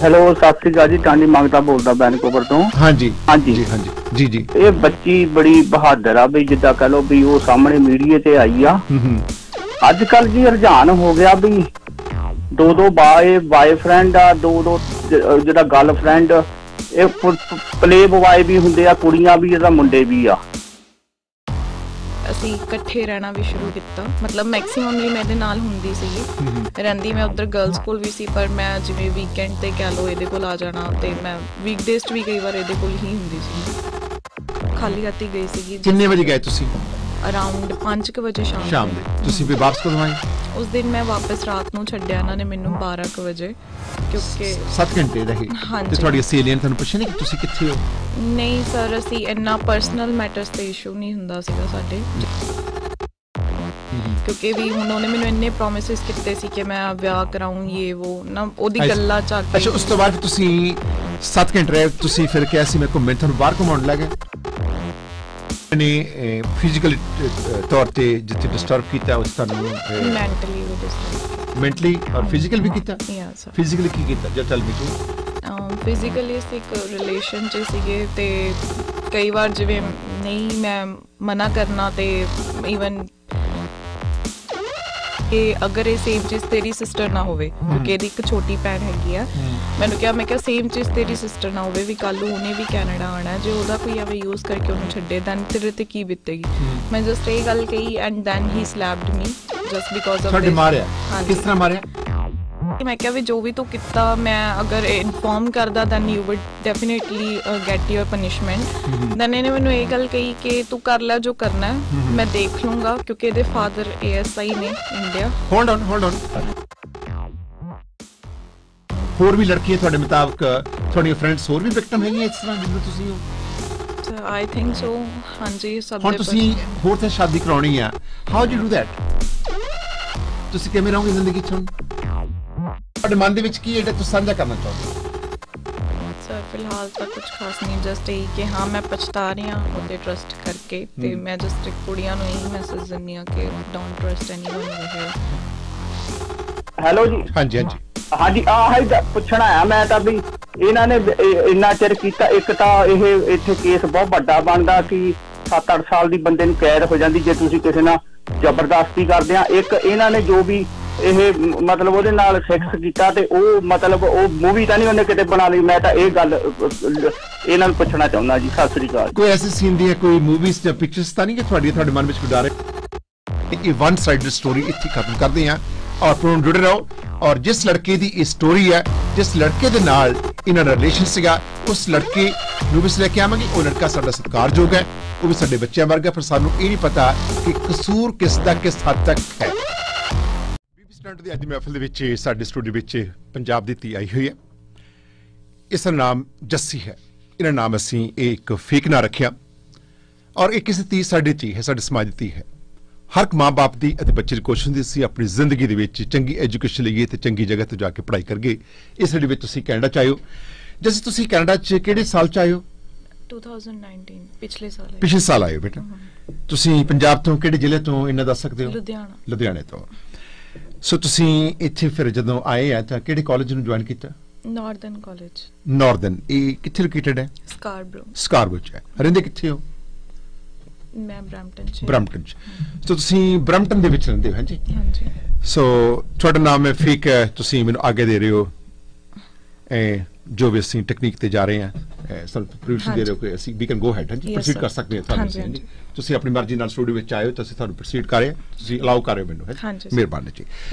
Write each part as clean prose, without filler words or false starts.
Hello सत श्री अकाल जी, टांडी मंगता बोलता वैनकूवर तो। हाँ जी हाँ जी हाँ जी जी जी। ये बच्ची बड़ी बहादुर आ भी, जिदा कह लो भी वो सामने मीडिया ते आई आ। अजकल जी रुझान हो गया भी दो दो बॉयफ्रेंड आ, दो जिदा गर्लफ्रेंड, प्ले बॉय भी हुंदे आ, कुड़ियां भी जिदा मुंडे भी आ। ਅਸੀਂ ਇਕੱਠੇ ਰਹਿਣਾ ਵੀ ਸ਼ੁਰੂ ਕੀਤਾ, ਮਤਲਬ ਮੈਕਸਿਮਮਲੀ ਮੈਂ ਇਹਦੇ ਨਾਲ ਹੁੰਦੀ ਸੀਗੀ, ਰਹਿੰਦੀ ਮੈਂ ਉੱਧਰ ਗਰਲਸ ਕੋਲ ਵੀ ਸੀ, ਪਰ ਮੈਂ ਜਿਵੇਂ ਵੀਕਐਂਡ ਤੇ ਕਹਿ ਲਓ ਇਹਦੇ ਕੋਲ ਆ ਜਾਣਾ, ਤੇ ਮੈਂ ਵੀਕਡੇਜ਼ 'ਚ ਵੀ ਕਈ ਵਾਰ ਇਹਦੇ ਕੋਲ ਹੀ ਹੁੰਦੀ ਸੀ। ਖਾਲੀ ਰਾਤੀ ਗਈ ਸੀਗੀ। ਕਿੰਨੇ ਵਜੇ ਗਏ ਤੁਸੀਂ? ਅਰਾਊਂਡ 5 ਵਜੇ ਸ਼ਾਮ ਦੇ। ਤੁਸੀਂ ਵੀ ਵਾਪਸ ਕਦੋਂ ਆਏ? ਉਸ ਦਿਨ ਮੈਂ ਵਾਪਸ ਰਾਤ ਨੂੰ ਛੱਡਿਆ ਇਹਨਾਂ ਨੇ ਮੈਨੂੰ 12 ਵਜੇ, ਕਿਉਂਕਿ 7 ਘੰਟੇ ਰਹੇ। ਹਾਂਜੀ। ਤੇ ਤੁਹਾਡੀ ਸਹੇਲੀਆਂ ਨੇ ਤੁਹਾਨੂੰ ਪੁੱਛਿਆ ਨਹੀਂ ਕਿ ਤੁਸੀਂ ਕਿੱਥੇ ਹੋ? ਨਹੀਂ ਸਰ, ਅਸੀਂ ਇੰਨਾ ਪਰਸਨਲ ਮੈਟਰਸ ਤੇ ਇਸ਼ੂ ਨਹੀਂ ਹੁੰਦਾ ਸੀਗਾ ਸਾਡੇ, ਕਿਉਂਕਿ ਵੀ ਹੁਣ ਉਹਨੇ ਮੈਨੂੰ ਇੰਨੇ ਪ੍ਰੋਮਿਸਿਸ ਕੀਤੇ ਸੀ ਕਿ ਮੈਂ ਵਿਆਹ ਕਰਾਉਂ ਇਹ ਉਹ ਨਾ, ਉਹਦੀ ਗੱਲਾਂ ਚ ਆ ਕੇ। ਅੱਛਾ, ਉਸ ਤੋਂ ਬਾਅਦ ਤੁਸੀਂ 7 ਘੰਟੇ ਰਹੇ, ਤੁਸੀਂ ਫਿਰ ਕਿਹਾ ਸੀ ਮੈਂ ਘੁੰਮਣ, ਤੁਹਾਨੂੰ ਬਾਹਰ ਘੁਮਾਉਣ ਲੱਗੇ ਨੇ? ਫਿਜ਼ੀਕਲੀ ਤੌਰ ਤੇ ਜਿੱਥੇ ਡਿਸਟਰਬ ਕੀਤਾ ਉਸ ਤੁਹਾਨੂੰ ਮੈਂਟਲੀ ਵੀ ਡਿਸਟਰਬ, ਮੈਂਟਲੀ ਔਰ ਫਿਜ਼ੀਕਲ ਵੀ ਕੀਤਾ? ਯਾ ਸਰ। ਫਿਜ਼ੀਕਲੀ ਕੀ ਕੀਤਾ? ਜਦ ਟੈਲ ਮੀ ਟੂ। ਫਿਜ਼ੀਕਲੀ ਅਸੀਂ ਇੱਕ ਰਿਲੇਸ਼ਨ 'ਚ ਸੀਗੇ, ਤੇ ਕਈ ਵਾਰ ਜਿਵੇਂ ਨਹੀਂ ਮੈਂ ਮਨਾ ਕਰਨਾ, ਤੇ ਈਵਨ ਕਿ ਅਗਰ ਇਹ ਸੇਮ ਚੀਜ਼ ਤੇਰੀ ਸਿਸਟਰ ਨਾ ਹੋਵੇ, ਕਿਉਂਕਿ ਇਹਦੀ ਇੱਕ ਛੋਟੀ ਭੈਣ ਹੈਗੀ ਆ, ਮੈਨੂੰ ਕਿਹਾ ਸੇਮ ਚੀਜ਼ ਤੇਰੀ ਸਿਸਟਰ ਨਾ ਹੋਵੇ, ਵੀ ਕੱਲ ਨੂੰ ਉਹਨੇ ਵੀ ਕੈਨੇਡਾ ਆਉਣਾ, ਜੇ ਉਹਦਾ ਕੋਈ ਐਵੇਂ ਯੂਜ਼ ਕਰਕੇ ਉਹਨੂੰ ਛੱਡੇ ਦੈਨ ਤੇਰੇ ਤੇ ਕੀ ਬੀਤੇਗੀ। ਮੈਂ ਜਸਟ ਇਹ ਗੱਲ ਕਹੀ and then he slapped me just because of this. ਮਾਰਿਆ? ਕਿਸ ਤਰ੍ਹਾਂ ਮਾਰਿਆ? ਮੈਂ ਕਿਹਾ ਵੀ ਜੋ ਵੀ ਤੂੰ ਕੀਤਾ, ਮੈਂ ਅਗਰ ਇਨਫੋਰਮ ਕਰਦਾ then you would definitely get your punishment. Then ਇਹਨੇ ਮੈਨੂੰ ਇਹ ਗੱਲ ਕਹੀ ਕਿ ਤੂੰ ਕਰ ਲੈ ਜੋ ਕਰਨਾ, ਮੈਂ ਦੇਖ ਲੂੰਗਾ, ਕਿਉਂਕਿ ਇਹਦੇ ਫਾਦਰ ASI ਨੇ ਇੰਡੀਆ। Hold on. ਹੋਰ ਵੀ ਲੜਕੀਆਂ ਤੁਹਾਡੇ ਮੁਤਾਬਕ, ਤੁਹਾਡੀਆਂ ਫਰੈਂਡਸ ਹੋਰ ਵੀ ਵਿਕਟਮ ਹੈਗੀਆਂ ਇਸ ਤਰ੍ਹਾਂ ਜਿਵੇਂ ਤੁਸੀਂ ਹੋ? ਆਈ ਥਿੰਕ ਸੋ, ਹਾਂਜੀ। ਸਭ ਹੁਣ ਤੁਸੀਂ ਹੋਰ ਤੇ ਸ਼ਾਦੀ ਕਰਾਉਣੀ ਆ, how do you do that? ਤੁਸੀਂ ਕਿਵੇਂ ਰਹੋਗੇ ਜ਼ਿੰਦਗੀ 'ਚ? ਹੁਣ ਤੁਹਾਡੇ ਮਨ ਦੇ ਵਿੱਚ ਕੀ ਹੈ ਜਿਹੜਾ ਤੁਸੀਂ ਸਾਂਝਾ ਕਰਨਾ ਚਾਹੁੰਦੇ? ਸਰ ਫਿਲਹਾਲ ਤਾਂ ਕੁਝ ਖਾਸ ਨਹੀਂ, ਜਸਟ ਇਹ ਕਿ ਹਾਂ ਮੈਂ ਪਛਤਾ ਰਹੀ ਹਾਂ ਉਹਦੇ ਟਰਸਟ ਕਰਕੇ, ਤੇ ਮੈਂ ਜਸਟ ਕੁੜੀਆਂ ਨੂੰ ਇਹੀ ਮੈਸੇਜ ਦਿੰਦੀ ਹਾਂ ਕਿ don't trust anyone over here. Hello ਜੀ। ਹਾਂਜੀ ਪੁੱਛਣਾ ਆ ਮੈਂ ਤਾਂ ਵੀ ਇਹਨਾਂ ਨੇ ਇੰਨਾ ਚਿਰ ਕੀਤਾ, ਇੱਕ ਤਾਂ ਇਹ ਇੱਥੇ ਕੇਸ ਬਹੁਤ ਵੱਡਾ ਬਣਦਾ ਕਿ 7-8 ਸਾਲ ਦੀ ਬੰਦੇ ਨੂੰ ਕੈਦ ਹੋ ਜਾਂਦੀ ਜੇ ਤੁਸੀਂ ਕਿਸੇ ਨਾਲ ਜ਼ਬਰਦਸਤੀ ਕਰਦੇ ਆ। ਇੱਕ ਇਹਨਾਂ ਨੇ ਜੋ ਵੀ ਇਹ ਮਤਲਬ ਉਹਦੇ ਨਾਲ ਸੈਕਸ ਕੀਤਾ, ਤੇ ਉਹ ਮਤਲਬ ਉਹ ਮੂਵੀ ਤਾਂ ਨਹੀਂ ਉਹਨੇ ਕਿਤੇ ਬਣਾ ਲਈ। ਮੈਂ ਤਾਂ ਇਹ ਗੱਲ ਇਹਨਾਂ ਨੂੰ ਪੁੱਛਣਾ ਚਾਹੁੰਦਾ ਜੀ। ਸਤਿ ਸ੍ਰੀ ਅਕਾਲ। ਕੋਈ ਐਸੀ ਸੀਨ ਦੀ ਕੋਈ ਮੂਵੀਜ਼ ਜਾਂ ਪਿਕਚਰਸ ਤਾਂ ਨਹੀਂ ਕਿ ਤੁਹਾਡੇ ਮਨ ਵਿੱਚ ਕੋਈ ਡਰ ਹੈ? ਇਹ ਵਨ ਸਾਈਡਡ ਸਟੋਰੀ ਇੱਥੇ ਖਤਮ ਕਰਦੇ ਆ, ਔਰ ਤੁਸੀਂ ਜੁੜੇ ਰਹੋ। ਔਰ ਜਿਸ ਲੜਕੇ ਦੀ ਇਹ ਸਟੋਰੀ ਹੈ, ਜਿਸ ਲੜਕੇ ਦੇ ਨਾਲ ਇਹਨਾਂ ਦਾ ਰਿਲੇਸ਼ਨ ਸੀਗਾ, ਉਸ ਲੜਕੇ ਨੂੰ ਵੀ ਲੈ ਕੇ ਆਵਾਂਗੇ। ਉਹ ਲੜਕਾ ਸਾਡਾ ਸਤਿਕਾਰਯੋਗ ਹੈ, ਉਹ ਵੀ ਸਾਡੇ ਬੱਚਿਆਂ ਵਰਗਾ, ਪਰ ਸਾਨੂੰ ਇਹ ਨਹੀਂ ਪਤਾ ਕਿ ਕਸੂਰ ਕਿਸ ਦਾ ਕਿਸ ਹੱਦ ਤੱਕ ਹੈ। ਸਟੰਟ ਦੀ ਅੱਜ ਮਹਿਫਲ ਦੇ ਵਿੱਚ ਸਾਡੇ ਸਟੂਡੀਓ ਵਿੱਚ ਪੰਜਾਬ ਦੀ ਧੀ ਆਈ ਹੋਈ ਹੈ। ਇਸ ਦਾ ਨਾਮ ਜੱਸੀ ਹੈ। ਇਹਦਾ ਨਾਮ ਅਸੀਂ ਇੱਕ ਫੇਕ ਨਾਂ ਰੱਖਿਆ, ਔਰ ਇਹ ਕਿਸੇ ਧੀ ਸਾਡੇ ਧੀ ਹੈ, ਸਾਡੇ ਸਮਾਜ ਦੀ ਧੀ ਹੈ। ਹਰ ਇੱਕ ਮਾਂ ਬਾਪ ਦੀ ਅਤੇ ਬੱਚੇ ਦੀ ਕੋਸ਼ਿਸ਼ ਹੁੰਦੀ ਸੀ ਆਪਣੀ ਜ਼ਿੰਦਗੀ ਦੇ ਵਿੱਚ ਚੰਗੀ ਐਜੂਕੇਸ਼ਨ ਲਈਏ ਤੇ ਚੰਗੀ ਜਗ੍ਹਾ ਤੇ ਜਾ ਕੇ ਪੜ੍ਹਾਈ ਕਰੀਏ। ਇਸ ਲਈ ਵਿੱਚ ਤੁਸੀਂ ਕੈਨੇਡਾ 'ਚ ਆਏ ਹੋ। ਜੈਸੇ ਤੁਸੀਂ ਕੈਨੇਡਾ 'ਚ ਕਿਹੜੇ ਸਾਲ 'ਚ ਆਏ ਹੋ? 2019, ਪਿਛਲੇ ਸਾਲ। ਪਿਛਲੇ ਸਾਲ ਆਏ ਹੋ ਬੇਟਾ। ਤੁਸੀਂ ਪੰਜਾਬ ਤੋਂ ਕਿਹੜੇ ਜ਼ਿਲ੍ਹੇ ਤੋਂ ਇਹਨਾਂ ਦੱਸ ਸਕਦੇ ਹੋ? ਲੁਧਿਆਣੇ ਤੋਂ। ਸੋ ਤੁਸੀਂ ਇੱਥੇ ਫਿਰ ਜਦੋਂ ਆਏ ਆ ਤਾਂ ਕਿਹੜੇ ਕਾਲਜ ਨੂੰ ਜੁਆਇਨ ਕੀਤਾ? Northern college. ਨਾਰਦਰਨ, ਇਹ ਕਿੱਥੇ ਲੋਕੇਟਡ ਹੈ? ਸਕਾਰਬਰੋ 'ਚ ਹੈ। ਰਹਿੰਦੇ ਕਿੱਥੇ ਹੋ? ਮੈਂ ਬਰੈਂਪਟਨ 'ਚ। ਸੋ ਤੁਸੀਂ ਬਰੈਂਪਟਨ ਦੇ ਵਿੱਚ ਰਹਿੰਦੇ ਹੋ? ਹਾਂਜੀ। ਸੋ ਤੁਹਾਡਾ ਨਾਮ ਹੈ ਫੇਕ ਹੈ, ਤੁਸੀਂ ਮੈਨੂੰ ਆਗੇ ਦੇ ਰਹੇ ਹੋ ਜੋ ਵੀ ਅਸੀਂ ਟੈਕਨੀਕ ਤੇ ਜਾ ਰਹੇ ਹਾਂ, ਸਾਨੂੰ ਪਰਮਿਸ਼ਨ ਦੇ ਰਹੇ ਹੋ ਕਿ ਅਸੀਂ ਵੀ ਕੈਨ ਗੋ ਹੈਡ। ਹਾਂਜੀ, ਪ੍ਰੋਸੀਡ ਕਰ ਸਕਦੇ ਹਾਂ ਤੁਹਾਨੂੰ। ਤੁਸੀਂ ਆਪਣੀ ਮਰਜ਼ੀ ਨਾਲ ਸਟੂਡੀਓ ਵਿੱਚ ਆਏ ਹੋ ਤਾਂ ਅਸੀਂ ਤੁਹਾਨੂੰ ਪ੍ਰੋਸੀਡ ਕਰ ਰਹੇ ਹਾਂ, ਤੁਸੀਂ ਅਲਾਉ ਕਰ ਰਹੇ ਹੋ ਮੈਨੂੰ। ਮਿਹਰਬਾਨੀ ਜੀ।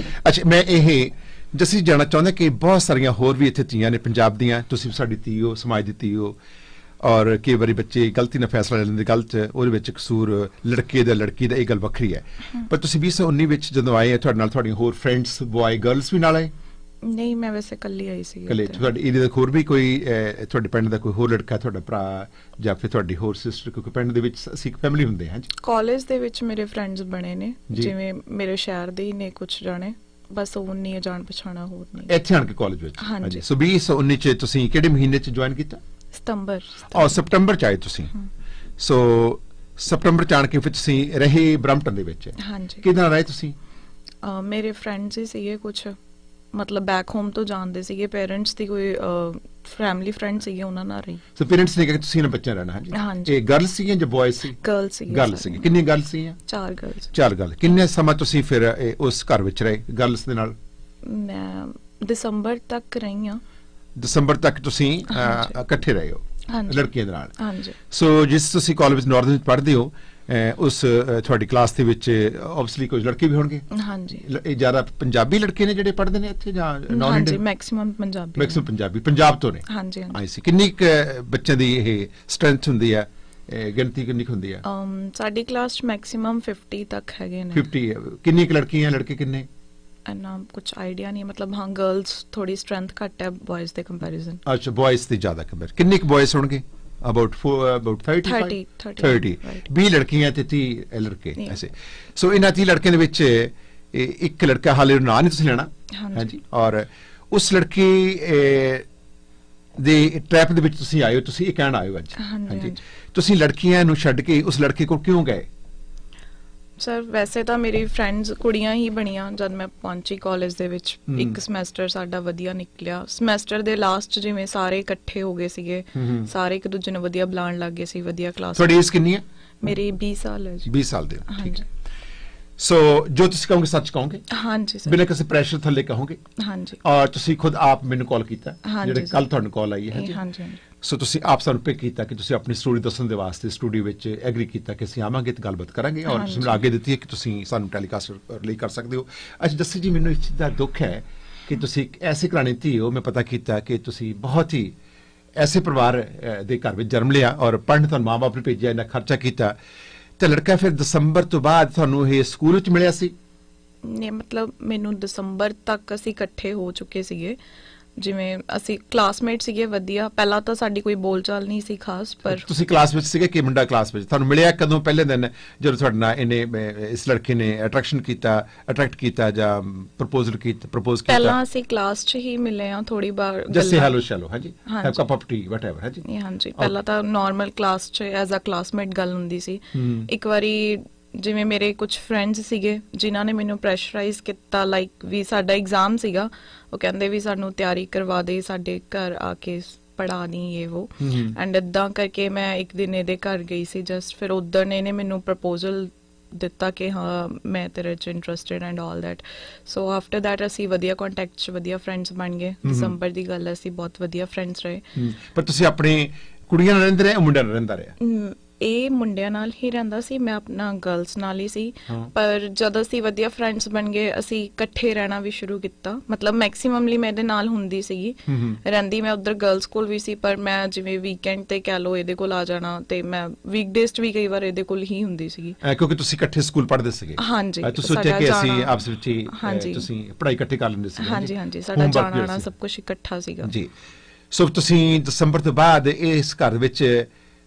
ਅੱਛਾ, ਮੈਂ ਇਹ ਜੱਸੀ ਜਾਣਨਾ ਚਾਹੁੰਦਾ ਕਿ ਬਹੁਤ ਸਾਰੀਆਂ ਹੋਰ ਵੀ ਇੱਥੇ ਧੀਆਂ ਨੇ ਪੰਜਾਬ ਦੀਆਂ, ਤੁਸੀਂ ਸਾਡੀ ਧੀ ਹੋ, ਸਮਾਜ ਦੀ ਧੀ ਹੋ, ਔਰ ਕਈ ਵਾਰੀ ਬੱਚੇ ਗਲਤੀ ਨਾਲ ਫੈਸਲਾ ਲੈ ਲੈਂਦੇ, ਗਲਤ, ਉਹਦੇ ਵਿੱਚ ਕਸੂਰ ਲੜਕੇ ਦਾ ਲੜਕੀ ਦਾ, ਇਹ ਗੱਲ ਵੱਖਰੀ ਹੈ। ਪਰ ਤੁਸੀਂ 2019 ਵਿੱਚ ਜਦੋਂ ਆਏ ਤੁਹਾਡੇ ਨਾਲ ਤੁਹਾਡੀਆਂ ਹੋਰ ਫਰੈਂਡਸ, ਬॉय ਗਰਲਸ ਵੀ ਨਾਲ ਆਏ? ਨਹੀਂ, ਮੈਂ ਵੈਸੇ ਇਕੱਲੀ ਆਈ ਸੀ। ਤੁਹਾਡੀ ਇਹਦੇ ਹੋਰ ਵੀ ਕੋਈ ਤੁਹਾਡੇ ਪਿੰਡ ਦਾ ਕੋਈ ਹੋਰ ਲੜਕਾ, ਤੁਹਾਡਾ ਭਰਾ ਜਾਂ ਫਿਰ ਤੁਹਾਡੀ ਹੋਰ ਸਿਸਟਰ, ਕਿਉਂਕਿ ਪਿੰਡ ਦੇ ਵਿੱਚ ਅਸੀਂ ਇੱਕ ਫੈਮਿਲੀ ਹੁੰਦੇ ਹਾਂ। ਕਾਲਜ ਦੇ ਵਿੱਚ ਮੇਰੇ ਫਰੈਂਡਸ ਬਣੇ ਨੇ, ਜਿਵੇਂ ਮੇਰੇ ਸ਼ਹਿਰ ਦੇ ਹੀ ਨੇ ਕੁਝ ਜਾਣੇ, ਬਸ ਉਹ ਨਹੀਂ ਜਾਣ ਪਛਾਣਾ ਹੋਰ ਨਹੀਂ। ਇੱਥੇ ਆਣ ਕੇ ਕਾਲਜ ਵਿੱਚ? ਹਾਂਜੀ। ਸੋ 2019 ਚ ਤੁਸੀਂ ਕਿਹੜੇ ਮਹੀਨੇ ਚ ਜੁਆਇਨ ਕੀਤਾ? ਸਤੰਬਰ ਚ ਆਏ ਤੁਸੀਂ। ਸੋ ਸਤੰਬਰ ਚ ਆਣ ਕੇ ਫਿਰ ਤੁਸੀਂ ਰਹੇ ਬਰੈਂਪਟਨ ਦੇ ਵਿੱਚ? ਹਾਂਜੀ। ਕਿਹਦੇ ਨਾਲ ਰਹੇ ਤੁਸੀਂ? ਮੇਰੇ ਫਰੈਂਡਸ ਹੀ ਸੀਗੇ ਕੁਝ, ਮਤਲਬ ਬੈਕ ਹੋਮ ਤੋਂ ਜਾਣਦੇ ਸੀਗੇ, ਪੇਰੈਂਟਸ ਦੀ ਕੋਈ ਫੈਮਿਲੀ ਫਰੈਂਡ ਸੀਗੇ, ਉਹਨਾਂ ਨਾਲ ਰਹੀ। ਸੋ ਪੇਰੈਂਟਸ ਨੇ ਕਿਹਾ ਕਿ ਤੁਸੀਂ ਇਹਨਾਂ ਬੱਚਿਆਂ ਰਹਿਣਾ ਹੈ ਜੀ? ਹਾਂਜੀ। ਇਹ ਗਰਲਸ ਸੀਗੀਆਂ ਜਾਂ ਬॉयਜ਼ ਸੀ? ਗਰਲਸ ਸੀ। ਗਰਲਸ ਸੀ। ਕਿੰਨੀਆਂ ਗਰਲਸ ਸੀਗੀਆਂ? 4 ਗਰਲਸ। 4 ਗਰਲ। ਕਿੰਨੇ ਸਮਾਂ ਤੁਸੀਂ ਫਿਰ ਉਸ ਘਰ ਵਿੱਚ ਰਹੇ ਗਰਲਸ ਦੇ ਨਾਲ? ਮੈਂ ਦਸੰਬਰ ਤੱਕ ਰਹੀ ਹਾਂ। ਦਸੰਬਰ ਤੱਕ ਤੁਸੀਂ ਇਕੱਠੇ ਰਹੇ ਹੋ ਲੜਕੀਆਂ ਦੇ ਨਾਲ? ਹਾਂਜੀ। ਸੋ ਜਿਸ ਤੁਸੀਂ ਕਾਲਜ ਵਿੱਚ ਨਾਰਥ ਵਿੱਚ ਪੜ੍ਹਦੇ ਹੋ, ਉਸ ਤੁਹਾਡੀ ਕਲਾਸ ਦੇ ਵਿੱਚ ਆਬਵੀਅਸਲੀ ਕੁਝ ਲੜਕੇ ਵੀ ਹੋਣਗੇ? ਹਾਂਜੀ। ਇਹ ਜ਼ਿਆਦਾ ਪੰਜਾਬੀ ਲੜਕੇ ਨੇ ਜਿਹੜੇ ਪੜ੍ਹਦੇ ਨੇ ਇੱਥੇ ਜਾਂ ਨਾਨ ਇੰਡੀਅਨ? ਹਾਂਜੀ, ਮੈਕਸਿਮਮ ਪੰਜਾਬੀ। ਮੈਕਸਿਮਮ ਪੰਜਾਬੀ, ਪੰਜਾਬ ਤੋਂ ਨੇ? ਹਾਂਜੀ। ਆਈ ਸੀ। ਕਿੰਨੀ ਬੱਚਿਆਂ ਦੀ ਇਹ ਸਟਰੈਂਥ ਹੁੰਦੀ ਹੈ, ਗਿਣਤੀ ਕਿੰਨੀ ਹੁੰਦੀ ਹੈ? ਸਾਡੀ ਕਲਾਸ 'ਚ ਮੈਕਸਿਮਮ 50 ਤੱਕ ਹੈਗੇ ਨੇ। 50? ਕਿੰਨੀ ਲੜਕੀਆਂ ਲੜਕੇ ਕਿੰਨੇ? ਇੰਨਾ ਕੁਝ ਆਈਡੀਆ ਨਹੀਂ, ਮਤਲਬ ਹਾਂ ਗਰਲਸ ਥੋੜੀ ਸਟਰੈਂਥ ਘੱਟ ਹੈ ਬॉयਜ਼ ਦੇ ਕੰਪੈਰੀਜ਼ਨ। ਅੱਛਾ, ਬॉयਜ਼ ਦੀ ਜ਼ਿਆਦਾ ਕੰਪੇਅਰ। ਕਿੰਨੇ ਬॉयਜ਼ ਹੋਣਗੇ? about 30 20 ਲੜਕੀਆਂ ਤੇ 30 ਲੜਕੇ ਐਸੇ। ਸੋ ਇਹਨਾਂ 30 ਲੜਕਿਆਂ ਦੇ ਵਿੱਚ ਇੱਕ ਲੜਕਾ ਹਾਲੇ ਨਾਂ ਨਹੀਂ ਤੁਸੀਂ ਲੈਣਾ, ਹਾਂਜੀ, ਔਰ ਉਸ ਲੜਕੀ ਦੇ ਟ੍ਰੈਪ ਦੇ ਵਿੱਚ ਤੁਸੀਂ ਆਏ ਹੋ, ਤੁਸੀਂ ਇਹ ਕਹਿਣ ਆਏ ਹੋ ਅੱਜ, ਹਾਂਜੀ, ਤੁਸੀਂ ਲੜਕੀਆਂ ਨੂੰ ਛੱਡ ਕੇ ਉਸ ਲੜਕੇ ਕੋਲ ਕਿਉਂ ਗਏ? ਸਰ ਵੈਸੇ ਤਾਂ ਮੇਰੀ ਫਰੈਂਡਸ ਕੁੜੀਆਂ ਹੀ ਬਣੀਆਂ ਜਦ ਮੈਂ ਪਹੁੰਚੀ ਕਾਲਜ ਦੇ ਵਿੱਚ। ਇੱਕ ਸਮੈਸਟਰ ਸਾਡਾ ਵਧੀਆ ਨਿਕਲਿਆ। ਸਮੈਸਟਰ ਦੇ ਲਾਸਟ ਜਿਵੇਂ ਸਾਰੇ ਇਕੱਠੇ ਹੋ ਗਏ ਸੀਗੇ, ਸਾਰੇ ਇੱਕ ਦੂਜੇ ਨੂੰ ਵਧੀਆ ਬੁਲਾਉਣ ਲੱਗ ਗਏ ਸੀ, ਵਧੀਆ ਕਲਾਸ। ਤੁਹਾਡੀ ਏਜ ਕਿੰਨੀ ਹੈ? ਮੇਰੀ 20 ਸਾਲ ਹੈ ਜੀ। 20 ਸਾਲ ਦੇ? ਹਾਂਜੀ। ਸੋ ਜੋ ਤੁਸੀਂ ਕਹੋਗੇ ਸੱਚ ਕਹੋਗੇ? ਹਾਂਜੀ ਸਰ। ਬਿਨਾਂ ਕਿਸੇ ਪ੍ਰੈਸ਼ਰ ਥੱਲੇ ਕਹੋਗੇ? ਹਾਂਜੀ। ਔਰ ਤੁਸੀਂ ਖੁਦ ਆਪ ਮੈਨੂੰ ਕਾਲ ਕੀਤਾ ਜਿਹੜੇ ਕੱਲ ਤੁਹਾਨੂੰ ਕਾਲ ਆਈ ਹੈ? ਹਾਂਜੀ। ਸੋ ਤੁਸੀਂ ਆਪ ਸਾਨੂੰ ਪਿਕ ਕੀਤਾ ਕਿ ਤੁਸੀਂ ਆਪਣੀ ਸਟੋਰੀ ਦੱਸਣ ਦੇ ਵਾਸਤੇ ਸਟੂਡੀਓ ਵਿੱਚ ਐਗਰੀ ਕੀਤਾ ਕਿ ਅਸੀਂ ਆਵਾਂਗੇ ਤੇ ਗੱਲਬਾਤ ਕਰਾਂਗੇ, ਔਰ ਤੁਸੀਂ ਮੈਨੂੰ ਆਗੇ ਦਿੱਤੀ ਹੈ ਕਿ ਤੁਸੀਂ ਸਾਨੂੰ ਟੈਲੀਕਾਸਟ ਰਿਲੇ ਕਰ ਸਕਦੇ ਹੋ। ਅੱਛਾ ਜੱਸੀ ਜੀ, ਮੈਨੂੰ ਇਸ ਚੀਜ਼ ਦਾ ਦੁੱਖ ਹੈ ਕਿ ਤੁਸੀਂ ਇੱਕ ਐਸੀ ਘਰਾਣੇ ਧੀ ਹੋ। ਮੈਂ ਪਤਾ ਕੀਤਾ ਕਿ ਤੁਸੀਂ ਬਹੁਤ ਹੀ ਐਸੇ ਪਰਿਵਾਰ ਦੇ ਘਰ ਵਿੱਚ ਜਨਮ ਲਿਆ ਔਰ ਪੜ੍ਹਨ ਤੁਹਾਨੂੰ ਮਾਂ ਬਾਪ ਨੇ ਭੇਜਿਆ, ਇੰਨਾ ਖਰਚਾ ਕੀਤਾ, ਤੇ ਲੜਕਾ ਫਿਰ ਦਸੰਬਰ ਤੋਂ ਬਾਅਦ ਤੁਹਾਨੂੰ ਇਹ ਸਕੂਲ ਵਿੱਚ ਮਿਲਿਆ ਸੀ? ਨਹੀਂ, ਮਤਲਬ ਮੈਨੂੰ ਦਸੰਬਰ ਤੱਕ ਅਸੀਂ ਇਕੱਠੇ ਹੋ ਚੁੱਕੇ ਸੀਗੇ, ਜਿਵੇਂ ਅਸੀਂ ਕਲਾਸਮੇਟ ਸੀਗੇ ਵਧੀਆ। ਪਹਿਲਾਂ ਤਾਂ ਸਾਡੀ ਕੋਈ ਬੋਲਚਾਲ ਨਹੀਂ ਸੀ ਖਾਸ, ਪਰ ਤੁਸੀਂ ਕਲਾਸ ਵਿੱਚ ਸੀਗੇ ਕਿ ਮੁੰਡਾ ਕਲਾਸ ਵਿੱਚ? ਤੁਹਾਨੂੰ ਮਿਲਿਆ ਕਦੋਂ? ਪਹਿਲੇ ਦਿਨ ਜਦੋਂ ਤੁਹਾਡੇ ਨਾਲ ਇਹਨੇ ਇਸ ਲੜਕੇ ਨੇ ਅਟਰੈਕਟ ਕੀਤਾ ਜਾਂ ਪ੍ਰਪੋਜ਼ ਕੀਤਾ? ਪਹਿਲਾਂ ਅਸੀਂ ਕਲਾਸ 'ਚ ਹੀ ਮਿਲੇ ਆ, ਥੋੜੀ ਵਾਰ ਜੈਸੇ ਹੈਲੋ ਸ਼ੈਲੋ, ਹਾਂਜੀ, have cup of tea whatever, ਹਾਂਜੀ। ਹਾਂਜੀ, ਪਹਿਲਾਂ ਤਾਂ ਨਾਰਮਲ ਕਲਾਸ 'ਚ ਐਜ਼ ਅ ਕਲਾਸਮੇਟ ਗੱਲ ਹੁੰਦੀ ਸੀ। ਇੱਕ ਵਾਰੀ ਜਿਵੇਂ ਮੇਰੇ ਕੁਝ ਫਰੈਂਡਸ ਸੀਗੇ ਜਿਨ੍ਹਾਂ ਨੇ ਮੈਨੂੰ ਪ੍ਰੈਸ਼ਰਾਈਜ਼ ਕੀਤਾ, ਲਾਈਕ ਵੀ ਸਾਡਾ ਐਗਜ਼ਾਮ ਸੀਗਾ, ਉਹ ਕਹਿੰਦੇ ਵੀ ਸਾਨੂੰ ਤਿਆਰੀ ਕਰਵਾ ਦੇ, ਸਾਡੇ ਘਰ ਆ ਕੇ ਪੜਾ ਨਹੀਂ ਇਹ ਉਹ, ਐਂਡ ਏਦਾਂ ਕਰਕੇ ਮੈਂ ਇੱਕ ਦਿਨ ਇਹਦੇ ਘਰ ਗਈ ਸੀ ਜਸਟ। ਫਿਰ ਉਦੋਂ ਇਹਨੇ ਮੈਨੂੰ ਪ੍ਰਪੋਜ਼ਲ ਦਿੱਤਾ ਕਿ ਹਾਂ ਮੈਂ ਤੇਰੇ 'ਚ interested and all that. So after that ਅਸੀਂ ਵਧੀਆ ਕੰਟੈਕਟ 'ਚ ਵਧੀਆ ਫਰੈਂਡਸ ਬਣ ਗਏ। ਦਸੰਬਰ ਦੀ ਗੱਲ, ਅਸੀਂ ਬਹੁਤ ਵਧੀਆ ਫਰੈਂਡਸ ਰਹੇ। ਪਰ ਤੁਸੀਂ ਆਪਣੇ ਕੁੜੀਆਂ ਨਾਲ ਰਹਿੰਦੇ ਰਹੇ, ਮੁੰਡਿਆਂ ਨਾਲ ਰਹਿੰਦਾ ਰਿਹਾ? ਇਹ ਮੁੰਡਿਆਂ ਨਾਲ ਹੀ ਰਹਿੰਦਾ ਸੀ, ਮੈਂ ਆਪਣਾ ਗਰਲਸ ਨਾਲ ਹੀ ਸੀ। ਪਰ ਜਦ ਅਸੀਂ ਵਧੀਆ ਫਰੈਂਡਸ ਬਣ ਗਏ, ਅਸੀਂ ਇਕੱਠੇ ਰਹਿਣਾ ਵੀ ਸ਼ੁਰੂ ਕੀਤਾ। ਮਤਲਬ ਮੈਕਸਿਮਮਲੀ ਮੈਂ ਇਹਦੇ ਨਾਲ ਹੁੰਦੀ ਸੀਗੀ, ਰਹਿੰਦੀ ਮੈਂ ਉੱਧਰ ਗਰਲਸ ਕੋਲ ਵੀ ਸੀ, ਪਰ ਮੈਂ ਜਿਵੇਂ ਵੀਕਐਂਡ ਤੇ ਕਹਿ ਲਓ ਇਹਦੇ ਕੋਲ ਆ ਜਾਣਾ, ਤੇ ਮੈਂ ਵੀਕਡੇਜ਼ 'ਚ ਵੀ ਕਈ ਵਾਰ ਇਹਦੇ ਕੋਲ ਹੀ ਹੁੰਦੀ ਸੀਗੀ। ਕਿਉਂਕਿ ਤੁਸੀਂ ਇਕੱਠੇ ਸਕੂਲ ਪੜ੍ਹਦੇ ਸੀਗੇ? ਹਾਂਜੀ। ਤੁਸੀਂ ਸੋਚਿਆ ਕਿ ਅਸੀਂ ਆਪਸ ਵਿੱਚ ਹੀ ਤੁਸੀਂ ਪੜ੍ਹਾਈ ਇਕੱਠੇ ਕਰ ਲੈਂਦੇ ਸੀ? ਹਾਂਜੀ, ਸਾਡਾ ਜਾਣਾ ਆਉਣਾ ਸਭ ਕੁਝ ਇਕੱਠਾ ਸੀਗਾ ਜੀ। ਸੋ ਤੁਸੀਂ ਦਸੰਬਰ ਤੋਂ ਬਾਅਦ ਇਸ ਘਰ ਵਿੱਚ,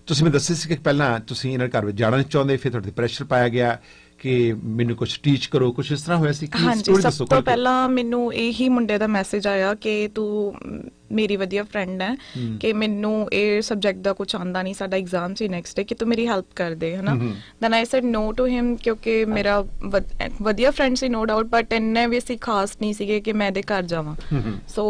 ਤੁਸੀਂ ਮੈਨੂੰ ਦੱਸਿਆ ਸੀ ਕਿ ਪਹਿਲਾਂ ਤੁਸੀਂ ਇਹਨਾਂ ਘਰ ਵਿੱਚ ਜਾਣਾ ਨਹੀਂ ਚਾਹੁੰਦੇ, ਫਿਰ ਤੁਹਾਡੇ ਪ੍ਰੈਸ਼ਰ ਪਾਇਆ ਗਿਆ ਕਿ ਮੈਨੂੰ ਕੁਝ ਟੀਚ ਕਰੋ, ਕੁਝ ਇਸ ਤਰ੍ਹਾਂ ਹੋਇਆ ਸੀ? ਹਾਂਜੀ, ਸਭ ਤੋਂ ਪਹਿਲਾਂ ਮੈਨੂੰ ਇਹੀ ਮੁੰਡੇ ਦਾ ਮੈਸੇਜ ਆਇਆ ਕਿ ਤੂੰ ਮੇਰੀ ਵਧੀਆ ਫਰੈਂਡ ਹੈ, ਕਿ ਮੈਨੂੰ ਇਹ ਸਬਜੈਕਟ ਦਾ ਕੁਝ ਆਉਂਦਾ ਨਹੀਂ, ਸਾਡਾ ਐਗਜ਼ਾਮ ਸੀ ਨੈਕਸਟ ਡੇ, ਕਿ ਤੂੰ ਮੇਰੀ ਹੈਲਪ ਕਰ ਦੇ, ਹਨਾ। Then I said no to him, ਕਿਉਂਕਿ ਮੇਰਾ ਵਧੀਆ ਫਰੈਂਡ ਸੀ ਨੋ ਡਾਊਟ, ਬਟ ਇੰਨੇ ਵੀ ਅਸੀਂ ਖਾਸ ਨਹੀਂ ਸੀਗੇ ਕਿ ਮੈਂ ਇਹਦੇ ਘਰ ਜਾਵਾਂ। ਸੋ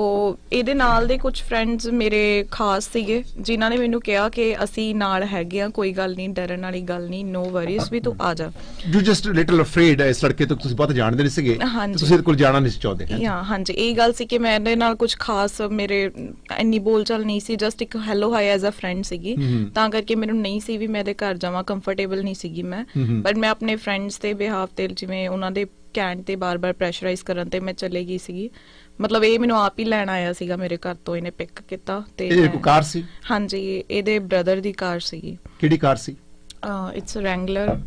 ਇਹਦੇ ਨਾਲ ਦੇ ਕੁਝ ਫਰੈਂਡਸ ਮੇਰੇ ਖਾਸ ਸੀਗੇ ਜਿਨ੍ਹਾਂ ਨੇ ਮੈਨੂੰ ਕਿਹਾ ਕਿ ਅਸੀਂ ਨਾਲ ਹੈਗੇ ਆ, ਕੋਈ ਗੱਲ ਨਹੀਂ, ਡਰਨ ਵਾਲੀ ਗੱਲ ਨਹੀਂ, ਨੋ ਵਰੀਜ਼, ਵੀ ਤੂੰ ਆ ਜਾ। ਯੂ ਜਸਟ ਲਿਟਲ ਅਫਰੇਡ ਇਸ ਲੜਕੇ ਤੋਂ, ਤੁਸੀਂ ਬਹੁਤ ਜਾਣਦੇ ਨਹੀਂ ਸੀਗੇ, ਤੁਸੀਂ ਇਹਦੇ ਕੋਲ ਜਾਣਾ ਨਹੀਂ ਚਾਹੁੰਦੇ? ਹਾਂਜੀ, ਇਹ ਗੱਲ ਸੀ ਕਿ ਮੈਂ ਇਹਦੇ ਨਾਲ ਕੁਝ ਖਾਸ, ਮੇਰੇ ਇੰਨੀ ਬੋਲਚਾਲ ਨਹੀਂ ਸੀ, ਜਸਟ ਇੱਕ hello hi as a friend ਸੀਗੀ, ਤਾਂ ਕਰਕੇ ਮੈਨੂੰ ਨਹੀਂ ਸੀ ਵੀ ਮੈਂ ਇਹਦੇ ਘਰ ਜਾਵਾਂ, ਕੰਫਰਟੇਬਲ ਨਹੀਂ ਸੀਗੀ ਮੈਂ। ਬਟ ਮੈਂ ਆਪਣੇ ਫਰੈਂਡਸ ਦੇ ਬਿਹਾਫ ਤੇ, ਜਿਵੇਂ ਉਹਨਾਂ ਦੇ ਕਹਿਣ ਤੇ ਬਾਰ-ਬਾਰ ਪ੍ਰੈਸ਼ਰਾਈਜ਼ ਕਰਨ ਤੇ ਮੈਂ ਚਲੇ ਗਈ ਸੀਗੀ। ਮਤਲਬ ਇਹ ਮੈਨੂੰ ਆਪ ਹੀ ਲੈਣ ਆਇਆ ਸੀਗਾ ਮੇਰੇ ਘਰ ਤੋਂ, ਇਹਨੇ ਪਿਕ ਕੀਤਾ। ਤੇ ਇਹ ਕੋਈ ਕਾਰ ਸੀ? ਹਾਂਜੀ, ਇਹਦੇ ਬ੍ਰਦਰ ਦੀ ਕਾਰ ਸੀਗੀ। ਕਿਹੜੀ ਕਾਰ ਸੀ? ਇਟਸ ਰੈਂਗਲਰ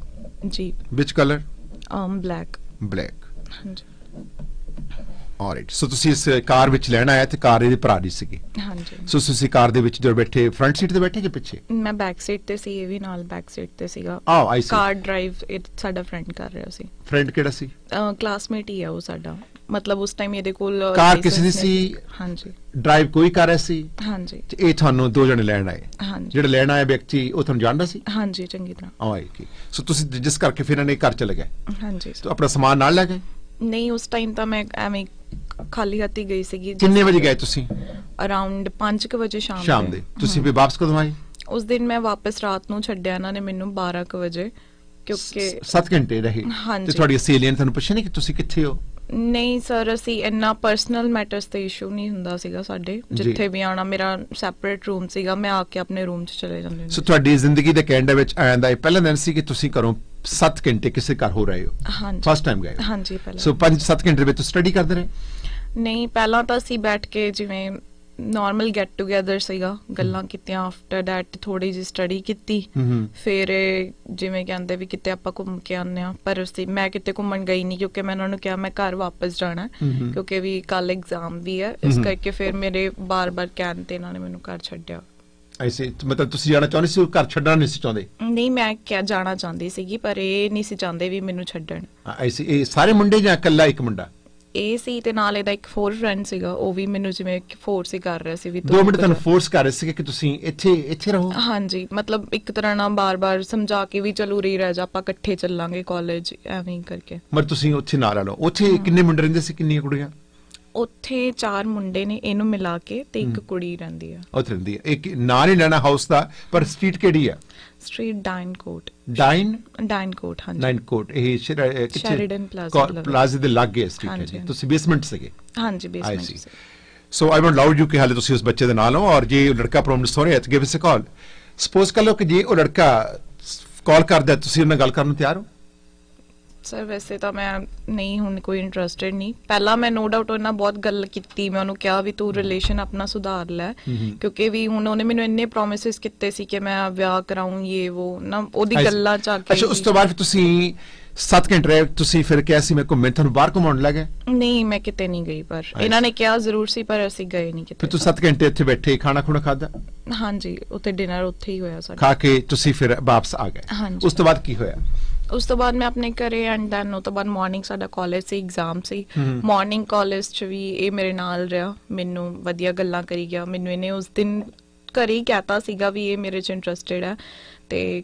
ਜੀ। ਵਿਚ ਕਲਰ? ਬਲੈਕ। ਹਾਂਜੀ। ਆਲਰਾਈਟ, ਸੋ ਤੁਸੀਂ ਇਸ ਕਾਰ ਵਿੱਚ ਲੈਣ ਆਇਆ ਤੇ ਕਾਰ ਇਹਦੇ ਭਰਾ ਦੀ ਸੀਗੀ? ਹਾਂਜੀ। ਸੋ ਤੁਸੀਂ ਕਾਰ ਦੇ ਵਿੱਚ ਜਦੋਂ ਬੈਠੇ, ਫਰੰਟ ਸੀਟ ਤੇ ਬੈਠੇ ਕਿ ਪਿੱਛੇ? ਮੈਂ ਬੈਕ ਸੀਟ ਤੇ ਸੀ, ਇਹ ਵੀ ਨਾਲ ਬੈਕ ਸੀਟ ਤੇ ਸੀਗਾ। ਆਈ ਸੀ। ਕਾਰ ਡਰਾਈਵ ਸਾਡਾ ਫਰੈਂਡ ਕਰ ਰਿਹਾ ਸੀ। ਫਰੈਂਡ ਕਿਹੜਾ ਸੀ? ਕਲਾਸਮੇਟ ਹੀ ਆ ਉਹ ਸਾਡਾ, ਮਤਲਬ ਉਸ ਟਾਈਮ ਇਹਦੇ ਕੋਲ ਕਾਰ ਕਿਸੇ ਦੀ ਸੀ? ਹਾਂਜੀ। ਡਰਾਈਵ ਕੋਈ ਕਰ ਰਿਹਾ ਸੀ? ਹਾਂਜੀ। ਇਹ ਤੁਹਾਨੂੰ ਦੋ ਜਣੇ ਲੈਣ ਆਏ? ਹਾਂਜੀ। ਜਿਹੜਾ ਲੈਣ ਆਇਆ ਵਿਅਕਤੀ ਉਹ ਤੁਹਾਨੂੰ ਜਾਣਦਾ ਸੀ? ਹਾਂਜੀ, ਚੰਗੀ ਤਰ੍ਹਾਂ। ਸੋ ਤੁਸੀਂ ਜਿਸ ਕਰਕੇ ਫਿਰ ਇਹਨਾਂ ਨੇ ਘਰ ਚਲੇ ਗਏ? ਹਾਂਜੀ। ਤਾਂ ਆਪਣਾ ਸਮਾਨ ਨਾਲ ਲੈ ਗਏ? ਨਹੀਂ, ਉਸ ਟਾਈਮ ਤਾਂ ਮੈਂ ਐਵੇਂ ਖਾਲੀ ਹੱਥੀ ਗਈ ਸੀਗੀ। ਕਿੰਨੇ ਵਜੇ ਗਏ ਤੁਸੀਂ? ਅਰਾਊਂਡ 5 ਵਜੇ ਸ਼ਾਮ ਦੇ। ਤੁਸੀਂ ਵੀ ਵਾਪਸ ਕਦੋਂ ਆਏ? ਉਸ ਦਿਨ ਮੈਂ ਵਾਪਸ ਰਾਤ ਨੂੰ ਛੱਡਿਆ ਇਹਨਾਂ ਨੇ ਮੈਨੂੰ 12 ਵਜੇ, ਕਿਉਂਕਿ 7 ਘੰਟੇ ਰਹੇ। ਤੇ ਤੁਹਾਡੀ ਸਹੇਲੀਆਂ ਤੁਹਾਨੂੰ ਪੁੱਛਿਆ ਨਹੀਂ ਕਿ ਤੁਸੀਂ ਕਿੱਥੇ ਹੋ? ਨਹੀਂ ਸਰ, ਅਸੀਂ ਇੰਨਾ ਪਰਸਨਲ ਮੈਟਰਸ ਤੇ ਇਸ਼ੂ ਨਹੀਂ ਹੁੰਦਾ ਸੀਗਾ ਸਾਡੇ। ਜਿੱਥੇ ਵੀ ਆਉਣਾ, ਮੇਰਾ ਸੈਪਰੇਟ ਰੂਮ ਸੀਗਾ, ਮੈਂ ਆ ਕੇ ਆਪਣੇ ਰੂਮ 'ਚ ਚਲੇ ਜਾਂਦੇ। ਸੋ ਤੁਹਾਡੀ ਜ਼ਿੰਦਗੀ ਦੇ ਕੈਂਡ ਵਿੱਚ ਆਇਆ ਦਾ ਇਹ ਪਹਿਲਾ ਦਿਨ ਸੀ ਕਿ ਤੁਸੀਂ ਘਰੋਂ 7 ਘੰਟੇ ਕਿਸੇ ਘਰ ਹੋ ਰਹੇ ਹੋ? ਹਾਂਜੀ, ਫਸਟ ਟਾਈਮ ਗਏ? ਹਾਂਜੀ ਪਹਿਲਾਂ। ਸੋ 5-7 ਘੰਟੇ ਵਿੱਚ ਸਟੱਡੀ ਕਰਦੇ ਰਹੇ? ਨਹੀਂ, ਪਹਿਲਾਂ ਤਾਂ ਅਸੀਂ ਬੈਠ ਕੇ ਜਿਵੇਂ ਨਾਰਮਲ ਗੈਟ ਟੂਗੇਦਰ ਸੀਗਾ, ਗੱਲਾਂ ਕੀਤੀਆਂ। ਆਫਟਰ ਦੈਟ ਥੋੜੀ ਜਿਹੀ ਸਟੱਡੀ ਕੀਤੀ। ਫਿਰ ਜਿਵੇਂ ਕਹਿੰਦੇ ਵੀ ਕਿਤੇ ਆਪਾਂ ਘੁੰਮ ਕੇ ਆਉਂਦੇ ਆ, ਪਰ ਮੈਂ ਕਿਤੇ ਘੁੰਮਣ ਗਈ ਨਹੀਂ ਕਿਉਂਕਿ ਮੈਂ ਉਹਨਾਂ ਨੂੰ ਕਿਹਾ ਮੈਂ ਘਰ ਵਾਪਸ ਜਾਣਾ, ਕਿਉਂਕਿ ਵੀ ਕੱਲ ਐਗਜ਼ਾਮ ਵੀ ਹੈ। ਇਸ ਕਰਕੇ ਫਿਰ ਮੇਰੇ ਬਾਰ-ਬਾਰ ਕਹਿਣ ਤੇ ਇਹਨਾਂ ਨੇ ਮੈਨੂੰ ਘਰ ਛੱਡਿਆ। ਐਸੇ ਮਤਲਬ ਤੁਸੀਂ ਜਾਣਾ ਚਾਹੁੰਦੇ ਸੀ, ਘਰ ਛੱਡਣਾ ਨਹੀਂ ਸੀ ਚਾਹੁੰਦੇ? ਨਹੀਂ, ਮੈਂ ਕਿਹਾ ਜਾਣਾ ਚਾਹੁੰਦੀ ਸੀਗੀ, ਪਰ ਇਹ ਨਹੀਂ ਸੀ ਚਾਹੁੰਦੇ ਵੀ ਮੈਨੂੰ ਛੱਡਣ। ਐਸੇ ਇਹ ਸਾਰੇ ਮੁੰਡੇ ਜਾਂ ਇਕੱਲਾ ਇੱਕ ਮੁੰਡਾ? ਇਹ ਸੀ ਤੇ ਨਾਲ ਇਹਦਾ ਇੱਕ ਹੋਰ ਫਰੈਂਡ ਸੀਗਾ, ਉਹ ਵੀ ਮੈਨੂੰ ਜਿਵੇਂ ਫੋਰਸ ਹੀ ਕਰ ਰਿਹਾ ਸੀ ਵੀ 2 ਮਿੰਟ ਤੁਹਾਨੂੰ ਫੋਰਸ ਕਰ ਰਹੇ ਸੀ ਕਿ ਤੁਸੀਂ ਇੱਥੇ ਰਹੋ? ਹਾਂਜੀ, ਮਤਲਬ ਇੱਕ ਤਰ੍ਹਾਂ ਨਾਲ ਬਾਰ-ਬਾਰ ਸਮਝਾ ਕੇ ਵੀ ਚਲੋ ਰਹੀ ਰਹਿ ਜਾ, ਆਪਾਂ ਇਕੱਠੇ ਚੱਲਾਂਗੇ ਕਾਲਜ, ਐਵੇਂ ਕਰਕੇ। ਮਰ ਤੁਸੀਂ ਉੱਥੇ ਨਾ ਰਹੋ। ਉੱਥੇ ਕਿੰਨੇ ਮੁੰਡੇ ਰਹਿੰਦੇ ਸੀ, ਕਿੰਨੀਆਂ ਕੁੜੀਆਂ? ਉੱਥੇ 4 ਮੁੰਡੇ ਨੇ ਇਹਨੂੰ ਮਿਲਾ ਕੇ, ਤੇ ਇੱਕ ਕੁੜੀ ਰਹਿੰਦੀ ਆ। ਉੱਥੇ ਰਹਿੰਦੀ ਹੈ। ਇੱਕ ਨਾਂ ਨਹੀਂ ਲੈਣਾ ਹਾਊਸ ਦਾ, ਪਰ ਸਟਰੀਟ ਕਿਹੜੀ ਆ? ਸਟਰੀਟ ਡਾਈਨਕੋਟ। ਡਾਈਨਕੋਟ, ਹਾਂਜੀ। ਡਾਈਨਕੋਟ ਇਹ ਸ਼ੈਰੀਡਨ ਪਲਾਜ਼ਾ ਦੇ ਲਾਗੇ ਸਟਰੀਟ ਹੈ। ਤੁਸੀਂ ਬੇਸਮੈਂਟ ਸੀਗੇ? ਹਾਂਜੀ, ਬੇਸਮੈਂਟ ਸੀ। So I want loud you ਕਿ ਹਾਲੇ ਤੁਸੀਂ ਉਸ ਬੱਚੇ ਦੇ ਨਾਲ ਹੋ, ਔਰ ਜੇ ਉਹ ਲੜਕਾ ਪ੍ਰੋਮਿਸ ਹੋ ਰਿਹਾ ਤਾਂ ਗਿਵ ਅਸ ਅ ਕਾਲ। ਸਪੋਜ਼ ਕਰ ਲਓ ਕਿ ਜੇ ਉਹ ਲੜਕਾ ਕਾਲ ਕਰਦਾ, ਤੁਸੀਂ ਉਹਨਾਂ ਨਾਲ ਗੱਲ ਕਰਨ ਨੂੰ ਤਿਆਰ ਹੋ? ਸਰ ਵੈਸੇ ਤਾਂ ਮੈਂ ਨਹੀਂ, ਹੁਣ ਕੋਈ ਇੰਟਰਸਟਿਡ ਨਹੀਂ। ਪਹਿਲਾਂ ਮੈਂ ਨੋ ਡਾਊਟ ਉਹਨਾਂ ਬਹੁਤ ਗੱਲ ਕੀਤੀ, ਮੈਂ ਉਹਨੂੰ ਕਿਹਾ ਵੀ ਤੂੰ ਰਿਲੇਸ਼ਨ ਆਪਣਾ ਸੁਧਾਰ ਲੈ, ਕਿਉਂਕਿ ਵੀ ਹੁਣ ਉਹਨੇ ਮੈਨੂੰ ਇੰਨੇ ਪ੍ਰੋਮਿਸਿਸ ਕੀਤੇ ਸੀ ਕਿ ਮੈਂ ਵਿਆਹ ਕਰਾਉਂ, ਇਹ ਉਹ ਨਾ, ਉਹਦੀ ਗੱਲਾਂ ਚ ਆ ਕੇ। ਅੱਛਾ, ਉਸ ਤੋਂ ਬਾਅਦ ਤੁਸੀਂ 7 ਘੰਟੇ ਰਹੇ, ਤੁਸੀਂ ਫਿਰ ਕਿਹਾ ਸੀ ਮੈਂ ਘੁੰਮੇ, ਤੁਹਾਨੂੰ ਬਾਹਰ ਘੁਮਾਉਣ ਲੱਗੇ? ਨਹੀਂ, ਮੈਂ ਕਿਤੇ ਨਹੀਂ ਗਈ, ਪਰ ਇਹਨਾਂ ਨੇ ਕਿਹਾ ਜ਼ਰੂਰ ਸੀ, ਪਰ ਅਸੀਂ ਗਏ ਨਹੀਂ ਕਿਤੇ। ਫਿਰ ਤੁਸੀਂ 7 ਘੰਟੇ ਇੱਥੇ ਬੈਠੇ, ਖਾਣਾ ਖੁਣਾ ਖਾਦਾ? ਹਾਂਜੀ, ਉੱਥੇ ਡਿਨਰ ਉੱਥੇ ਹੀ ਹੋਇਆ ਸਾਡਾ। ਖਾ ਕੇ ਤੁਸੀਂ ਫਿਰ ਵਾਪਸ ਆ ਗਏ? ਉਸ ਤੋਂ ਬਾਅਦ ਕੀ ਹੋਇਆ? ਉਸ ਤੋਂ ਬਾਅਦ ਮੈਂ ਆਪਣੇ ਘਰੇ, ਐਂਡ ਦੈਨ ਉਹ ਤੋਂ ਬਾਅਦ ਮਾਰਨਿੰਗ ਸਾਡਾ ਕਾਲਜ ਸੀ, ਐਗਜ਼ਾਮ ਸੀ। ਮਾਰਨਿੰਗ ਕਾਲਜ 'ਚ ਵੀ ਇਹ ਮੇਰੇ ਨਾਲ ਰਿਹਾ, ਮੈਨੂੰ ਵਧੀਆ ਗੱਲਾਂ ਕਰੀ ਗਿਆ। ਮੈਨੂੰ ਇਹਨੇ ਉਸ ਦਿਨ ਘਰੇ ਹੀ ਕਹਿਤਾ ਸੀਗਾ ਵੀ ਇਹ ਮੇਰੇ 'ਚ ਇੰਟਰਸਟਿਡ ਹੈ, ਤੇ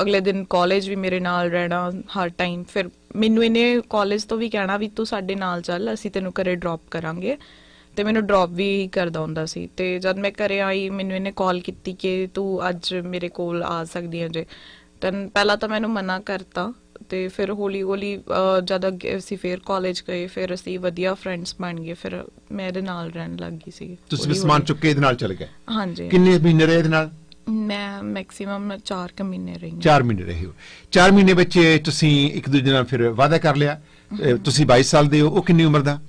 ਅਗਲੇ ਦਿਨ ਕਾਲਜ ਵੀ ਮੇਰੇ ਨਾਲ ਰਹਿਣਾ ਹਰ ਟਾਈਮ। ਫਿਰ ਮੈਨੂੰ ਇਹਨੇ ਕਾਲਜ ਤੋਂ ਵੀ ਕਹਿਣਾ ਵੀ ਤੂੰ ਸਾਡੇ ਨਾਲ ਚੱਲ, ਅਸੀਂ ਤੈਨੂੰ ਘਰੇ ਡ੍ਰੌਪ ਕਰਾਂਗੇ, ਤੇ ਮੈਨੂੰ ਡ੍ਰੌਪ ਵੀ ਕਰਦਾ ਹੁੰਦਾ ਸੀ। ਤੇ ਜਦ ਮੈਂ ਘਰੇ ਆਈ, ਮੈਨੂੰ ਇਹਨੇ ਕਾਲ ਕੀਤੀ ਕਿ ਤੂੰ ਅੱਜ ਮੇਰੇ ਕੋਲ ਆ ਸਕਦੀ ਹੈ ਜੇ। ਤਾਂ ਪਹਿਲਾਂ ਤਾਂ ਮੈਨੂੰ ਮਨਾ ਕਰਤਾ, ਤੇ ਫਿਰ ਹੌਲੀ ਹੌਲੀ ਜਦ ਅਸੀਂ ਫਿਰ ਕਾਲਜ ਗਏ, ਫਿਰ ਅਸੀਂ ਵਧੀਆ ਫਰੈਂਡਸ ਬਣ ਗਏ, ਫਿਰ ਮੈਂ ਇਹਦੇ ਨਾਲ ਰਹਿਣ ਲੱਗ ਗਈ ਸੀ। ਤੁਸੀਂ ਸਮਾਨ ਚੁੱਕ ਕੇ ਇਹਦੇ ਨਾਲ ਚਲੇ ਗਏ? ਹਾਂਜੀ। ਕਿੰਨੇ ਮਹੀਨੇ ਰਹੇ ਇਹਦੇ ਨਾਲ? ਮੈਂ ਮੈਕਸਿਮਮ 4 ਮਹੀਨੇ ਰਹੀ। 4 ਮਹੀਨੇ ਰਹੇ ਹੋ। 4 ਮਹੀਨੇ ਵਿੱਚ ਤੁਸੀਂ ਇੱਕ ਦੂਜੇ ਨਾਲ ਫਿਰ ਵਾਅਦਾ ਕਰ ਲਿਆ? ਤੁਸੀਂ 22 ਸਾਲ ਦੇ ਹੋ, ਉਹ ਕਿੰਨੀ ਉਮਰ ਦਾ?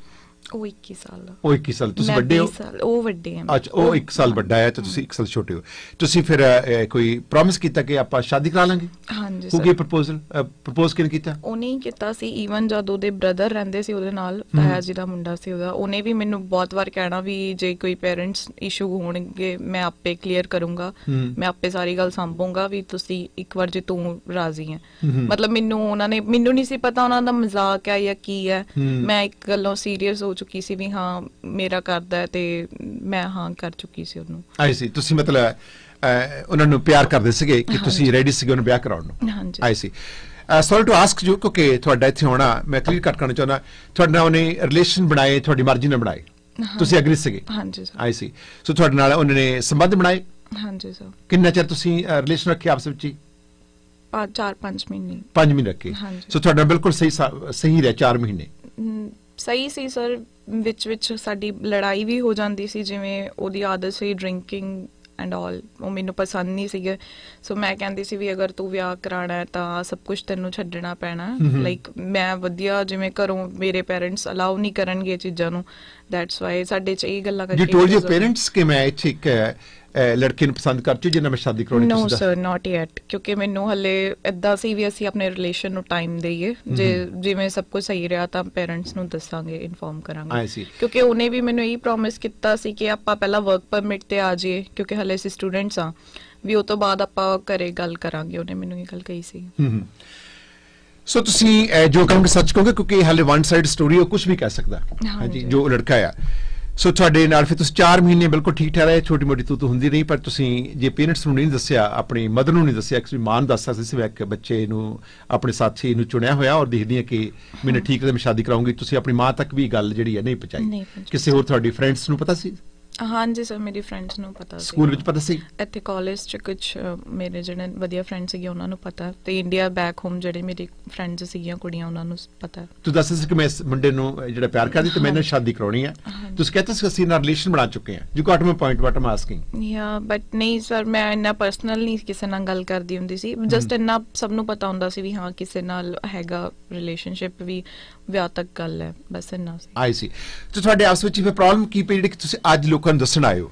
ਉਹ 21 ਸਾਲ ਦਾ। ਉਹ 21 ਸਾਲ। ਤੁਸੀਂ ਵੱਡੇ ਹੋ? ਉਹ ਵੱਡੇ ਆ। ਅੱਛਾ, ਉਹ 1 ਸਾਲ ਵੱਡਾ ਹੈ ਤੇ ਤੁਸੀਂ 1 ਸਾਲ ਛੋਟੇ ਹੋ। ਤੁਸੀਂ ਫਿਰ ਕੋਈ ਪ੍ਰੋਮਿਸ ਕੀਤਾ ਕਿ ਆਪਾਂ ਸ਼ਾਦੀ ਕਰਾ ਲਾਂਗੇ? ਹਾਂਜੀ ਸਰ। ਕੋਈ ਪ੍ਰਪੋਜ਼ ਕਿਹਨੇ ਕੀਤਾ? ਉਹਨੇ ਹੀ ਕੀਤਾ ਸੀ। ਈਵਨ ਜਦ ਉਹਦੇ ਬ੍ਰਦਰ ਰਹਿੰਦੇ ਸੀ ਉਹਦੇ ਨਾਲ, ਤਾਇਆ ਜੀ ਦਾ ਮੁੰਡਾ ਸੀ ਉਹਦਾ, ਉਹਨੇ ਵੀ ਮੈਨੂੰ ਬਹੁਤ ਵਾਰ ਕਹਿਣਾ ਵੀ ਜੇ ਕੋਈ ਪੇਰੈਂਟਸ ਇਸ਼ੂ ਹੋਣਗੇ ਮੈਂ ਆਪੇ ਕਲੀਅਰ ਕਰੂੰਗਾ, ਮੈਂ ਆਪੇ ਸਾਰੀ ਗੱਲ ਸੰਭੂੰਗਾ, ਵੀ ਤੁਸੀਂ ਇੱਕ ਵਾਰ ਜੇ ਤੂੰ ਰਾਜ਼ੀ ਹੈ। ਮਤਲਬ ਮੈਨੂੰ ਨਹੀਂ ਸੀ ਪਤਾ ਉਹਨਾਂ ਦਾ ਮਜ਼ਾਕ ਹੈ ਜਾਂ ਕੀ ਹੈ। ਮੈਂ ਇੱਕ ਗੱਲੋਂ ਸੀਰੀਅਸ ਹੋ ਚੁੱਕੀ ਸੀ ਵੀ ਹਾਂ ਮੇਰਾ ਕਰਦਾ, ਤੇ ਮੈਂ ਹਾਂ ਕਰ ਚੁੱਕੀ ਸੀ ਉਹਨੂੰ। ਆਈ ਸੀ। ਤੁਸੀਂ ਮਤਲਬ ਉਹਨਾਂ ਨੂੰ ਪਿਆਰ ਕਰਦੇ ਸੀਗੇ ਕਿ ਤੁਸੀਂ ਰੈਡੀ ਸੀਗੇ ਉਹਨੂੰ ਵਿਆਹ ਕਰਾਉਣ ਨੂੰ? ਹਾਂਜੀ। ਆਈ ਸੀ। ਸੌਰੀ ਟੂ ਆਸਕ ਯੂ, ਕਿਉਂਕਿ ਤੁਹਾਡਾ ਇੱਥੇ ਹੋਣਾ ਮੈਂ ਕਲੀਅਰ ਕੱਟ ਕਰਨਾ ਚਾਹੁੰਦਾ, ਤੁਹਾਡੇ ਨਾਲ ਉਹਨੇ ਰਿਲੇਸ਼ਨ ਬਣਾਏ, ਤੁਹਾਡੀ ਮਰਜ਼ੀ ਨਾਲ ਬਣਾਏ, ਤੁਸੀਂ ਐਗਰੀ ਸੀਗੇ? ਹਾਂਜੀ ਸਰ। ਆਈ ਸੀ। ਸੋ ਤੁਹਾਡੇ ਨਾਲ ਉਹਨਾਂ ਨੇ ਸੰਬੰਧ ਬਣਾਏ? ਹਾਂਜੀ ਸਰ। ਕਿੰਨਾ ਚਿਰ ਤੁਸੀਂ ਰਿਲੇਸ਼ਨ ਰੱਖੇ ਆਪਸ ਵਿੱਚ? 4-5 ਮਹੀਨੇ। 5 ਮਹੀਨੇ ਰੱਖੇ। ਸੋ ਤੁਹਾਡਾ ਬਿਲਕੁਲ ਸਹੀ ਰਿਹਾ 4 ਮਹੀਨੇ? ਸਹੀ ਸੀ ਸਰ। ਵਿੱਚ ਸਾਡੀ ਲੜਾਈ ਵੀ ਹੋ ਜਾਂਦੀ ਸੀ, ਜਿਵੇਂ ਉਹਦੀ ਆਦਤ ਸੀ ਡਰਿੰਕਿੰਗ ਐਂਡ ਆਲ, ਉਹ ਮੈਨੂੰ ਪਸੰਦ ਨਹੀਂ ਸੀਗੇ। ਸੋ ਮੈਂ ਕਹਿੰਦੀ ਸੀ ਵੀ ਅਗਰ ਤੂੰ ਵਿਆਹ ਕਰਾਉਣਾ ਹੈ ਤਾਂ ਸਭ ਕੁਝ ਤੈਨੂੰ ਛੱਡਣਾ ਪੈਣਾ। ਲਾਈਕ ਮੈਂ ਵਧੀਆ, ਜਿਵੇਂ ਘਰੋਂ ਮੇਰੇ ਪੇਰੈਂਟਸ ਅਲਾਉ ਨਹੀਂ ਕਰਨਗੇ ਇਹ ਚੀਜ਼ਾਂ ਨੂੰ, ਦੈਟਸ ਵਾਈ ਸਾਡੇ 'ਚ ਇਹ ਗੱਲਾਂ ਕਰਕੇ। ਯੂ ਟੋਲਡ ਯੂਰ ਪੇਰੈਂਟਸ ਕਿ ਮੈਂ ਇੱਥੇ ਇੱਕ ਲੜਕੇ ਨੂੰ ਪਸੰਦ ਕਰ ਚੁੱਕੀ ਜਿੰਨਾ ਮੈਂ ਸ਼ਾਦੀ ਕਰਾਉਣੀ? ਨੋ ਸਰ, ਨਾਟ ਯੈਟ, ਕਿਉਂਕਿ ਮੈਨੂੰ ਹਲੇ ਏਦਾਂ ਸੀ ਵੀ ਅਸੀਂ ਆਪਣੇ ਰਿਲੇਸ਼ਨ ਨੂੰ ਟਾਈਮ ਦੇਈਏ, ਜਿਵੇਂ ਸਭ ਕੁਝ ਸਹੀ ਰਿਹਾ ਤਾਂ ਪੇਰੈਂਟਸ ਨੂੰ ਦੱਸਾਂਗੇ, ਇਨਫੋਰਮ ਕਰਾਂਗੇ। ਕਿਉਂਕਿ ਉਹਨੇ ਵੀ ਮੈਨੂੰ ਇਹੀ ਪ੍ਰੋਮਿਸ ਕੀਤਾ ਸੀ ਕਿ ਆਪਾਂ ਪਹਿਲਾਂ ਵਰਕ ਪਰਮਿਟ ਤੇ ਆ ਜਾਈਏ, ਕਿਉਂਕਿ ਹਲੇ ਅਸੀਂ ਸਟੂਡੈਂਟਸ ਆ, ਵੀ ਉਹ ਤੋਂ ਬਾਅਦ ਆਪਾਂ ਘਰੇ ਗੱਲ ਕਰਾਂਗੇ। ਉਹਨੇ ਮੈਨੂੰ ਇਹ ਗੱਲ ਕਹੀ ਸੀ। ਸੋ ਤੁਸੀਂ ਜੋ ਕਹੋਗੇ ਸੱਚ ਕਹੋਗੇ, ਕਿਉਂਕਿ ਹਾਲੇ ਵਨ ਸਾਈਡ ਸਟੋਰੀ, ਉਹ ਕੁਝ ਵੀ ਕਹਿ ਸਕਦਾ। ਹਾਂਜੀ, ਜੋ ਲੜਕਾ ਆ। ਸੋ ਤੁਹਾਡੇ ਨਾਲ ਫਿਰ ਤੁਸੀਂ 4 ਮਹੀਨੇ ਬਿਲਕੁਲ ਠੀਕ ਠਾਕ ਰਹੇ, ਛੋਟੀ ਮੋਟੀ ਤੂੰ ਹੁੰਦੀ ਨਹੀਂ, ਪਰ ਤੁਸੀਂ ਜੇ ਪੇਰੈਂਟਸ ਨੂੰ ਨਹੀਂ ਦੱਸਿਆ, ਆਪਣੀ ਮਦਰ ਨੂੰ ਨਹੀਂ ਦੱਸਿਆ, ਐਕਚੁਅਲੀ ਮਾਂ ਨੂੰ ਦੱਸ ਸਕਦੇ ਸੀ, ਇੱਕ ਬੱਚੇ ਨੂੰ ਆਪਣੇ ਸਾਥੀ ਨੂੰ ਚੁਣਿਆ ਹੋਇਆ ਔਰ ਦੇਖਦੀ ਹੈ ਕਿ ਮੈਨੂੰ ਠੀਕ ਹੈ ਮੈਂ ਸ਼ਾਦੀ ਕਰਾਉਂਗੀ, ਤੁਸੀਂ ਆਪਣੀ ਮਾਂ ਤੱਕ ਵੀ ਗੱਲ ਜਿਹੜੀ ਹੈ ਨਹੀਂ ਪਹੁੰਚਾਈ। ਕਿਸੇ ਹੋਰ ਤੁਹਾਡੀ ਫਰੈਂਡਸ ਨੂੰ ਪਤਾ ਸੀ? ਹਾਂਜੀ ਸਰ, ਮੇਰੀ ਫਰੈਂਡਸ ਨੂੰ ਪਤਾ ਸੀ। ਸਕੂਲ ਵਿੱਚ ਪਤਾ ਸੀ? ਇੱਥੇ ਕਾਲਜ 'ਚ ਕੁਝ ਮੇਰੇ ਜਿਹੜੇ ਵਧੀਆ ਫਰੈਂਡ ਸੀਗੇ ਉਹਨਾਂ ਨੂੰ ਪਤਾ, ਤੇ ਇੰਡੀਆ ਬੈਕ ਹੋਮ ਜਿਹੜੇ ਮੇਰੀ ਫਰੈਂਡਸ ਸੀਗੀਆਂ ਕੁੜੀਆਂ ਉਹਨਾਂ ਨੂੰ ਪਤਾ। ਤੂੰ ਦੱਸ ਸੀ ਕਿ ਮੈਂ ਇਸ ਮੁੰਡੇ ਨੂੰ ਜਿਹੜਾ ਪਿਆਰ ਕਰਦੀ ਤੇ ਮੈਨੂੰ ਸ਼ਾਦੀ ਕਰਾਉਣੀ ਹੈ, ਤੁਸੀਂ ਕਹਿੰਦੇ ਸੀ ਅਸੀਂ ਨਾਲ ਰਿਲੇਸ਼ਨ ਬਣਾ ਚੁੱਕੇ ਹਾਂ। You Gat my point what Aam asking. ਯਾ ਬਟ ਨਹੀਂ ਸਰ, ਮੈਂ ਇੰਨਾ ਪਰਸਨਲ ਨਹੀਂ ਕਿਸੇ ਨਾਲ ਗੱਲ ਕਰਦੀ ਹੁੰਦੀ ਸੀ, ਜਸਟ ਇੰਨਾ ਸਭ ਨੂੰ ਪਤਾ ਹੁੰਦਾ ਸੀ ਵੀ ਹਾਂ ਕਿਸੇ ਨਾਲ ਹੈਗਾ ਰਿਲੇਸ਼ਨਸ਼ਿਪ, ਵੀ ਵਿਆਹ ਤੱਕ ਗੱਲ ਹੈ, ਬਸ ਇੰਨਾ ਸੀ। ਆਈ ਸੀ। ਤੇ ਤੁਹਾਡੇ ਆਪਸ ਵਿੱਚ ਫਿਰ ਪ੍ਰੋਬਲਮ ਕੀ ਪਈ ਜਿਹੜੀ ਤੁਸੀਂ ਅੱਜ ਲੋਕਾਂ ਨੂੰ ਦੱਸਣ ਆਏ ਹੋ?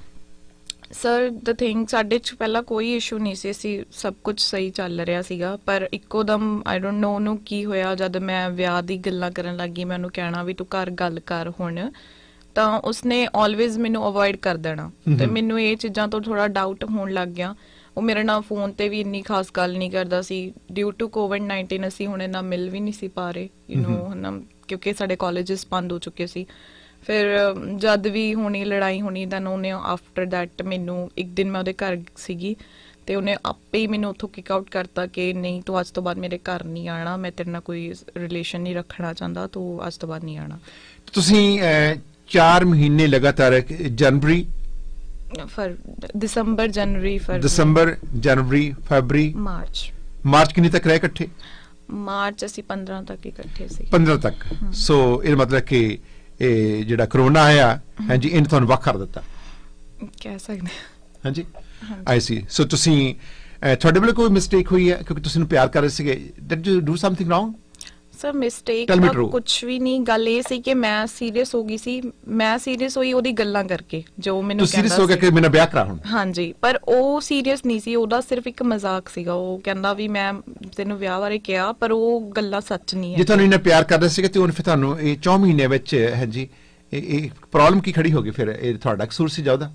ਸਰ ਦ ਥਿੰਗ, ਸਾਡੇ 'ਚ ਪਹਿਲਾਂ ਕੋਈ ਇਸ਼ੂ ਨਹੀਂ ਸੀ, ਅਸੀਂ ਸਭ ਕੁਝ ਸਹੀ ਚੱਲ ਰਿਹਾ ਸੀਗਾ, ਪਰ ਇੱਕੋ ਦਮ ਆਈ ਡੋਂਟ ਨੋ ਉਹਨੂੰ ਕੀ ਹੋਇਆ, ਜਦ ਮੈਂ ਵਿਆਹ ਦੀ ਗੱਲਾਂ ਕਰਨ ਲੱਗੀ, ਮੈਂ ਉਹਨੂੰ ਕਹਿਣਾ ਵੀ ਤੂੰ ਘਰ ਗੱਲ ਕਰ ਹੁਣ, ਤਾਂ ਉਸਨੇ ਆਲਵੇਜ਼ ਮੈਨੂੰ ਅਵੋਇਡ ਕਰ ਦੇਣਾ, ਤੇ ਮੈਨੂੰ ਇਹ ਚੀਜ਼ਾਂ ਤੋਂ ਥੋੜਾ ਡਾਊਟ ਹੋਣ ਲੱਗ ਗਿਆ। ਉਹ ਮੇਰੇ ਨਾਲ ਫੋਨ ਤੇ ਵੀ ਇੰਨੀ ਖਾਸ ਗੱਲ ਨਹੀਂ ਕਰਦਾ ਸੀ, ਡਿਊ ਟੂ ਕੋਵਿਡ-19 ਅਸੀਂ ਹੁਣ ਇੰਨਾ ਮਿਲ ਵੀ ਨਹੀਂ ਸੀ ਪਾ ਰਹੇ, ਯੂ ਨੋ ਹਨਾ, ਕਿਉਂਕਿ ਸਾਡੇ ਕਾਲਜਸ ਬੰਦ ਹੋ ਚੁੱਕੇ ਸੀ। ਫਿਰ ਜਦ ਵੀ ਹੋਣੀ ਲੜਾਈ ਹੋਣੀ, ਦੈਨ ਉਹਨੇ ਆਫਟਰ ਦੈਟ ਮੈਨੂੰ ਇੱਕ ਦਿਨ ਮੈਂ ਉਹਦੇ ਘਰ ਸੀਗੀ ਤੇ ਉਹਨੇ ਆਪੇ ਹੀ ਮੈਨੂੰ ਉੱਥੋਂ ਕਿਕ ਆਊਟ ਕਰਤਾ ਕਿ ਨਹੀਂ ਤੂੰ ਅੱਜ ਤੋਂ ਬਾਅਦ ਮੇਰੇ ਘਰ ਨਹੀਂ ਆਣਾ, ਮੈਂ ਤੇਰੇ ਨਾਲ ਕੋਈ ਰਿਲੇਸ਼ਨ ਨਹੀਂ ਰੱਖਣਾ ਚਾਹੁੰਦਾ, ਤੂੰ ਅੱਜ ਤੋਂ ਬਾਅਦ ਨਹੀਂ ਆਣਾ। ਤੁਸੀਂ 4 ਮਹੀਨੇ ਲਗਾਤਾਰ ਜਨਵਰੀ ਦਸੰਬਰ ਜਨਵਰੀ ਫਰਵਰੀ ਮਾਰਚ ਕਿੰਨੀ ਤੱਕ ਰਹੇ ਇਕੱਠੇ? ਮਾਰਚ ਅਸੀਂ 15 ਤੱਕ ਇਕੱਠੇ ਸੀ। 15 ਤੱਕ। ਸੋ ਇਹ ਮਤਲਬ ਕਿ ਇਹ ਜਿਹੜਾ ਕਰੋਨਾ ਆਇਆ, ਹਾਂਜੀ, ਇਹਨੇ ਤੁਹਾਨੂੰ ਵੱਖ ਕਰ ਦਿੱਤਾ ਕਹਿ ਸਕਦੇ। ਹਾਂਜੀ, ਆਈ ਸੀ। ਸੋ ਤੁਸੀਂ ਤੁਹਾਡੇ ਵੱਲੋਂ ਕੋਈ ਮਿਸਟੇਕ ਹੋਈ ਹੈ ਕਿਉਂਕਿ ਤੁਸੀਂ ਨੂੰ ਪਿਆਰ ਕਰ ਰਹੇ ਸੀਗੇ? Did you do something wrong? Sir mistake ਤਾਂ ਕੁਝ ਵੀ ਨਹੀਂ, ਗੱਲ ਇਹ ਸੀ ਕਿ ਮੈਂ ਸੀਰੀਅਸ ਹੋ ਗਈ ਸੀ, ਮੈਂ ਸੀਰੀਅਸ ਹੋਈ ਉਹਦੀ ਗੱਲਾਂ ਕਰਕੇ, ਜੋ ਮੈਨੂੰ ਕਹਿੰਦਾ ਸੀਰੀਅਸ ਹੋ ਗਿਆ ਕਿ ਮੇਰਾ ਵਿਆਹ ਕਰਾ ਹੁਣ। ਹਾਂਜੀ, ਪਰ ਉਹ ਸੀਰੀਅਸ ਨਹੀਂ ਸੀ, ਉਹਦਾ ਸਿਰਫ ਇੱਕ ਮਜ਼ਾਕ ਸੀਗਾ, ਉਹ ਕਹਿੰਦਾ ਵੀ ਮੈਂ ਤੈਨੂੰ ਵਿਆਹ ਬਾਰੇ ਕਿਹਾ, ਪਰ ਉਹ ਗੱਲਾਂ ਸੱਚ ਨਹੀਂ ਹੈ। ਜੇ ਤੁਹਾਨੂੰ ਇੰਨਾ ਪਿਆਰ ਕਰਦੇ ਸੀਗੇ ਤੇ ਉਹਨੇ ਫਿਰ ਤੁਹਾਨੂੰ ਇਹ 4 ਮਹੀਨੇ ਵਿੱਚ, ਹਾਂਜੀ, ਇਹ ਪ੍ਰੋਬਲਮ ਕੀ ਖੜੀ ਹੋ ਗਈ ਫਿਰ? ਇਹ ਤੁਹਾਡਾ ਕਸੂਰ ਸੀ ਜਾਂ ਉਹਦਾ?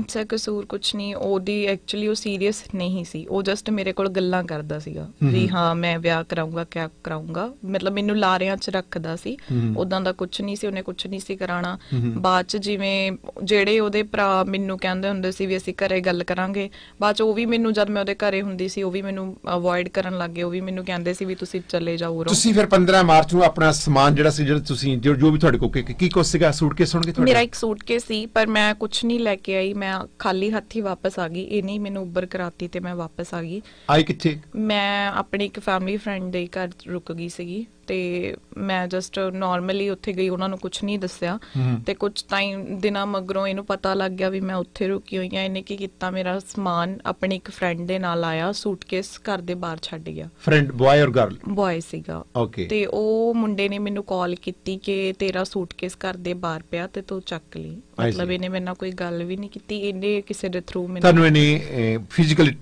ਸਰ ਕਸੂਰ ਕੁਛ ਨਹੀਂ, ਉਹਦੀ ਐਕਚੁਅਲੀ ਉਹ ਸੀਰੀਅਸ ਨਹੀਂ ਸੀ, ਉਹ ਜਸਟ ਮੇਰੇ ਕੋਲ ਗੱਲਾਂ ਕਰਦਾ ਸੀਗਾ ਵੀ ਹਾਂ ਮੈਂ ਵਿਆਹ ਕਰਾਉਂਗਾ, ਕਿਆ ਕਰਾਉਂਗਾ, ਮਤਲਬ ਮੈਨੂੰ ਲਾਰਿਆਂ 'ਚ ਰੱਖਦਾ ਸੀ, ਉਦਾਂ ਦਾ ਕੁਛ ਨਹੀਂ ਸੀ, ਉਹਨੇ ਕੁਛ ਨਹੀਂ ਸੀ ਕਰਾਉਣਾ। ਬਾਅਦ 'ਚ ਜਿਵੇਂ ਜਿਹੜੇ ਉਹਦੇ ਭਰਾ ਮੈਨੂੰ ਕਹਿੰਦੇ ਹੁੰਦੇ ਸੀ ਵੀ ਅਸੀਂ ਘਰੇ ਗੱਲ ਕਰਾਂਗੇ, ਬਾਅਦ 'ਚ ਉਹ ਵੀ ਮੈਨੂੰ, ਜਦ ਮੈਂ ਉਹਦੇ ਘਰੇ ਹੁੰਦੀ ਸੀ, ਉਹ ਵੀ ਮੈਨੂੰ ਅਵੋਇਡ ਕਰਨ ਲੱਗ ਗਏ, ਉਹ ਵੀ ਮੈਨੂੰ ਕਹਿੰਦੇ ਸੀ ਵੀ ਤੁਸੀਂ ਚਲੇ ਜਾਓ। ਤੁਸੀਂ ਫਿਰ 15 ਮਾਰਚ ਨੂੰ ਆਪਣਾ ਸਮਾਨ ਜਿਹੜਾ ਸੀ, ਜਿਹੜਾ ਤੁਸੀਂ ਜੋ ਵੀ ਤੁਹਾਡੇ ਕੋਲ ਕੀ ਕੁਛ ਸੀਗਾ, ਸੂਟਕੇਸ ਹੋਣਗੇ ਤੁਹਾਡੇ? ਮੇਰਾ ਇੱਕ ਸੂਟਕੇਸ ਸੀ, ਪਰ ਮੈਂ ਕੁਛ ਨਹੀਂ ਲੈ ਕੇ ਆਈ, ਮੈਂ ਖਾਲੀ ਹੱਥੀ ਵਾਪਸ ਆ ਗਈ। ਇਹ ਨਹੀਂ ਮੈਨੂੰ ਉੱਬਰ ਕਰਾਤੀ ਤੇ ਮੈਂ ਵਾਪਸ ਆ ਗਈ। ਆਈ ਕਿੱਥੇ? ਮੈਂ ਆਪਣੀ ਇੱਕ ਫੈਮਿਲੀ ਫਰੈਂਡ ਦੇ ਘਰ ਰੁਕ ਗਈ ਸੀਗੀ, ਤੇ ਮੈਂ ਜਸਟ ਨਾਰਮਲੀ ਉੱਥੇ ਗਈ, ਉਹਨਾਂ ਨੂੰ ਕੁਝ ਨਹੀਂ ਦੱਸਿਆ, ਤੇ ਕੁਝ ਟਾਈਮ ਦਿਨਾਂ ਮਗਰੋਂ ਇਹਨੂੰ ਪਤਾ ਲੱਗ ਗਿਆ ਵੀ ਮੈਂ ਉੱਥੇ ਰੁਕੀ ਹੋਈ ਹਾਂ। ਇਹਨੇ ਕੀ ਕੀਤਾ, ਮੇਰਾ ਸਮਾਨ ਆਪਣੀ ਇੱਕ ਫਰੈਂਡ ਦੇ ਨਾਲ ਆਇਆ, ਸੂਟਕੇਸ ਘਰ ਦੇ ਬਾਹਰ ਛੱਡ ਗਿਆ। ਫਰੈਂਡ ਬॉय ਔਰ ਗਰਲ? ਬॉय ਸੀਗਾ। ਓਕੇ। ਤੇ ਉਹ ਮੁੰਡੇ ਨੇ ਮੈਨੂੰ ਕਾਲ ਕੀਤੀ ਕਿ ਤੇਰਾ ਸੂਟਕੇਸ ਘਰ ਦੇ ਬਾਹਰ ਪਿਆ ਤੇ ਤੂੰ ਚੱਕ ਲਈ, ਮਤਲਬ ਇਹਨੇ ਮੇਰੇ ਨਾਲ ਕੋਈ ਗੱਲ ਵੀ ਨਹੀਂ ਕੀਤੀ, ਇਹਨੇ ਕਿਸੇ ਦੇ ਥਰੂ ਮੈਨੂੰ ਤੁਹਾਨੂੰ ਇਹਨੇ ਫਿਜ਼ੀਕਲੀ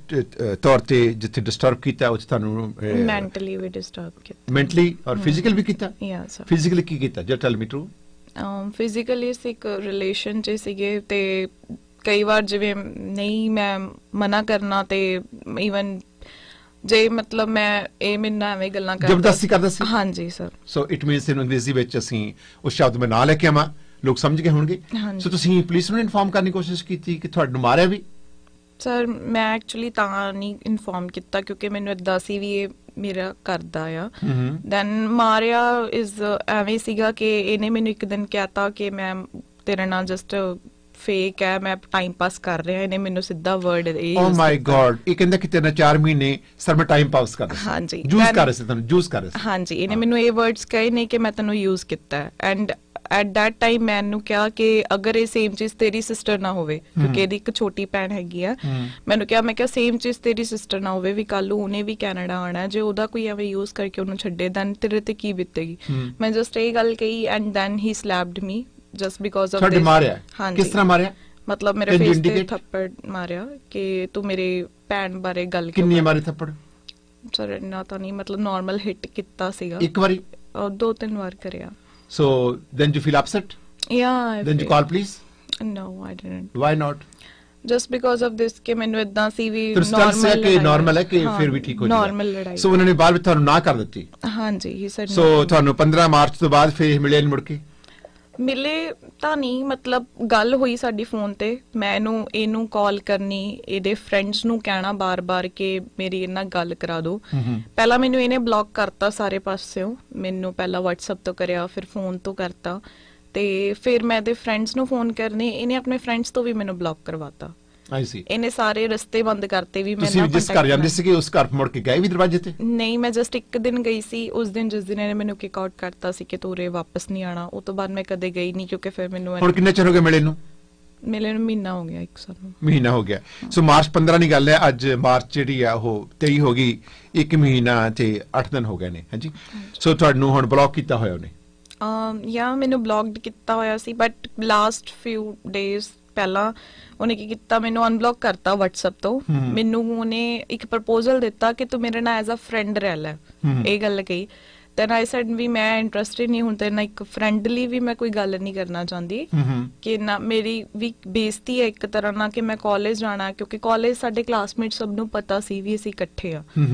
ਤੌਰ ਤੇ ਜਿੱਥੇ ਡਿਸਟਰਬ ਕੀਤਾ, ਉਹ ਤੁਹਾਨੂੰ ਮੈਂਟਲੀ ਵੀ ਡਿਸਟਰਬ ਕੀਤਾ। ਮੈਂਟਲੀ ਔਰ ਫਿਜ਼ੀਕਲ ਵੀ ਕੀਤਾ? ਯਾ ਸਰ। ਫਿਜ਼ੀਕਲੀ ਕੀ ਕੀਤਾ? ਜਸਟ ਟੈਲ ਮੀ ਟਰੂ। ਫਿਜ਼ੀਕਲੀ ਇੱਕ ਰਿਲੇਸ਼ਨ 'ਚ ਸੀਗੇ, ਤੇ ਕਈ ਵਾਰ ਜਿਵੇਂ ਨਹੀਂ ਮੈਂ ਮਨਾ ਕਰਨਾ, ਤੇ ਈਵਨ ਜੇ ਮਤਲਬ ਮੈਂ ਇਹ ਮੇਰੇ ਨਾਲ ਐਵੇਂ ਗੱਲਾਂ ਕਰਦਾ, ਜ਼ਬਰਦਸਤੀ ਕਰਦਾ ਸੀ? ਹਾਂਜੀ ਸਰ। ਸੋ ਇਟ ਮੀਨਸ ਇਹਨੂੰ ਅੰਗਰੇਜ਼ੀ ਵਿੱਚ ਅਸੀਂ ਉਸ ਸ਼ਬਦ ਮੈਂ ਨਾ ਲੈ ਕੇ ਆਵਾਂ, ਲੋਕ ਸਮਝ ਗਏ ਹੋਣਗੇ। ਸੋ ਤੁਸੀਂ ਪੁਲਿਸ ਨੂੰ ਇਨਫਾਰਮ ਕਰਨ ਦੀ ਕੋਸ਼ਿਸ਼ ਕੀਤੀ ਕਿ ਤੁਹਾਨੂੰ ਮਾਰਿਆ ਵੀ? ਸਰ ਮੈਂ ਐਕਚੁਅਲੀ ਤਾਂ ਨਹੀਂ ਇਨਫਾਰਮ ਕੀਤਾ ਕਿਉਂਕਿ ਮੈਨੂੰ ਏਦਾਂ ਸੀ ਵੀ ਇਹ ਮੇਰਾ ਕਰਦਾ ਆ। ਦੈਨ ਮਾਰਿਆ ਇਜ਼ ਐਵੇਂ ਸੀਗਾ ਕਿ ਇਹਨੇ ਮੈਨੂੰ ਇੱਕ ਦਿਨ ਕਹਿਤਾ ਕਿ ਮੈਂ ਤੇਰੇ ਨਾਲ ਜਸਟ ਫੇਕ ਹੈ, ਮੈਂ ਟਾਈਮ ਪਾਸ ਕਰ ਰਿਹਾ, ਇਹਨੇ ਮੈਨੂੰ ਸਿੱਧਾ ਵਰਡ ਇਹ ਓ ਮਾਈ ਗॉड, ਇਹ ਕਹਿੰਦਾ ਕਿ ਤੇਰੇ ਨਾਲ 4 ਮਹੀਨੇ ਸਰ ਮੈਂ ਟਾਈਮ ਪਾਸ ਕਰ ਰਿਹਾ। ਹਾਂਜੀ, ਯੂਜ਼ ਕਰ ਰਿਹਾ ਸੀ ਤੁਹਾਨੂੰ, ਯੂਜ਼ ਕਰ ਰਿਹਾ ਸੀ। ਹਾਂਜੀ, ਇਹਨੇ ਮੈਨੂੰ ਇਹ ਵਰਡਸ ਕਹੇ ਨਹੀਂ ਕਿ ਮੈਂ ਤੈਨੂੰ ਯੂਜ਼ ਕੀਤਾ, ਐਂਡ ਐਟ ਦੈਟ ਟਾਈਮ ਮੈਨੂੰ ਕਿਹਾ ਕਿ ਅਗਰ ਇਹ ਸੇਮ ਚੀਜ਼ ਤੇਰੀ ਸਿਸਟਰ ਨਾ ਹੋਵੇ, ਕਿਉਂਕਿ ਇਹਦੀ ਇੱਕ ਛੋਟੀ ਭੈਣ ਹੈਗੀ ਆ, ਮੈਨੂੰ ਕਿਹਾ, ਮੈਂ ਕਿਹਾ ਸੇਮ ਚੀਜ਼ ਤੇਰੀ ਸਿਸਟਰ ਨਾ ਹੋਵੇ, ਵੀ ਕੱਲ ਨੂੰ ਉਹਨੇ ਵੀ ਕੈਨੇਡਾ ਆਣਾ, ਜੇ ਉਹਦਾ ਕੋਈ ਐਵੇਂ ਯੂਜ਼ ਕਰਕੇ ਉਹਨੂੰ ਛੱਡੇ ਦੈਨ ਤੇਰੇ ਤੇ ਕੀ ਬੀਤੇਗੀ। ਮੈਂ ਜਸਟ ਇਹ ਗੱਲ ਕਹੀ, and then he slapped me just because of this. ਮਾਰਿਆ? ਕਿਸ ਤਰ੍ਹਾਂ ਮਾਰਿਆ? ਮਤਲਬ ਮੇਰੇ ਫੇਸ ਤੇ ਥੱਪੜ ਮਾਰਿਆ ਕਿ ਤੂੰ ਮੇਰੇ ਭੈਣ ਬਾਰੇ ਗੱਲ ਕਿਉਂ। ਕਿੰਨੇ ਮਾਰੇ ਥੱਪੜ? ਸਰ ਇੰਨਾ ਤਾਂ ਨਹੀਂ, ਮਤਲਬ ਨਾਰਮਲ ਹਿੱਟ ਕੀਤਾ ਸੀਗਾ। ਇੱਕ ਵਾਰੀ? 2-3 ਵਾਰ ਕਰਿਆ। So then you feel upset? Yeah. Then you call police? No, I didn't. Why not? Just because of this ਕਿ ਮੈਨੂੰ ਇਦਾਂ ਸੀ ਵੀ ਨਾਰਮਲ ਹੈ ਕਿ ਫਿਰ ਵੀ ਠੀਕ ਹੋ ਜਾਏਗਾ। ਨਾਰਮਲ ਲੜਾਈ। ਸੋ ਉਹਨਾਂ ਨੇ ਬਾਅਦ ਵਿੱਚ ਤੁਹਾਨੂੰ ਨਾ ਕਰ ਦਿੱਤੀ? ਹਾਂਜੀ, he said no. ਸੋ ਤੁਹਾਨੂੰ 15 ਮਾਰਚ ਤੋਂ ਬਾਅਦ ਫਿਰ ਮਿਲੇ ਨਹੀਂ ਮੁੜ ਕੇ? ਮਿਲੇ ਤਾਂ ਨਹੀਂ, ਮਤਲਬ ਗੱਲ ਹੋਈ ਸਾਡੀ ਫੋਨ ਤੇ, ਮੈਂ ਇਹਨੂੰ ਕਾਲ ਕਰਨੀ, ਇਹਦੇ ਫਰੈਂਡਸ ਨੂੰ ਕਹਿਣਾ ਬਾਰ-ਬਾਰ ਕਿ ਮੇਰੀ ਇਹਨਾਂ ਗੱਲ ਕਰਾ ਦਿਓ। ਪਹਿਲਾਂ ਮੈਨੂੰ ਇਹਨੇ ਬਲੌਕ ਕਰਤਾ ਸਾਰੇ ਪਾਸਿਓਂ, ਮੈਨੂੰ ਪਹਿਲਾਂ WhatsApp ਤੋਂ ਕਰਿਆ, ਫਿਰ ਫੋਨ ਤੋਂ ਕਰਤਾ, ਤੇ ਫਿਰ ਮੈਂ ਇਹਦੇ ਫਰੈਂਡਸ ਨੂੰ ਫੋਨ ਕਰਨੇ, ਇਹਨੇ ਆਪਣੇ ਫਰੈਂਡਸ ਤੋਂ ਵੀ ਮੈਨੂੰ ਬਲੌਕ ਕਰਵਾਤਾ। ਆਈ ਸੀ, ਇਹਨੇ ਸਾਰੇ ਰਸਤੇ ਬੰਦ ਕਰਤੇ ਵੀ ਮੈਂ ਤੁਸੀਂ ਜਿਸ ਘਰ ਜਾਂਦੇ ਸੀ ਕਿ ਉਸ ਘਰ ਮੁੜ ਕੇ ਗਏ ਵੀ ਦਰਵਾਜ਼ੇ ਤੇ? ਨਹੀਂ, ਮੈਂ ਜਸਟ ਇੱਕ ਦਿਨ ਗਈ ਸੀ, ਉਸ ਦਿਨ ਜਿਸ ਦਿਨ ਇਹਨੇ ਮੈਨੂੰ ਕਿਕ ਆਊਟ ਕਰਤਾ ਸੀ ਕਿ ਤੂੰ ਰੇ ਵਾਪਸ ਨਹੀਂ ਆਣਾ, ਉਹ ਤੋਂ ਬਾਅਦ ਮੈਂ ਕਦੇ ਗਈ ਨਹੀਂ, ਕਿਉਂਕਿ ਫਿਰ ਮੈਨੂੰ ਹੁਣ ਕਿੰਨੇ ਚਿਰ ਹੋ ਗਿਆ ਮਿਲੇ ਨੂੰ? ਮਹੀਨਾ ਹੋ ਗਿਆ, 1 ਸਾਲ ਮਹੀਨਾ ਹੋ ਗਿਆ। ਸੋ ਮਾਰਚ 15 ਦੀ ਗੱਲ ਹੈ, ਅੱਜ ਮਾਰਚ ਜਿਹੜੀ ਆ ਉਹ 23 ਹੋ ਗਈ, 1 ਮਹੀਨਾ ਤੇ 8 ਦਿਨ ਹੋ ਗਏ ਨੇ। ਹਾਂਜੀ, ਸੋ ਤੁਹਾਨੂੰ ਹੁਣ ਬਲੌਕ ਕੀਤਾ ਹੋਇਆ ਉਹਨੇ? ਯਾ ਮੈਨੂੰ ਬਲੌਕਡ ਕੀਤਾ ਹੋਇਆ ਸੀ, ਬਟ ਲਾਸਟ ਫਿਊ ਡੇਜ਼ ਪਹਿਲਾਂ ਉਹਨੇ ਕੀ ਕੀਤਾ, ਮੈਨੂੰ ਅਨਬਲੌਕ ਕਰਤਾ WhatsApp ਤੋਂ। ਮੈਨੂੰ ਉਹਨੇ ਇੱਕ ਪ੍ਰਪੋਜ਼ਲ ਦਿੱਤਾ ਕਿ ਤੂੰ ਮੇਰੇ ਨਾਲ ਐਜ਼ ਅ ਫਰੈਂਡ ਰਹਿ ਲੈ, ਇਹ ਗੱਲ ਕਹੀ। ਦੈਨ ਆਈ ਸੈਡ ਵੀ ਮੈਂ ਇੰਟਰਸਟਿਡ ਨਹੀਂ ਹੁਣ ਤੇਰੇ ਨਾਲ, ਇੱਕ ਫਰੈਂਡਲੀ ਵੀ ਮੈਂ ਕੋਈ ਗੱਲ ਨਹੀਂ ਕਰਨਾ ਚਾਹੁੰਦੀ, ਕਿ ਨਾ ਮੇਰੀ ਵੀ ਬੇਇੱਜ਼ਤੀ ਹੈ ਇੱਕ ਤਰ੍ਹਾਂ ਨਾਲ ਕਿ ਮੈਂ ਕਾਲਜ ਜਾਣਾ, ਕਿਉਂਕਿ ਕਾਲਜ ਸਾਡੇ ਕਲਾਸਮੇਟ ਸਭ ਨੂੰ ਪਤਾ ਸੀ ਵੀ ਅਸੀਂ ਇਕੱਠੇ ਆ।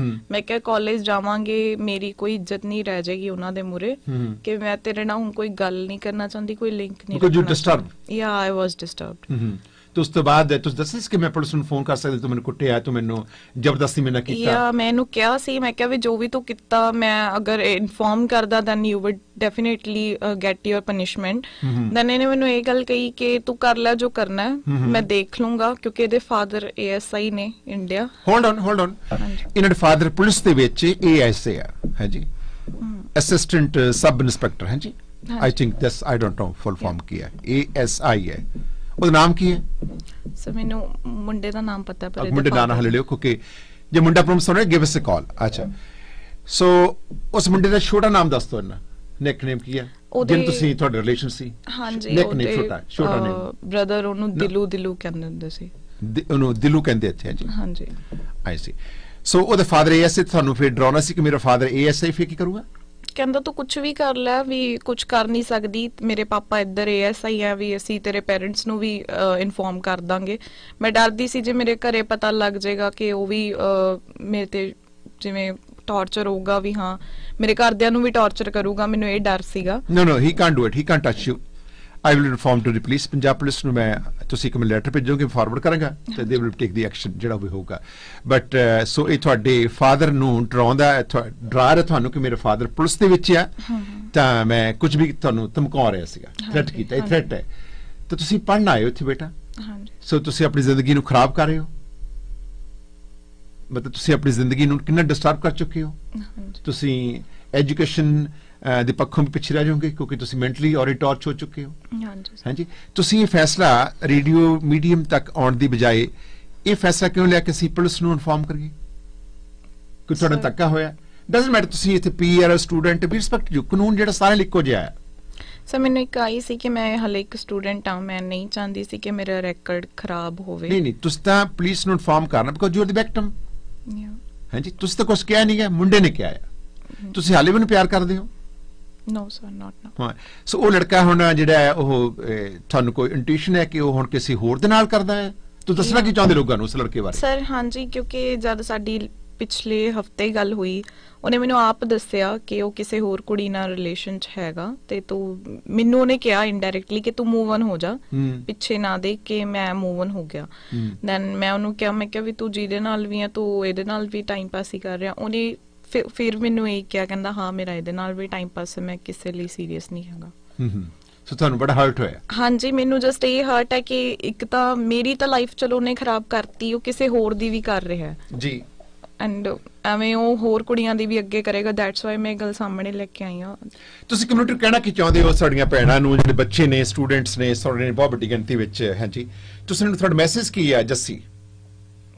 ਮੈਂ ਕਿਹਾ ਕਾਲਜ ਜਾਵਾਂਗੇ, ਮੇਰੀ ਕੋਈ ਇੱਜ਼ਤ ਨਹੀਂ ਰਹਿ ਜਾਏਗੀ ਉਹਨਾਂ ਦੇ ਮੂਹਰੇ, ਕਿ ਮੈਂ ਤੇਰੇ ਨਾਲ ਹੁਣ ਕੋਈ ਗੱਲ ਨਹੀਂ ਕਰਨਾ ਚਾਹੁੰਦੀ, ਕੋਈ ਲਿੰਕ ਨਹੀਂ ਰੱਖਣਾ। ਯਾ ਆਈ ਵਾਸ ਡਿਸਟਰਬਡ। ਤੇ ਉਸ ਤੋਂ ਬਾਅਦ ਤੁਸੀਂ ਦੱਸਿਆ ਸੀ ਕਿ ਮੈਂ ਪੁਲਿਸ ਨੂੰ ਫੋਨ ਕਰ ਸਕਦੀ, ਤੂੰ ਮੈਨੂੰ ਕੁੱਟਿਆ, ਤੂੰ ਮੈਨੂੰ ਜ਼ਬਰਦਸਤੀ ਮੇਰੇ ਨਾਲ ਕੀਤਾ? ਯਾ ਮੈਂ ਇਹਨੂੰ ਕਿਹਾ ਸੀ, ਮੈਂ ਕਿਹਾ ਵੀ ਜੋ ਵੀ ਤੂੰ ਕੀਤਾ, ਮੈਂ ਅਗਰ ਇਨਫੋਰਮ ਕਰਦਾ then you would definitely get your punishment. Then ਇਹਨੇ ਮੈਨੂੰ ਇਹ ਗੱਲ ਕਹੀ ਕਿ ਤੂੰ ਕਰ ਲੈ ਜੋ ਕਰਨਾ ਹੈ, ਮੈਂ ਦੇਖ ਲੂੰਗਾ, ਕਿਉਂਕਿ ਇਹਦੇ ਫਾਦਰ ASI ਨੇ ਇੰਡੀਆ। ਹੋਲਡ ਔਨ ਇਹਨਾਂ ਦੇ ਫਾਦਰ ਪੁਲਿਸ ਦੇ ਵਿੱਚ ASI ਆ, ਹਾਂਜੀ, ਅਸਿਸਟੈਂਟ ਸਬ ਇੰਸਪੈਕਟਰ। ਹਾਂਜੀ, I think this, I don't know full form ਕੀ ਹੈ, ASI ਹੈ। ਉਹਦਾ ਨਾਮ ਕੀ ਹੈ? ਸਰ ਮੈਨੂੰ ਮੁੰਡੇ ਦਾ ਨਾਮ ਪਤਾ, ਪਰ ਮੁੰਡੇ ਦਾ ਨਾਮ ਹਲੇ ਲਿਓ, ਕਿਉਂਕਿ ਜੇ ਮੁੰਡਾ ਪ੍ਰੋਮਿਸ ਹੋਣਾ, ਗਿਵ ਅਸ ਅ ਕਾਲ। ਅੱਛਾ, ਸੋ ਉਸ ਮੁੰਡੇ ਦਾ ਛੋਟਾ ਨਾਮ ਦੱਸ ਦਿਓ ਨਾ, ਨਿਕਨੇਮ ਕੀ ਹੈ ਜਿਹਨੂੰ ਤੁਸੀਂ ਤੁਹਾਡੇ ਰਿਲੇਸ਼ਨ ਸੀ? ਹਾਂਜੀ, ਨਿਕਨੇਮ ਛੋਟਾ ਨੇਮ ਬ੍ਰਦਰ ਉਹਨੂੰ ਦਿਲੂ ਕਹਿੰਦੇ ਹੁੰਦੇ ਸੀ, ਉਹਨੂੰ ਦਿਲੂ ਕਹਿੰਦੇ ਇੱਥੇ। ਹਾਂਜੀ, ਆਈ ਸੀ। ਸੋ ਉਹਦੇ ਫਾਦਰ ASI, ਤੁਹਾਨੂੰ ਫਿਰ ਡਰਾਉਣਾ ਸੀ ਕਿ ਮੇਰਾ ਫਾਦਰ ASI, ਫਿਰ ਕੀ ਕਰੂਗਾ? ਕਹਿੰਦਾ ਤੂੰ ਕੁਝ ਵੀ ਕਰ ਲੈ, ਵੀ ਕੁਝ ਕਰ ਨਹੀਂ ਸਕਦੀ, ਮੇਰੇ ਪਾਪਾ ਇੱਧਰ ASI ਆ, ਵੀ ਅਸੀਂ ਤੇਰੇ ਪੇਰੈਂਟਸ ਨੂੰ ਵੀ ਇਨਫੋਰਮ ਕਰ ਦਾਂਗੇ। ਮੈਂ ਡਰਦੀ ਸੀ ਜੇ ਮੇਰੇ ਘਰੇ ਪਤਾ ਲੱਗ ਜਾਏਗਾ ਕਿ ਉਹ ਵੀ ਮੇਰੇ ਤੇ ਜਿਵੇਂ ਟਾਰਚਰ ਹੋਊਗਾ, ਵੀ ਹਾਂ ਮੇਰੇ ਘਰਦਿਆਂ ਨੂੰ ਵੀ ਟਾਰਚਰ ਕਰੂਗਾ, ਮੈਨੂੰ ਇਹ ਡਰ ਸੀਗਾ। No, he can't do it, he can't touch you. I will inform to the police, Punjab police ਨੂੰ ਮੈਂ, ਤੁਸੀਂ ਇੱਕ ਲੈਟਰ ਭੇਜੋਗੇ, ਫਾਰਵਰਡ ਕਰਾਂਗਾ, ਤੇ they will take the action ਜਿਹੜਾ ਵੀ ਹੋਊਗਾ। ਬਟ ਸੋ ਇਹ ਤੁਹਾਡੇ ਫਾਦਰ ਨੂੰ ਡਰਾ ਰਿਹਾ ਤੁਹਾਨੂੰ ਕਿ ਮੇਰੇ ਫਾਦਰ ਪੁਲਿਸ ਦੇ ਵਿੱਚ ਆ, ਤਾਂ ਮੈਂ ਕੁਝ ਵੀ ਤੁਹਾਨੂੰ ਧਮਕਾ ਰਿਹਾ ਸੀਗਾ, ਥ੍ਰੈਟ ਕੀਤਾ, ਇਹ ਥ੍ਰੈਟ ਹੈ। ਤਾਂ ਤੁਸੀਂ ਪੜ੍ਹਨ ਆਏ ਹੋ ਇੱਥੇ ਬੇਟਾ, ਸੋ ਤੁਸੀਂ ਆਪਣੀ ਜ਼ਿੰਦਗੀ ਨੂੰ ਖਰਾਬ ਕਰ ਰਹੇ ਹੋ, ਮਤਲਬ ਤੁਸੀਂ ਆਪਣੀ ਜ਼ਿੰਦਗੀ ਨੂੰ ਕਿੰਨਾ ਡਿਸਟਰਬ ਕਰ ਚੁੱਕੇ ਹੋ। ਤੁਸੀਂ ਐਜੂਕੇਸ਼ਨ ਦੇ ਪੱਖੋਂ ਵੀ ਪਿੱਛੇ ਰਹਿ ਜਾਓਗੇ, ਕਿਉਂਕਿ ਤੁਸੀਂ ਮੈਂਟਲੀ ਔਰ ਟਾਰਚ ਹੋ ਚੁੱਕੇ ਹੋ। ਹਾਂਜੀ, ਤੁਸੀਂ ਇਹ ਫੈਸਲਾ ਰੇਡੀਓ ਮੀਡੀਅਮ ਤੱਕ ਆਉਣ ਦੀ ਬਜਾਏ ਇਹ ਫੈਸਲਾ ਕਿਉਂ ਲਿਆ ਕਿ ਅਸੀਂ ਪੁਲਿਸ ਨੂੰ ਇਨਫੋਰਮ ਕਰੀਏ ਕਿ ਤੁਹਾਡਾ ਧੱਕਾ ਹੋਇਆ? ਡਸਨਟ ਮੈਟਰ, ਤੁਸੀਂ ਇੱਥੇ PR ਸਟੂਡੈਂਟ ਵੀ ਰਿਸਪੈਕਟ ਜੋ ਕਾਨੂੰਨ ਜਿਹੜਾ ਸਾਰੇ ਲਿਖੋ ਜਿਹਾ ਹੈ। ਸਰ ਮੈਨੂੰ ਇੱਕ ਆਈ ਸੀ ਕਿ ਮੈਂ ਹਲੇ ਇੱਕ ਸਟੂਡੈਂਟ ਹਾਂ, ਮੈਂ ਨਹੀਂ ਚਾਹੁੰਦੀ ਸੀ ਕਿ ਮੇਰਾ ਰੈਕੋਰਡ ਖਰਾਬ ਹੋਵੇ। ਨਹੀਂ, ਤੁਸੀਂ ਤਾਂ ਪੁਲਿਸ ਨੂੰ ਇਨਫੋਰਮ ਕਰਨਾ, because you are the victim. ਹਾਂਜੀ, ਤੁਸੀਂ ਤਾਂ ਕੁਝ ਕਿਹਾ ਨਹੀਂ ਗਿਆ, ਮੁੰਡੇ ਨੇ ਕਿਹਾ। ਤੁਸੀਂ ਹਾਲੇ ਵੀ ਉਹਨੂੰ ਪਿਆਰ ਕਰਦੇ ਹੋ? No sir, not now. ਹਾਂ, ਸੋ ਉਹ ਲੜਕਾ ਹੁਣ ਜਿਹੜਾ ਹੈ ਉਹ ਤੁਹਾਨੂੰ ਕੋਈ ਇੰਟੂਇਸ਼ਨ ਹੈ ਕਿ ਉਹ ਹੁਣ ਕਿਸੇ ਹੋਰ ਦੇ ਨਾਲ ਕਰਦਾ ਹੈ? ਤੂੰ ਦੱਸਣਾ ਕੀ ਚਾਹੁੰਦੇ ਲੋਕਾਂ ਨੂੰ ਉਸ ਲੜਕੇ ਬਾਰੇ? ਸਰ ਹਾਂਜੀ, ਕਿਉਂਕਿ ਜਦ ਸਾਡੀ ਪਿਛਲੇ ਹਫਤੇ ਗੱਲ ਹੋਈ, ਉਹਨੇ ਮੈਨੂੰ ਆਪ ਦੱਸਿਆ ਕਿ ਉਹ ਕਿਸੇ ਹੋਰ ਕੁੜੀ ਨਾਲ ਰਿਲੇਸ਼ਨ 'ਚ ਹੈਗਾ, ਤੇ ਤੂੰ ਮੈਨੂੰ ਉਹਨੇ ਕਿਹਾ ਇਨਡਾਇਰੈਕਟਲੀ ਕਿ ਤੂੰ ਮੂਵ ਔਨ ਹੋ ਜਾ, ਪਿੱਛੇ ਨਾ ਦੇ, ਕਿ ਮੈਂ ਮੂਵ ਔਨ ਹੋ ਗਿਆ। ਦੈਨ ਮੈਂ ਉਹਨੂੰ ਕਿਹਾ, ਮੈਂ ਕਿਹਾ ਵੀ ਤੂੰ ਜਿਹਦੇ ਨਾਲ ਵੀ ਆ, ਤੂੰ ਇਹਦੇ ਨਾਲ ਵੀ ਟਾਈਮ ਪਾਸ ਹੀ ਕਰ ਰਿਹਾ। ਉਹਨੇ ਫਿਰ ਮੈਨੂੰ ਇਹ ਕਿਹਾ, ਕਹਿੰਦਾ ਹਾਂ ਮੇਰਾ ਇਹਦੇ ਨਾਲ ਵੀ ਟਾਈਮ ਪਾਸ ਹੈ, ਮੈਂ ਕਿਸੇ ਲਈ ਸੀਰੀਅਸ ਨਹੀਂ ਹੈਗਾ। ਸੋ ਤੁਹਾਨੂੰ ਬੜਾ ਹਰਟ ਹੋਇਆ? ਹਾਂਜੀ, ਮੈਨੂੰ ਜਸਟ ਇਹ ਹਰਟ ਹੈ ਕਿ ਇੱਕ ਤਾਂ ਮੇਰੀ ਤਾਂ ਲਾਈਫ ਚਲੋ ਉਹਨੇ ਖਰਾਬ ਕਰਤੀ, ਉਹ ਕਿਸੇ ਹੋਰ ਦੀ ਵੀ ਕਰ ਰਿਹਾ ਜੀ, ਐਂਡ ਐਵੇਂ ਉਹ ਹੋਰ ਕੁੜੀਆਂ ਦੀ ਵੀ ਅੱਗੇ ਕਰੇਗਾ। ਦੈਟਸ ਵਾਈ ਮੈਂ ਇਹ ਗੱਲ ਸਾਹਮਣੇ ਲੈ ਕੇ ਆਈ ਹਾਂ। ਤੁਸੀਂ ਕਮਿਊਨਿਟੀ ਕਹਿਣਾ ਕੀ ਚਾਹੁੰਦੇ ਹੋ ਸਾਡੀਆਂ ਭੈਣਾਂ ਨੂੰ, ਜਿਹੜੇ ਬੱਚੇ ਨੇ, ਸਟੂਡੈਂਟਸ ਨੇ, ਸਾਡੇ ਬਹੁਤ ਵੱਡੀ ਗਿਣਤੀ ਵਿੱਚ? ਹਾਂਜੀ, ਤੁਸੀਂ ਤੁਹਾਡਾ ਮੈਸੇਜ ਕੀ ਹੈ ਜੱਸੀ?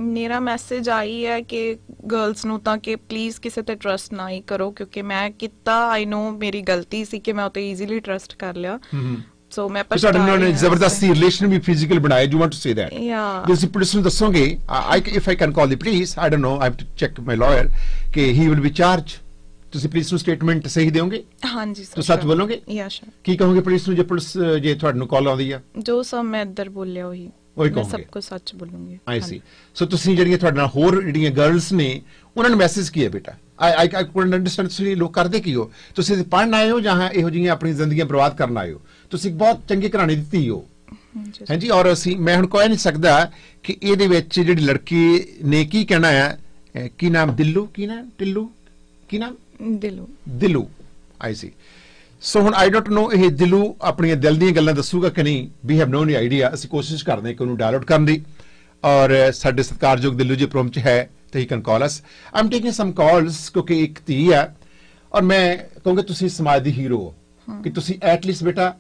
ਮੇਰਾ ਮੈਸੇਜ ਆਈ ਹੈ ਕਿ ਗਰਲਸ ਨੂੰ ਤਾਂ ਕਿ ਪਲੀਜ਼ ਕਿਸੇ ਤੇ ਟਰਸਟ ਨਾ ਹੀ ਕਰੋ, ਕਿਉਂਕਿ ਮੈਂ ਕੀਤਾ, ਆਈ ਨੋ ਮੇਰੀ ਗਲਤੀ ਸੀ ਕਿ ਮੈਂ ਉਤੇ ਈਜ਼ੀਲੀ ਟਰਸਟ ਕਰ ਲਿਆ। ਸੋ ਮੈਂ ਪਛਤਾਇਆ ਨੇ, ਜ਼ਬਰਦਸਤੀ ਰਿਲੇਸ਼ਨ ਵੀ ਫਿਜ਼ੀਕਲ ਬਣਾਇਆ। Do want to say that? ਤੁਸੀਂ ਪੁਲਿਸ ਨੂੰ ਦੱਸੋਗੇ, if I can call the police, I don't know, I have to check my lawyer, ਕਿ ਹੀ ਵਿਲ ਬੀ ਚਾਰਜ। ਤੁਸੀਂ ਪੁਲਿਸ ਨੂੰ ਸਟੇਟਮੈਂਟ ਸਹੀ ਦਿਓਗੇ? ਹਾਂਜੀ ਸਰ। ਤੁਸੀਂ ਸੱਚ ਬੋਲੋਗੇ? ਯਾ ਸ਼ੋਰ। ਕੀ ਕਹੋਗੇ ਪੁਲਿਸ ਨੂੰ ਜੇ ਤੁਹਾਨੂੰ ਕਾਲ ਆਉਂਦੀ ਆ? ਜੋ ਸਭ ਮੈਂ ਇੱਧਰ ਬੋਲਿਆ ਉਹੀ ਮੈਂ ਸਭ ਕੁਝ ਸੱਚ ਬੋਲੂੰਗੀ। ਆਈ ਸੀ। ਸੋ ਤੁਸੀਂ ਜਿਹੜੀਆਂ ਤੁਹਾਡੇ ਨਾਲ ਹੋਰ ਜਿਹੜੀਆਂ ਗਰਲਸ ਨੇ, ਉਹਨਾਂ ਨੂੰ ਮੈਸੇਜ ਕੀ ਹੈ ਬੇਟਾ? I couldn't understand, ਤੁਸੀਂ ਲੋਕ ਕਰਦੇ ਕੀ ਹੋ? ਤੁਸੀਂ ਪੜ੍ਹਨ ਆਏ ਹੋ ਜਾਂ ਇਹੋ ਜਿਹੀਆਂ ਆਪਣੀ ਜ਼ਿੰਦਗੀਆਂ ਬਰਬਾਦ ਕਰਨ ਆਏ ਹੋ? ਤੁਸੀਂ ਬਹੁਤ ਚੰਗੇ ਘਰਾਣੇ ਦੀ ਧੀ ਹੋ ਹਾਂਜੀ ਔਰ ਅਸੀਂ ਮੈਂ ਹੁਣ ਕਹਿ ਨਹੀਂ ਸਕਦਾ ਕਿ ਇਹਦੇ ਵਿੱਚ ਜਿਹੜੀ ਲੜਕੀ ਨੇ ਕੀ ਕਹਿਣਾ ਹੈ ਕੀ ਨਾਮ ਦਿਲੂ ਕੀ ਨਾਮ ਟਿੱਲੂ ਕੀ ਨਾਮ ਦਿਲੂ ਆਈ ਸੀ ਸੋ ਹੁਣ ਆਈ ਡੋਂਟ ਨੋ ਇਹ ਦਿਲੂ ਆਪਣੀਆਂ ਦਿਲ ਦੀਆਂ ਗੱਲਾਂ ਦੱਸੂਗਾ ਕਿ ਨਹੀਂ ਵੀ ਹੈਵ ਨੋ ਨੀ ਆਈਡੀਆ ਅਸੀਂ ਕੋਸ਼ਿਸ਼ ਕਰਦੇ ਹਾਂ ਕਿ ਉਹਨੂੰ ਡਾਇਲੋਟ ਕਰਨ ਦੀ ਔਰ ਸਾਡੇ ਸਤਿਕਾਰਯੋਗ ਦਿਲੂ ਜੀ ਪ੍ਰੋਮ ਚ ਹੈ ਤੇ he can call us I am taking some calls ਕਿਉਂਕਿ ਇੱਕ ਧੀ ਹੈ ਔਰ ਮੈਂ ਕਹੂੰਗਾ ਤੁਸੀਂ ਸਮਾਜ ਦੀ ਹੀਰੋ ਹੋ ਕਿ ਤੁਸੀਂ ਐਟਲੀਸਟ ਬੇਟਾ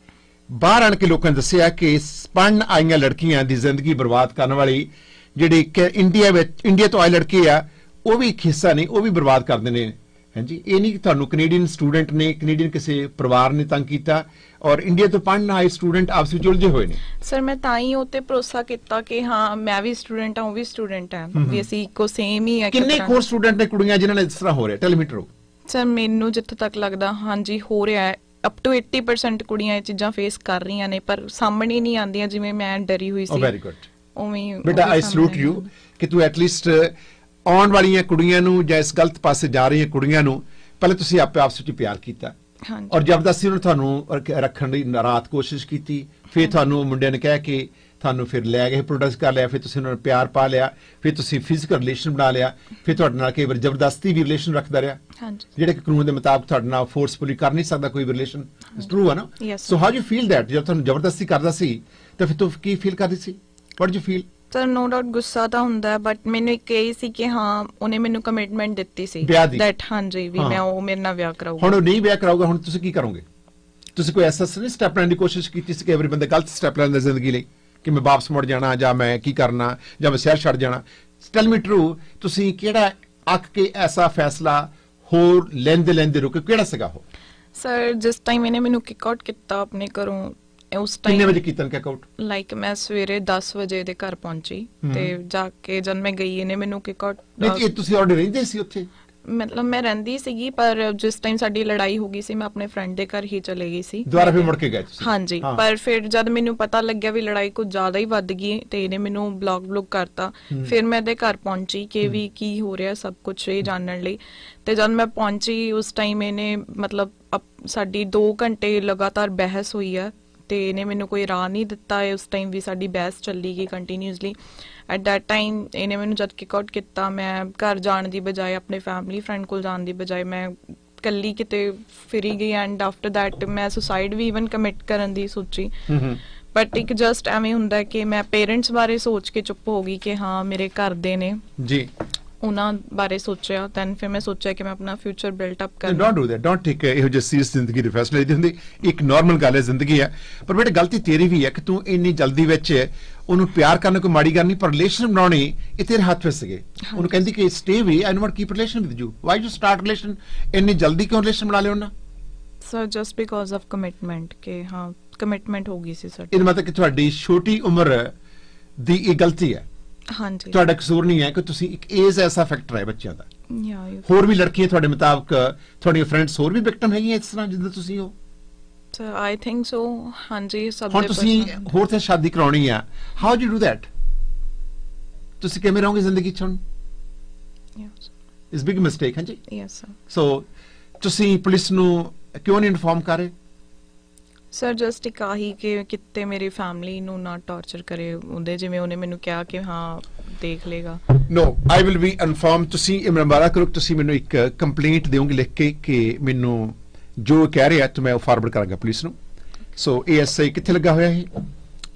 ਬਾਹਰ ਆਣ ਕੇ ਲੋਕਾਂ ਨੇ ਦੱਸਿਆ ਕਿ ਪੜ੍ਹਨ ਆਈਆਂ ਲੜਕੀਆਂ ਦੀ ਜ਼ਿੰਦਗੀ ਬਰਬਾਦ ਕਰਨ ਵਾਲੀ ਜਿਹੜੀ ਇੰਡੀਆ ਤੋਂ ਆਈ ਲੜਕੀ ਆ ਉਹ ਵੀ ਇੱਕ ਹਿੱਸਾ ਨਹੀਂ ਉਹ ਵੀ ਬਰਬਾਦ ਕਰਦੇ ਨੇ ਹਾਂਜੀ ਇਹ ਨਹੀਂ ਕਿ ਤੁਹਾਨੂੰ ਕੈਨੇਡੀਅਨ ਸਟੂਡੈਂਟ ਨੇ ਕੈਨੇਡੀਅਨ ਕਿਸੇ ਪਰਿਵਾਰ ਨੇ ਤੰਗ ਕੀਤਾ ਔਰ ਇੰਡੀਆ ਤੋਂ ਪੜ੍ਹਨ ਆਏ ਸਟੂਡੈਂਟ ਆਪਸ ਵਿੱਚ ਉਲਝੇ ਹੋਏ ਨੇ ਸਰ ਮੈਂ ਤਾਂ ਹੀ ਉਹ ਤੇ ਭਰੋਸਾ ਕੀਤਾ ਕਿ ਹਾਂ ਮੈਂ ਵੀ ਸਟੂਡੈਂਟ ਹਾਂ ਉਹ ਵੀ ਸਟੂਡੈਂਟ ਹੈ ਵੀ ਅਸੀਂ ਇੱਕੋ ਸੇਮ ਹੀ ਹੈ ਕਿੰਨੇ ਹੋਰ ਸਟੂਡੈਂਟ ਨੇ ਕੁੜੀਆਂ ਜਿਨ੍ਹਾਂ ਨੇ ਇਸ ਤਰ੍ਹਾਂ ਹੋ ਰਿਹਾ ਟੈਲ ਮੀ ਟਰੂ ਸਰ ਮੈਨੂੰ ਜਿੱਥੇ ਤੱਕ ਲੱਗਦਾ ਹਾਂਜੀ ਹੋ ਰਿਹਾ ਹੈ ਅਪ ਟੂ 80% ਕੁੜੀਆਂ ਇਹ ਚੀਜ਼ਾਂ ਫੇਸ ਕਰ ਰਹੀਆਂ ਨੇ ਪਰ ਸਾਹਮਣੇ ਨਹੀਂ ਆਉਂਦੀਆਂ ਜਿਵੇਂ ਮੈਂ ਡਰੀ ਹੋਈ ਸੀ ਵੈਰੀ ਗੁੱਡ ਉਵੇਂ ਬੇਟਾ ਆਈ ਸਲੂਟ ਯੂ ਕਿ ਤੂੰ ਐਟਲੀਸਟ ਆਉਣ ਵਾਲੀਆਂ ਕੁੜੀਆਂ ਨੂੰ ਜਾਂ ਇਸ ਗਲਤ ਪਾਸੇ ਜਾ ਰਹੀਆਂ ਕੁੜੀਆਂ ਨੂੰ ਪਹਿਲੇ ਤੁਸੀਂ ਆਪਸ ਵਿੱਚ ਪਿਆਰ ਕੀਤਾ ਔਰ ਜ਼ਬਰਦਸਤੀ ਉਹਨੂੰ ਤੁਹਾਨੂੰ ਰੱਖਣ ਦੀ ਰਾਤ ਕੋਸ਼ਿਸ਼ ਕੀਤੀ ਫਿਰ ਤੁਹਾਨੂੰ ਮੁੰਡਿਆਂ ਨੇ ਕਹਿ ਕੇ ਤੁਹਾਨੂੰ ਫਿਰ ਲੈ ਗਏ ਪ੍ਰੋਡਕਟ ਕਰ ਲਿਆ ਫਿਰ ਤੁਸੀਂ ਉਹਨਾਂ ਨੂੰ ਪਿਆਰ ਪਾ ਲਿਆ ਫਿਰ ਤੁਸੀਂ ਫਿਜ਼ੀਕਲ ਰਿਲੇਸ਼ਨ ਬਣਾ ਲਿਆ ਫਿਰ ਤੁਹਾਡੇ ਨਾਲ ਕਈ ਵਾਰ ਜ਼ਬਰਦਸਤੀ ਵੀ ਰਿਲੇਸ਼ਨ ਰੱਖਦਾ ਰਿਹਾ ਜਿਹੜੇ ਕਿ ਕਾਨੂੰਨ ਦੇ ਮੁਤਾਬਕ ਤੁਹਾਡੇ ਨਾਲ ਫੋਰਸਫੁਲੀ ਕਰ ਨਹੀਂ ਸਕਦਾ ਕੋਈ ਰਿਲੇਸ਼ਨ ਇਟਸ ਟਰੂ ਹੈ ਨਾ so how you feel that ਜਦੋਂ ਤੁਹਾਨੂੰ ਜ਼ਬਰਦਸਤੀ ਕਰਦਾ ਸੀ ਤਾਂ ਫਿਰ ਤੂੰ ਕੀ ਫੀਲ ਕਰਦੀ ਸੀ what do you feel sir no doubt ਗੁੱਸਾ ਤਾਂ ਹੁੰਦਾ ਬਟ ਮੈਨੂੰ ਇੱਕ ਇਹ ਸੀ ਕਿ ਹਾਂ ਉਹਨੇ ਮੈਨੂੰ ਕਮਿਟਮੈਂਟ ਦਿੱਤੀ ਸੀ ਦੈਟ ਹਾਂਜੀ ਵੀ ਮੈਂ ਉਹ ਮੇਰੇ ਨਾਲ ਵਿਆਹ ਕਰਾਊਗਾ ਹੁਣ ਉਹ ਨਹੀਂ ਵਿਆਹ ਕਰਾਊਗਾ ਹੁਣ ਤੁਸੀਂ ਕੀ ਕਰੋਗੇ ਤੁਸੀਂ ਕੋਈ ਐਸਾ ਨਹੀਂ ਸਟੈਪ ਲੈਣ ਦੀ ਕੋਸ਼ਿਸ਼ ਕੀਤੀ ਸੀ ਕਿ ਐਵਰੀ ਬੰਦਾ ਗਲਤ ਸਟੈਪ ਲੈਂਦਾ ਜ਼ਿੰਦਗੀ ਲਈ ਕਿ ਮੈਂ ਵਾਪਸ ਮੁੜ ਜਾਣਾ ਜਾਂ ਮੈਂ ਕੀ ਕਰਨਾ ਜਾਂ ਮੈਂ ਸ਼ਹਿਰ ਛੱਡ ਜਾਣਾ ਟੈਲ ਮੀ ਟਰੂ ਤੁਸੀਂ ਕਿਹੜਾ ਅੱਕ ਕੇ ਐਸਾ ਫੈਸਲਾ ਹੋਰ ਲੈਂਦੇ ਰੁਕੇ ਕਿਹੜਾ ਸੀਗਾ ਉਹ ਸਰ ਜਿਸ ਟਾਈਮ ਇਹਨੇ ਮੈਨੂੰ ਕਿਕ ਆਊਟ ਕੀਤਾ ਆਪਣੇ ਘਰੋਂ ਉਸ ਟਾਈਮ ਕਿੰਨੇ ਵਜੇ ਕੀਤਾ ਕਿਕ ਆਊਟ ਲਾਈਕ ਮੈਂ ਸਵੇਰੇ 10 ਵਜੇ ਦੇ ਘਰ ਪਹੁੰਚੀ ਤੇ ਜਾ ਕੇ ਜਦ ਮੈਂ ਗਈ ਇਹਨੇ ਮੈਨੂੰ ਕਿਕ ਆਊਟ ਨਹੀਂ ਤੁਸੀਂ ਆਲਰੇਡੀ ਰਹਿੰਦੇ ਸੀ ਉੱਥੇ ਮਤਲਬ ਮੈਂ ਰਹਿੰਦੀ ਸੀਗੀ ਪਰ ਜਿਸ ਟਾਈਮ ਸਾਡੀ ਲੜਾਈ ਹੋ ਗਈ ਸੀ ਮੈਂ ਆਪਣੇ ਫਰੈਂਡ ਦੇ ਘਰ ਹੀ ਚਲੇ ਗਈ ਸੀ ਦੁਬਾਰਾ ਫਿਰ ਮੁੜ ਕੇ ਗਏ ਤੁਸੀਂ ਹਾਂਜੀ ਪਰ ਫਿਰ ਜਦ ਮੈਨੂੰ ਪਤਾ ਲੱਗਿਆ ਵੀ ਲੜਾਈ ਕੁਝ ਜ਼ਿਆਦਾ ਹੀ ਵੱਧ ਗਈ ਤੇ ਇਹਨੇ ਮੈਨੂੰ ਬਲੌਕ ਕਰਤਾ ਫਿਰ ਮੈਂ ਇਹਦੇ ਘਰ ਪਹੁੰਚੀ ਕਿ ਵੀ ਕੀ ਹੋ ਰਿਹਾ ਸਭ ਕੁਝ ਇਹ ਜਾਣਨ ਲਈ ਤੇ ਜਦ ਮੈਂ ਪਹੁੰਚੀ ਉਸ ਟਾਈਮ ਇਹਨੇ ਮਤਲਬ ਸਾਡੀ 2 ਘੰਟੇ ਲਗਾਤਾਰ ਬਹਿਸ ਹੋਈ ਆ ਤੇ ਇਹਨੇ ਮੈਨੂੰ ਕੋਈ ਰਾਹ ਨਹੀਂ ਦਿੱਤਾ ਉਸ ਟਾਈਮ ਵੀ ਸਾਡੀ ਬਹਿਸ ਚੱਲੀ ਗਈ ਕੰਟੀਨਿਊਸਲੀ ਐਟ ਦੈਟ ਟਾਈਮ ਇਹਨੇ ਮੈਨੂੰ ਜਦ ਕਿਕ ਆਊਟ ਕੀਤਾ ਮੈਂ ਘਰ ਜਾਣ ਦੀ ਬਜਾਏ ਆਪਣੇ ਫੈਮਿਲੀ ਫਰੈਂਡ ਕੋਲ ਜਾਣ ਦੀ ਬਜਾਏ ਮੈਂ ਇਕੱਲੀ ਕਿਤੇ ਫਿਰੀ ਗਈ ਐਂਡ ਆਫਟਰ ਦੈਟ ਮੈਂ ਸੁਸਾਈਡ ਵੀ ਇਵਨ ਕਮਿਟ ਕਰਨ ਦੀ ਸੋਚੀ ਬਟ ਇੱਕ ਜਸਟ ਐਵੇਂ ਹੁੰਦਾ ਕਿ ਮੈਂ ਪੇਰੈਂਟਸ ਬਾਰੇ ਸੋਚ ਕੇ ਚੁੱਪ ਹੋ ਗਈ ਕਿ ਹਾਂ ਮੇਰੇ ਘਰ ਦੇ ਨੇ ਜੀ ਉਹਨਾਂ ਬਾਰੇ ਸੋਚਿਆ ਦੈਨ ਫਿਰ ਮੈਂ ਸੋਚਿਆ ਕਿ ਮੈਂ ਆਪਣਾ ਫਿਊਚਰ ਬਿਲਟ ਅਪ ਕਰਨਾ ਡੋਂਟ ਡੂ ਦੈਟ ਡੋਂਟ ਟੇਕ ਇਹੋ ਜਿਹੀ ਸੀਰੀਅਸ ਜ਼ਿੰਦਗੀ ਦੀ ਫੈਸਲੇ ਲੈਂਦੀ ਹੁੰਦੀ ਇੱਕ ਨਾਰਮਲ ਗੱਲ ਹੈ ਜ਼ਿੰਦਗੀ ਹੈ ਪਰ ਬੇਟੇ ਗਲਤੀ ਤੇਰੀ ਵੀ ਹੈ ਕਿ ਤੂੰ ਇੰਨੀ ਜਲਦੀ ਵਿੱਚ ਉਹਨੂੰ ਪਿਆਰ ਕਰਨ ਕੋਈ ਮਾੜੀ ਗੱਲ ਨਹੀਂ ਪਰ ਰਿਲੇਸ਼ਨ ਬਣਾਉਣੀ ਇਹ ਤੇਰੇ ਹੱਥ ਵਿੱਚ ਸੀਗੇ ਉਹਨੂੰ ਕਹਿੰਦੀ ਕਿ ਸਟੇ ਵੀ I want keep relation with you why you start relation ਇੰਨੀ ਜਲਦੀ ਕਿਉਂ ਰਿਲੇਸ਼ਨ ਬਣਾ ਲਿਆ ਉਹਨਾਂ sir just because of commitment ਕਿ ਹਾਂ ਕਮਿਟਮੈਂਟ ਹੋ ਗਈ ਸੀ ਸਾਡੀ ਇਹ ਮਤਲਬ ਕਿ ਤੁਹਾਡੀ ਛੋਟੀ ਉਮਰ ਦੀ ਇਹ ਗਲਤੀ ਹੈ ਹਾਂਜੀ ਤੁਹਾਡਾ ਕਸੂਰ ਨਹੀਂ ਹੈ ਕਿ ਤੁਸੀਂ ਇੱਕ ਏਜ ਐਸਾ ਫੈਕਟਰ ਹੈ ਬੱਚਿਆਂ ਦਾ ਹੋਰ ਵੀ ਲੜਕੀਆਂ ਤੁਹਾਡੇ ਮੁਤਾਬਕ ਤੁਹਾਡੀਆਂ ਫਰੈਂਡਸ ਹੋਰ ਵੀ ਵਿਕਟਮ ਹੈਗੀਆਂ ਇਸ ਤਰ੍ਹਾਂ ਜਿੱਦਾਂ ਤੁਸੀਂ ਹੋ ਸਰ ਆਈ ਥਿੰਕ ਸੋ ਹਾਂਜੀ ਸਭ ਹੁਣ ਤੁਸੀਂ ਹੋਰ ਤੇ ਸ਼ਾਦੀ ਕਰਾਉਣੀ ਆ how do you do that ਤੁਸੀਂ ਕਿਵੇਂ ਰਹੋਗੇ ਜ਼ਿੰਦਗੀ ਚ ਹੁਣ ਇਸ ਬਿਗ ਮਿਸਟੇਕ ਹਾਂਜੀ ਯੈਸ ਸਰ ਸੋ ਤੁਸੀਂ ਪੁਲਿਸ ਨੂੰ ਕਿਉਂ ਨਹੀਂ ਇਨਫੋਰਮ ਕਰ ਰਹੇ ਸਰ ਜਸਟ ਇੱਕ ਆਹੀ ਕਿ ਕਿਤੇ ਮੇਰੀ ਫੈਮਿਲੀ ਨੂੰ ਨਾ ਟਾਰਚਰ ਕਰੇ ਉਹਦੇ ਜਿਵੇਂ ਉਹਨੇ ਮੈਨੂੰ ਕਿਹਾ ਕਿ ਹਾਂ ਦੇਖ ਲੇਗਾ ਨੋ ਆਈ ਵਿਲ ਬੀ ਇਨਫੋਰਮ ਤੁਸੀਂ ਇਮਰਾਨ ਕਰੋ ਤੁਸੀਂ ਮੈਨੂੰ ਇੱਕ ਕੰਪਲੇਂਟ ਦਿਓਗੇ ਲਿਖ ਕੇ ਕਿ ਮੈਨੂੰ ਜੋ ਕਹਿ ਰਿਹਾ ਤੇ ਮੈਂ ਉਹ ਫਾਰਵਰਡ ਕਰਾਂਗਾ ਪੁਲਿਸ ਨੂੰ ਸੋ ਏਐਸਆਈ ਕਿੱਥੇ ਲੱਗਾ ਹੋਇਆ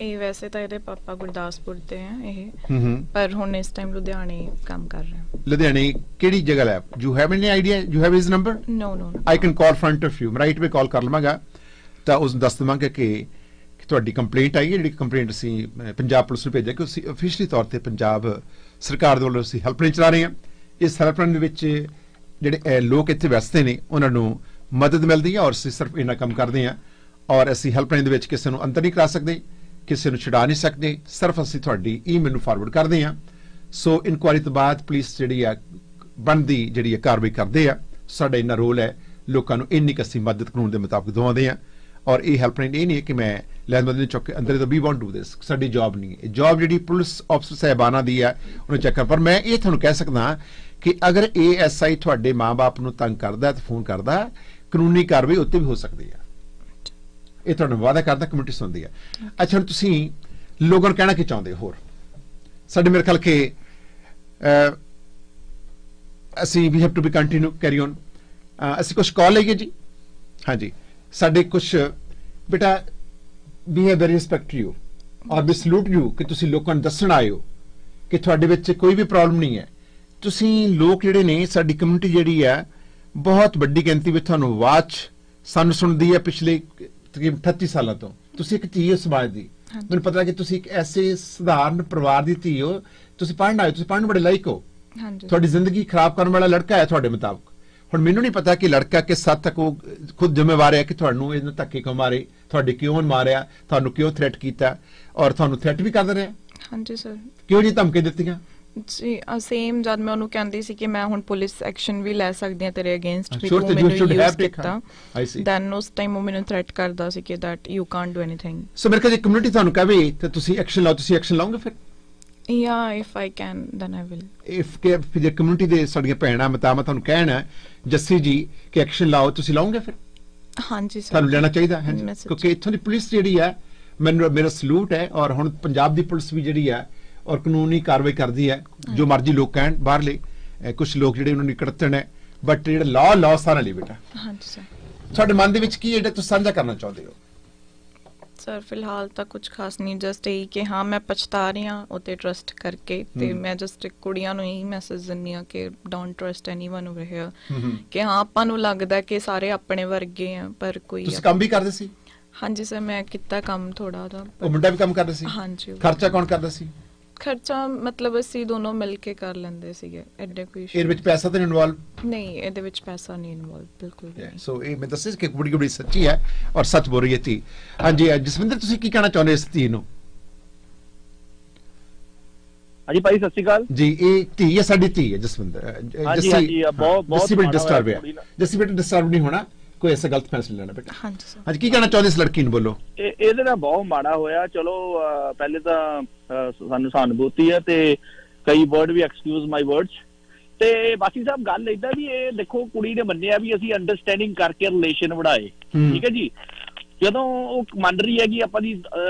ਇਹ ਵੈਸੇ ਤਾਂ ਇਹਦੇ ਪਾਪਾ ਗੁਰਦਾਸਪੁਰ ਤੇ ਹੈ ਇਹ ਪਰ ਹੁਣ ਇਸ ਟਾਈਮ ਲੁਧਿਆਣੇ ਕੰਮ ਕਰ ਰਿਹਾ ਲੁਧਿਆਣੇ ਕਿਹੜੀ ਜਗ੍ਹਾ ਲੈ you have any idea you have his number no I can call front of you right way call ਕਰ ਲਵਾਂਗਾ ਤਾਂ ਉਸ ਨੂੰ ਦੱਸ ਦੇਵਾਂਗੇ ਕਿ ਤੁਹਾਡੀ ਕੰਪਲੇਂਟ ਆਈ ਹੈ ਜਿਹੜੀ ਕੰਪਲੇਂਟ ਅਸੀਂ ਪੰਜਾਬ ਪੁਲਿਸ ਨੂੰ ਭੇਜਿਆ ਕਿ ਅਸੀਂ ਅਫੀਸ਼ੀਅਲੀ ਤੌਰ ਤੇ ਪੰਜਾਬ ਸਰਕਾਰ ਦੇ ਵੱਲੋਂ ਅਸੀਂ ਹੈਲਪਲਾਈਨ ਚਲਾ ਰਹੇ ਹਾਂ ਇਸ ਹੈਲਪਲਾਈਨ ਦੇ ਵਿੱਚ ਜਿਹੜੇ ਲੋਕ ਇੱਥੇ ਵਸਦੇ ਨੇ ਉਹਨਾਂ ਨੂੰ ਮਦਦ ਮਿਲਦੀ ਹੈ ਔਰ ਅਸੀਂ ਸਿਰਫ ਇਹਨਾਂ ਕੰਮ ਕਰਦੇ ਹਾਂ ਔਰ ਅਸੀਂ ਹੈਲਪਲਾਈਨ ਦੇ ਵਿੱਚ ਕਿਸੇ ਨੂੰ ਅੰਦਰ ਨਹੀਂ ਕਰਾ ਸਕਦੇ ਕਿਸੇ ਨੂੰ ਛੁਡਾ ਨਹੀਂ ਸਕਦੇ ਸਿਰਫ ਅਸੀਂ ਤੁਹਾਡੀ ਈਮੇਲ ਨੂੰ ਫਾਰਵਰਡ ਕਰਦੇ ਹਾਂ ਸੋ ਇਨਕੁਆਇਰੀ ਤੋਂ ਬਾਅਦ ਪੁਲਿਸ ਜਿਹੜੀ ਆ ਬਣਦੀ ਜਿਹੜੀ ਹੈ ਕਾਰਵਾਈ ਕਰਦੇ ਆ ਸਾਡਾ ਇੰਨਾ ਰੋਲ ਹੈ ਲੋਕਾਂ ਨੂੰ ਇੰਨੀ ਅਸੀਂ ਮਦਦ ਕਾਨੂੰਨ ਦੇ ਮੁਤਾਬਕ ਦਵਾਉਂਦੇ ਹਾਂ ਔਰ ਇਹ ਹੈਲਪਲਾਈਨ ਇਹ ਨਹੀਂ ਹੈ ਕਿ ਮੈਂ ਲੈਂਦੇ ਚੁੱਕ ਕੇ ਅੰਦਰ ਤਾਂ ਵੀ ਵਾਂਟ ਡੂ ਦਿਸ ਸਾਡੀ ਜੌਬ ਨਹੀਂ ਹੈ ਜੌਬ ਜਿਹੜੀ ਪੁਲਿਸ ਅਫਸਰ ਸਾਹਿਬਾਨਾਂ ਦੀ ਹੈ ਉਹਨੂੰ ਚੈੱਕ ਕਰ ਪਰ ਮੈਂ ਇਹ ਤੁਹਾਨੂੰ ਕਹਿ ਸਕਦਾ ਕਿ ਅਗਰ ਏਐਸਆਈ ਤੁਹਾਡੇ ਮਾਂ-ਬਾਪ ਨੂੰ ਤੰਗ ਕਰਦਾ ਤੇ ਫੋਨ ਕਰਦਾ ਕਾਨੂੰਨੀ ਕਾਰਵਾਈ ਉੱਤੇ ਵੀ ਹੋ ਸਕਦੀ ਹੈ ਇਹ ਤੁਹਾਨੂੰ ਵਾਅਦਾ ਕਰਦਾ ਕਮਿਊਨਿਟੀ ਸੁਣਦੀ ਹੈ। ਅੱਛਾ, ਹੁਣ ਤੁਸੀਂ ਲੋਕਾਂ ਨੂੰ ਕਹਿਣਾ ਕੀ ਚਾਹੁੰਦੇ ਹੋਰ? ਸਾਡੇ ਮੇਰੇ ਖਿਆਲ ਕਿ ਅਸੀਂ ਵੀ have to be continue carry on. ਅਸੀਂ ਕੁਝ ਕਾਲ ਲਈਏ ਜੀ। ਹਾਂਜੀ, ਸਾਡੇ ਕੁਝ ਬੇਟਾ ਵੀ ਹੈਵ ਵੈਰੀ ਰਿਸਪੈਕਟ ਯੂ ਔਰ ਵੀ ਸਲੂਟ ਯੂ ਕਿ ਤੁਸੀਂ ਲੋਕਾਂ ਨੂੰ ਦੱਸਣ ਆਏ ਹੋ ਕਿ ਤੁਹਾਡੇ ਵਿੱਚ ਕੋਈ ਵੀ ਪ੍ਰੋਬਲਮ ਨਹੀਂ ਹੈ। ਤੁਸੀਂ ਲੋਕ ਜਿਹੜੇ ਨੇ, ਸਾਡੀ ਕਮਿਊਨਿਟੀ ਜਿਹੜੀ ਹੈ ਬਹੁਤ ਵੱਡੀ ਗਿਣਤੀ ਵਿੱਚ ਤੁਹਾਨੂੰ ਆਵਾਜ਼ ਸਾਨੂੰ ਸੁਣਦੀ ਹੈ ਪਿਛਲੇ ਤਕਰੀਬਨ 38 ਸਾਲਾਂ ਤੋਂ। ਤੁਸੀਂ ਇੱਕ ਧੀ ਹੋ ਸਮਾਜ ਦੀ। ਮੈਨੂੰ ਪਤਾ ਕਿ ਤੁਸੀਂ ਇੱਕ ਐਸੇ ਸਧਾਰਨ ਪਰਿਵਾਰ ਦੀ ਧੀ ਹੋ। ਤੁਸੀਂ ਪੜ੍ਹਨ ਆਏ, ਤੁਸੀਂ ਪੜ੍ਹਨ ਬੜੇ ਲਾਇਕ ਹੋ। ਤੁਹਾਡੀ ਜ਼ਿੰਦਗੀ ਖਰਾਬ ਕਰਨ ਵਾਲਾ ਲੜਕਾ ਹੈ ਤੁਹਾਡੇ ਮੁਤਾਬਕ। ਹੁਣ ਮੈਨੂੰ ਨਹੀਂ ਪਤਾ ਕਿ ਲੜਕਾ ਕਿਸ ਹੱਦ ਤੱਕ ਉਹ ਖੁਦ ਜ਼ਿੰਮੇਵਾਰ ਹੈ ਕਿ ਤੁਹਾਨੂੰ ਇਹਨਾਂ ਧੱਕੇ ਕਿਉਂ ਮਾਰੇ, ਤੁਹਾਡੇ ਕਿਉਂ ਮਾਰਿਆ, ਤੁਹਾਨੂੰ ਕਿਉਂ ਥ੍ਰੈਟ ਕੀਤਾ, ਔਰ ਤੁਹਾਨੂੰ ਥ੍ਰੈਟ ਵੀ ਕਰਦੇ ਰਹੇ। ਹਾਂਜੀ ਸਰ। ਕਿਉਂ ਜੀ ਧਮਕੀ ਦਿੱਤੀਆਂ? ਜੀ ਸੇਮ ਜਦ ਮੈਂ ਉਹਨੂੰ ਕਹਿੰਦੀ ਸੀ ਕਿ ਮੈਂ ਹੁਣ ਪੁਲਿਸ ਐਕਸ਼ਨ ਵੀ ਲੈ ਸਕਦੀ ਹਾਂ ਤੇਰੇ ਅਗੇਂਸਟ ਵੀ Sure, ਤੂੰ you ਮੈਨੂੰ should ਯੂਜ਼ have ਕੀਤਾ, I see. ਦੈਨ ਉਸ ਟਾਈਮ ਉਹ ਮੈਨੂੰ ਥ੍ਰੈਟ ਕਰਦਾ ਸੀ ਕਿ that you can't do anything. So ਮੇਰੇ ਕੋਲ ਜੇ ਕਮਿਊਨਿਟੀ ਤੁਹਾਨੂੰ ਕਹੇ ਤੇ ਤੁਸੀਂ ਐਕਸ਼ਨ ਲਾਓ, ਤੁਸੀਂ ਐਕਸ਼ਨ ਲਾਓਗੇ ਫਿਰ? Yeah, if I can, then I will. If ਕਿ ਜੇ ਕਮਿਊਨਿਟੀ ਦੇ ਸਾਡੀਆਂ ਭੈਣਾਂ ਮਤਾਮਾ ਤੁਹਾਨੂੰ ਕਹਿਣਾ ਜੱਸੀ ਜੀ ਕਿ ਐਕਸ਼ਨ ਲਾਓ, ਤੁਸੀਂ ਲਾਓਗੇ ਫਿਰ? ਹਾਂਜੀ ਸਰ, ਤੁਹਾਨੂੰ ਲੈਣਾ ਚਾਹੀਦਾ ਹੈ Message. ਕਿਉਂਕਿ ਇੱਥੋਂ ਦੀ ਪੁਲਿਸ ਜਿਹੜੀ ਹੈ, ਮੈਨੂੰ ਮੇਰਾ ਸਲੂਟ ਹੈ। ਔਰ ਹੁਣ ਪੰਜਾਬ ਦੀ ਪੁਲਿਸ ਵੀ ਜਿਹੜੀ ਹੈ ਔਰ ਕਾਨੂੰਨੀ ਕਾਰਵਾਈ ਕਰਦੀ ਹੈ, ਜੋ ਮਰਜ਼ੀ ਲੋਕ ਕਹਿਣ ਬਾਹਰਲੇ, ਕੁਝ ਲੋਕ ਜਿਹੜੇ ਉਹਨਾਂ ਨੂੰ ਇਕੜਤਣ ਹੈ, ਬਟ ਜਿਹੜਾ ਲਾਅ ਸਾਰਾ ਲਈ ਬੇਟਾ। ਹਾਂਜੀ ਸਰ। ਤੁਹਾਡੇ ਮਨ ਦੇ ਵਿੱਚ ਕੀ ਹੈ ਜਿਹੜਾ ਤੁਸੀਂ ਸਾਂਝਾ ਕਰਨਾ ਚਾਹੁੰਦੇ ਹੋ? ਸਰ ਫਿਲਹਾਲ ਤਾਂ ਕੁਝ ਖਾਸ ਨਹੀਂ, ਜਸਟ ਇਹੀ ਕਿ ਹਾਂ ਮੈਂ ਪਛਤਾ ਰਹੀ ਹਾਂ ਉਹ 'ਤੇ ਟਰਸਟ ਕਰਕੇ, ਤੇ ਮੈਂ ਜਸਟ ਕੁੜੀਆਂ ਨੂੰ ਇਹੀ ਮੈਸੇਜ ਦਿੰਦੀ ਹਾਂ ਕਿ don't trust anyone over here. ਕਿ ਹਾਂ ਆਪਾਂ ਨੂੰ ਲੱਗਦਾ ਕਿ ਸਾਰੇ ਆਪਣੇ ਵਰਗੇ ਆ, ਪਰ ਕੋਈ। ਤੁਸੀਂ ਕੰਮ ਵੀ ਕਰਦੇ ਸੀ? ਹਾਂਜੀ ਸਰ, ਮੈਂ ਕੀਤਾ ਕੰਮ ਥੋੜਾ ਉਹਦਾ। ਉਹ ਮੁੰਡਾ ਵੀ ਕੰਮ ਕਰਦਾ ਸੀ? ਹਾਂਜੀ। ਖਰਚਾ ਕੌਣ ਕਰਦਾ ਸੀ? ਖਰਚਾ ਮਤਲਬ ਅਸੀਂ ਦੋਨੋਂ ਮਿਲ ਕੇ ਕਰ ਲੈਂਦੇ ਸੀਗੇ, ਐਡੇ ਕੋਈ issue ਇਹਦੇ ਵਿੱਚ ਪੈਸਾ ਤਾਂ ਇਨਵੋਲਵ ਨਹੀਂ, ਇਹਦੇ ਵਿੱਚ ਪੈਸਾ ਨਹੀਂ ਇਨਵੋਲਵ ਬਿਲਕੁਲ ਵੀ ਨਹੀਂ। ਸੋ ਇਹ ਮੈਂ ਦੱਸਿਆ ਕਿ ਬੜੀ ਸੱਚੀ ਹੈ ਔਰ ਸੱਚ ਬੋਲ ਰਹੀ ਹੈ ਧੀ। ਹਾਂਜੀ ਜਸਵਿੰਦਰ, ਤੁਸੀਂ ਕੀ ਕਹਿਣਾ ਚਾਹੁੰਦੇ ਇਸ ਧੀ ਨੂੰ? ਹਾਂਜੀ ਭਾਈ ਸਤਿ ਸ਼੍ਰੀ ਅਕਾਲ ਜੀ। ਇਹ ਧੀ ਹੈ, ਸਾਡੀ ਧੀ ਹੈ ਜਸਵਿੰਦਰ। ਹਾਂਜੀ ਬਹੁਤ ਡਿਸਟਰਬ ਹੈ। ਜੱਸੀ ਬੇਟਾ ਡਿਸਟਰਬ ਨਹੀਂ ਹੋਣਾ, ਕੋਈ ਐਸਾ ਗਲਤ ਫੈਸਲਾ ਲੈਣਾ ਬੇਟਾ। ਹਾਂਜੀ ਸਰ। ਹਾਂਜੀ, ਕੀ ਕਹਿਣਾ ਚਾਹੁੰਦੇ ਇਸ ਲੜਕੀ ਨੂੰ, ਬੋਲੋ। ਇਹਦੇ ਨਾਲ ਬਹੁਤ ਮਾੜਾ ਹੋਇਆ। ਚਲੋ ਪਹਿਲੇ ਤਾਂ ਸਾਨੂੰ ਸਹਾਨੁਭੂਤੀ ਹੈ ਤੇ ਕਈ ਵਰਡ ਵੀ ਐਕਸਕਿਊਜ਼ ਮਾਈ ਵਰਡਸ। ਤੇ ਬਾਕੀ ਸਾਹਿਬ ਗੱਲ ਏਦਾਂ ਵੀ ਇਹ ਦੇਖੋ, ਕੁੜੀ ਨੇ ਮੰਨਿਆ ਵੀ ਅਸੀਂ ਅੰਡਰਸਟੈਂਡਿੰਗ ਕਰਕੇ ਰਿਲੇਸ਼ਨ ਬਣਾਏ, ਠੀਕ ਹੈ ਜੀ। ਜਦੋਂ ਉਹ ਮੰਨ ਰਹੀ ਹੈਗੀ ਆਪਾਂ ਦੀ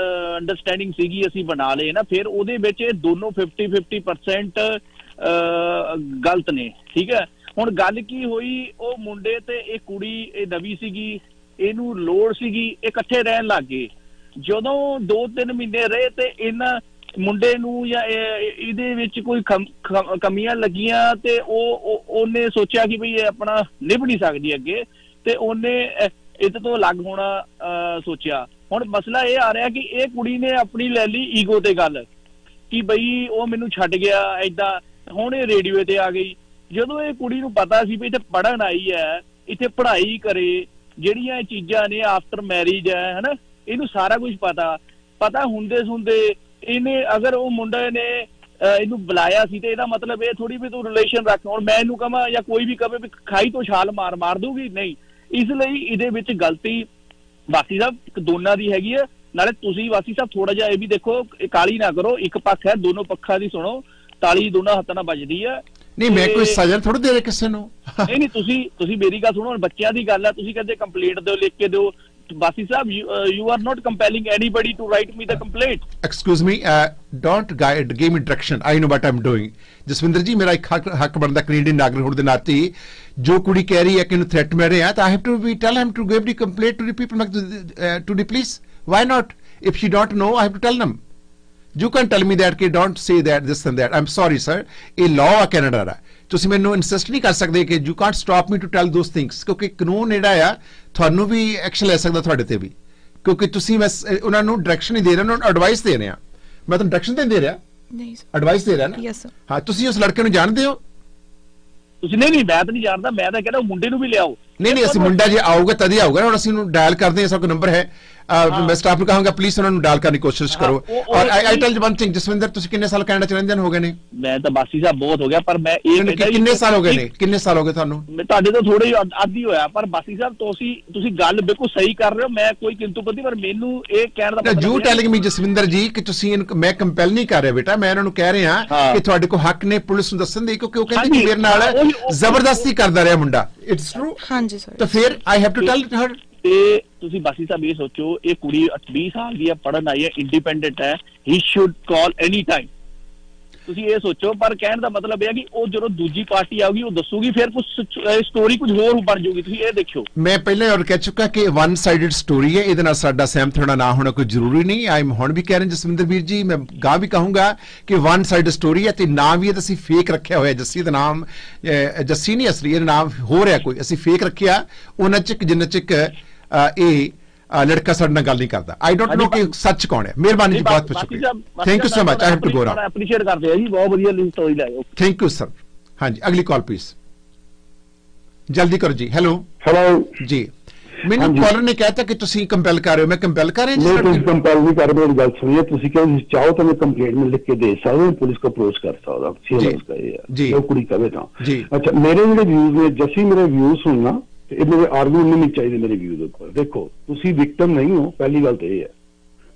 ਅੰਡਰਸਟੈਂਡਿੰਗ ਸੀਗੀ, ਅਸੀਂ ਬਣਾ ਲਏ ਨਾ, ਫਿਰ ਉਹਦੇ ਵਿੱਚ ਇਹ ਦੋਨੋਂ 50-50% ਗਲਤ ਨੇ, ਠੀਕ ਹੈ। ਹੁਣ ਗੱਲ ਕੀ ਹੋਈ, ਉਹ ਮੁੰਡੇ ਤੇ ਇਹ ਕੁੜੀ, ਇਹ ਨਵੀਂ ਸੀਗੀ, ਇਹਨੂੰ ਲੋੜ ਸੀਗੀ, ਇਹ ਇਕੱਠੇ ਰਹਿਣ ਲੱਗ ਗਏ। ਜਦੋਂ 2-3 ਮਹੀਨੇ ਰਹੇ ਤੇ ਇਹਨਾਂ ਮੁੰਡੇ ਨੂੰ ਜਾਂ ਇਹਦੇ ਵਿੱਚ ਕੋਈ ਕਮੀਆਂ ਲੱਗੀਆਂ ਤੇ ਉਹਨੇ ਸੋਚਿਆ ਕਿ ਭਈ ਇਹ ਆਪਣਾ ਨਿਭ ਨਹੀਂ ਸਕਦੀ ਅੱਗੇ, ਤੇ ਉਹਨੇ ਇਹਦੇ ਤੋਂ ਅਲੱਗ ਹੋਣਾ ਸੋਚਿਆ। ਹੁਣ ਮਸਲਾ ਇਹ ਆ ਰਿਹਾ ਕਿ ਇਹ ਕੁੜੀ ਨੇ ਆਪਣੀ ਲੈ ਲਈ ਈਗੋ ਤੇ ਗੱਲ ਕਿ ਬਈ ਉਹ ਮੈਨੂੰ ਛੱਡ ਗਿਆ ਏਦਾਂ। ਹੁਣ ਇਹ ਰੇਡੀਓ ਤੇ ਆ ਗਈ। ਜਦੋਂ ਇਹ ਕੁੜੀ ਨੂੰ ਪਤਾ ਸੀ ਵੀ ਇੱਥੇ ਪੜ੍ਹਨ ਆਈ ਹੈ, ਇੱਥੇ ਪੜ੍ਹਾਈ ਕਰੇ, ਜਿਹੜੀਆਂ ਚੀਜ਼ਾਂ ਨੇ ਆਫਟਰ ਮੈਰਿਜ ਹੈ ਹਨਾ, ਇਹਨੂੰ ਸਾਰਾ ਕੁਝ ਪਤਾ ਹੁੰਦੇ ਇਹਨੇ, ਅਗਰ ਉਹ ਮੁੰਡੇ ਨੇ ਇਹਨੂੰ ਬੁਲਾਇਆ ਸੀ ਤੇ ਇਹਦਾ ਮਤਲਬ ਇਹ ਥੋੜੀ ਵੀ ਤੂੰ ਰਿਲੇਸ਼ਨ ਰੱਖ। ਹੁਣ ਮੈਂ ਇਹਨੂੰ ਕਹਾਂ ਜਾਂ ਕੋਈ ਵੀ ਕਹੇ ਵੀ ਖਾਈ ਤੋਂ ਛਾਲ ਮਾਰ ਦੂਗੀ, ਨਹੀਂ। ਇਸ ਲਈ ਇਹਦੇ ਵਿੱਚ ਗਲਤੀ ਵਾਸੀ ਸਾਹਿਬ ਦੋਨਾਂ ਦੀ ਹੈਗੀ ਹੈ। ਨਾਲੇ ਤੁਸੀਂ ਵਾਸੀ ਸਾਹਿਬ ਥੋੜਾ ਜਿਹਾ ਇਹ ਵੀ ਦੇਖੋ, ਕਾਲੀ ਨਾ ਕਰੋ, ਇੱਕ ਪੱਖ ਹੈ, ਦੋਨੋਂ ਪੱਖਾਂ ਦੀ ਸੁਣੋ, ਤਾਲੀ ਦੋਨਾਂ ਹੱਥਾਂ ਨਾਲ ਵੱਜਦੀ ਹੈ। ਨਹੀਂ, ਮੈਂ ਕੋਈ ਸਜ਼ਾ ਥੋੜੀ ਦੇ ਰਿਹਾ ਕਿਸੇ ਨੂੰ। ਨਹੀਂ, ਤੁਸੀਂ ਮੇਰੀ ਗੱਲ ਸੁਣੋ। ਬੱਚਿਆਂ ਦੀ ਗੱਲ ਹੈ, ਤੁਸੀਂ ਕਹਿੰਦੇ ਕੰਪਲੇਂਟ ਦਿਓ, ਲਿਖ ਕੇ ਦਿਓ। Basi sahab, you are not compelling anybody to write me the complaint. Excuse me, don't give me direction. I know what I'm doing. Jaswinder ਜੀ, ਮੇਰਾ ਇੱਕ ਹੱਕ ਬਣਦਾ ਕੈਨੇਡੀਅਨ ਨਾਗਰਿਕ ਹੋਣ ਦੇ ਨਾਤੇ, ਜੋ ਕੁੜੀ ਕਹਿ ਰਹੀ ਹੈ ਕਿ ਇਹਨੂੰ ਥ੍ਰੈਟ ਮਿਲ ਰਿਹਾ, ਤਾਂ I have to tell him to give the complaint to the people, to the police. Why not? If she don't know, I have to tell them. You can tell me that, don't say that, this and that. I'm sorry, sir. ਇਹ law ਆ Canada ਦਾ। ਤੁਸੀਂ ਮੈਨੂੰ insist ਨਹੀਂ ਕਰ ਸਕਦੇ ਕਿ you can't stop me to tell those things, ਕਿਉਂਕਿ ਕਾਨੂੰਨ ਜਿਹੜਾ ਆ ਤੁਹਾਨੂੰ ਵੀ ਐਕਸ਼ਨ ਲੈ ਸਕਦਾ ਤੁਹਾਡੇ ਤੇ ਵੀ, ਕਿਉਂਕਿ ਤੁਸੀਂ ਬਸ ਉਹਨਾਂ ਨੂੰ ਡਾਇਰੈਕਸ਼ਨ ਹੀ ਦੇ ਰਹੇ, ਉਹਨਾਂ ਨੂੰ ਐਡਵਾਈਸ ਦੇ ਰਹੇ ਆ। ਮੈਂ ਤੁਹਾਨੂੰ ਡਾਇਰੈਕਸ਼ਨ ਤਾਂ ਦੇ ਰਿਹਾ, ਨਹੀਂ ਸਰ, ਐਡਵਾਈਸ ਦੇ ਰਿਹਾ ਨਾ। Yes sir. ਹਾਂ, ਤੁਸੀਂ ਉਸ ਲੜਕੇ ਨੂੰ ਜਾਣਦੇ ਹੋ? ਤੁਸੀਂ ਨਹੀਂ, ਮੈਂ ਤਾਂ ਨਹੀਂ ਜਾਣਦਾ। ਮੈਂ ਤਾਂ ਕਹਿੰਦਾ ਮੁੰਡੇ ਨੂੰ ਵੀ ਲਿਆਓ। ਨਹੀਂ, ਅਸੀਂ ਮੁੰਡਾ ਜੇ ਆਊਗਾ ਤਦ ਹੀ ਆਊਗਾ। ਹੁਣ ਅਸੀਂ ਉਹਨੂੰ ਡਾਇਲ ਕਰਦੇ ਹਾਂ, ਸਾਡਾ ਨੰਬਰ ਹੈ। ਮੈਂ ਸਟਾਫ ਨੂੰ ਕਹਾਂਗਾ ਪਲੀਜ਼ ਉਹਨਾਂ ਨੂੰ ਡਾਇਲ ਕਰਨ ਦੀ ਕੋਸ਼ਿਸ਼ ਕਰੋ। ਔਰ I tell you one thing, Jaswinder, ਤੁਸੀਂ ਕਿੰਨੇ ਸਾਲ ਕੈਨੇਡਾ ਚ ਰਹਿੰਦੇ ਹੋ ਗਏ ਨੇ? ਮੈਂ ਤਾਂ ਬਾਸੀ ਸਾਹਿਬ ਬਹੁਤ ਹੋ ਗਿਆ, ਪਰ ਮੈਂ ਇਹ ਕਿੰਨੇ ਸਾਲ ਹੋ ਗਏ ਨੇ? ਕਿੰਨੇ ਸਾਲ ਹੋ ਗਏ ਤੁਹਾਨੂੰ? ਤੁਹਾਡੇ ਤੋਂ ਥੋੜੇ ਆਦੀ ਹੋਇਆ, ਪਰ ਬਾਸੀ ਸਾਹਿਬ ਤੁਸੀਂ ਗੱਲ ਬਿਲਕੁਲ ਸਹੀ ਕਰ ਰਹੇ ਹੋ। ਮੈਂ ਕੋਈ ਕਿੰਤੂ ਪਤੀ, ਪਰ ਮੈਨੂੰ ਇਹ ਕਹਿਣ ਦਾ ਮਤਲਬ ਯੂ ਟੈਲਿੰਗ ਮੀ ਜਸਵਿੰਦਰ ਜੀ ਕਿ ਤੁਸੀਂ, ਮੈਂ ਕੰਪੈਲ ਨਹੀਂ ਕਰ ਰਿਹਾ ਬੇਟਾ, ਮੈਂ ਇਹਨਾਂ ਨੂੰ ਕਹਿ ਰਿਹਾ ਕਿ ਤੁਹਾਡੇ ਕੋਲ ਹੱਕ ਨੇ ਪੁਲਿਸ ਨੂੰ ਦੱਸਣ ਦੇ, ਕਿਉਂਕਿ ਉਹ ਕਹਿੰਦੇ ਕਿ ਮੇਰੇ ਨਾਲ ਜ਼ਬਰਦਸਤੀ ਕਰਦਾ ਰਿਹਾ ਮੁੰਡਾ। It's true. ਹਾਂਜੀ ਸਰ। ਤਾਂ ਫਿਰ ਆਈ ਹੈਵ ਟੂ ਟੈਲ ਹਰ ਇਹ ਤੁਸੀਂ ਬਾਸੀ ਸਾਹਿਬ ਇਹ ਸੋਚੋ, ਇਹ ਕੁੜੀ 20 ਸਾਲ ਦੀ ਹੈ, ਪੜ੍ਹਨ ਆਈ ਹੈ, ਇੰਡੀਪੈਂਡੈਂਟ ਹੈ, ਹੀ ਸ਼ੁੱਡ ਕਾਲ ਐਨੀ ਟਾਈਮ। ਤੁਸੀਂ ਇਹ ਸੋਚੋ, ਪਰ ਕਹਿਣ ਦਾ ਮਤਲਬ ਇਹ ਹੈ ਕਿ ਉਹ ਜਦੋਂ ਦੂਜੀ ਪਾਰਟੀ ਆਊਗੀ ਉਹ ਦੱਸੂਗੀ, ਫਿਰ ਕੁਝ ਸਟੋਰੀ ਕੁਝ ਹੋਰ ਬਣ ਜਾਊਗੀ। ਤੁਸੀਂ ਇਹ ਦੇਖਿਓ, ਮੈਂ ਪਹਿਲਾਂ ਔਰ ਕਹਿ ਚੁੱਕਾ ਕਿ ਵਨ ਸਾਈਡਡ ਸਟੋਰੀ ਹੈ, ਇਹਦੇ ਨਾਲ ਸਾਡਾ ਸਹਿਮਤ ਹੋਣਾ ਨਾ ਹੋਣਾ ਕੋਈ ਜ਼ਰੂਰੀ ਨਹੀਂ। ਆਈ ਹੁਣ ਵੀ ਕਹਿ ਰਹੇ ਜਸਵਿੰਦਰ ਵੀਰ ਜੀ, ਮੈਂ ਗਾਂ ਵੀ ਕਹੂੰਗਾ ਕਿ ਵਨ ਸਾਈਡਡ ਸਟੋਰੀ ਹੈ, ਤੇ ਨਾਮ ਵੀ ਅਸੀਂ ਫੇਕ ਰੱਖਿਆ ਹੋਇਆ। ਜੱਸੀ ਦਾ ਨਾਮ ਜੱਸੀ ਨਹੀਂ ਅਸਲੀ, ਇਹ ਨਾਮ ਹੋ ਰਿਹਾ ਕੋਈ, ਅਸੀਂ ਫੇਕ ਰੱਖਿਆ ਉਹਨਾਂ ਚ ਜਿੰਨਾ ਚਿਕ ਇਹ ਲੜਕਾ ਸਾਡੇ ਨਾਲ ਗੱਲ ਨਹੀਂ ਕਰਦਾ। ਆਈ ਡੋਂਟ ਨੋ ਕਿ ਸੱਚ ਕੌਣ ਹੈ। ਮਿਹਰਬਾਨੀ ਜੀ, ਬਹੁਤ ਬਹੁਤ ਸ਼ੁਕਰੀਆ, thank you so much. I have to go now. Appreciate ਕਰਦੇ ਆ ਜੀ, ਬਹੁਤ ਵਧੀਆ ਸਟੋਰੀ ਲਾਇਓ, ਥੈਂਕ ਯੂ ਸਰ। ਹਾਂਜੀ, ਅਗਲੀ ਕਾਲ ਪਲੀਜ਼, ਜਲਦੀ ਕਰੋ ਜੀ। ਹੈਲੋ ਜੀ, ਮੈਨੂੰ ਕਾਲਰ ਨੇ ਕਹਿਤਾ ਕਿ ਤੁਸੀਂ ਕੰਪੈਲ ਕਰ ਰਹੇ ਹੋ। ਮੈਂ ਕੰਪੈਲ ਕਰ ਰਿਹਾ ਜੀ? ਨਹੀਂ, ਤੁਸੀਂ ਕੰਪੈਲ ਨਹੀਂ ਕਰ ਰਹੇ। ਮੇਰੀ ਗੱਲ ਸੁਣੀਏ, ਤੁਸੀਂ ਕਹਿੰਦੇ ਚਾਹੋ ਤਾਂ ਮੈਂ ਕੰਪਲੇਂਟ में ਲਿਖ ਕੇ ਦੇ ਸਕਦਾ ਹੂੰ, ਪੁਲਿਸ को ਅਪਰੋਚ ਕਰ ਸਕਦਾ ਜੀ, ਉਹ ਕੁੜੀ ਕਵੇ ਤਾਂ। ਅੱਛਾ, ਮੇਰੇ ਜਿਹੜੇ ਵਿਊਜ਼ ਨੇ ਜੱਸੀ, ਮੇਰੇ ਵਿਊਜ਼ ਸੁਣਨਾ, ਇਹ ਮੇਰੇ ਆਰਗੂਮੈਂਟ ਨਹੀਂ ਚਾਹੀਦੇ ਮੇਰੇ ਵਿਊ ਦੇ ਉੱਪਰ। ਦੇਖੋ, ਤੁਸੀਂ ਵਿਕਟਮ ਨਹੀਂ ਹੋ, ਪਹਿਲੀ ਗੱਲ ਤਾਂ ਇਹ ਹੈ,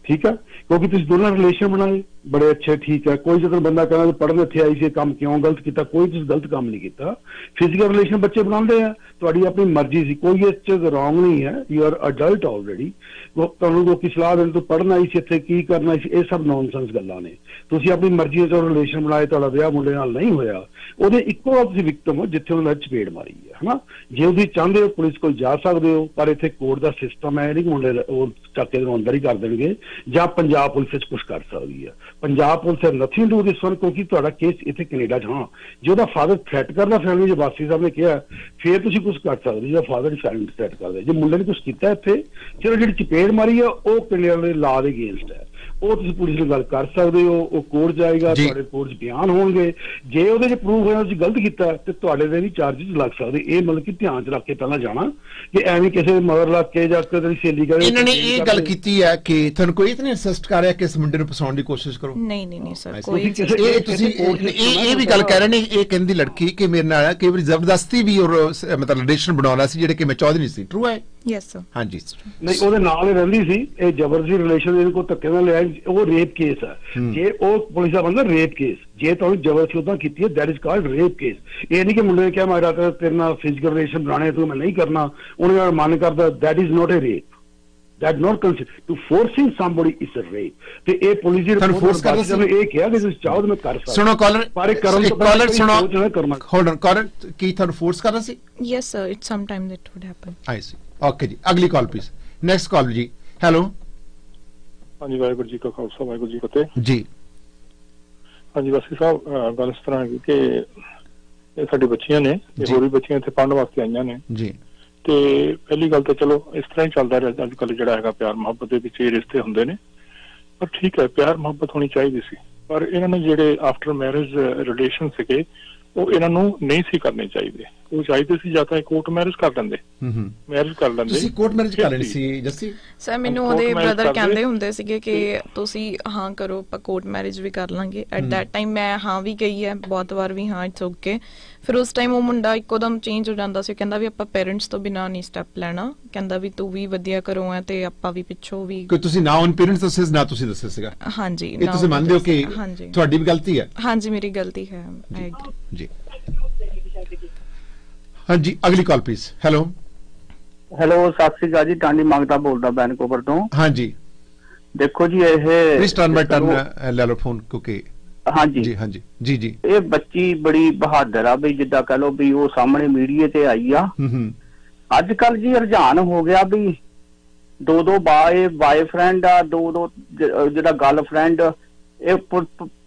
ਠੀਕ ਹੈ, ਕਿਉਂਕਿ ਤੁਸੀਂ ਦੋਨਾਂ ਰਿਲੇਸ਼ਨ ਬਣਾਏ ਬੜੇ ਅੱਛੇ, ਠੀਕ ਹੈ। ਕੋਈ ਜਦੋਂ ਬੰਦਾ ਕਹਿੰਦਾ ਪੜ੍ਹਨ ਇੱਥੇ ਆਈ ਸੀ, ਕੰਮ ਕਿਉਂ ਗਲਤ ਕੀਤਾ, ਕੋਈ ਤੁਸੀਂ ਗਲਤ ਕੰਮ ਨਹੀਂ ਕੀਤਾ। ਫਿਜ਼ੀਕਲ ਰਿਲੇਸ਼ਨ ਬੱਚੇ ਬਣਾਉਂਦੇ ਆ, ਤੁਹਾਡੀ ਆਪਣੀ ਮਰਜ਼ੀ ਸੀ, ਕੋਈ ਇਸ 'ਚ ਰੌਂਗ ਨਹੀਂ ਹੈ। You are adult already. ਤੁਹਾਨੂੰ ਲੋਕੀ ਸਲਾਹ ਦੇਣ ਤੋਂ ਪੜ੍ਹਨ ਆਈ ਸੀ ਇੱਥੇ, ਕੀ ਕਰਨਾ ਸੀ, ਇਹ ਸਭ ਨੌਨਸੈਂਸ ਗੱਲਾਂ ਨੇ। ਤੁਸੀਂ ਆਪਣੀ ਮਰਜ਼ੀ ਨਾਲ ਰਿਲੇਸ਼ਨ ਬਣਾਏ, ਤੁਹਾਡਾ ਵਿਆਹ ਮੁੰਡੇ ਨਾਲ ਨਹੀਂ ਹੋਇਆ, ਉਹਦੇ ਇੱਕੋ ਵਾਰ ਤੁਸੀਂ ਵਿਕਟਮ ਹੋ ਜਿੱਥੇ ਉਹਨਾਂ ਨੇ ਚਪੇੜ ਮਾਰੀ ਹੈ, ਹਨਾ। ਜੇ ਤੁਸੀਂ ਚਾਹੁੰਦੇ ਹੋ ਪੁਲਿਸ ਕੋਲ ਜਾ ਸਕਦੇ ਹੋ, ਪਰ ਇੱਥੇ ਕੋਰਟ ਦਾ ਸਿਸਟਮ ਹੈ ਨਹੀਂ, ਮੁੰਡੇ ਉਹ ਚੱਕੇ ਦੇ ਅੰਦਰ ਹੀ ਕਰ ਦੇਣਗੇ, ਜਾਂ ਪੰਜਾਬ ਪੁਲਿਸ ਵਿੱਚ ਕੁਛ ਕਰ ਸਕਦੀ ਹੈ। ਪੰਜਾਬ ਪੁਲਿਸ ਹੈ ਨਥਿੰਗ ਟੂ ਦਿਸ ਵਨ, ਕਿਉਂਕਿ ਤੁਹਾਡਾ ਕੇਸ ਇੱਥੇ ਕੈਨੇਡਾ 'ਚ, ਹਾਂ ਜੇ ਉਹਦਾ ਫਾਦਰ ਥ੍ਰੈਟ ਕਰਦਾ ਫੈਮਿਲੀ, ਜੇ ਬਾਸੀ ਸਾਹਿਬ ਨੇ ਕਿਹਾ, ਫਿਰ ਤੁਸੀਂ ਕੁਛ ਕਰ ਸਕਦੇ। ਜਿਹਦਾ ਫਾਦਰ ਫੈਮਿਲੀ ਥ੍ਰੈਟ ਕਰਦਾ, ਜੇ ਮੁੰਡੇ ਨੇ ਕੁਛ ਕੀਤਾ ਇੱਥੇ, ਚਲੋ ਜਿਹੜੀ ਚਪੇੜ ਮਾਰੀ ਆ ਉਹ ਕੈਨੇਡਾ ਦੇ ਲਾਅ ਦੇ ਅਗੇਂਸਟ ਹੈ, ਉਹ ਤੁਸੀਂ ਪੁਲਿਸ ਨਾਲ ਗੱਲ ਕਰ ਸਕਦੇ ਹੋ। ਉਹ ਕੋਰਟ ਜਾਏਗਾ, ਤੁਹਾਡੇ ਕੋਰਟ 'ਚ ਬਿਆਨ ਹੋਣਗੇ। ਜੇ ਉਹਦੇ 'ਚ ਪ੍ਰੂਫ ਹੋਇਆ ਤੁਸੀਂ ਗਲਤ ਕੀਤਾ ਤੇ ਤੁਹਾਡੇ ਦੇ ਵੀ ਚਾਰਜਿਸ ਲੱਗ ਸਕਦੇ। ਇਹ ਮਤਲਬ ਕਿ ਧਿਆਨ 'ਚ ਰੱਖ ਕੇ ਪਹਿਲਾਂ ਜਾਣਾ, ਕਿ ਐਵੇਂ ਕਿਸੇ ਦੇ ਮਗਰ ਲੱਗ ਕੇ ਜਾਂ ਕਦੇ ਸਹੇਲੀ ਕਰੇ। ਇਹਨਾਂ ਨੇ ਇਹ ਗੱਲ ਕੀਤੀ ਹੈ ਕਿ ਤੁਹਾਨੂੰ ਕੋਈ ਇਤਨੀ ਇਨਸਿਸਟ ਕਰ ਰਿਹਾ ਕਿ ਇਸ ਮੁੰਡੇ ਨੂੰ ਫਸਾਉਣ ਦੀ ਕੋਸ਼ਿਸ਼ ਕਰੋ? ਨਹੀਂ ਸਰ, ਕੋਈ ਇਹ ਤੁਸੀਂ ਇਹ ਵੀ ਗੱਲ ਕਹਿ ਰਹੇ ਨੇ, ਇਹ ਕਹਿੰਦੀ ਲੜਕੀ ਕਿ ਮੇਰੇ ਨਾਲ ਕਈ ਵਾਰੀ ਜ਼ਬਰਦਸਤੀ ਵੀ ਔਰ ਮਤਲਬ ਰਿਲੇਸ਼ਨ ਬਣਾਉਣਾ ਸੀ, ਜਿਹੜੇ ਕਿ ਮੈਂ ਚਾਹੁੰਦੀ ਨਹੀਂ ਸੀ। ਟਰੂ ਹੈ? Yes sir. ਹਾਂਜੀ, ਨਹੀਂ, ਉਹਦੇ ਨਾਲ ਹੀ ਰਹਿੰਦੀ ਸੀ। ਇਹ ਜ਼ਬਰਦਸਤੀ ਰਿਲੇਸ਼ਨ ਇਹਦੇ ਕੋਲ ਧੱਕੇ ਨਾਲ ਲਿਆ, ਉਹ ਰੇਪ ਕੇਸ ਹੈ। ਜੇ ਉਹ ਪੁਲਿਸ ਦਾ ਬੰਦਾ ਰੇਪ ਕੇਸ, ਜੇ ਤੁਹਾਨੂੰ ਜ਼ਬਰਦਸਤੀ ਉਦਾਂ ਕੀਤੀ ਹੈ, that is called rape case. ਇਹ ਨਹੀਂ ਕਿ ਮੁੰਡੇ ਨੇ ਕਿਹਾ ਮੈਂ ਰਾਤ ਤੇਰੇ ਨਾਲ ਫਿਜ਼ੀਕਲ ਰਿਲੇਸ਼ਨ ਬਣਾਣੇ, ਤੂੰ ਮੈਂ ਨਹੀਂ ਕਰਨਾ, ਉਹਨੇ ਮਨ ਕਰਦਾ, that is not a rape. That not considered to forcing somebody is a rape. ਤੇ ਇਹ ਪੁਲਿਸ ਦੀ ਰਿਪੋਰਟ ਫੋਰਸ ਕਰਦਾ ਸੀ, ਇਹ ਕਿਹਾ ਕਿ ਤੁਸੀਂ ਚਾਹੋ ਤਾਂ ਮੈਂ ਕਰ ਸਕਦਾ। ਸੁਣੋ ਕਾਲਰ, ਪਰ ਕਰਨ ਤੋਂ ਕਾਲਰ ਸੁਣੋ, ਹੋਲਡ ਔਨ। ਕਾਲਰ, ਕੀ ਤੁਹਾਨੂੰ ਫੋਰਸ ਕਰਦਾ ਸੀ? Yes sir, it some time that would happen. I see. Okay ਜੀ, ਅਗਲੀ ਕਾਲ ਪਲੀਜ਼। ਨੈਕਸਟ ਕਾਲ ਜੀ। ਹੈਲੋ। ਹਾਂਜੀ, ਵਾਹਿਗੁਰੂ ਜੀ ਕਾ ਖਾਲਸਾ, ਵਾਹਿਗੁਰੂ ਜੀ ਕੀ ਫਤਿਹ ਜੀ। ਹਾਂਜੀ ਬਾਸੀ ਸਾਹਿਬ, ਗੱਲ ਇਸ ਤਰ੍ਹਾਂ ਹੈ ਕਿ ਇਹ ਸਾਡੀ ਬੱਚੀਆਂ ਨੇ, ਹੋਰ ਵੀ ਬੱਚੀਆਂ ਇੱਥੇ ਪੜ੍ਹਨ ਵਾਸਤੇ ਆਈਆਂ ਨੇ ਜੀ। ਤੇ ਪਹਿਲੀ ਗੱਲ ਤਾਂ ਚਲੋ ਇਸ ਤਰ੍ਹਾਂ ਹੀ ਚੱਲਦਾ ਰਿਹਾ ਅੱਜ ਕੱਲ੍ਹ, ਜਿਹੜਾ ਹੈਗਾ ਪਿਆਰ ਮੁਹੱਬਤ ਦੇ ਵਿੱਚ ਇਹ ਰਿਸ਼ਤੇ ਹੁੰਦੇ ਨੇ, ਪਰ ਠੀਕ ਹੈ, ਪਿਆਰ ਮੁਹੱਬਤ ਹੋਣੀ ਚਾਹੀਦੀ ਸੀ। ਪਰ ਇਹਨਾਂ ਨੇ ਜਿਹੜੇ ਆਫਟਰ ਮੈਰਿਜ ਰਿਲੇਸ਼ਨ ਸੀਗੇ, ਉਹ ਇਹਨਾਂ ਨੂੰ ਨਹੀਂ ਸੀ ਕਰਨੇ ਚਾਹੀਦੇ। ਉਹ ਚਾਹੀਦੇ ਸੀ ਜਾਂ ਤਾਂ ਕੋਰਟ ਮੈਰਿਜ ਕਰ ਲੈਂਦੇ, ਮੈਰਿਜ ਕਰ ਲੈਂਦੇ। ਤੁਸੀਂ ਕੋਰਟ ਮੈਰਿਜ ਕਰ ਲੈਣੀ ਸੀ ਜੱਸੀ? ਸਰ, ਮੈਨੂੰ ਉਹਦੇ ਬ੍ਰਦਰ ਕਹਿੰਦੇ ਹੁੰਦੇ ਸੀਗੇ ਕਿ ਤੁਸੀਂ ਹਾਂ ਕਰੋ, ਆਪਾਂ ਕੋਰਟ ਮੈਰਿਜ ਵੀ ਕਰ ਲਾਂਗੇ। ਐਟ ਦੈਟ ਟਾਈਮ ਮੈਂ ਹਾਂ ਵੀ ਕਹੀ ਹੈ ਬਹੁਤ ਵਾਰ ਵੀ, ਹਾਂ ਇਟਸ ਓਕੇ। ਫਿਰ ਉਸ ਟਾਈਮ ਉਹ ਮੁੰਡਾ ਇੱਕੋਦਮ ਚੇਂਜ ਹੋ ਜਾਂਦਾ ਸੀ, ਕਹਿੰਦਾ ਵੀ ਆਪਾਂ ਪੇਰੈਂਟਸ ਤੋਂ ਬਿਨਾਂ ਨਹੀਂ ਸਟੈਪ ਲੈਣਾ, ਕਹਿੰਦਾ ਵੀ ਤੂੰ ਵੀ ਵਧੀਆ ਘਰੋਂ ਹੈ ਤੇ ਆਪਾਂ ਵੀ ਪਿੱਛੋਂ ਵੀ। ਕਿ ਤੁਸੀਂ ਨਾ ਔਨ ਪੇਰੈਂਟਸ ਦੱਸੇ, ਨਾ ਤੁਸੀਂ ਦੱਸਿਆ ਸੀਗਾ? ਹਾਂਜੀ। ਇਹ ਤੁਸੀਂ ਮੰਨਦੇ ਹੋ ਕਿ ਤੁਹਾਡੀ ਵੀ ਗਲਤੀ ਹੈ? ਹਾਂਜੀ, ਮੇਰੀ ਗਲਤੀ ਹੈ, ਆਈ ਐਗਰੀ ਜੀ। ਹਾਂਜੀ, ਅਗਲੀ call please. Hello. Sat Sri ਅਕਾਲ ਜੀ, ਟਾਂਡੀ ਮੰਗਤਾ ਬੋਲਦਾ ਵੈਨਕੂਵਰ ਤੋਂ। ਹਾਂਜੀ, ਦੇਖੋ ਜੀ, ਇਹ ਪਲੀਜ਼ ਟਰਨ ਬਾਈ ਟਰਨ ਲੈ ਲਓ ਫੋਨ, ਕਿਉਂਕਿ ਹਾਂਜੀ ਜੀ ਇਹ ਬੱਚੀ ਬੜੀ ਬਹਾਦਰ ਆ ਵੀ, ਜਿੱਦਾਂ ਕਹ ਲੋ ਵੀ ਉਹ ਸਾਹਮਣੇ ਮੀਡੀਆ ਤੇ ਆਈ ਆ। ਅੱਜ ਕੱਲ ਜੀ ਰੁਝਾਨ ਹੋ ਗਿਆ ਵੀ ਦੋ ਬਾਏਫ੍ਰੈਂਡ ਆ, ਦੋ ਜਿਹੜਾ ਗਰਲਫ੍ਰੈਂਡ, ਇਹ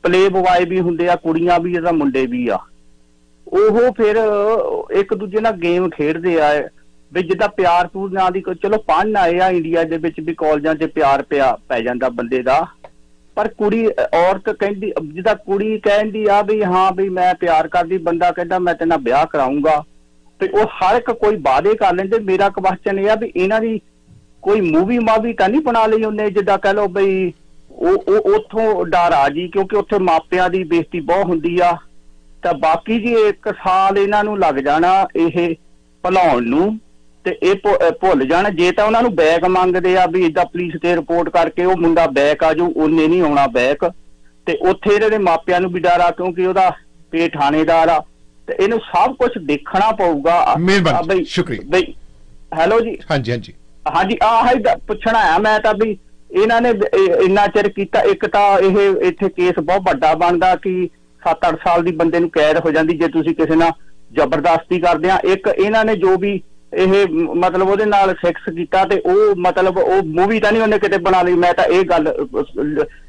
ਪਲੇ ਬੁਆਏ ਵੀ ਹੁੰਦੇ ਆ, ਕੁੜੀਆਂ ਵੀ, ਇਹਦਾ ਮੁੰਡੇ ਵੀ ਆ। ਉਹ ਫਿਰ ਇੱਕ ਦੂਜੇ ਨਾਲ ਗੇਮ ਖੇਡਦੇ ਆ ਵੀ ਜਿੱਦਾਂ ਪਿਆਰ ਪੂਰ ਨਾਂ ਦੀ। ਚਲੋ ਪੜ੍ਹਨ ਆਏ ਆ ਇੰਡੀਆ ਦੇ ਵਿੱਚ ਵੀ, ਕਾਲਜਾਂ 'ਚ ਪਿਆਰ ਪੈ ਜਾਂਦਾ ਬੰਦੇ ਦਾ, ਪਰ ਕੁੜੀ ਔਰਤ ਕਹਿੰਦੀ, ਜਿੱਦਾਂ ਕੁੜੀ ਕਹਿੰਦੀ ਆ ਵੀ ਹਾਂ ਵੀ ਮੈਂ ਪਿਆਰ ਕਰਦੀ, ਬੰਦਾ ਕਹਿੰਦਾ ਮੈਂ ਤੇਰੇ ਨਾਲ ਵਿਆਹ ਕਰਾਊਂਗਾ, ਤੇ ਉਹ ਹਰ ਇੱਕ ਕੋਈ ਵਾਅਦੇ ਕਰ ਲੈਂਦੇ। ਮੇਰਾ ਕੁਐਸਚਨ ਇਹ ਆ ਵੀ ਇਹਨਾਂ ਦੀ ਕੋਈ ਮੂਵੀ ਤਾਂ ਨਹੀਂ ਬਣਾ ਲਈ ਉਹਨੇ, ਜਿੱਦਾਂ ਕਹਿ ਲਓ ਬਈ ਉਹ ਉੱਥੋਂ ਡਰ ਆ ਜੀ, ਕਿਉਂਕਿ ਉੱਥੇ ਮਾਪਿਆਂ ਦੀ ਬੇਇੱਜ਼ਤੀ ਬਹੁਤ ਹੁੰਦੀ ਆ। ਤਾਂ ਬਾਕੀ ਜੀ 1 ਸਾਲ ਇਹਨਾਂ ਨੂੰ ਲੱਗ ਜਾਣਾ ਇਹ ਭੁਲਾਉਣ ਨੂੰ, ਤੇ ਇਹ ਭੁੱਲ ਜਾਣ। ਜੇ ਤਾਂ ਉਹਨਾਂ ਨੂੰ ਬੈਕ ਮੰਗਦੇ ਆ ਵੀ ਏਦਾਂ ਪੁਲਿਸ ਤੇ ਰਿਪੋਰਟ ਕਰਕੇ ਉਹ ਮੁੰਡਾ ਬੈਕ ਆ ਜਾਊ, ਉਹਨੇ ਨਹੀਂ ਆਉਣਾ ਬੈਕ। ਤੇ ਉੱਥੇ ਇਹਨਾਂ ਦੇ ਮਾਪਿਆਂ ਨੂੰ ਵੀ ਡਰ ਆ, ਕਿਉਂਕਿ ਉਹਦਾ ਪੇ ਥਾਣੇਦਾਰ ਆ, ਤੇ ਇਹਨੂੰ ਸਭ ਕੁਝ ਦੇਖਣਾ ਪਊਗਾ। ਮਿਹਰਬਾਨੀ, ਸ਼ੁਕਰੀਆ ਬਈ। ਹੈਲੋ ਜੀ। ਹਾਂਜੀ ਹਾਂਜੀ ਆਹ ਪੁੱਛਣਾ ਆ ਮੈਂ ਤਾਂ ਵੀ ਇਹਨਾਂ ਨੇ ਇੰਨਾ ਚਿਰ ਕੀਤਾ। ਇੱਕ ਤਾਂ ਇਹ ਇੱਥੇ ਕੇਸ ਬਹੁਤ ਵੱਡਾ ਬਣਦਾ ਕਿ 7-8 ਸਾਲ ਦੀ ਬੰਦੇ ਨੂੰ ਕੈਦ ਹੋ ਜਾਂਦੀ ਜੇ ਤੁਸੀਂ ਕਿਸੇ ਨਾਲ ਜ਼ਬਰਦਸਤੀ ਕਰਦੇ ਆ। ਇੱਕ ਇਹਨਾਂ ਨੇ ਜੋ ਵੀ ਇਹ ਮਤਲਬ ਉਹਦੇ ਨਾਲ ਸੈਕਸ ਕੀਤਾ ਤੇ ਉਹ ਮਤਲਬ ਉਹ ਮੂਵੀ ਤਾਂ ਨਹੀਂ ਉਹਨੇ ਕਿਤੇ ਬਣਾ ਲਈ। ਮੈਂ ਤਾਂ ਇਹ ਗੱਲ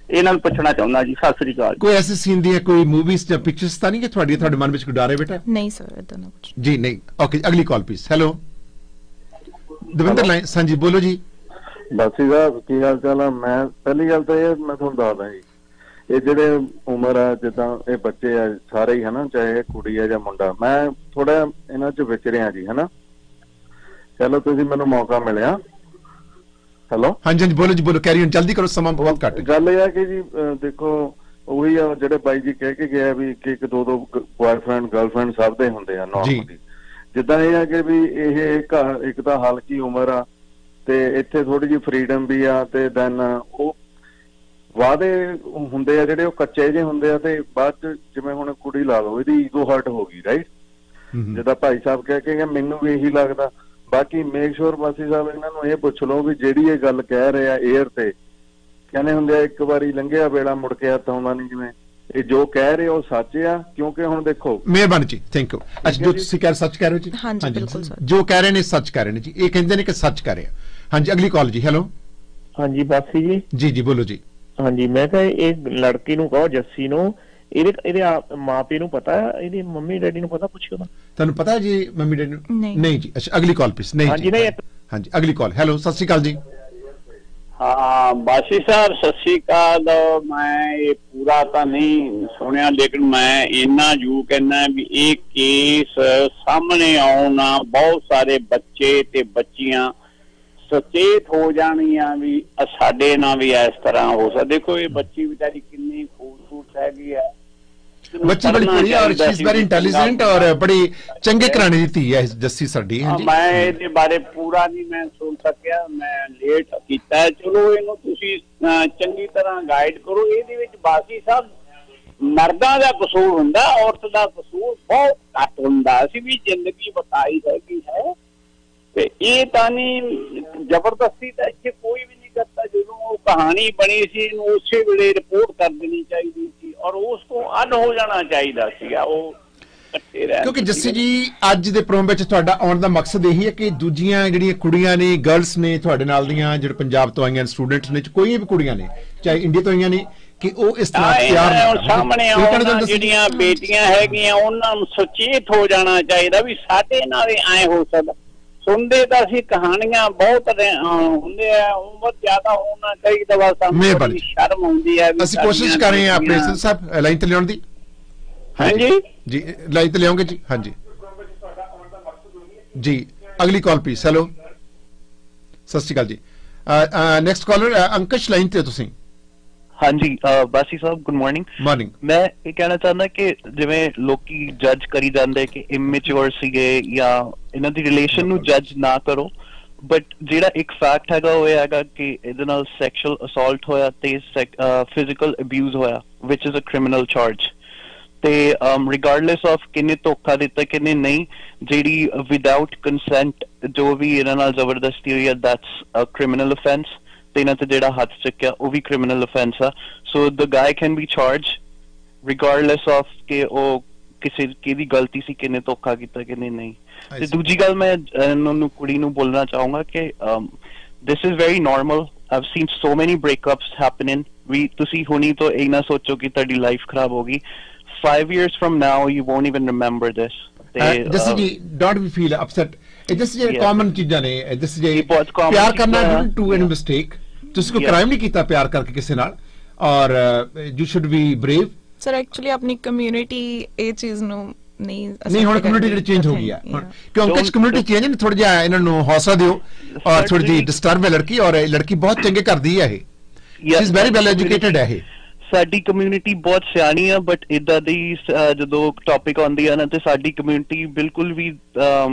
ਇਹਨਾਂ ਨੂੰ ਪੁੱਛਣਾ ਚਾਹੁੰਦਾ ਜੀ। ਸਤਿ ਸ੍ਰੀ ਅਕਾਲ। ਕੋਈ ਐਸੀ ਸੀਨ ਦੀ ਕੋਈ ਮੂਵੀਜ਼ ਜਾਂ ਪਿਕਚਰਸ ਤਾਂ ਨਹੀਂ ਕਿ ਤੁਹਾਡੇ ਮਨ ਵਿੱਚ ਕੋਈ ਡਰ ਹੈ ਬੇਟਾ? ਨਹੀਂ ਸਰ, ਇਦਾਂ ਨਾ ਕੁਝ ਜੀ ਨਹੀਂ। ਓਕੇ, ਅਗਲੀ call please. Hello Davinder line. ਹਾਂਜੀ ਬੋਲੋ ਜੀ। ਬਾਸੀ ਸਾਹਿਬ ਕੀ ਹਾਲ ਚਾਲ ਆ? ਮੈਂ ਪਹਿਲੀ ਗੱਲ ਤਾਂ ਇਹ ਮੈਂ ਤੁਹਾਨੂੰ ਦੱਸਦਾ ਜੀ, ਇਹ ਜਿਹੜੇ ਉਮਰ ਆ ਜਿੱਦਾਂ ਇਹ ਬੱਚੇ ਆ ਸਾਰੇ ਹੀ ਹਨਾ, ਚਾਹੇ ਕੁੜੀ ਆ ਜਾਂ ਮੁੰਡਾ, ਮੈਂ ਥੋੜਾ ਇਹਨਾਂ ਚ ਵਿਚਰਿਆ ਜੀ ਹਨਾ। ਚਲੋ ਤੁਸੀਂ ਮੈਨੂੰ ਮੌਕਾ ਮਿਲਿਆ। ਹੈਲੋ ਹਾਂਜੀ ਹਾਂਜੀ ਬੋਲੋ ਜੀ, ਬੋਲੋ, ਕੈਰੀ ਔਨ, ਜਲਦੀ ਕਰੋ, ਸਮਾਂ ਬਹੁਤ ਘੱਟ। ਗੱਲ ਇਹ ਆ ਕਿ ਜੀ ਦੇਖੋ ਉਹੀ ਆ ਜਿਹੜੇ ਬਾਈ ਜੀ ਕਹਿ ਕੇ ਗਿਆ ਵੀ ਇੱਕ ਦੋ ਬॉयਫ੍ਰੈਂਡ ਗਰਲਫ੍ਰੈਂਡ ਸਭ ਦੇ ਹੁੰਦੇ ਆ ਨੌਰਮਲੀ। ਜਿੱਦਾਂ ਇਹ ਆ ਕਿ ਵੀ ਇਹ ਇੱਕ ਤਾਂ ਹਲਕੀ ਉਮਰ ਆ ਤੇ ਇੱਥੇ ਥੋੜੀ ਜਿਹੀ ਫਰੀडम ਵੀ ਆ ਤੇ ਦੈਨ ਉਹ ਵਾਅਦੇ ਹੁੰਦੇ ਆ ਜਿਹੜੇ ਉਹ ਕੱਚੇ ਜਿਹੇ ਹੁੰਦੇ ਆ ਤੇ ਬਾਅਦ ਚ ਜਿਵੇਂ ਹੁਣ ਕੁੜੀ ਲਾ ਲਓ ਇਹਦੀ ਈਗੋ ਹਰਟ ਹੋ ਗਈ ਰਾਈਟ। ਜਿੱਦਾਂ ਭਾਈ ਸਾਹਿਬ ਕਹਿ ਕੇ ਮੈਨੂੰ ਵੀ ਇਹੀ ਲੱਗਦਾ। ਬਾਕੀ ਮੇਕ ਸ਼ੋਰ ਬਾਸੀ ਸਾਹਿਬ ਇਹਨਾਂ ਨੂੰ ਇਹ ਪੁੱਛ ਲਓ ਵੀ ਜਿਹੜੀ ਇਹ ਗੱਲ ਕਹਿ ਰਹੇ ਆ ਏਅਰ ਤੇ ਕਹਿੰਦੇ ਹੁੰਦੇ ਆ ਇੱਕ ਵਾਰੀ ਲੰਘਿਆ ਵੇਲਾ ਮੁੜ ਕੇ ਹੱਥ ਆਉਂਦਾ ਨਹੀਂ, ਜਿਵੇਂ ਇਹ ਜੋ ਕਹਿ ਰਹੇ ਉਹ ਸੱਚ ਆ। ਕਿਉਂਕਿ ਹੁਣ ਦੇਖੋ ਮਿਹਰਬਾਨੀ ਜੀ, ਥੈਂਕ ਯੂ। ਅੱਛਾ ਜੋ ਤੁਸੀਂ ਸੱਚ ਕਹਿ ਰਹੇ ਹੋ ਜੀ? ਹਾਂਜੀ ਬਿਲਕੁਲ ਸੱਚ ਜੋ ਕਹਿ ਰਹੇ ਨੇ ਸੱਚ ਕਹਿ ਰਹੇ ਨੇ ਜੀ, ਇਹ ਕਹਿੰਦੇ ਨੇ ਕਿ ਸੱਚ ਕਹਿ ਰਹੇ ਆ। ਹਾਂਜੀ ਅਗਲੀ ਕਾਲ ਜੀ। ਹੈਲੋ ਹਾਂਜੀ ਬਾਸੀ ਜੀ। ਜੀ ਜੀ ਬੋਲੋ ਜੀ। ਹਾਂਜੀ ਮੈਂ ਕਿਹਾ ਇਹ ਲੜਕੀ ਨੂੰ ਕਹੋ ਜੱਸੀ ਨੂੰ ਇਹਦੇ ਮਾਪੇ ਨੂੰ ਪਤਾ, ਇਹਦੇ ਮੰਮੀ ਡੈਡੀ ਨੂੰ ਪਤਾ, ਪੁੱਛਿਓ ਨਾ। ਤੁਹਾਨੂੰ ਪਤਾ ਜੀ ਮੰਮੀ ਡੈਡੀ ਨੂੰ? ਨਹੀਂ ਜੀ। ਅੱਛਾ ਅਗਲੀ ਕਾਲ ਪਲੀਜ਼। ਨਹੀਂ ਹਾਂਜੀ ਨਹੀਂ ਹਾਂਜੀ ਅਗਲੀ ਕਾਲ। ਹੈਲੋ ਸਤਿ ਸ਼੍ਰੀ ਅਕਾਲ ਜੀ। हाँ बासी साहब सत श्री अकाल। मैं ये पूरा तो नहीं सुनिया लेकिन मैं इन्ना जरूर कहना भी एक केस सामने आना बहुत सारे बच्चे ते बच्चियां सचेत हो जानियां भी साडे नाल भी इस तरह हो सकदा। देखो ये बच्ची बेचारी कितनी खूबसूरत हैगी है, बच्ची बड़ी पढ़ी और शी इज वेरी इंटेलिजेंट और बड़ी चंगे घराने दी धी है जस्सी साडी। हां जी मैं इहदे बारे पूरा नहीं मैं सुन सकिया, मैं लेट कीता है। चलो इहनू तुसी चंगी तरह गाइड करो। इहदे विच बासी साहब मर्दां दा कसूर हुंदा, औरत दा कसूर बहुत घट हुंदा। असीं भी जिंदगी बताई हैगी है ते इह तां नहीं जबरदस्ती तां इत्थे कोई भी नहीं करता। जो कहानी बनी सी उसे वेले रिपोर्ट कर देनी चाहिए थी और उसको अड हो जाना चाहिए सीगा। वो ਕਿਉਂਕਿ ਜੱਸੀ ਜੀ ਅੱਜ ਦੇ ਪ੍ਰੋਗਰਾਮ ਵਿੱਚ ਤੁਹਾਡਾ ਆਉਣ ਦਾ ਮਕਸਦ ਇਹੀ ਹੈ ਕਿ ਦੂਜੀਆਂ ਜਿਹੜੀਆਂ ਕੁੜੀਆਂ ਨੇ, ਗਰਲਸ ਨੇ ਤੁਹਾਡੇ ਨਾਲ ਦੀਆਂ ਜਿਹੜੇ ਪੰਜਾਬ ਤੋਂ ਆਈਆਂ ਸਟੂਡੈਂਟਸ ਨੇ, ਕੋਈ ਵੀ ਕੁੜੀਆਂ ਨੇ ਚਾਹੇ ਇੰਡੀਆ ਤੋਂ ਆਈਆਂ ਨੇ, ਕਿ ਉਹ ਇਸ ਤਰ੍ਹਾਂ ਤਿਆਰ ਸਾਹਮਣੇ ਆਉਣ ਜਿਹੜੀਆਂ ਬੇਟੀਆਂ ਹੈਗੀਆਂ ਉਹਨਾਂ ਨੂੰ ਸੁਚੇਤ ਹੋ ਜਾਣਾ ਚਾਹੀਦਾ ਵੀ ਸਾਡੇ ਨਾਲ ਵੀ ਐ ਹੋ ਸਕਦਾ। ਸੁਣਦੇ ਤਾਂ ਅਸੀਂ ਕਹਾਣੀਆਂ ਬਹੁਤ ਹੁੰਦੇ ਆ, ਉਮਰ ਜ਼ਿਆਦਾ ਹੋਣਾ ਚਾਹੀਦਾ ਵਾ। ਸਾਨੂੰ ਬੜੀ ਸ਼ਰਮ ਆਉਂਦੀ ਹੈ। ਅਸੀਂ ਕੋਸ਼ਿਸ਼ ਕਰ ਰਹੇ ਹਾਂ ਆਪਣੇ ਸਾਹਿਬ ਲਾਈਨ ਤੇ ਲਿਆਉਣ ਦੀ। ਹਾਂਜੀ ਜੀ ਲਾਈਨ ਤੇ ਲਿਆਉਂਗੇ ਜੀ। ਹਾਂਜੀ ਜੀ ਅਗਲੀ call please. Hello Sat Sri ਅਕਾਲ ਜੀ। ਨੈਕਸਟ ਕਾਲਰ ਅੰਕਸ਼ ਲਾਈਨ ਤੇ ਤੁਸੀਂ। ਹਾਂਜੀ ਬਾਸੀ ਸਾਹਿਬ ਗੁੱਡ ਮਾਰਨਿੰਗ। ਮੈਂ ਇਹ ਕਹਿਣਾ ਚਾਹੁੰਦਾ ਕਿ ਜਿਵੇਂ ਲੋਕੀ ਜੱਜ ਕਰੀ ਜਾਂਦੇ ਕਿ ਇਮੈਚੁਰ ਸੀਗੇ ਜਾਂ ਇਹਨਾਂ ਦੀ ਰਿਲੇਸ਼ਨ ਨੂੰ ਜੱਜ ਨਾ ਕਰੋ, ਬਟ ਜਿਹੜਾ ਇੱਕ ਫੈਕਟ ਹੈਗਾ ਉਹ ਇਹ ਹੈਗਾ ਕਿ ਇਹਦੇ ਨਾਲ ਸੈਕਸ਼ੂਅਲ ਅਸੌਲਟ ਹੋਇਆ ਤੇ ਫਿਜ਼ੀਕਲ ਅਬਿਊਜ਼ ਹੋਇਆ ਵਿਚ ਇਜ਼ ਅ ਕ੍ਰਿਮੀਨਲ ਚਾਰਜ। ਤੇ ਰਿਗਾਰਡਲੈਸ ਆਫ ਕਿੰਨੇ ਧੋਖਾ ਦਿੱਤਾ ਕਿੰਨੇ ਨਹੀਂ, ਜਿਹੜੀ ਵਿਦਆਊਟ ਕੰਸੈਂਟ ਜੋ ਵੀ ਇਹਨਾਂ ਨਾਲ ਜ਼ਬਰਦਸਤੀ ਹੋਈ ਹੈ ਦੈਟਸ ਅ ਕ੍ਰਿਮੀਨਲ ਅਫੈਂਸ। ਤੇ ਇਹਨਾਂ ਤੇ ਜਿਹੜਾ ਹੱਥ ਚੱਕਿਆ ਉਹ ਵੀ ਕ੍ਰਿਮੀਨਲ ਅਫੈਂਸ ਆ। ਸੋ ਦ ਗਾਈ can be charge regardless of ਕਿ ਉਹ ਕਿਸੇ ਕਿਹਦੀ ਗਲਤੀ ਸੀ, ਕਿੰਨੇ ਧੋਖਾ ਕੀਤਾ ਕਿੰਨੇ ਨਹੀਂ। ਤੇ ਦੂਜੀ ਗੱਲ ਮੈਂ ਨੂੰ ਕੁੜੀ ਨੂੰ ਬੋਲਣਾ ਚਾਹੂੰਗਾ ਕਿ this is very normal. I've seen so many breakups happening. ਵੀ ਤੁਸੀਂ ਹੁਣੀ ਤੋਂ ਇਹ ਨਾ ਸੋਚੋ ਕਿ ਤੁਹਾਡੀ ਲਾਈਫ ਖਰਾਬ ਹੋ ਗਈ। 5 years from now you won't even remember this। Jassi ਜੀ ਡੋਂਟ ਵੀ ਫੀਲ ਅਪਸੈਟ। ਇਹ ਜੱਸੀ ਜੀ ਕਾਮਨ ਚੀਜ਼ਾਂ ਨੇ। ਜੱਸੀ ਜੀ ਪਿਆਰ ਕਰਨਾ ਟੂ ਐਨੀ ਮਿਸਟੇਕ। ਤੁਸੀਂ ਕੋਈ ਕ੍ਰਾਈਮ ਨਹੀਂ ਕੀਤਾ ਪਿਆਰ ਕਰਕੇ ਕਿਸੇ ਨਾਲ ਔਰ you should be brave. Sir actually ਆਪਣੀ ਕਮਿਊਨਿਟੀ ਇਹ ਚੀਜ਼ ਨੂੰ ਨਹੀਂ ਹੁਣ ਕਮਿਊਨਿਟੀ ਜਿਹੜੀ ਚੇਂਜ ਹੋ ਗਈ ਹੈ ਕਿਉਂਕਿ ਕਮਿਊਨਿਟੀ ਚੇਂਜ ਨੇ। ਥੋੜਾ ਜਿਹਾ ਇਹਨਾਂ ਨੂੰ ਹੌਸਲਾ ਦਿਓ ਔਰ ਥੋੜੀ ਜਿਹੀ ਡਿਸਟਰਬ ਹੈ ਲੜਕੀ ਔਰ ਇਹ ਲੜਕੀ ਬਹੁਤ ਚੰਗੇ ਕਰਦੀ ਹੈ। ਇਹ she is very well educated ਹੈ। ਇਹ ਸਾਡੀ ਕਮਿਊਨਿਟੀ ਬਹੁਤ ਸਿਆਣੀ ਆ ਬਟ ਇਦਾਂ ਦੀ ਜਦੋਂ ਟੌਪਿਕ ਆਉਂਦੀ ਆ ਨਾ ਤੇ ਸਾਡੀ ਕਮਿਊਨਿਟੀ ਬਿਲਕੁਲ ਵੀ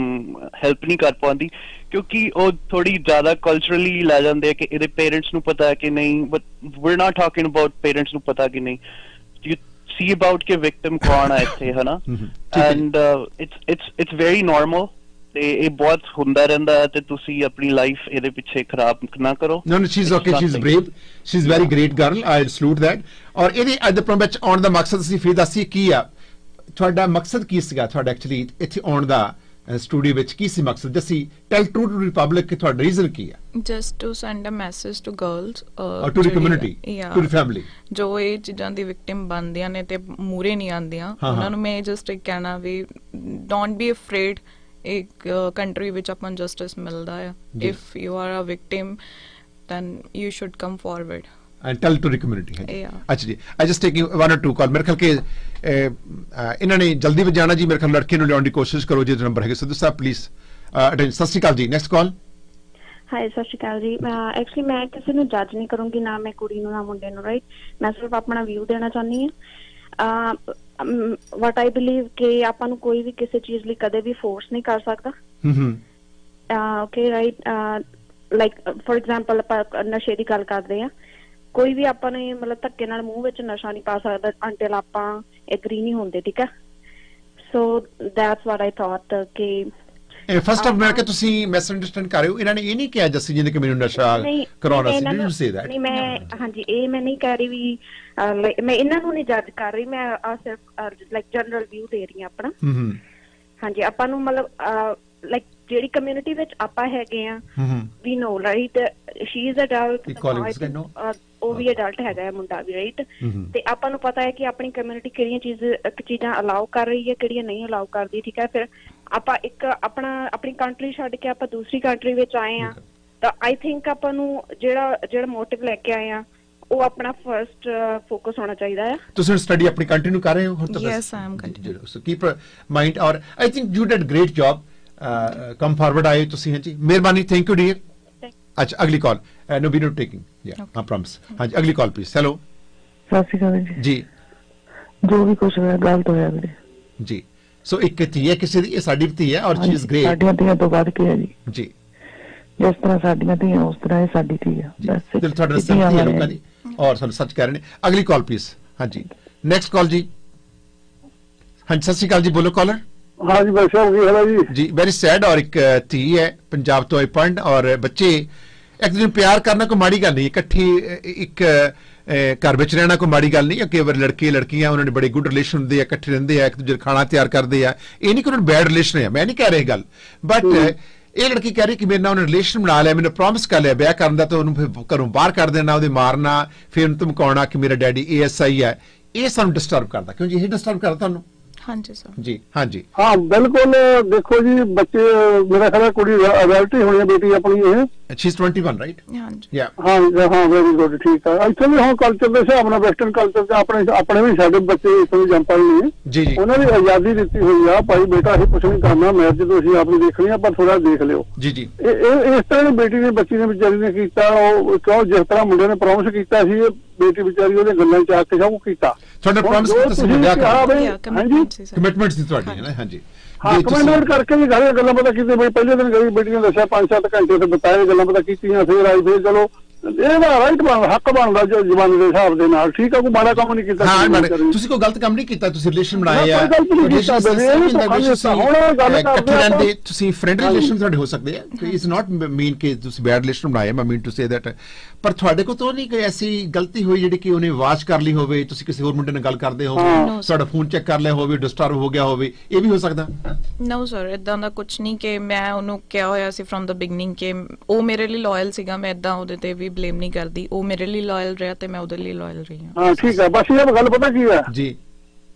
ਹੈਲਪ ਨਹੀਂ ਕਰ ਪਾਉਂਦੀ ਕਿਉਂਕਿ ਉਹ ਥੋੜੀ ਜ਼ਿਆਦਾ ਕਲਚਰਲੀ ਲੈ ਜਾਂਦੇ ਆ ਕਿ ਇਹਦੇ ਪੇਰੈਂਟਸ ਨੂੰ ਪਤਾ ਹੈ ਕਿ ਨਹੀਂ। But we're not talking about parents ਨੂੰ ਪਤਾ ਕਿ ਨਹੀਂ। ਯੂ ਸੀ ਅਬਾਊਟ ਕਿ ਵਿਕਟਿਮ ਕੌਣ ਆ ਇੱਥੇ ਹੈ ਨਾ। ਐਂਡ ਇਟਸ ਵੈਰੀ ਨਾਰਮਲ ਤੇ ਇਹ ਬਹੁਤ ਹੁੰਦਾ ਰਹਿੰਦਾ ਤੇ ਤੁਸੀਂ ਆਪਣੀ ਲਾਈਫ ਇਹਦੇ ਪਿੱਛੇ ਖਰਾਬ ਨਾ ਕਰੋ। No, no, she's okay, she's brave, she's very great girl, I'll salute that। ਔਰ ਇਹਦੇ ਅੱਜ ਦੇ ਪ੍ਰੋਗਰਾਮ ਵਿੱਚ ਆਉਣ ਦਾ ਮਕਸਦ ਅਸੀਂ ਫਿਰ ਦੱਸੀਏ ਕੀ ਆ ਤੁਹਾਡਾ ਮਕਸਦ ਕੀ ਸੀਗਾ ਤੁਹਾਡਾ ਐਕਚੁਅਲੀ ਇੱਥੇ ਆਉਣ ਦਾ ਸਟੂਡੀਓ ਵਿੱਚ ਕੀ ਸੀ ਮਕਸਦ? Just tell true to republic ਕਿ ਤੁਹਾਡਾ ਰੀਜ਼ਨ ਕੀ ਆ? Just to send a message to girls to the community, to the family ਜੋ ਇਹ ਚੀਜ਼ਾਂ ਦੀ ਵਿਕਟਿਮ ਬਣਦੀਆਂ ਨੇ ਤੇ ਮੂਰੇ ਨਹੀਂ ਆਉਂਦੀਆਂ, ਉਹਨਾਂ ਨੂੰ ਮੈਂ ਜਸਟ ਇੱਕ ਕਹਿਣਾ ਵੀ ਡੋਂਟ ਬੀ ਅਫਰੇਡ। ਇੱਕ ਕੰਟਰੀ ਵਿੱਚ ਆਪਾਂ ਨੂੰ ਜਸਟਿਸ ਮਿਲਦਾ ਆ। If you are a victim then you should come forward and tell to the community। अच्छा जी, I just taking one or two call। मेरे ख्याल के इन्होंने जल्दी में जाना जी, मेरे ख्याल लड़के लियाउण दी कोशिश करो जी। नंबर है सिद्धू साहब प्लीज अटेंड। सत श्री अकाल जी, नेक्स्ट कॉल। हाय सत श्री अकाल जी। एक्चुअली मैं किसी ਨੂੰ ਜੱਜ ਨਹੀਂ ਕਰੂੰਗੀ, ਨਾ ਮੈਂ ਕੁੜੀ ਨੂੰ ਨਾ ਮੁੰਡੇ ਨੂੰ, ਰਾਈਟ। ਮੈਂ ਸਿਰਫ ਆਪਣਾ ਵਿਊ ਦੇਣਾ ਚਾਹੁੰਦੀ ਹਾਂ। what I believe ਕਿ ਆਪਾਂ ਨੂੰ ਕੋਈ ਵੀ ਕਿਸੇ ਚੀਜ਼ ਲਈ ਕਦੇ ਵੀ ਫੋਰਸ ਨਹੀਂ ਕਰ ਸਕਦਾ। Okay right. Like for example ਆਪਾਂ ਨਸ਼ੇ ਦੀ ਗੱਲ ਕਰਦੇ ਆ, ਕੋਈ ਵੀ ਆਪਾਂ ਨੇ ਮਤਲਬ ਧੱਕੇ ਨਾਲ ਮੂੰਹ ਵਿੱਚ ਨਸ਼ਾ ਨਹੀਂ ਪਾ ਸਕਦਾ ਅੰਟਿਲ ਆਪਾਂ ਐਗਰੀ ਨਹੀਂ ਹੁੰਦੇ, ਠੀਕ ਹੈ। So that's what I thought ਕਿ ਫਸਟ ਆਫ ਮੈਂ ਕਿ ਤੁਸੀਂ ਮਿਸ ਅੰਡਰਸਟੈਂਡ ਕਰ ਰਹੇ ਹੋ। ਇਹਨਾਂ ਨੇ ਇਹ ਨਹੀਂ ਕਿਹਾ ਜੱਸੀ ਜੀ ਨੇ ਕਿ ਮੈਨੂੰ ਨਸ਼ਾ ਕਰਾਉਣਾ ਸੀ। Did you say that? ਨਹੀਂ ਮੈਂ ਹਾਂਜੀ ਇਹ ਮੈਂ ਨਹੀਂ ਕਹਿ ਰਹੀ ਵੀ ਮੈਂ ਇਹਨਾਂ ਨੂੰ ਨਹੀਂ ਜੱਜ ਕਰ ਰਹੀ, ਮੈਂ ਸਿਰਫ ਲਾਈਕ ਜਨਰਲ ਵਿਊ ਦੇ ਰਹੀ ਹਾਂ ਆਪਣਾ। ਹਾਂਜੀ ਆਪਾਂ ਨੂੰ ਮਤਲਬ ਲਾਈਕ ਜਿਹੜੀ ਕਮਿਊਨਿਟੀ ਵਿੱਚ ਆਪਾਂ ਹੈਗੇ ਆ ਵੀ ਨੋ ਰਾਈਟ ਸ਼ੀ ਇਜ਼ ਅਡਲਟ, ਉਹ ਵੀ ਅਡਲਟ ਹੈਗਾ ਮੁੰਡਾ ਵੀ, ਰਾਈਟ। ਤੇ ਆਪਾਂ ਨੂੰ ਪਤਾ ਹੈ ਕਿ ਆਪਣੀ ਕਮਿਊਨਿਟੀ ਕਿਹੜੀਆਂ ਚੀਜ਼ਾਂ ਅਲਾਉ ਕਰ ਰਹੀ ਹੈ, ਕਿਹੜੀਆਂ ਨਹੀਂ ਅਲਾਉ ਕਰਦੀ, ਠੀਕ ਹੈ। ਫਿਰ ਆਪਾਂ ਇੱਕ ਆਪਣੀ ਕੰਟਰੀ ਛੱਡ ਕੇ ਆਪਾਂ ਦੂਸਰੀ ਕੰਟਰੀ ਵਿੱਚ ਆਏ ਆ, ਤਾਂ ਆਈ ਥਿੰਕ ਆਪਾਂ ਨੂੰ ਜਿਹੜਾ ਮੋਟਿਵ ਲੈ ਕੇ ਆਏ ਆ ਉਹ ਆਪਣਾ ਫਰਸਟ ਫੋਕਸ ਹੋਣਾ ਚਾਹੀਦਾ ਹੈ। ਤੁਸੀਂ ਸਟੱਡੀ ਆਪਣੀ ਕੰਟਰੀ ਨੂੰ ਕਰ ਰਹੇ ਹੋ ਹੁਣ ਤਾਂ? Yes I am continue. So keep mind ਔਰ I think you did great job. Come forward ਆਏ ਤੁਸੀਂ। ਹਾਂਜੀ ਮਿਹਰਬਾਨੀ, ਥੈਂਕ ਯੂ ਡੀਅਰ। अच्छा अगली call no be note taking हाँ प्रॉमिस। हाँ जी अगली कॉल प्लीज। हेलो सत श्री अकाल जी। जो भी कुछ होया गलत होया मेरे जी। सो एक धी है किसी दी, साडी धी है और शी इज ग्रेट। साडियां धीयां तो बाद के है जी। जी जिस तरह साडियां धीयां उस तरह ये साडी धी है बस। दिल थोड़ा सच है लोकां दी और सानू सच कह रहे ने। अगली कॉल प्लीज। हाँ जी नेक्स्ट कॉल जी। हाँ सत श्री अकाल जी, बोलो कॉलर। हाँ जी बस जी वेरी सैड। और एक धी है पंजाब तो पढ़ और बच्चे एक दूसरे प्यार करना कोई माड़ी गल नहीं, इकट्ठी एक घर विच रहना कोई माड़ी गल नहीं। कई बार लड़के लड़कियां उन्होंने बड़े गुड रिलेशन होंगे, इकट्ठे रहंदे आ, एक दूसरे खाना तैयार करते हैं। ये नहीं कि उन्होंने बैड रिलेशन है, मैं नहीं कह रही गल, बट ये लड़की कह रही कि मेरे नाल उन्हें रिलेशन बना लिया, मैंने प्रॉमिस कर लिया ब्याह करने का, तो उन्होंने घरों बाहर कर देना, उन्हें मारना, फिर उन्हें धमकाउणा कि मेरा डैडी ASI है। ये सानू डिस्टर्ब करता। क्यों जी ये डिस्टर्ब करता तुहानू? हाँ जी सर जी। हाँ जी हाँ बिल्कुल। देखो जी बच्चे मेरा ख्याल है कुड़ी अडल्ट ही होनी है बेटी अपनी है। She is 21 right? हाँ जी हाँ हाँ वेरी गुड ठीक है। इत्थे भी हुण कल्चर दे हिसाब नाल वेस्टर्न कल्चर ते अपने भी साडे बच्चे इत्थे भी जंप पाई ने जी जी। उन्हां दी आजादी दित्ती हुई आ भाई बेटा असीं कुछ नहीं करना, मैच तो असीं आपनी देख लिया पर थोड़ा देख लियो जी जी। इस तरह बेटी ने बच्ची ने बेचारी ने कीता क्यों जिस तरह मुंडे ने प्रॉमिस कीता सी बेटी बेचारी ਉਹਦੇ ਗੱਲਾਂ ਚ ਆ ਕੇ ਸਭ ਕੀਤਾ। ਤੁਹਾਡਾ ਪ੍ਰੋਮਿਸ ਤੁਸੀਂ ਮੁੰਡਿਆ ਕਰ ਹਾਂਜੀ ਕਮਿਟਮੈਂਟ ਸੀ ਤੁਹਾਡੀ ਹੈ ਨਾ। ਹਾਂਜੀ ਹਾਂ ਕਮਿਟਮੈਂਟ ਕਰਕੇ ਵੀ ਘਰੇ ਗੱਲਾਂ ਪਤਾ ਕੀਤੇ ਬਈ ਪਹਿਲੇ ਦਿਨ ਗਈ ਬੇਟੀ ਨੇ ਦੱਸਿਆ 5-7 ਘੰਟੇ ਤੇ ਬਤਾਏ ਗੱਲਾਂ ਪਤਾ ਕੀਤੀਆਂ, ਫਿਰ ਆਈ ਫਿਰ ਚਲੋ ਇਹਦਾ ਰਾਈਟ ਬਣਦਾ ਹੱਕ ਬਣਦਾ ਜੋ ਜ਼ਬਾਨ ਦੇ ਹਿਸਾਬ ਦੇ ਨਾਲ, ਠੀਕ ਆ ਕੋਈ ਮਾੜਾ ਕੰਮ ਨਹੀਂ ਕੀਤਾ। ਹਾਂ ਤੁਸੀਂ ਕੋਈ ਗਲਤ ਕੰਮ ਨਹੀਂ ਕੀਤਾ, ਤੁਸੀਂ ਰਿਲੇਸ਼ਨ ਬਣਾਏ ਆ, ਤੁਸੀਂ ਫਰੈਂਡ ਰਿਲੇਸ਼ਨ ਤੁਹਾਡੇ ਹੋ ਸਕਦੇ ਆ। ਇਟਸ ਨਾਟ ਮੀਨ ਕਿ ਤੁਸੀਂ ਬੈਡ ਰਿਲੇਸ਼ਨ ਬਣਾਏ, ਮੈਂ ਮੀਨ ਟੂ ਸੇ ਦੈਟ। ਪਰ ਤੁਹਾਡੇ ਕੋਲ ਤਾਂ ਨਹੀਂ ਕੋਈ ਐਸੀ ਗਲਤੀ ਹੋਈ ਜਿਹੜੀ ਕਿ ਉਹਨੇ ਵਾਚ ਕਰ ਲਈ ਹੋਵੇ, ਤੁਸੀਂ ਕਿਸੇ ਹੋਰ ਮੁੰਡੇ ਨਾਲ ਗੱਲ ਕਰਦੇ ਹੋਵੇ, ਤੁਹਾਡਾ ਫੋਨ ਚੈੱਕ ਕਰ ਲਿਆ ਹੋਵੇ, ਡਿਸਟਰਬ ਹੋ ਗਿਆ ਹੋਵੇ, ਇਹ ਵੀ ਹੋ ਸਕਦਾ? ਨੋ ਸਰ ਇਦਾਂ ਦਾ ਕੁਝ ਨਹੀਂ ਕਿ ਮੈਂ ਉਹਨੂੰ ਕਿਹਾ ਹੋਇਆ ਸੀ ਫਰਮ ਦ ਬਿਗਨਿੰਗ ਕਿ ਉਹ ਮੇਰੇ ਲਈ ਲਾਇਲ ਸੀਗਾ, ਮੈਂ ਇਦਾਂ ਉਹਦੇ ਤੇ ਵੀ ਬਲੇਮ ਨਹੀਂ ਕਰਦੀ। ਉਹ ਮੇਰੇ ਲਈ ਲਾਇਲ ਰਿਹਾ ਤੇ ਮੈਂ ਉਹਦੇ ਲਈ ਲਾਇਲ ਰਹੀ ਹਾਂ। ਹਾਂ ਠੀਕ ਹੈ ਬਸ ਇਹ ਗੱਲ ਪਤਾ ਕੀ ਹੈ ਜੀ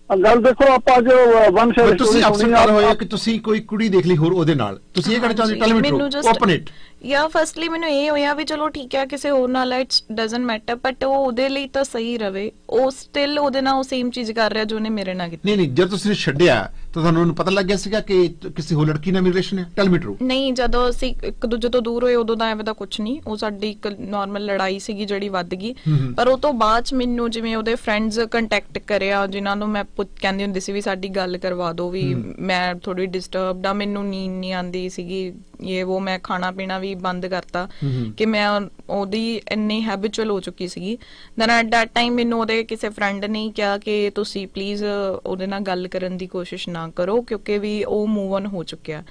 ਗੱਲ ਦੇਖੋ ਆਪਾਂ ਜੋ ਵਨ ਸਾਈਡ ਤੁਸੀਂ ਅਕਸਰ ਕਰ ਹੋਇਆ ਕਿ ਤੁਸੀਂ ਕੋਈ ਕੁੜੀ ਦੇਖ ਲਈ ਹੋਰ ਉਹਦੇ ਨਾਲ, ਤੁਸੀਂ ਇਹ ਕਹਿਣਾ ਚਾਹੁੰਦੇ ਟੈਲ ਮੀ ਟਰੂ ਓਪਨ ਇਟ। ਜਾਂ ਫਸਟਲੀ ਮੈਨੂੰ ਇਹ ਹੋਇਆ ਵੀ ਚਲੋ ਠੀਕ ਹੈ ਕਿਸੇ ਹੋਰ ਨਾਲ ਇਟਸ ਡਸਨਟ ਮੈਟਰ, ਬਟ ਉਹ ਉਹਦੇ ਲਈ ਤਾਂ ਸਹੀ ਰਵੇ, ਉਹ ਸਟਿਲ ਉਹਦੇ ਨਾਲ ਉਹ ਸੇਮ ਚੀਜ਼ ਕਰ ਰਿਹਾ ਜੋ ਉਹਨੇ ਮੇਰੇ ਨਾਲ ਕੀਤੀ। ਨਹੀਂ ਜਦ ਤੁਸੀਂ ਛੱਡਿਆ ਤਾਂ ਤੁਹਾਨੂੰ ਪਤਾ ਲੱਗ ਗਿਆ ਸੀਗਾ ਕਿ ਕਿਸੇ ਹੋਰ ਲੜਕੀ ਨਾਲ ਰਿਲੇਸ਼ਨ ਹੈ? ਟੈਲ ਮੀ ਟਰੂ। ਨਹੀਂ ਜਦੋਂ ਅਸੀਂ ਇੱਕ ਦੂਜੇ ਤੋਂ ਦੂਰ ਹੋਏ ਉਦੋਂ ਦਾ ਐਵੇਂ ਦਾ ਕੁਝ ਨਹੀਂ, ਉਹ ਸਾਡੀ ਇੱਕ ਨਾਰਮਲ ਲੜਾਈ ਸੀਗੀ ਜਿਹੜੀ ਵੱਧ ਗਈ। ਪਰ ਉਹ ਤੋਂ ਬਾਅਦ ਚ ਮੈਨੂੰ ਜਿਵੇਂ ਉਹਦੇ ਫਰੈਂਡਸ ਕੰਟੈਕਟ ਕਰਿਆ ਜਿਨ੍ਹਾਂ ਨੂੰ ਮੈਂ ਕਹਿੰਦੀ ਹੁੰਦੀ ਸੀ ਵੀ ਸਾਡੀ ਗੱਲ ਕਰਵਾ ਦਿਓ, ਵੀ ਮੈਂ ਥੋੜੀ ਡਿਸਟਰਬਡ ਆ, ਮੈਨੂੰ ਨੀਂਦ ਨਹੀਂ ਆਉਂਦੀ ਸੀਗੀ, ये वो मैं खाना पीना भी बंद करता कि मैं ਉਹਦੀ ਇੰਨੀ ਹੈਬਿਚੁਅਲ ਹੋ ਚੁੱਕੀ ਸੀਗੀ। ਦੈਨ ਐਟ ਦੈਟ ਟਾਈਮ ਮੈਨੂੰ ਉਹਦੇ ਕਿਸੇ ਫਰੈਂਡ ਨੇ ਕਿਹਾ ਕਿ ਤੁਸੀਂ ਪਲੀਜ਼ ਉਹਦੇ ਨਾਲ ਗੱਲ ਕਰਨ ਦੀ ਕੋਸ਼ਿਸ਼ ਨਾ ਕਰੋ ਕਿਉਂਕਿ ਵੀ ਉਹ ਮੂਵ ਔਨ ਹੋ ਚੁੱਕਿਆ।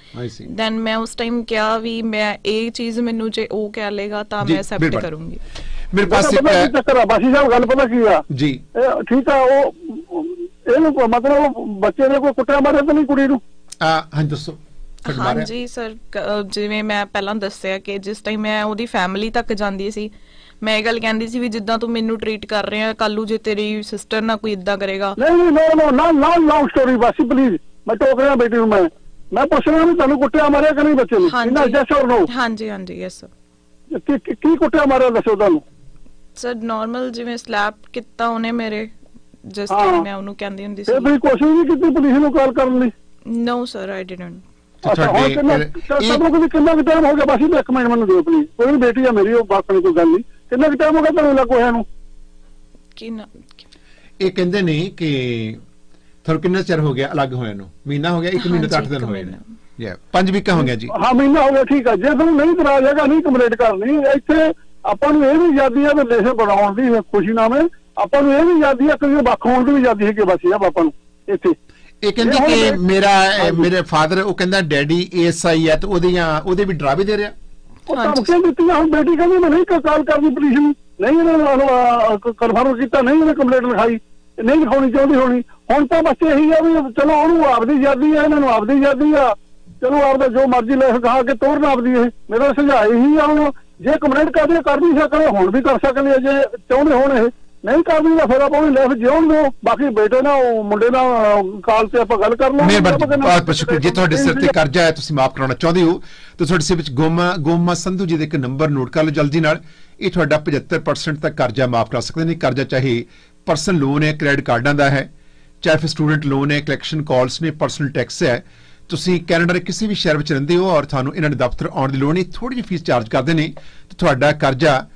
ਦੈਨ ਮੈਂ ਉਸ ਟਾਈਮ ਕਿਹਾ ਵੀ ਮੈਂ ਇਹ ਚੀਜ਼ ਮੈਨੂੰ ਜੇ ਉਹ ਕਹਿ ਲੇਗਾ ਤਾਂ ਮੈਂ ਐਕਸੈਪਟ ਕਰੂੰਗੀ। ਮੇਰੇ ਪਾਸ ਚੱਕਰ ਆ ਬਾਸੀ ਸਾਹਿਬ, ਗੱਲ ਪਤਾ ਕੀ ਆ ਜੀ, ਠੀਕ ਆ ਉਹ ਇਹਨੂੰ ਮਤਲਬ ਬੱਚੇ ਨੇ ਕੋਈ ਕੁੱਟਿਆ ਮਾਰਿਆ ਤਾਂ ਨਹੀਂ ਕੁੜੀ ਨੂੰ? ਹਾਂਜੀ ਦੱਸੋ। ਹਾਂਜੀ ਸਰ, ਜਿਵੇਂ ਮੈਂ ਪਹਿਲਾਂ ਦੱਸਿਆ ਕਿ ਜਿਸ ਟਾਈਮ ਮੈਂ ਉਹਦੀ ਫੈਮਿਲੀ ਤੱਕ ਜਾਂਦੀ ਸੀ ਮੈਂ ਇਹ ਗੱਲ ਕਹਿੰਦੀ ਸੀ ਵੀ ਜਿੱਦਾਂ ਤੂੰ ਮੈਨੂੰ ਟ੍ਰੀਟ ਕਰ ਰਿਹਾ ਕੱਲੂ ਜੇ ਤੇਰੀ ਸਿਸਟਰ ਨਾਲ ਕੋਈ ਇਦਾਂ ਕਰੇਗਾ। ਨਹੀਂ ਨਾ ਲੌਂਗ ਸਟੋਰੀ ਬਾਸੀ ਪਲੀਜ਼, ਮੈਂ ਟੋਕ ਰਿਹਾ ਬੇਟੀ ਨੂੰ, ਮੈਂ ਪੁੱਛ ਰਿਹਾ ਵੀ ਤੁਹਾਨੂੰ ਕੁੱਟਿਆ ਮਾਰਿਆ ਕਿ ਨਹੀਂ ਬੱਚੇ ਨੂੰ? ਹਾਂਜੀ ਹਾਂਜੀ ਯੈਸ ਸਰ। ਕੀ ਕੁੱਟਿਆ ਮਾਰਿਆ ਦੱਸੋ ਤੁਹਾਨੂੰ? ਸਰ ਨਾਰਮਲ ਜਿਵੇਂ ਸਲੈਪ ਕੀਤਾ ਉਹਨੇ ਮੇਰੇ, ਜਿਸ ਟਾਈਮ ਮੈਂ ਉਹਨੂੰ ਕਹਿੰਦੀ ਹੁੰਦੀ ਸੀ। ਤੁਸੀਂ ਕੋਸ਼ਿਸ਼ ਨਹੀਂ ਕੀਤੀ ਪੁਲਿਸ ਨੂੰ ਕਾਲ ਕਰਨ ਲਈ? No sir I didn't. ਕਿੰਨਾ ਕੁ ਟਾਈਮ ਹੋ ਗਿਆ ਬਾਸੀ? ਇੱਕ ਮਿੰਟ ਮੈਨੂੰ ਦਿਓ ਪਲੀਜ਼। ਕੋਈ ਵੀ ਬੇਟੀ ਆ ਮੇਰੀ, ਉਹ ਬਾਕੀ ਕੋਈ ਗੱਲ ਨਹੀਂ। ਕਿੰਨਾ ਕੁ ਟਾਈਮ ਹੋ ਗਿਆ ਤੁਹਾਨੂੰ ਲੱਗ ਹੋਇਆ ਨੂੰ? ਇਹ ਕਹਿੰਦੇ ਨੇ ਕਿ ਤੁਹਾਨੂੰ ਕਿੰਨਾ ਚਿਰ ਹੋ ਗਿਆ ਅਲੱਗ ਹੋਇਆ ਨੂੰ? ਮਹੀਨਾ ਹੋ ਗਿਆ? 1 ਮਹੀਨਾ ਤੇ 8 ਦਿਨ ਹੋਏ ਨੇ। 5 ਵੀਕਾਂ ਹੋ ਗਿਆ ਜੀ। ਹਾਂ ਮਹੀਨਾ ਹੋ ਗਿਆ, ਠੀਕ ਆ। ਜੇ ਤੁਹਾਨੂੰ ਨਹੀਂ ਕਰਾ ਜਾਏਗਾ ਨਹੀਂ ਕੰਪਲੀਟ ਕਰਨੀ, ਇੱਥੇ ਆਪਾਂ ਨੂੰ ਇਹ ਵੀ ਆਜ਼ਾਦੀ ਆ ਰਿਲੇਸ਼ਨ ਬਣਾਉਣ ਦੀ ਖੁਸ਼ੀ ਨਾਲ, ਆਪਾਂ ਨੂੰ ਇਹ ਵੀ ਆਜ਼ਾਦੀ ਆ ਕਿ ਵੱਖ ਹੋਣ ਦੀ ਵੀ ਆਜ਼ਾਦੀ ਹੈ ਕਿ ਬਾਸੀ ਆ ਆਪਾਂ ਨੂੰ ਇੱਥੇ। ਇਹ ਕਹਿੰਦੇ ਕਿ ਮੇਰੇ ਫਾਦਰ ਉਹ ਕਹਿੰਦਾ ਡੈਡੀ ASI ਹੈ ਤੇ ਉਹਦੇ ਵੀ ਡਰਾਵੇ ਦੇ ਰਿਹਾ। ਉਹ ਧਮਕੀਆਂ ਦਿੱਤੀਆਂ। ਹੁਣ ਬੇਟੀ ਕਹਿੰਦੀ ਮੈਂ ਨਹੀਂ ਕਾਲ ਕਰਦੀ ਪੁਲਿਸ ਨੂੰ, ਨਹੀਂ ਇਹਨੇ ਕਨਫਰਮ ਕੀਤਾ, ਨਹੀਂ ਇਹਨੇ ਕੰਪਲੇਂਟ ਲਿਖਾਈ, ਨਹੀਂ ਲਿਖਾਉਣੀ ਚਾਹੁੰਦੀ ਹੋਣੀ। ਹੁਣ ਤਾਂ ਬਸ ਇਹੀ ਆ ਵੀ ਚਲੋ ਉਹਨੂੰ ਆਪਦੀ ਆਜ਼ਾਦੀ ਆ, ਇਹਨਾਂ ਨੂੰ ਆਪਦੀ ਆਜ਼ਾਦੀ ਆ, ਚਲੋ ਆਪਦਾ ਜੋ ਮਰਜ਼ੀ ਲੈ ਖਾ ਕੇ ਤੋਰਨ ਆਪਦੀ। ਇਹ ਮੇਰਾ ਸੁਝਾਅ ਇਹੀ ਆ, ਹੁਣ ਜੇ ਕੰਪਲੇਂਟ ਕਰਦੀ ਸਕਦੇ ਹੁਣ ਵੀ ਕਰ ਸਕਦੇ ਆ, ਜੇ ਚਾਹੁੰਦੇ ਹੋਣ। ਇਹ ਨਹੀਂ ਕਰਦੀ ਤਾਂ ਫਿਰ ਆਪਾਂ ਲੈ ਜਿਉਣ ਦਿਓ, ਬਾਕੀ ਬੇਟੇ ਨਾਲ ਮੁੰਡੇ ਨਾਲ ਕਾਲ ਤੇ ਆਪਾਂ ਗੱਲ ਕਰ ਲਵਾਂਗੇ। ਬਹੁਤ ਸ਼ੁਕਰੀਆ। ਜੇ ਤੁਹਾਡੇ ਸਿਰ ਤੇ ਕਰਜ਼ਾ ਹੈ ਤੁਸੀਂ ਮਾਫ ਕਰਾਉਣਾ ਚਾਹੁੰਦੇ ਹੋ ਤਾਂ ਤੁਹਾਡੇ ਸਿਰ ਵਿੱਚ ਗੋਮਾ ਸੰਧੂ ਜੀ ਦੇ ਇੱਕ ਨੰਬਰ ਨੋਟ ਕਰ ਲਓ ਜਲਦੀ ਨਾਲ। ਇਹ ਤੁਹਾਡਾ 75% ਤੱਕ ਕਰਜ਼ਾ ਮਾਫ ਕਰਾ ਸਕਦੇ ਨੇ। ਕਰਜ਼ਾ ਚਾਹੇ ਪਰਸਨਲ ਲੋਨ ਹੈ, ਕ੍ਰੈਡਿਟ ਕਾਰਡਾਂ ਦਾ ਹੈ, ਚਾਹੇ ਫਿਰ ਸਟੂਡੈਂਟ ਲੋਨ ਹੈ, ਕਲੈਕਸ਼ਨ ਕਾਲਸ ਨੇ, ਪਰਸਨਲ ਟੈਕਸ ਹੈ। ਤੁਸੀਂ ਕੈਨੇਡਾ ਦੇ ਕਿਸੇ ਵੀ ਸ਼ਹਿਰ ਵਿੱਚ ਰਹਿੰਦੇ ਹੋ ਔਰ ਤੁਹਾਨੂੰ ਇਹਨਾਂ ਦੇ ਦਫ਼ਤਰ ਆਉਣ ਦੀ ਲੋੜ ਨਹੀਂ, ਥੋੜੀ ਜਿਹੀ ਫੀਸ ਚਾਰਜ ਕਰਦੇ ਨੇ ਤੇ ਤੁਹਾਡਾ ਕਰਜ਼ਾ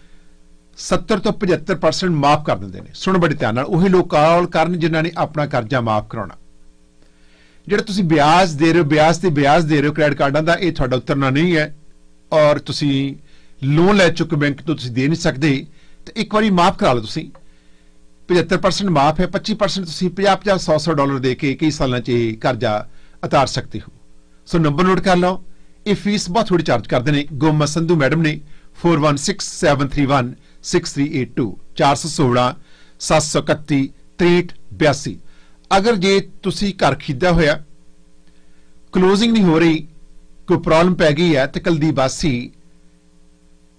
70 ਤੋਂ 75% ਮਾਫ ਕਰ ਦਿੰਦੇ ਨੇ। ਸੁਣ ਬੜੇ ਧਿਆਨ ਨਾਲ, ਉਹੀ ਲੋਕ ਕਾਲ ਕਰਨ ਜਿਨ੍ਹਾਂ ਨੇ ਆਪਣਾ ਕਰਜ਼ਾ ਮਾਫ ਕਰਾਉਣਾ। ਜਿਹੜਾ ਤੁਸੀਂ ਵਿਆਜ ਦੇ ਰਹੇ ਹੋ, ਵਿਆਜ ਤੇ ਵਿਆਜ ਦੇ ਰਹੇ ਹੋ ਕ੍ਰੈਡਿਟ ਕਾਰਡਾਂ ਦਾ, ਇਹ ਤੁਹਾਡਾ ਉਤਰਨਾ ਨਹੀਂ ਹੈ ਔਰ ਤੁਸੀਂ ਲੋਨ ਲੈ ਚੁੱਕੇ ਬੈਂਕ ਤੋਂ ਤੁਸੀਂ ਦੇ ਨਹੀਂ ਸਕਦੇ ਤੇ ਇੱਕ ਵਾਰੀ ਮਾਫ ਕਰਾ ਲਓ। ਤੁਸੀਂ 75% ਮਾਫ ਹੈ, 25% ਤੁਸੀਂ 50-50 100 ਡਾਲਰ ਦੇ ਕੇ ਕਈ ਸਾਲਾਂ 'ਚ ਇਹ ਕਰਜ਼ਾ ਉਤਾਰ ਸਕਦੇ ਹੋ। ਸੋ ਨੰਬਰ ਨੋਟ ਕਰ ਲਓ। ਇਹ ਫੀਸ ਬਹੁਤ ਥੋੜੀ ਚਾਰਜ ਕਰਦੇ ਨੇ। ਗੋਮਾ ਸੰਧੂ ਮੈਡਮ ਨੇ 4167316382 416 731 6382। ਅਗਰ ਜੇ ਤੁਸੀਂ ਘਰ ਖਰੀਦਿਆ ਹੋਇਆ, ਕਲੋਜ਼ਿੰਗ ਨਹੀਂ ਹੋ ਰਹੀ, ਕੋਈ ਪ੍ਰੋਬਲਮ ਪੈ ਗਈ ਹੈ ਤੇ ਕੁਲਦੀਪ ਵਾਸੀ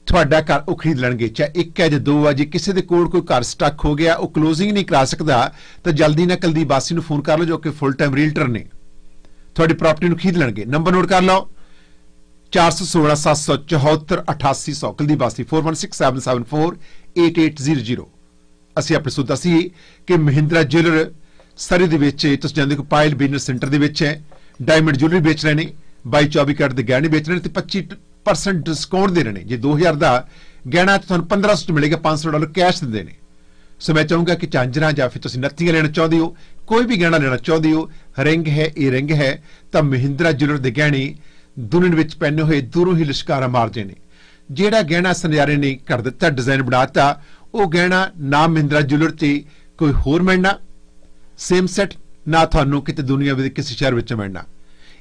ਤੁਹਾਡਾ ਘਰ ਉਹ ਖਰੀਦ ਲੈਣਗੇ। ਚਾਹੇ ਇੱਕ ਹੈ ਜਾਂ ਦੋ ਹੈ। ਜੇ ਕਿਸੇ ਦੇ ਕੋਲ ਕੋਈ ਘਰ ਸਟਕ ਹੋ ਗਿਆ, ਉਹ ਕਲੋਜ਼ਿੰਗ ਨਹੀਂ ਕਰਾ ਸਕਦਾ ਤਾਂ ਜਲਦੀ ਨਾਲ ਕੁਲਦੀਪ ਵਾਸੀ ਨੂੰ ਫੋਨ ਕਰ ਲਓ ਜੋ ਕਿ ਫੁੱਲ ਟਾਈਮ ਰੀਲਟਰ ਨੇ, ਤੁਹਾਡੀ ਪ੍ਰਾਪਰਟੀ ਨੂੰ ਖਰੀਦ ਲੈਣਗੇ। ਨੰਬਰ ਨੋਟ ਕਰ ਲਓ 416 774 8800 ਕੁਲਦੀਪ ਵਾਸੀ 4167748800। ਅਸੀਂ ਆਪਣੇ ਸੁਣਦਾ ਸੀ ਕਿ ਮਹਿੰਦਰਾ ਜੁਐਲਰ ਸਰੀ ਦੇ ਵਿੱਚ ਤੁਸੀਂ ਜਾਂਦੇ ਕੋ ਪਾਇਲ ਬਿਜ਼ਨਸ ਸੈਂਟਰ ਦੇ ਵਿੱਚ ਹੈ, ਡਾਇਮੰਡ ਜੁਐਲਰੀ ਵੇਚ ਰਹੇ ਨੇ, 22-24 ਕੈਰਟ ਦੇ ਗਹਿਣੇ ਵੇਚ ਰਹੇ ਨੇ ਤੇ 25% ਡਿਸਕਾਊਂਟ ਦੇ ਰਹੇ ਨੇ। ਜੇ 2000 ਦਾ ਗਹਿਣਾ ਤੁਹਾਨੂੰ 1500 ਚ ਮਿਲੇਗਾ, $500 ਕੈਸ਼ ਦਿੰਦੇ ਨੇ। ਸੋ ਮੈਂ ਚਾਹੂੰਗਾ ਕਿ ਝਾਂਜਰਾਂ ਜਾਂ ਫਿਰ ਤੁਸੀਂ ਨੱਤੀਆਂ ਲੈਣਾ ਚਾਹੁੰਦੇ ਹੋ, ਕੋਈ ਵੀ ਗਹਿਣਾ ਲੈਣਾ ਚਾਹੁੰਦੇ ਹੋ, ਰਿੰਗ ਹੈ, ਇਹ ਰਿੰਗ ਹੈ ਤਾਂ ਮਹਿੰਦਰਾ ਜੁਐਲਰ ਦੇ ਗਹਿਣੇ ਦੁਨੀਆ ਵਿੱਚ ਪਹਿਨੇ ਹੋਏ ਦੂਰੋਂ ਹੀ ਲਿਸ਼ਕਾਰਾ ਮਾਰਦੇ ਨੇ। ਜਿਹੜਾ ਗਹਿਣਾ ਸੁਨਿਆਰੇ ਨੇ ਕਰ ਦਿੱਤਾ, ਡਿਜ਼ਾਈਨ ਬਣਾਤਾ, ਉਹ ਗਹਿਣਾ ਨਾ ਮਹਿੰਦਰਾ ਜੁਐਲਰ ਤੇ ਕੋਈ ਹੋਰ ਮਿਲਣਾ ਸੇਮ ਸੈਟ, ਨਾ ਤੁਹਾਨੂੰ ਕਿਤੇ ਦੁਨੀਆ ਵਿੱਚ ਕਿਸੇ ਸ਼ਹਿਰ ਵਿੱਚ ਮਿਲਣਾ।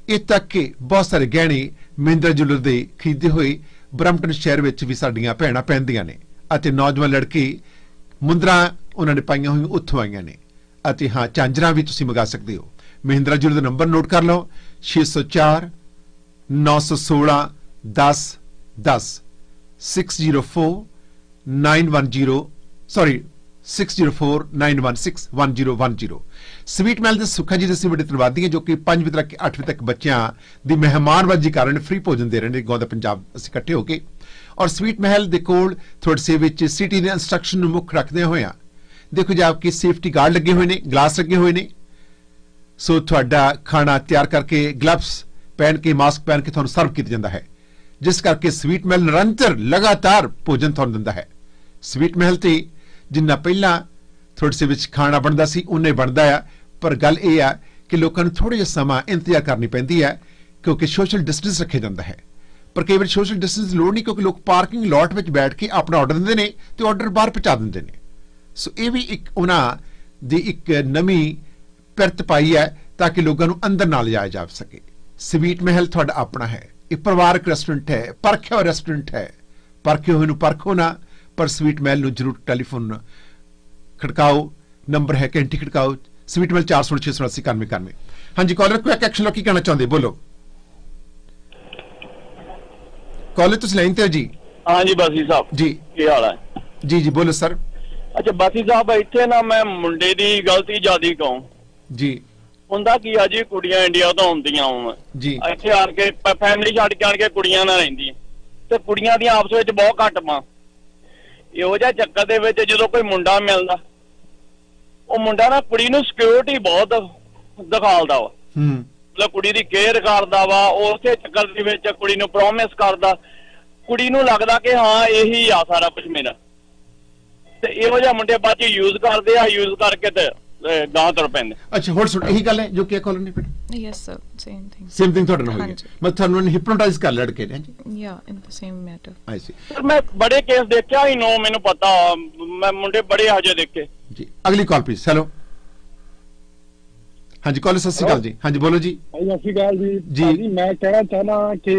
ਇਹ ਤੱਕ ਕਿ ਬਹੁਤ ਸਾਰੇ ਗਹਿਣੇ ਮਹਿੰਦਰਾ ਜੁਐਲਰ ਦੇ ਖਰੀਦੇ ਹੋਏ ਬਰੰਪਟਨ ਸ਼ਹਿਰ ਵਿੱਚ ਵੀ ਸਾਡੀਆਂ ਭੈਣਾਂ ਪਹਿਨਦੀਆਂ ਨੇ ਅਤੇ ਨੌਜਵਾਨ ਲੜਕੇ ਮੁੰਦਰਾਂ ਉਹਨਾਂ ਨੇ ਪਾਈਆਂ ਹੋਈਆਂ ਉੱਥੋਂ ਆਈਆਂ ਨੇ। ਅਤੇ ਹਾਂ, ਝਾਂਜਰਾਂ ਵੀ ਤੁਸੀਂ ਮੰਗਾ ਸਕਦੇ ਹੋ। ਮਹਿੰਦਰਾ ਜੁਐਲਰ ਦਾ ਨੰਬਰ ਨੋਟ ਕਰ ਲਓ 604 916 10 10 604 910 604 916 1010। ਸਵੀਟ ਮੈਲ ਦੇ ਸੁੱਖਾ ਜੀ ਦੇ ਅਸੀਂ ਬੜੇ ਧੰਨਵਾਦੀ ਹਾਂ ਜੋ ਕਿ 5 ਵਜੇ ਤੱਕ 8 ਵਜੇ ਤੱਕ ਬੱਚਿਆਂ ਦੀ ਮਹਿਮਾਨਬਾਜ਼ੀ ਕਰ ਰਹੇ ਨੇ, ਫ੍ਰੀ ਭੋਜਨ ਦੇ ਰਹੇ ਨੇ ਗੌਦਾ ਪੰਜਾਬ ਅਸੀਂ ਇਕੱਠੇ ਹੋ ਕੇ। ਔਰ ਸਵੀਟ ਮਹਿਲ ਦੇ ਕੋਲ ਥੋੜੇ ਸੇ ਵਿੱਚ ਸਿਟੀ ਦੇ ਇੰਸਟਰਕਸ਼ਨ ਨੂੰ ਮੁੱਖ ਰੱਖਦੇ ਹੋਇਆ ਦੇਖੋ ਜੀ ਆਪਕੇ ਸੇਫਟੀ ਗਾਰਡ ਲੱਗੇ ਹੋਏ ਨੇ, ਗਲਾਸ ਲੱਗੇ ਹੋਏ ਨੇ। ਸੋ ਤੁਹਾਡਾ ਖਾਣਾ ਤਿਆਰ ਕਰਕੇ ਗਲਵਸ ਪਹਿਨ ਕੇ, ਮਾਸਕ ਪਹਿਨ ਕੇ ਤੁਹਾਨੂੰ ਸਰਵ ਕੀਤਾ ਜਾਂਦਾ ਹੈ, ਜਿਸ ਕਰਕੇ ਸਵੀਟ ਮਹਿਲ ਨਿਰੰਤਰ ਲਗਾਤਾਰ ਭੋਜਨ ਤੁਹਾਨੂੰ ਦਿੰਦਾ ਹੈ। ਸਵੀਟ ਮਹਿਲ ਤੇ ਜਿੰਨਾ ਪਹਿਲਾਂ ਥੋੜੇ ਸੇ ਵਿੱਚ ਖਾਣਾ ਬਣਦਾ ਸੀ ਉਹਨੇ ਬਣਦਾ ਆ, ਪਰ ਗੱਲ ਇਹ ਆ ਕਿ ਲੋਕਾਂ ਨੂੰ ਥੋੜਾ ਜਿਹਾ ਸਮਾਂ ਇੰਤਜ਼ਾਰ ਕਰਨੀ ਪੈਂਦੀ ਹੈ ਕਿਉਂਕਿ ਸੋਸ਼ਲ ਡਿਸਟੈਂਸ ਰੱਖਿਆ ਜਾਂਦਾ ਹੈ। ਪਰ ਕਈ ਵਾਰ ਸੋਸ਼ਲ ਡਿਸਟੈਂਸ ਦੀ ਲੋੜ ਨਹੀਂ, ਕਿਉਂਕਿ ਲੋਕ ਪਾਰਕਿੰਗ ਲਾਟ ਵਿੱਚ ਬੈਠ ਕੇ ਆਪਣਾ ਆਰਡਰ ਦਿੰਦੇ ਨੇ ਤੇ ਆਰਡਰ ਬਾਹਰ ਪਹੁੰਚਾ ਦਿੰਦੇ ਨੇ। ਸੋ ਇਹ ਵੀ ਇੱਕ ਉਹਨਾਂ ਦੀ ਇੱਕ ਨਵੀਂ ਪਿਰਤ ਪਾਈ ਹੈ ਤਾਂ ਕਿ ਲੋਕਾਂ ਨੂੰ ਅੰਦਰ ਨਾ ਲਿਜਾਇਆ ਜਾ ਸਕੇ। ਸਵੀਟ ਮਹਿਲ ਤੁਹਾਡਾ ਆਪਣਾ ਹੈ, ਇਹ ਪਰਿਵਾਰਕ ਰੈਸਟੋਰੈਂਟ ਹੈ, ਪਰਖਿਆ ਹੋਇਆ ਰੈਸਟੋਰੈਂਟ ਹੈ। ਪਰਖੇ ਹੋਏ ਨੂੰ ਪਰਖੋ ਨਾ, ਪਰ ਸਵੀਟ ਮਹਿਲ ਨੂੰ ਜ਼ਰੂਰ ਟੈਲੀਫੋਨ ਖੜਕਾਓ, ਨੰਬਰ ਹੈ ਘੰਟੀ ਖੜਕਾਓ, ਸਵੀਟ ਮਹਿਲ 4068991। ਹਾਂਜੀ ਕਾਲਰ, ਕੋਈ ਐਕਸ਼ਨ ਲੋ, ਕੀ ਕਹਿਣਾ ਚਾਹੁੰਦੇ, ਬੋਲੋ। ਕਾਲਰ ਤੁਸੀਂ ਲਾਈਨ ਤੇ ਹੋ ਜੀ। ਹਾਂਜੀ ਬਾਸੀ ਸਾਹਿਬ ਜੀ, ਕੀ ਹਾਲ ਹੈ? ਜੀ ਜੀ ਬੋਲੋ ਸਰ। ਅੱਛਾ ਬਾਸੀ ਸਾਹਿਬ, ਇੱਥੇ ਨਾ ਮੈਂ ਮੁੰਡੇ ਦੀ ਗਲਤੀ ਜਿਆਦੀ ਕਹੂੰ ਜੀ। ਹੁੰਦਾ ਕੀ ਆ ਜੀ, ਕੁੜੀਆਂ ਇੰਡੀਆ ਤੋਂ ਆਉਂਦੀਆਂ ਜੀ, ਇੱਥੇ ਆਣ ਕੇ ਫੈਮਿਲੀ ਛੱਡ ਕੇ ਆਣ ਕੇ ਕੁੜੀਆਂ ਨਾਲ ਰਹਿੰਦੀਆਂ, ਤੇ ਕੁੜੀਆਂ ਦੀਆਂ ਆਪਸ ਵਿੱਚ ਬਹੁਤ ਘੱਟ ਮਾਂ। ਇਹੋ ਜਿਹਾ ਚੱਕਰ ਦੇ ਵਿੱਚ ਜਦੋਂ ਕੋਈ ਮੁੰਡਾ ਮਿਲਦਾ, ਉਹ ਮੁੰਡਾ ਨਾ ਕੁੜੀ ਨੂੰ ਸਿਕਿਉਰਿਟੀ ਬਹੁਤ ਦਿਖਾਲਦਾ ਵਾ, ਮਤਲਬ ਕੁੜੀ ਦੀ ਕੇਅਰ ਕਰਦਾ ਵਾ, ਉਸੇ ਚੱਕਰ ਦੇ ਵਿੱਚ ਕੁੜੀ ਨੂੰ ਪ੍ਰੋਮਿਸ ਕਰਦਾ, ਕੁੜੀ ਨੂੰ ਲੱਗਦਾ ਕਿ ਹਾਂ ਇਹੀ ਆ ਸਾਰਾ ਕੁਝ ਮੇਰਾ, ਤੇ ਇਹੋ ਜਿਹਾ ਮੁੰਡੇ ਬਾਅਦ ਚ ਯੂਜ਼ ਕਰਦੇ ਆ, ਯੂਜ਼ ਕਰਕੇ ਤੇ ਗਾਂ ਤੁਰ ਪੈਂਦੇ। ਅੱਛਾ ਹੋਰ ਸੁਣ, ਇਹੀ ਗੱਲ ਹੈ ਜੋ ਕਿ ਕਾਲਰ ਨੇ ਫਿਰ ਯੈਸ ਸਰ, ਸੇਮ ਥਿੰਗ ਤੁਹਾਡੇ ਨਾਲ ਹੋਈ ਹੈ, ਮੈਂ ਤੁਹਾਨੂੰ ਹਿਪਨੋਟਾਈਜ਼ ਕਰ ਲੜਕੇ ਨੇ ਜੀ। Yeah in the same matter. I see sir, ਮੈਂ ਬੜੇ ਕੇਸ ਦੇਖਿਆ ਹੀ, ਨੋ ਮੈਨੂੰ ਪਤਾ, ਮੈਂ ਮੁੰਡੇ ਬੜੇ ਹਜੇ ਦੇਖੇ ਜੀ। ਅਗਲੀ ਕਾਲ ਪਲੀਜ਼। ਹੈਲੋ, ਹਾਂਜੀ ਕਾਲਰ ਸਤਿ ਸ਼੍ਰੀ ਅਕਾਲ ਜੀ। ਹਾਂਜੀ ਬੋਲੋ ਜੀ। ਸਤਿ ਸ਼੍ਰੀ ਅਕਾਲ ਜੀ। ਮੈਂ ਕਹਿਣਾ ਚਾਹਨਾ ਕਿ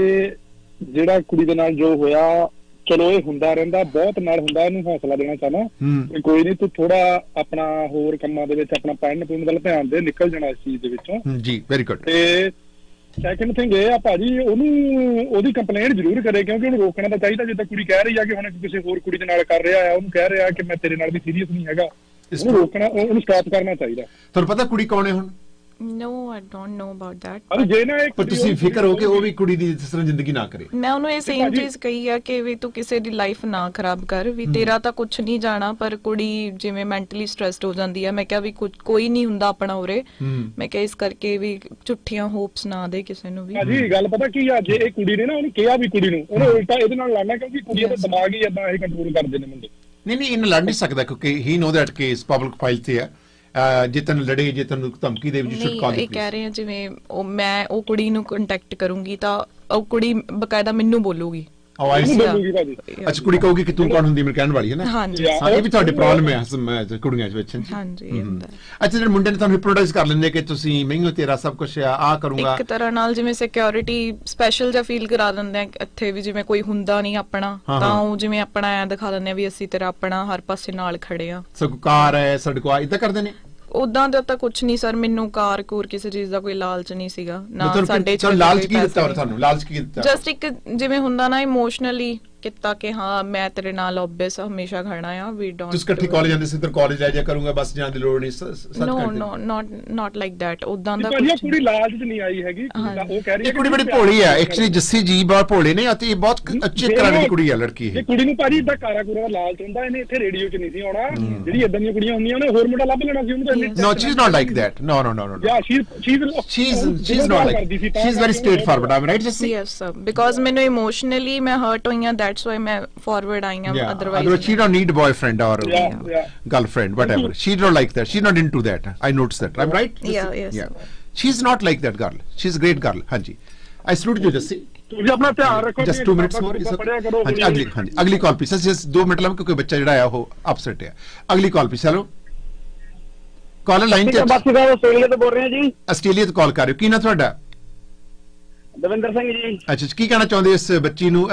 ਜਿਹੜਾ ਕੁੜੀ ਦੇ ਨਾਲ ਜੋ ਹੋਇਆ, ਚਲੋ ਇਹ ਹੁੰਦਾ ਰਹਿੰਦਾ, ਬਹੁਤ ਨਾਲ ਹੁੰਦਾ, ਇਹਨੂੰ ਹੌਸਲਾ ਦੇਣਾ ਚਾਹਨਾ ਕੋਈ ਨਹੀਂ, ਤੂੰ ਥੋੜਾ ਆਪਣਾ ਹੋਰ ਕੰਮਾਂ ਦੇ ਵਿੱਚ ਆਪਣਾ ਪੜ੍ਹਨ ਪੁੜਨ ਵੱਲ ਧਿਆਨ ਦੇ, ਨਿਕਲ ਜਾਣਾ ਇਸ ਚੀਜ਼ ਦੇ ਵਿੱਚੋਂ ਜੀ। Very good. ਤੇ ਸੈਕਿੰਡ ਥਿੰਗ ਇਹ ਆ ਭਾਜੀ, ਉਹਨੂੰ ਉਹਦੀ ਕੰਪਲੇਂਟ ਜ਼ਰੂਰ ਕਰੇ, ਕਿਉਂਕਿ ਉਹਨੂੰ ਰੋਕਣਾ ਤਾਂ ਚਾਹੀਦਾ। ਜਿੱਦਾਂ ਕੁੜੀ ਕਹਿ ਰਹੀ ਆ ਕਿ ਹੁਣ ਕਿਸੇ ਹੋਰ ਕੁੜੀ ਦੇ ਨਾਲ ਕਰ ਰਿਹਾ ਆ, ਉਹਨੂੰ ਕਹਿ ਰਿਹਾ ਕਿ ਮੈਂ ਤੇਰੇ ਨਾਲ ਵੀ ਸੀਰੀਅਸ ਨਹੀਂ ਹੈਗਾ, ਉਹਨੂੰ ਰੋਕਣਾ, ਉਹਨੂੰ ਸਟਾਪ ਕਰਨਾ ਚਾਹੀਦਾ। ਤੁਹਾਨੂੰ ਪਤਾ ਕੁੜੀ ਕੌਣ ਹੈ ਹੁਣ? No, I don't know about that. ਪਰ ਤੁਸੀਂ ਫਿਕਰ ਹੋ ਕਿ ਉਹ ਵੀ ਕੁੜੀ ਦੀ ਇਸ ਤਰ੍ਹਾਂ ਜ਼ਿੰਦਗੀ ਨਾ ਕਰੇ। ਮੈਂ ਉਹਨੂੰ ਇਹ ਸੇਮ ਚੀਜ਼ ਕਹੀ ਆ ਕਿ ਵੀ ਤੂੰ ਕਿਸੇ ਦੀ ਲਾਈਫ ਨਾ ਖਰਾਬ ਕਰ, ਵੀ ਤੇਰਾ ਤਾਂ ਕੁਝ ਨਹੀਂ ਜਾਣਾ, ਪਰ ਕੁੜੀ ਜਿਵੇਂ ਮੈਂਟਲੀ ਸਟ੍ਰੈਸਡ ਹੋ ਜਾਂਦੀ ਆ। ਮੈਂ ਕਿਹਾ ਵੀ ਕੋਈ ਨਹੀਂ ਹੁੰਦਾ ਆਪਣਾ ਉਰੇ, ਮੈਂ ਕਿਹਾ ਇਸ ਕਰਕੇ ਵੀ ਝੁੱਠੀਆਂ ਹੋਪਸ ਨਾ ਦੇ ਕਿਸੇ ਨੂੰ ਵੀ। ਹਾਂਜੀ ਗੱਲ ਪਤਾ ਕੀ ਆ, ਜੇ ਇਹ ਕੁੜੀ ਨੇ ਨਾ ਉਹਨੂੰ ਕਿਹਾ ਵੀ ਕੁੜੀ ਨੂੰ, ਉਹਨੇ ਉਲਟਾ ਇਹਦੇ ਨਾਲ ਲੜਨਾ, ਕਿਉਂਕਿ ਕੁੜੀ ਦਾ ਦਿਮਾਗ ਹੀ ਏਦਾਂ ਇਹ ਕੰਟਰੋਲ ਕਰਦੇ ਨੇ ਮੁੰਡੇ। ਨਹੀਂ ਇਹਨਾਂ ਲੜ ਨਹੀਂ ਸਕਦਾ, ਕਿਉਂਕਿ he know that case public file ਤੇ ਆ। ਜੇ ਤੈਨੂੰ ਲੜੇ, ਜੇ ਤੈਨੂੰ ਧਮਕੀ ਦੇ ਵਿੱਚ ਸ਼ੁੱਡ ਕਾਲ। ਇਹ ਕਹਿ ਰਹੇ ਆ ਜਿਵੇਂ ਮੈਂ ਉਹ ਕੁੜੀ ਨੂੰ ਕੰਟੈਕਟ ਕਰੂੰਗੀ ਤਾਂ ਉਹ ਕੁੜੀ ਬਕਾਇਦਾ ਮੈਨੂੰ ਬੋਲੂਗੀ। ਅੱਛਾ ਕੁੜੀ ਕਹੂਗੀ ਕਿ ਤੂੰ ਕੌਣ ਹੁੰਦੀ, ਮੇਰੇ ਕਹਿਣ ਵਾਲੀ ਹੈ ਨਾ। ਹਾਂਜੀ, ਇਹ ਵੀ ਤੁਹਾਡੀ ਪ੍ਰੋਬਲਮ ਹੈ ਕੁੜੀਆਂ ਵਿੱਚ। ਹਾਂਜੀ। ਅੱਛਾ ਜਿਹੜੇ ਮੁੰਡੇ ਨੇ ਤੁਹਾਨੂੰ ਹਿਪਨੋਟਾਈਜ਼ ਕਰ ਲੈਂਦੇ ਕਿ ਤੁਸੀਂ ਮੈਨੂੰ ਤੇਰਾ ਸਭ ਕੁਝ ਆ ਕਰੂੰਗਾ, ਇੱਕ ਤਰ੍ਹਾਂ ਨਾਲ ਜਿਵੇਂ ਸਿਕਿਉਰਿਟੀ ਸਪੈਸ਼ਲ ਜਾਂ ਫੀਲ ਕਰਾ ਦਿੰਦੇ ਆ ਇੱਥੇ ਵੀ, ਜਿਵੇਂ ਕੋਈ ਹੁੰਦਾ ਨਹੀਂ ਆਪਣਾ ਤਾਂ ਉਹ ਜਿਵੇਂ ਆਪਣਾ ਐ ਦਿਖਾ ਦਿੰਦੇ ਆ ਵੀ ਅਸੀਂ ਤੇਰਾ ਆਪਣਾ ਹਰ ਪਾਸੇ ਨਾਲ ਖੜੇ ਆ, ਸਰਕਾਰ ਹੈ ਸੜਕਵਾ ਇਦਾਂ ਕਰਦੇ ਨੇ। ਉਦਾਂ ਦਾ ਤਾਂ ਕੁਝ ਨਹੀਂ ਸਰ, ਮੈਨੂੰ ਕਾਰ ਕੂਰ ਕਿਸੇ ਚੀਜ਼ ਦਾ ਕੋਈ ਲਾਲਚ ਨਹੀਂ ਸੀਗਾ ਨਾ ਸਾਡੇ ਚ। ਲਾਲਚ ਕੀ ਦਿੱਤਾ ਤੁਹਾਨੂੰ? ਲਾਲਚ ਕੀ ਦਿੱਤਾ? ਜਸਟ ਇੱਕ ਜਿਵੇਂ ਹੁੰਦਾ ਨਾ ਇਮੋਸ਼ਨਲੀ ਕੀਤਾ ਕਿ ਹਾਂ ਮੈਂ ਤੇਰੇ ਨਾਲ ਆਬਵੀਅਸ ਹਮੇਸ਼ਾ ਖੜਨਾ ਆ, ਵੀ ਡੋਨਟ। ਤੁਸੀਂ ਇਕੱਠੇ ਕਾਲਜ ਜਾਂਦੇ ਸੀ, ਤੇ ਕਾਲਜ ਲੈ ਜਾ ਕਰੂੰਗਾ, ਬਸ ਜਾਣ ਦੀ ਲੋੜ ਨਹੀਂ। ਨੋ ਨਾਟ ਲਾਈਕ ਦੈਟ। ਉਦਾਂ ਦਾ ਕੁੜੀ ਲਾਲਚ ਚ ਨਹੀਂ ਆਈ ਹੈਗੀ, ਉਹ ਕਹਿ ਰਹੀ ਹੈ ਕੁੜੀ ਬੜੀ ਭੋਲੀ ਹੈ ਐਕਚੁਅਲੀ। ਜੱਸੀ ਜੀ ਬਹੁਤ ਭੋਲੇ ਨੇ ਅਤੇ ਇਹ ਬਹੁਤ ਅੱਛੇ ਤਰ੍ਹਾਂ ਦੀ ਕੁੜੀ ਹੈ, ਲੜਕੀ ਹੈ। ਕੁੜੀ ਨੂੰ ਭਾਜੀ ਇਦਾਂ ਕਾਰਾ ਕੂਰਾ ਦਾ ਲਾਲਚ ਹੁੰਦਾ, ਇਹਨੇ ਇੱਥੇ ਰੇਡੀਓ ਚ ਨਹੀਂ ਸੀ ਆਉਣਾ। ਜਿਹੜੀ ਇਦਾਂ ਦੀਆਂ ਕੁੜੀਆਂ ਹੁੰਦੀਆਂ ਉਹਨੇ ਹੋਰ ਮੁੰਡਾ ਲੱਭ ਲੈਣਾ ਸੀ ਉਹਨੂੰ। No, she's not like that. No. Yeah, she's not like that. She's very straightforward. I'm right, Jassi? Yes, sir. Because ਮੈਨੂੰ emotionally ਮੈਂ hurt ਹੋਈ ਹਾਂ, that's why ਮੈਂ forward ਆਈ ਹਾਂ। Otherwise she don't need boyfriend or girlfriend, whatever. She don't like that. She's not into that. I noticed that. I'm right? Yeah. She's not like that girl. She's a great girl. ਹਾਂਜੀ I salute you, Jassi. ਤੁਸੀਂ ਆਪਣਾ ਧਿਆਨ ਰੱਖੋ। Just 2 minutes more. ਹਾਂਜੀ ਅਗਲੀ call please. Just 2 minute ਲਵਾਂ ਕਿਉਂਕਿ ਬੱਚਾ ਜਿਹੜਾ ਆ ਉਹ ਅਪਸੈਟ ਹੈ। ਅਗਲੀ call please. Hello collar line ਤੇ। ਆਸਟ੍ਰੇਲੀਆ ਤੋਂ ਬੋਲ ਰਹੇ ਹਾਂ ਜੀ। ਆਸਟ੍ਰੇਲੀਆ ਤੋਂ ਕਾਲ ਕਰ ਰਹੇ ਹੋ, ਕੀ ਨਾ ਤੁਹਾਡਾ? ਦਵਿੰਦਰ ਸਿੰਘ ਜੀ। ਅੱਛਾ ਕੀ ਕਹਿਣਾ ਚਾਹੁੰਦੇ ਇਸ ਬੱਚੀ ਨੂੰ,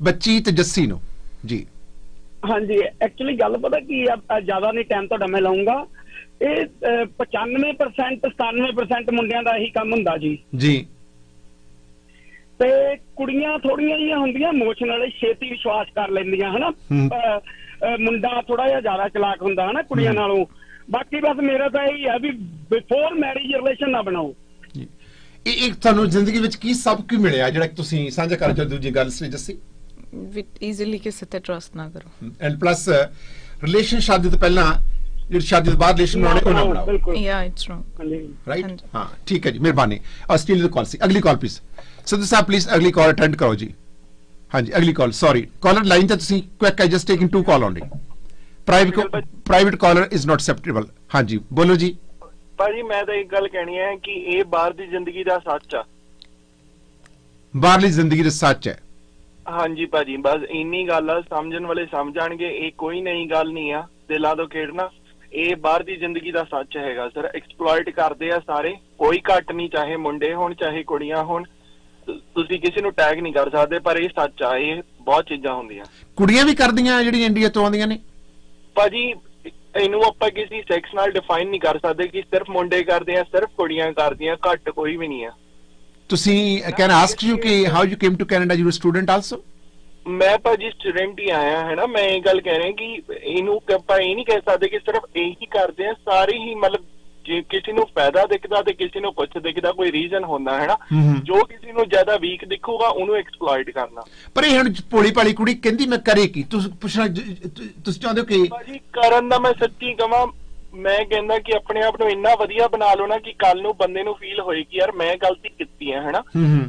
ਬੱਚੀ ਤੇ ਜੱਸੀ ਨੂੰ? ਜੀ ਹਾਂਜੀ ਐਕਚੁਅਲੀ ਗੱਲ ਪਤਾ ਕੀ ਆ, ਜ਼ਿਆਦਾ ਨਹੀਂ ਟਾਈਮ ਤੁਹਾਡਾ ਮੈਂ ਲਾਉਂਗਾ। ਇਹ 95% 97% ਮੁੰਡਿਆਂ ਦਾ ਇਹੀ ਕੰਮ ਹੁੰਦਾ ਜੀ। ਤੇ ਕੁੜੀਆਂ ਥੋੜੀਆਂ ਜਿਹੀਆਂ ਹੁੰਦੀਆਂ ਇਮੋਸ਼ਨਲ, ਛੇਤੀ ਵਿਸ਼ਵਾਸ ਕਰ ਲੈਂਦੀਆਂ ਹਨਾ। ਮੁੰਡਾ ਥੋੜਾ ਜਿਹਾ ਜ਼ਿਆਦਾ ਚਲਾਕ ਹੁੰਦਾ ਹਨਾ ਕੁੜੀਆਂ ਨਾਲੋਂ। ਬਾਕੀ ਬਸ ਮੇਰਾ ਤਾਂ ਇਹੀ ਆ ਵੀ ਬਿਫੋਰ ਮੈਰਿਜ ਰਿਲੇਸ਼ਨ ਨਾ ਬਣਾਓ। ਇਹ ਤੁਹਾਨੂੰ ਜ਼ਿੰਦਗੀ ਵਿੱਚ ਕੀ ਸਭ ਕੁਝ ਮਿਲਿਆ ਜਿਹੜਾ ਤੁਸੀਂ ਸਾਂਝਾ ਕਰਨਾ ਚਾਹੁੰਦੇ? ਦੂਜੀ ਗੱਲ ਸੀ ਜੱਸੀ, ਈਜ਼ੀਲੀ ਕਿਸੇ ਤੇ ਟਰਸਟ ਨਾ ਕਰੋ। ਐਂਡ ਪਲੱਸ ਰਿਲੇਸ਼ਨ ਸ਼ਾਦੀ ਤੋਂ ਪਹਿਲਾਂ, ਜਿਹੜੀ ਸ਼ਾਦੀ ਤੋਂ ਬਾਅਦ ਰਿਲੇਸ਼ਨ ਬਣਾਉਣੇ ਉਹ ਨਾ ਬਣਾਓ। ਯਾ ਇਟਸ ਰੋਂਗ। ਰਾਈਟ? ਹਾਂ ਠੀਕ ਹੈ ਜੀ, ਮਿਹਰਬਾਨੀ। ਆਸਟ੍ਰੇਲੀਆ ਤੋਂ ਕਾਲ ਸੀ। ਅਗਲੀ ਕਾਲ ਪਲੀਜ਼। ਸਿੱਧੂ ਸਾਹਿਬ ਪਲੀਜ਼ ਅਗਲੀ ਕਾਲ ਅਟੈਂਡ ਕਰੋ ਜੀ। ਹਾਂਜੀ ਅਗਲੀ ਕਾਲ। ਸੌਰੀ ਕਾਲਰ ਲਾਈਨ ਤੇ ਤੁਸੀਂ quick, I just taking 2 call only. Private caller is not acceptable. ਹਾਂਜੀ ਬੋਲੋ ਜੀ। ਭਾਜੀ ਮੈਂ ਤਾਂ ਇੱਕ ਗੱਲ ਕਹਿਣੀ ਹੈ ਕਿ ਇਹ ਬਾਹਰ ਦੀ ਜ਼ਿੰਦਗੀ ਦਾ ਸੱਚ ਆ। ਬਾਹਰਲੀ ਜ਼ਿੰਦਗੀ ਦਾ ਸੱਚ ਹੈ। ਹਾਂਜੀ ਭਾਜੀ ਬਸ ਇੰਨੀ ਗੱਲ ਆ, ਸਮਝਣ ਵਾਲੇ ਸਮਝਣਗੇ, ਇਹ ਕੋਈ ਨਈ ਗੱਲ ਨਹੀਂ ਆ ਦਿਲਾਂ ਤੋਂ ਖੇਡਣਾ, ਇਹ ਬਾਹਰ ਦੀ ਜ਼ਿੰਦਗੀ ਦਾ ਸੱਚ ਹੈਗਾ ਸਰ। ਐਕਸਪਲੋਇਟ ਕਰਦੇ ਆ ਸਾਰੇ, ਕੋਈ ਘੱਟ ਨਹੀਂ, ਚਾਹੇ ਮੁੰਡੇ ਹੋਣ ਚਾਹੇ ਕੁੜੀਆਂ ਹੋਣ, ਤੁਸੀਂ ਕਿਸੇ ਨੂੰ ਟੈਗ ਨਹੀਂ ਕਰ ਸਕਦੇ, ਪਰ ਇਹ ਸੱਚ ਆ, ਇਹ ਬਹੁਤ ਚੀਜ਼ਾਂ ਹੁੰਦੀਆਂ। ਕੁੜੀਆਂ ਵੀ ਕਰਦੀਆਂ ਜਿਹੜੀਆਂ ਇੰਡੀਆ ਤੋਂ ਆਉਂਦੀਆਂ ਨੇ ਭਾਜੀ, ਇਹਨੂੰ ਆਪਾਂ ਕਿਸੇ ਸੈਕਸ ਨਾਲ ਡਿਫਾਈਨ ਨਹੀਂ ਕਰ ਸਕਦੇ ਕਿ ਸਿਰਫ ਮੁੰਡੇ ਕਰਦੇ ਆ ਸਿਰਫ ਕੁੜੀਆਂ ਕਰਦੀਆਂ, ਘੱਟ ਕੋਈ ਵੀ ਨਹੀਂ ਆ। ਤੁਸੀਂ ਕੈਨ ਆਸਕ ਯੂ ਕਿ how you came to Canada, you student also? ਮੈਂ ਭਾਜੀ ਸਟੂਡੈਂਟ ਹੀ ਆਇਆ ਹੈ ਨਾ, ਮੈਂ ਇਹ ਗੱਲ ਕਹਿ ਰਿਹਾ ਕਿ ਇਹਨੂੰ ਆਪਾਂ ਇਹ ਨਹੀਂ ਕਹਿ ਸਕਦੇ ਕਿ ਸਿਰਫ ਇਹੀ ਕਰਦੇ ਆ, ਸਾਰੇ ਹੀ ਮਤਲਬ ਜੇ ਕਿਸੇ ਨੂੰ ਫਾਇਦਾ ਦਿਖਦਾ ਤੇ ਕਿਸੇ ਨੂੰ ਕੁਛ ਦਿਖਦਾ, ਕੋਈ ਰੀਜ਼ਨ ਹੁੰਦਾ ਹੈ ਨਾ, ਜੋ ਕਿਸੇ ਨੂੰ ਜ਼ਿਆਦਾ ਵੀਕ ਦਿਖੂਗਾ ਉਹਨੂੰ ਐਕਸਪਲੋਇਟ ਕਰਨਾ। ਪਰ ਇਹ ਹੁਣ ਭੋਲੀ ਭਾਲੀ ਕੁੜੀ ਕਹਿੰਦੀ ਮੈਂ ਕਰੇ ਕੀ, ਤੁਸੀਂ ਪੁੱਛਣਾ ਤੁਸੀਂ ਚਾਹੁੰਦੇ ਹੋ ਕਿ ਭਾਜੀ ਕਰਨ ਦਾ ਮੈਂ ਸੱਚੀ ਕਵਾਂ, ਮੈਂ ਕਹਿੰਦਾ ਕਿ ਆਪਣੇ ਆਪ ਨੂੰ ਇੰਨਾ ਵਧੀਆ ਬਣਾ ਲਓ ਨਾ ਕਿ ਕੱਲ ਨੂੰ ਬੰਦੇ ਨੂੰ ਫੀਲ ਹੋਏ ਕਿ ਯਾਰ ਮੈਂ ਗਲਤੀ ਕੀਤੀ ਹੈ ਹਨਾ।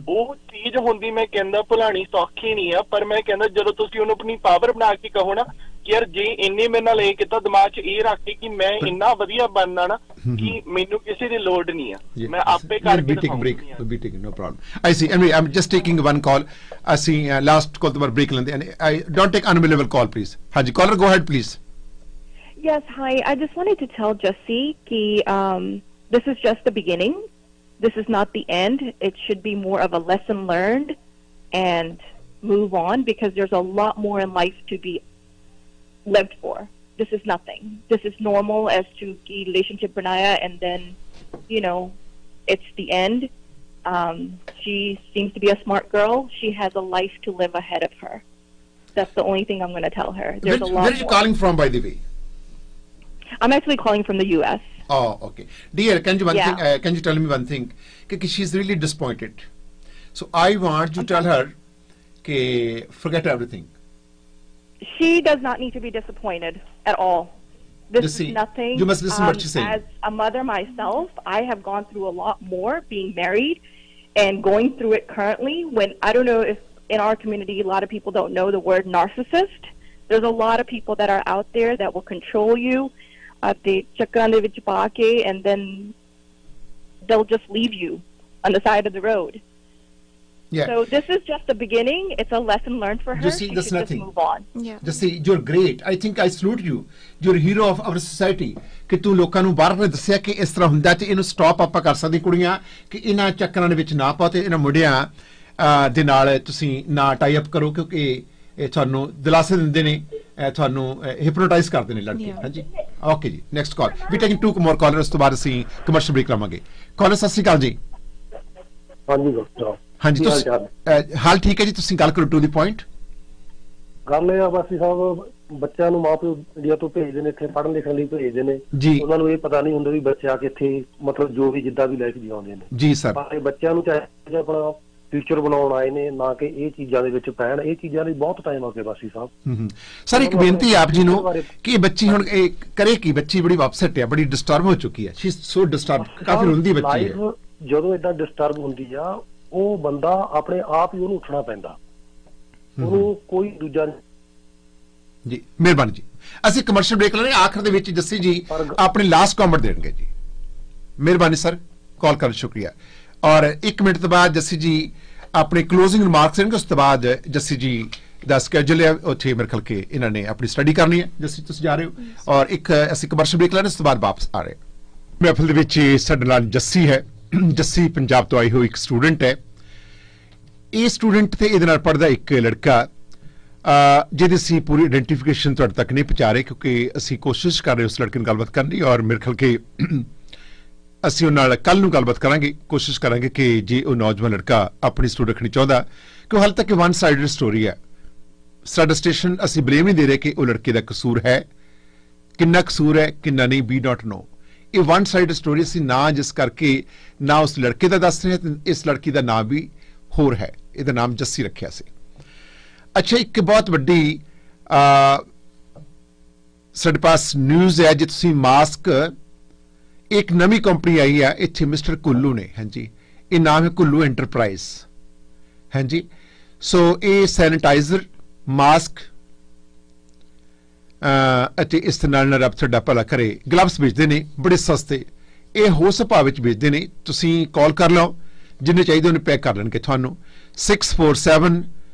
ਉਹ ਚੀਜ਼ ਹੁੰਦੀ ਮੈਂ ਕਹਿੰਦਾ ਭੁਲਾਣੀ ਸੌਖੀ ਨਹੀਂ ਆ, ਪਰ ਮੈਂ ਕਹਿੰਦਾ ਜਦੋਂ ਤੁਸੀਂ ਉਹਨੂੰ ਆਪਣੀ ਪਾਵਰ ਬਣਾ ਕੇ ਕਹੋ ਨਾ ਕਿ ਯਾਰ ਜੇ ਇੰਨੇ ਮੇਰੇ ਨਾਲ ਇਹ ਕੀਤਾ, ਦਿਮਾਗ 'ਚ ਇਹ ਰੱਖ ਕੇ ਕਿ ਮੈਂ ਇੰਨਾ ਵਧੀਆ ਬਣਨਾ ਨਾ ਕਿ ਮੈਨੂੰ ਕਿਸੇ ਦੀ ਲੋੜ ਨਹੀਂ ਆ, ਮੈਂ ਆਪੇ ਕਰਕੇ ਦਿਖਾਉਂਗਾ। no problem. I see. Anyway, I'm just taking one call. ਅਸੀਂ last call ਤੋਂ ਬਾਅਦ break ਲੈਂਦੇ and I don't take unavailable call please. ਹਾਂਜੀ caller, go ahead please. Yes, hi. I just wanted to tell Jussie that this is just the beginning. This is not the end. It should be more of a lesson learned and move on, because there's a lot more in life to be lived for. This is nothing. This is normal as to ki relationship banaya and then, you know, it's the end. She seems to be a smart girl. She has a life to live ahead of her. That's the only thing I'm going to tell her. There's a lot. Where are you calling from, by the way? I'm actually calling from the U.S. Oh, okay. Dear, can you tell me one thing? Because she's really disappointed. So I want to tell her, forget everything. She does not need to be disappointed at all. This is nothing. You must listen what she's saying. As a mother myself, I have gone through a lot more being married and going through it currently. When I don't know if in our community a lot of people don't know the word narcissist. There's a lot of people that are out there that will control you. And then they'll just leave you on the side of the road. Yeah. So this is just the beginning. It's a lesson learned for her. Just see, she that's should nothing. Just move on. Yeah. Just see, you're great. I think I salute you. You're a hero of our society. ਕਿ ਤੂੰ ਲੋਕਾਂ ਨੂੰ ਬਾਹਰ ਨੇ ਦੱਸਿਆ ਕਿ ਇਸ ਤਰ੍ਹਾਂ ਹੁੰਦਾ ਤੇ ਇਹਨੂੰ ਸਟਾਪ ਆਪਾਂ ਕਰ ਸਕਦੇ ਕੁੜੀਆਂ, ਕਿ ਇਹਨਾਂ ਚੱਕਰਾਂ ਦੇ ਵਿੱਚ ਨਾ ਪਾਓ ਤੇ ਇਹਨਾਂ ਮੁੰਡਿਆਂ ਦੇ ਨਾਲ ਤੁਸੀਂ ਨਾ ਟਾਈ ਅਪ ਕਰੋ, ਕਿਉਂਕਿ ਇਹ ਤੁਹਾਨੂੰ ਦਿਲਾਸੇ ਦਿੰਦੇ ਨੇ, ਤੁਹਾਨੂੰ ਹਿਪਨੋਟਾਈਜ਼ ਕਰਦੇ ਨੇ ਲੜਕੇ। ਹਾਂਜੀ ਓਕੇ ਜੀ, ਨੈਕਸਟ ਕਾਲ। ਵੀ ਟੇਕਿੰਗ 2 more ਕਾਲਰ, ਉਸ ਤੋਂ ਬਾਅਦ ਅਸੀਂ ਕਮਰਸ਼ੀਅਲ ਬ੍ਰੇਕ ਲਵਾਂਗੇ। ਕਾਲਰ ਸਤਿ ਸ਼੍ਰੀ ਅਕਾਲ ਜੀ। ਹਾਂਜੀ ਡਾਕਟਰ। ਹਾਂਜੀ ਤੁਸੀਂ ਹਾਲ ਠੀਕ ਹੈ ਜੀ, ਤੁਸੀਂ ਗੱਲ ਕਰੋ ਟੂ ਦੀ ਪੁਆਇੰਟ। ਗੱਲ ਇਹ ਆ ਬਾਸੀ ਸਾਹਿਬ, ਬੱਚਿਆਂ ਨੂੰ ਮਾਪਿਓ ਇੰਡੀਆ ਤੋਂ ਭੇਜਦੇ ਨੇ, ਇੱਥੇ ਪੜ੍ਹਨ ਲਿਖਣ ਲਈ ਭੇਜਦੇ ਨੇ, ਉਹਨਾਂ ਨੂੰ ਇਹ ਪਤਾ ਨਹੀਂ ਹੁੰਦਾ ਵੀ ਬੱਚਾ ਕਿੱਥੇ ਮਤਲਬ ਜੋ ਵੀ ਜਿੱਦਾਂ ਵੀ ਲਾਈਫ ਜਿਉਂਦੇ ਨੇ। ਜੀ ਸਰ। ਪਰ ਬੱਚਿਆਂ ਨੂੰ ਚਾਹੇ ਆਪਣਾ ਫਿਊਚਰ ਬਣਾਉਣ ਆਏ ਨੇ, ਨਾ ਕਿ ਇਹ ਚੀਜ਼ਾਂ ਦੇ ਵਿੱਚ ਪੈਣ। ਇਹ ਚੀਜ਼ਾਂ ਲਈ ਬਹੁਤ ਟਾਈਮ ਆ ਗਿਆ ਬਾਸੀ ਸਾਹਿਬ। ਸਰ ਇੱਕ ਬੇਨਤੀ ਆਪ ਜੀ ਨੂੰ ਕਿ ਬੱਚੀ ਹੁਣ ਕਰੇ ਕੀ, ਬੱਚੀ ਬੜੀ ਅਪਸੈਟ ਹੈ, ਬੜੀ ਡਿਸਟਰਬ ਹੋ ਚੁੱਕੀ ਹੈ, ਸ਼ੀ ਇਜ਼ ਸੋ ਡਿਸਟਰਬ, ਕਾਫੀ ਰੋਂਦੀ ਬੱਚੀ ਹੈ। ਜਦੋਂ ਏਦਾਂ ਡਿਸਟਰਬ ਹੁੰਦੀ ਆ, ਉਹ ਬੰਦਾ ਆਪਣੇ ਆਪ ਹੀ ਉਹਨੂੰ ਉੱਠਣਾ ਪੈਂਦਾ, ਉਹਨੂੰ ਕੋਈ ਦੂਜਾ। ਜੀ ਮਿਹਰਬਾਨੀ ਜੀ, ਅਸੀਂ ਕਮਰਸ਼ੀਅਲ ਬ੍ਰੇਕ ਲੈਣੇ, ਆਖਰ ਦੇ ਵਿੱਚ ਜੱਸੀ ਜੀ ਆਪਣੇ ਲਾਸਟ ਕਮੈਂਟ ਦੇਣਗੇ ਜੀ। ਮਿਹਰਬਾਨੀ ਸਰ, ਕਾਲ ਕਰਨ ਸ਼ੁਕਰੀਆ। ਔਰ 1 ਮਿੰਟ ਤੋਂ ਬਾਅਦ ਜੱਸੀ ਜੀ ਆਪਣੇ ਕਲੋਜ਼ਿੰਗ ਰਿਮਾਰਕਸ ਦੇਣਗੇ, ਉਸ ਤੋਂ ਬਾਅਦ ਜੱਸੀ ਜੀ ਦਾ ਸਕੇਜੂਲ ਹੈ ਉੱਥੇ ਮੇਰੇ ਖਿਆਲ ਕੇ ਇਹਨਾਂ ਨੇ ਆਪਣੀ ਸਟੱਡੀ ਕਰਨੀ ਹੈ। ਜੱਸੀ ਤੁਸੀਂ ਜਾ ਰਹੇ ਹੋ ਔਰ ਇੱਕ ਅਸੀਂ ਕਮਰਸ਼ੀਅਲ ਬ੍ਰੇਕ ਲੈਣੇ, ਉਸ ਤੋਂ ਬਾਅਦ ਵਾਪਸ ਆ ਰਹੇ। ਮਹਿਫਲ ਦੇ ਵਿੱਚ ਸਾਡੇ ਨਾਲ ਜੱਸੀ ਹੈ। ਜੱਸੀ ਪੰਜਾਬ ਤੋਂ ਆਈ ਹੋਈ ਇੱਕ ਸਟੂਡੈਂਟ ਹੈ। ਇਹ ਸਟੂਡੈਂਟ ਤੇ ਇਹਦੇ ਨਾਲ ਪੜ੍ਹਦਾ ਇੱਕ ਲੜਕਾ, ਜਿਹਦੀ ਅਸੀਂ ਪੂਰੀ ਆਇਡੈਂਟੀਫਿਕੇਸ਼ਨ ਤੁਹਾਡੇ ਤੱਕ ਨਹੀਂ ਪਹੁੰਚਾ ਰਹੇ, ਕਿਉਂਕਿ ਅਸੀਂ ਕੋਸ਼ਿਸ਼ ਕਰ ਰਹੇ ਉਸ ਲੜਕੇ ਨਾਲ ਗੱਲਬਾਤ ਕਰਨ ਦੀ, ਔਰ ਮੇਰੇ ਖਿਆਲ ਕੇ ਅਸੀਂ ਉਹ ਨਾਲ ਕੱਲ ਨੂੰ ਗੱਲਬਾਤ ਕਰਾਂਗੇ। ਕੋਸ਼ਿਸ਼ ਕਰਾਂਗੇ ਕਿ ਜੇ ਉਹ ਨੌਜਵਾਨ ਲੜਕਾ ਆਪਣੀ ਸਟੋਰੀ ਰੱਖਣੀ ਚਾਹੁੰਦਾ, ਕਿ ਹਾਲੇ ਤੱਕ ਵਨ ਸਾਈਡਡ ਸਟੋਰੀ ਹੈ। ਸਾਡਾ ਸਟੇਸ਼ਨ ਅਸੀਂ ਬਲੇਮ ਨਹੀਂ ਦੇ ਰਹੇ ਕਿ ਉਹ ਲੜਕੇ ਦਾ ਕਸੂਰ ਹੈ, ਕਿੰਨਾ ਕਸੂਰ ਹੈ ਕਿੰਨਾ ਨਹੀਂ, ਵੀ ਡੋਂਟ ਨੋ। ਇਹ ਵਨ ਸਾਈਡਡ ਸਟੋਰੀ ਅਸੀਂ ਨਾ ਜਿਸ ਕਰਕੇ ਨਾ ਉਸ ਲੜਕੇ ਦਾ ਦੱਸ ਰਹੇ, ਇਸ ਲੜਕੀ ਦਾ ਨਾਮ ਵੀ ਹੋਰ ਹੈ, ਇਹਦਾ ਨਾਮ ਜੱਸੀ ਰੱਖਿਆ ਸੀ। ਅੱਛਾ, ਇੱਕ ਬਹੁਤ ਵੱਡੀ ਸਾਡੇ ਪਾਸ ਨਿਊਜ਼ ਹੈ ਜੀ। ਤੁਸੀਂ ਮਾਸਕ, ਇੱਕ ਨਵੀਂ ਕੰਪਨੀ ਆਈ ਹੈ ਇੱਥੇ, ਮਿਸਟਰ ਕੁੱਲੂ ਨੇ। ਹਾਂਜੀ, ਇਹ ਨਾਮ ਹੈ ਕੁੱਲੂ ਐਂਟਰਪ੍ਰਾਈਜ਼। ਹਾਂਜੀ, ਸੋ ਇਹ ਸੈਨੀਟਾਈਜ਼ਰ, ਮਾਸਕ ਅਤੇ ਇਸ ਦੇ ਨਾਲ ਰੱਬ ਤੁਹਾਡਾ ਭਲਾ ਕਰੇ, ਗਲਵਸ ਵੇਚਦੇ ਨੇ ਬੜੇ ਸਸਤੇ। ਇਹ ਹੋ ਭਾਅ ਵਿੱਚ ਵੇਚਦੇ ਨੇ। ਤੁਸੀਂ ਕਾਲ ਕਰ ਲਓ, ਜਿੰਨੇ ਚਾਹੀਦੇ ਉਹਨੇ ਪੈਕ ਕਰ ਲੈਣਗੇ ਤੁਹਾਨੂੰ। 647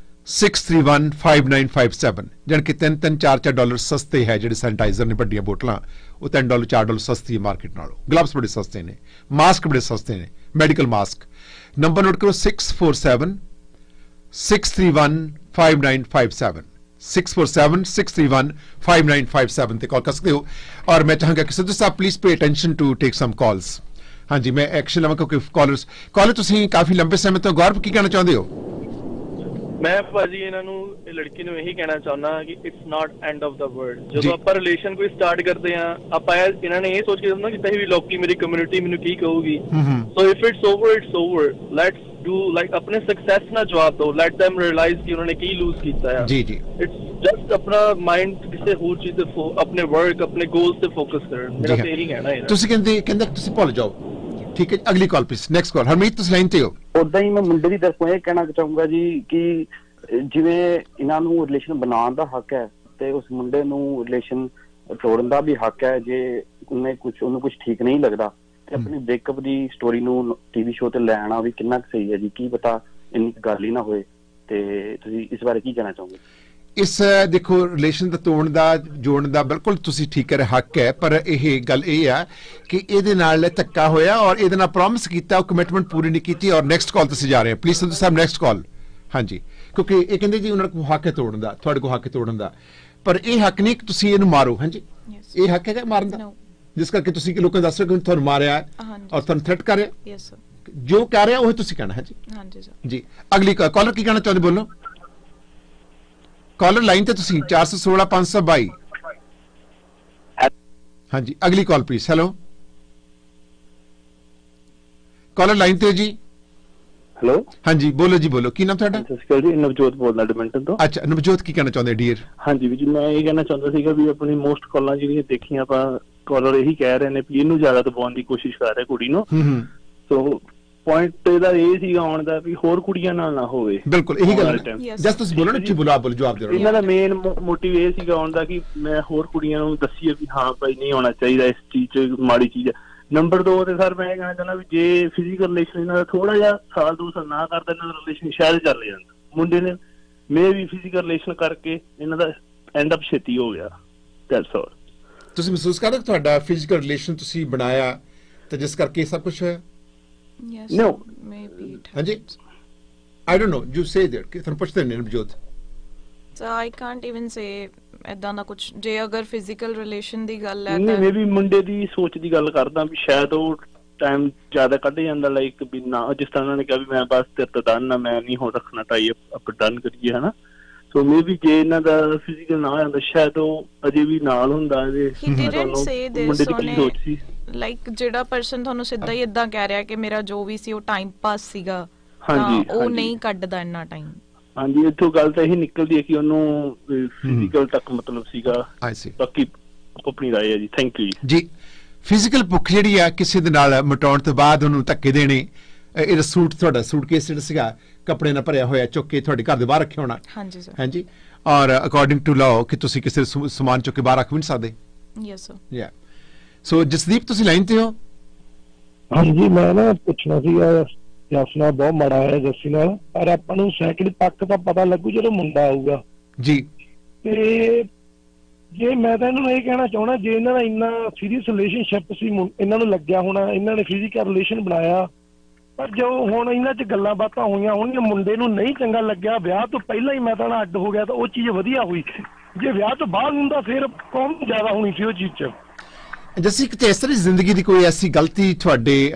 $631-5957 ਜਾਨ ਕਿ $3-4 ਸਸਤੇ ਹੈ ਜਿਹੜੇ ਸੈਨੀਟਾਈਜ਼ਰ ਨੇ ਵੱਡੀਆਂ ਬੋਤਲਾਂ ਉਹ $3-4 ਸਸਤੀ ਹੈ ਮਾਰਕੀਟ ਨਾਲੋਂ ਗਲਵਸ ਬੜੇ ਸਸਤੇ ਨੇ ਮਾਸਕ ਬੜੇ ਸਸਤੇ ਨੇ ਮੈਡੀਕਲ ਮਾਸਕ ਨੰਬਰ ਨੋਟ ਕਰੋ 647-631-5957 647-631-5957 ਤੇ ਕਾਲ ਕਰ ਸਕਦੇ ਹੋ ਔਰ ਮੈਂ ਚਾਹਾਂਗਾ ਕਿ ਸਿੱਧੂ ਸਾਹਿਬ please pay attention to take some calls ਹਾਂਜੀ ਮੈਂ ਐਕਸ਼ਨ ਲਵਾਂ ਕਿਉਂਕਿ ਕਾਲਰ ਤੁਸੀਂ ਕਾਫੀ ਲੰਬੇ ਸਮੇਂ ਤੋਂ ਗੌਰਵ ਕੀ ਕਹਿਣਾ ਚਾਹੁੰਦੇ ਹੋ ਮੈਂ ਭਾਜੀ ਇਹਨਾਂ ਨੂੰ ਇਹ ਲੜਕੀ ਨੂੰ ਇਹੀ ਕਹਿਣਾ ਚਾਹੁੰਦਾ ਕਿ it's not end of the world ਜਦੋਂ ਆਪਾਂ ਰਿਲੇਸ਼ਨ ਕੋਈ ਸਟਾਰਟ ਕਰਦੇ ਆ ਆਪਾਂ ਇਹਨਾਂ ਨੇ ਇਹ ਸੋਚ ਕੇ ਹੁੰਦਾ ਕਿ ਕਹੀਂ ਵੀ ਲੋਕੀ ਮੇਰੀ ਕਮਿਊਨਿਟੀ ਮੈਨੂੰ ਕੀ ਕਹੂਗੀ so if it's over let's do like ਆਪਣੇ ਸਕਸੈਸ ਨਾਲ ਜਵਾਬ ਦਿਓ ਲੈਟ them ਰਿਅਲਾਈਜ਼ ਕਿ ਉਹਨਾਂ ਨੇ ਕੀ ਲੂਜ਼ ਕੀਤਾ ਆ ਜੀ ਜੀ ਇਟਸ ਜਸਟ ਆਪਣਾ ਮਾਈਂਡ ਕਿਸੇ ਹੋਰ ਚੀਜ਼ ਤੇ ਆਪਣੇ ਵਰਕ ਆਪਣੇ ਗੋਲਸ ਤੇ ਫੋਕਸ ਕਰਨ ਮੇਰਾ ਤੇ ਇਹੀ ਕਹਿਣਾ ਹੈ ਤੁਸੀਂ ਕਹਿੰਦੇ ਤੁਸੀਂ ਭੁੱਲ ਜਾਓ ਠੀਕ ਹੈ ਅਗਲੀ call please next call Harmeet ਤੁਸੀਂ ਲਾਈਨ ਤੇ ਹੋ ਉਦਾਂ ਹੀ ਮੈਂ ਮੁੰਡੇ ਦੀ ਤਰਫੋਂ ਇਹ ਕਹਿਣਾ ਚਾਹੂੰਗਾ ਜੀ ਕਿ ਜਿਵੇਂ ਇਹਨਾਂ ਨੂੰ ਰਿਲੇਸ਼ਨ ਬਣਾਉਣ ਦਾ ਹੱਕ ਹੈ ਤੇ ਉਸ ਮੁੰਡੇ ਨੂੰ ਰਿਲੇਸ਼ਨ ਤੋੜਨ ਦਾ ਵੀ ਹੱਕ ਹੈ ਜੇ ਉਹਨੂੰ ਕੁਝ ਠੀਕ ਨਹੀਂ ਲੱਗਦਾ ਤੇ ਆਪਣੀ ਬ੍ਰੇਕਅਪ ਦੀ ਸਟੋਰੀ ਨੂੰ ਟੀਵੀ ਸ਼ੋਅ ਤੇ ਲੈ ਆਉਣਾ ਵੀ ਕਿੰਨਾ ਸਹੀ ਹੈ ਜੀ ਕੀ ਪਤਾ ਇੰਨੀ ਗੱਲ ਹੀ ਨਾ ਹੋਏ ਤੇ ਤੁਸੀਂ ਇਸ ਬਾਰੇ ਕੀ ਕਹਿਣਾ ਚਾਹੋਗੇ ਇਸ ਦੇਖੋ ਰਿਲੇਸ਼ਨ ਦਾ ਤੋੜਨ ਦਾ ਜੋੜਨ ਦਾ ਬਿਲਕੁਲ ਤੁਸੀਂ ਠੀਕ ਕਰ ਹੱਕ ਹੈ ਪਰ ਇਹ ਗੱਲ ਇਹ ਆ ਕਿ ਇਹਦੇ ਨਾਲ ਧੱਕਾ ਹੋਇਆ ਔਰ ਇਹਦੇ ਨਾਲ ਪ੍ਰੋਮਿਸ ਕੀਤਾ ਉਹ ਕਮਿਟਮੈਂਟ ਪੂਰੀ ਨਹੀਂ ਕੀਤੀ ਔਰ ਨੈਕਸਟ ਕਾਲ ਤੁਸੀਂ ਜਾ ਰਹੇ ਹੋ please Sandhu Sahib next call ਹਾਂਜੀ ਕਿਉਂਕਿ ਇਹ ਕਹਿੰਦੇ ਜੀ ਉਹਨਾਂ ਕੋਲ ਹੱਕ ਹੈ ਤੋੜਨ ਦਾ ਤੁਹਾਡੇ ਕੋਲ ਹੱਕ ਹੈ ਤੋੜਨ ਦਾ ਪਰ ਇਹ ਹੱਕ ਨਹੀਂ ਕਿ ਤੁਸੀਂ ਇਹਨੂੰ ਮਾਰੋ ਹਾਂਜੀ ਇਹ ਹੱਕ ਹੈਗਾ ਮਾਰਨ ਦਾ ਜਿਸ ਕਰਕੇ ਤੁਸੀਂ ਲੋਕਾਂ ਦੱਸ ਰਹੇ ਕਿ ਤੁਹਾਨੂੰ ਮਾਰਿਆ ਔਰ ਤੁਹਾਨੂੰ ਥ੍ਰੈਟ ਕਰ ਰਿਹਾ ਜੋ ਕਹਿ ਰਿਹਾ ਉਹ ਤੁਸੀਂ ਕਹਿਣਾ ਹੈ ਜੀ ਜੀ ਅਗਲੀ ਕਾਲਰ ਕੀ ਕਹਿਣਾ ਚਾਹੁੰਦੇ ਬੋਲੋ ਕਾਲਰ ਲਾਈਨ ਤੇ ਤੁਸੀਂ 416-522 ਹਾਂਜੀ ਅਗਲੀ call please hello collar line ਤੇ ਜੀ ਹੈਲੋ ਹਾਂਜੀ ਬੋਲੋ ਜੀ ਬੋਲੋ ਕੀ ਨਾਮ ਤੁਹਾਡਾ ਸਤਿ ਸ਼੍ਰੀ ਅਕਾਲ ਜੀ ਨਵਜੋਤ ਬੋਲਦਾ ਐਡਮਿੰਟਨ ਤੋਂ ਅੱਛਾ ਨਵਜੋਤ ਕੀ ਕਹਿਣਾ ਚਾਹੁੰਦੇ ਡੀਅਰ ਹਾਂਜੀ ਵੀ ਜੀ ਮੈਂ ਇਹ ਕਹਿਣਾ ਚਾਹੁੰਦਾ ਸੀਗਾ ਵੀ ਆਪਣੀ ਮੋਸਟ ਕਾਲਾਂ ਜਿਹੜੀਆਂ ਦੇਖੀਆਂ ਆਪਾਂ ਕਾਲਰ ਇਹੀ ਕਹਿ ਰਹੇ ਨੇ ਵੀ ਇਹਨੂੰ ਜ਼ਿਆਦਾ ਦਬਾਉਣ ਦੀ ਕੋਸ਼ਿਸ਼ ਕਰ ਰਿਹਾ ਕੁੜੀ ਨੂੰ ਸੋ ਪੁਆਇੰਟ ਇਹਦਾ ਇਹ ਸੀਗਾ ਆਉਣ ਦਾ ਵੀ ਹੋਰ ਕੁੜੀਆਂ ਨਾਲ ਨਾ ਹੋਵੇ ਬਿਲਕੁਲ ਇਹੀ ਗੱਲ ਜਸਟ ਤੁਸੀਂ ਬੋਲੋ ਨਾ ਜੀ ਬੋਲੋ ਜਵਾਬ ਦਿਓ ਇਹਨਾਂ ਦਾ ਮੇਨ ਮੋਟਿਵ ਇਹ ਸੀਗਾ ਆਉਣ ਦਾ ਕਿ ਮੈਂ ਹੋਰ ਕੁੜੀਆਂ ਨੂੰ ਦੱਸੀਏ ਵੀ ਹਾਂ ਭਾਈ ਨਹੀਂ ਹੋਣਾ ਚਾਹੀਦਾ ਇਸ ਚੀਜ਼ 'ਚ ਮਾੜੀ ਚੀਜ਼ ਹੈ ਨੰਬਰ 2 ਤੇ ਸਰ ਮੈਂ ਇਹ ਕਹਿਣਾ ਚਾਹੁੰਦਾ ਵੀ ਜੇ ਫਿਜ਼ੀਕਲ ਰਿਲੇਸ਼ਨ ਇਹਨਾਂ ਦਾ ਥੋੜਾ ਜਿਹਾ ਸਾਲ 2 ਸਾਲ ਨਾ ਕਰਦਾ ਇਹਨਾਂ ਦਾ ਰਿਲੇਸ਼ਨ ਸ਼ਾਇਦ ਚੱਲ ਜਾਂਦਾ ਮੁੰਡੇ ਨੇ ਮੈਂ ਵੀ ਫਿਜ਼ੀਕਲ ਰਿਲੇਸ਼ਨ ਕਰਕੇ ਇਹਨਾਂ ਦਾ ਐਂਡ ਅਪ ਛੇਤੀ ਹੋ ਗਿਆ ਦੈਟਸ ਆਲ ਤੁਸੀਂ ਮਹਿਸੂਸ ਕਰਦੇ ਹੋ ਤੁਹਾਡਾ ਫਿਜ਼ੀਕਲ ਰਿਲੇਸ਼ਨ ਤੁਸੀਂ ਬਣਾਇਆ ਤੇ ਜਿਸ ਕਰਕੇ ਸਭ ਕੁਝ ਹੋਇਆ Yes. No. Maybe it Anji, I don't know. You say that. ਤੁਹਾਨੂੰ ਪੁੱਛਦੇ ਨੇ Navjot So I can't even say ਇਦਾਂ ਦਾ ਕੁਝ ਜੇ ਅਗਰ ਫਿਜ਼ੀਕਲ ਰਿਲੇਸ਼ਨ ਦੀ ਗੱਲ ਹੈ ਤਾਂ ਮੈਂ ਵੀ ਮੁੰਡੇ ਦੀ ਸੋਚ ਦੀ ਗੱਲ ਕਰਦਾ ਵੀ ਸ਼ਾਇਦ ਉਹ ਟਾਈਮ ਜ਼ਿਆਦਾ ਕੱਢ ਜਾਂਦਾ ਲਾਈਕ ਵੀ ਨਾ ਜਿਸ ਤਰ੍ਹਾਂ ਉਹਨਾਂ ਨੇ ਕਿਹਾ ਵੀ ਮੈਂ ਬਸ ਤੇਰੇ ਤੋਂ ਡਨ ਨਾ ਮੈਂ ਨਹੀਂ ਹੋ ਰੱਖਣਾ ਟਾਈ ਅਪ ਡਨ ਕਰੀਏ ਹਨਾ ਸੋ ਮੇ ਵੀ ਜੇ ਇਹਨਾਂ ਦਾ ਫਿਜ਼ੀਕਲ ਨਾ ਹੁੰਦਾ ਸ਼ਾਇਦ ਉਹ ਅਜੇ ਵੀ ਨਾਲ ਹੁੰਦਾ ਇਹਦੇ ਮੁੰਡੇ ਦੀ ਕੀ ਸੋਚ ਸੀ ਲਾਈਕ ਜਿਹੜਾ ਪਰਸਨ ਤੁਹਾਨੂੰ ਸਿੱਧਾ ਹੀ ਇਦਾਂ ਕਹਿ ਰਿਹਾ ਕਿ ਮੇਰਾ ਜੋ ਵੀ ਸੀ ਉਹ ਟਾਈਮ ਪਾਸ ਸੀਗਾ ਉਹ ਨਹੀਂ ਕੱਢਦਾ ਇੰਨਾ ਟਾਈਮ ਹਾਂਜੀ ਇੱਥੋਂ ਗੱਲ ਤਾਂ ਇਹੀ ਨਿਕਲਦੀ ਹੈ ਕਿ ਉਹਨੂੰ ਫਿਜ਼ੀਕਲ ਤੱਕ ਮਤਲਬ ਸੀਗਾ ਬਾਕੀ ਆਪਣੀ ਰਾਏ ਹੈ ਜੀ ਥੈਂਕ ਯੂ ਜੀ ਫਿਜ਼ੀਕਲ ਭੁੱਖ ਜਿਹੜੀ ਆ ਕਿਸੇ ਦੇ ਨਾਲ ਮਟਾਉਣ ਤੋਂ ਬਾਅਦ ਉਹਨੂੰ ਧੱਕੇ ਦੇਣੇ ਇਹ ਸੂਟ ਤੁਹਾਡਾ ਸੂਟਕੇਸ ਜਿਹੜਾ ਸੀਗਾ ਕੱਪੜੇ ਨਾਲ ਭਰਿਆ ਹੋਇਆ ਚੁੱਕ ਕੇ ਤੁਹਾਡੇ ਘਰ ਦੇ ਬਾਹਰ ਰੱਖਿਆ ਹੋਣਾ ਹਾਂਜੀ ਸਰ ਹਾਂਜੀ ਔਰ ਅਕੋਰਡਿੰਗ ਟੂ ਲਾਅ ਕਿ ਤੁਸੀਂ ਕਿਸੇ ਸਮਾਨ ਚੁੱਕ ਕੇ ਬਾਹਰ ਰੱਖ ਵੀ ਨਹੀਂ ਸਕਦੇ ਯੈਸ ਸਰ ਯਾ ਸੋ ਜਸਦੀਪ ਤੁਸੀਂ ਲਾਈਨ ਤੇ ਹੋ ਹਾਂਜੀ ਮੈਂ ਨਾ ਪੁੱਛਣਾ ਸੀ ਜੱਸ ਨਾਲ ਬਹੁਤ ਮਾੜਾ ਹੋਇਆ ਜੱਸੀ ਨਾਲ ਪਰ ਆਪਾਂ ਨੂੰ ਸੈਕਿੰਡ ਤੱਕ ਤਾਂ ਪਤਾ ਲੱਗੂ ਜਦੋਂ ਮੁੰਡਾ ਆਊਗਾ ਜੀ ਤੇ ਜੇ ਮੈਂ ਤਾਂ ਇਹਨਾਂ ਨੂੰ ਇਹ ਕਹਿਣਾ ਚਾਹਣਾ ਜੇ ਇਹਨਾਂ ਦਾ ਇੰਨਾ ਸੀਰੀਅਸ ਰਿਲੇਸ਼ਨਸ਼ਿਪ ਸੀ ਇਹਨਾਂ ਨੂੰ ਲੱਗਿਆ ਹੋਣਾ ਇਹਨਾਂ ਨੇ ਫਿਜ਼ੀਕਲ ਰਿਲੇਸ਼ਨ ਬਣਾਇਆ ਪਰ ਜੋ ਹੁਣ ਇਹਨਾਂ 'ਚ ਗੱਲਾਂ ਬਾਤਾਂ ਹੋਈਆਂ ਹੋਣਗੀਆਂ ਮੁੰਡੇ ਨੂੰ ਨਹੀਂ ਚੰਗਾ ਲੱਗਿਆ ਵਿਆਹ ਤੋਂ ਪਹਿਲਾਂ ਹੀ ਮੈਂ ਤਾਂ ਅੱਡ ਹੋ ਗਿਆ ਤਾਂ ਉਹ ਚੀਜ਼ ਵਧੀਆ ਹੋਈ ਜੇ ਵਿਆਹ ਤੋਂ ਬਾਅਦ ਹੁੰਦਾ ਫਿਰ ਕੌਣ ਜ਼ਿਆਦਾ ਹੋਣੀ ਸੀ ਉਹ ਚੀਜ਼ 'ਚ ਜੱਸੀ ਕਿਤੇ ਇਸ ਤਰ੍ਹਾਂ ਜ਼ਿੰਦਗੀ ਦੀ ਕੋਈ ਐਸੀ ਗਲਤੀ ਤੁਹਾਡੇ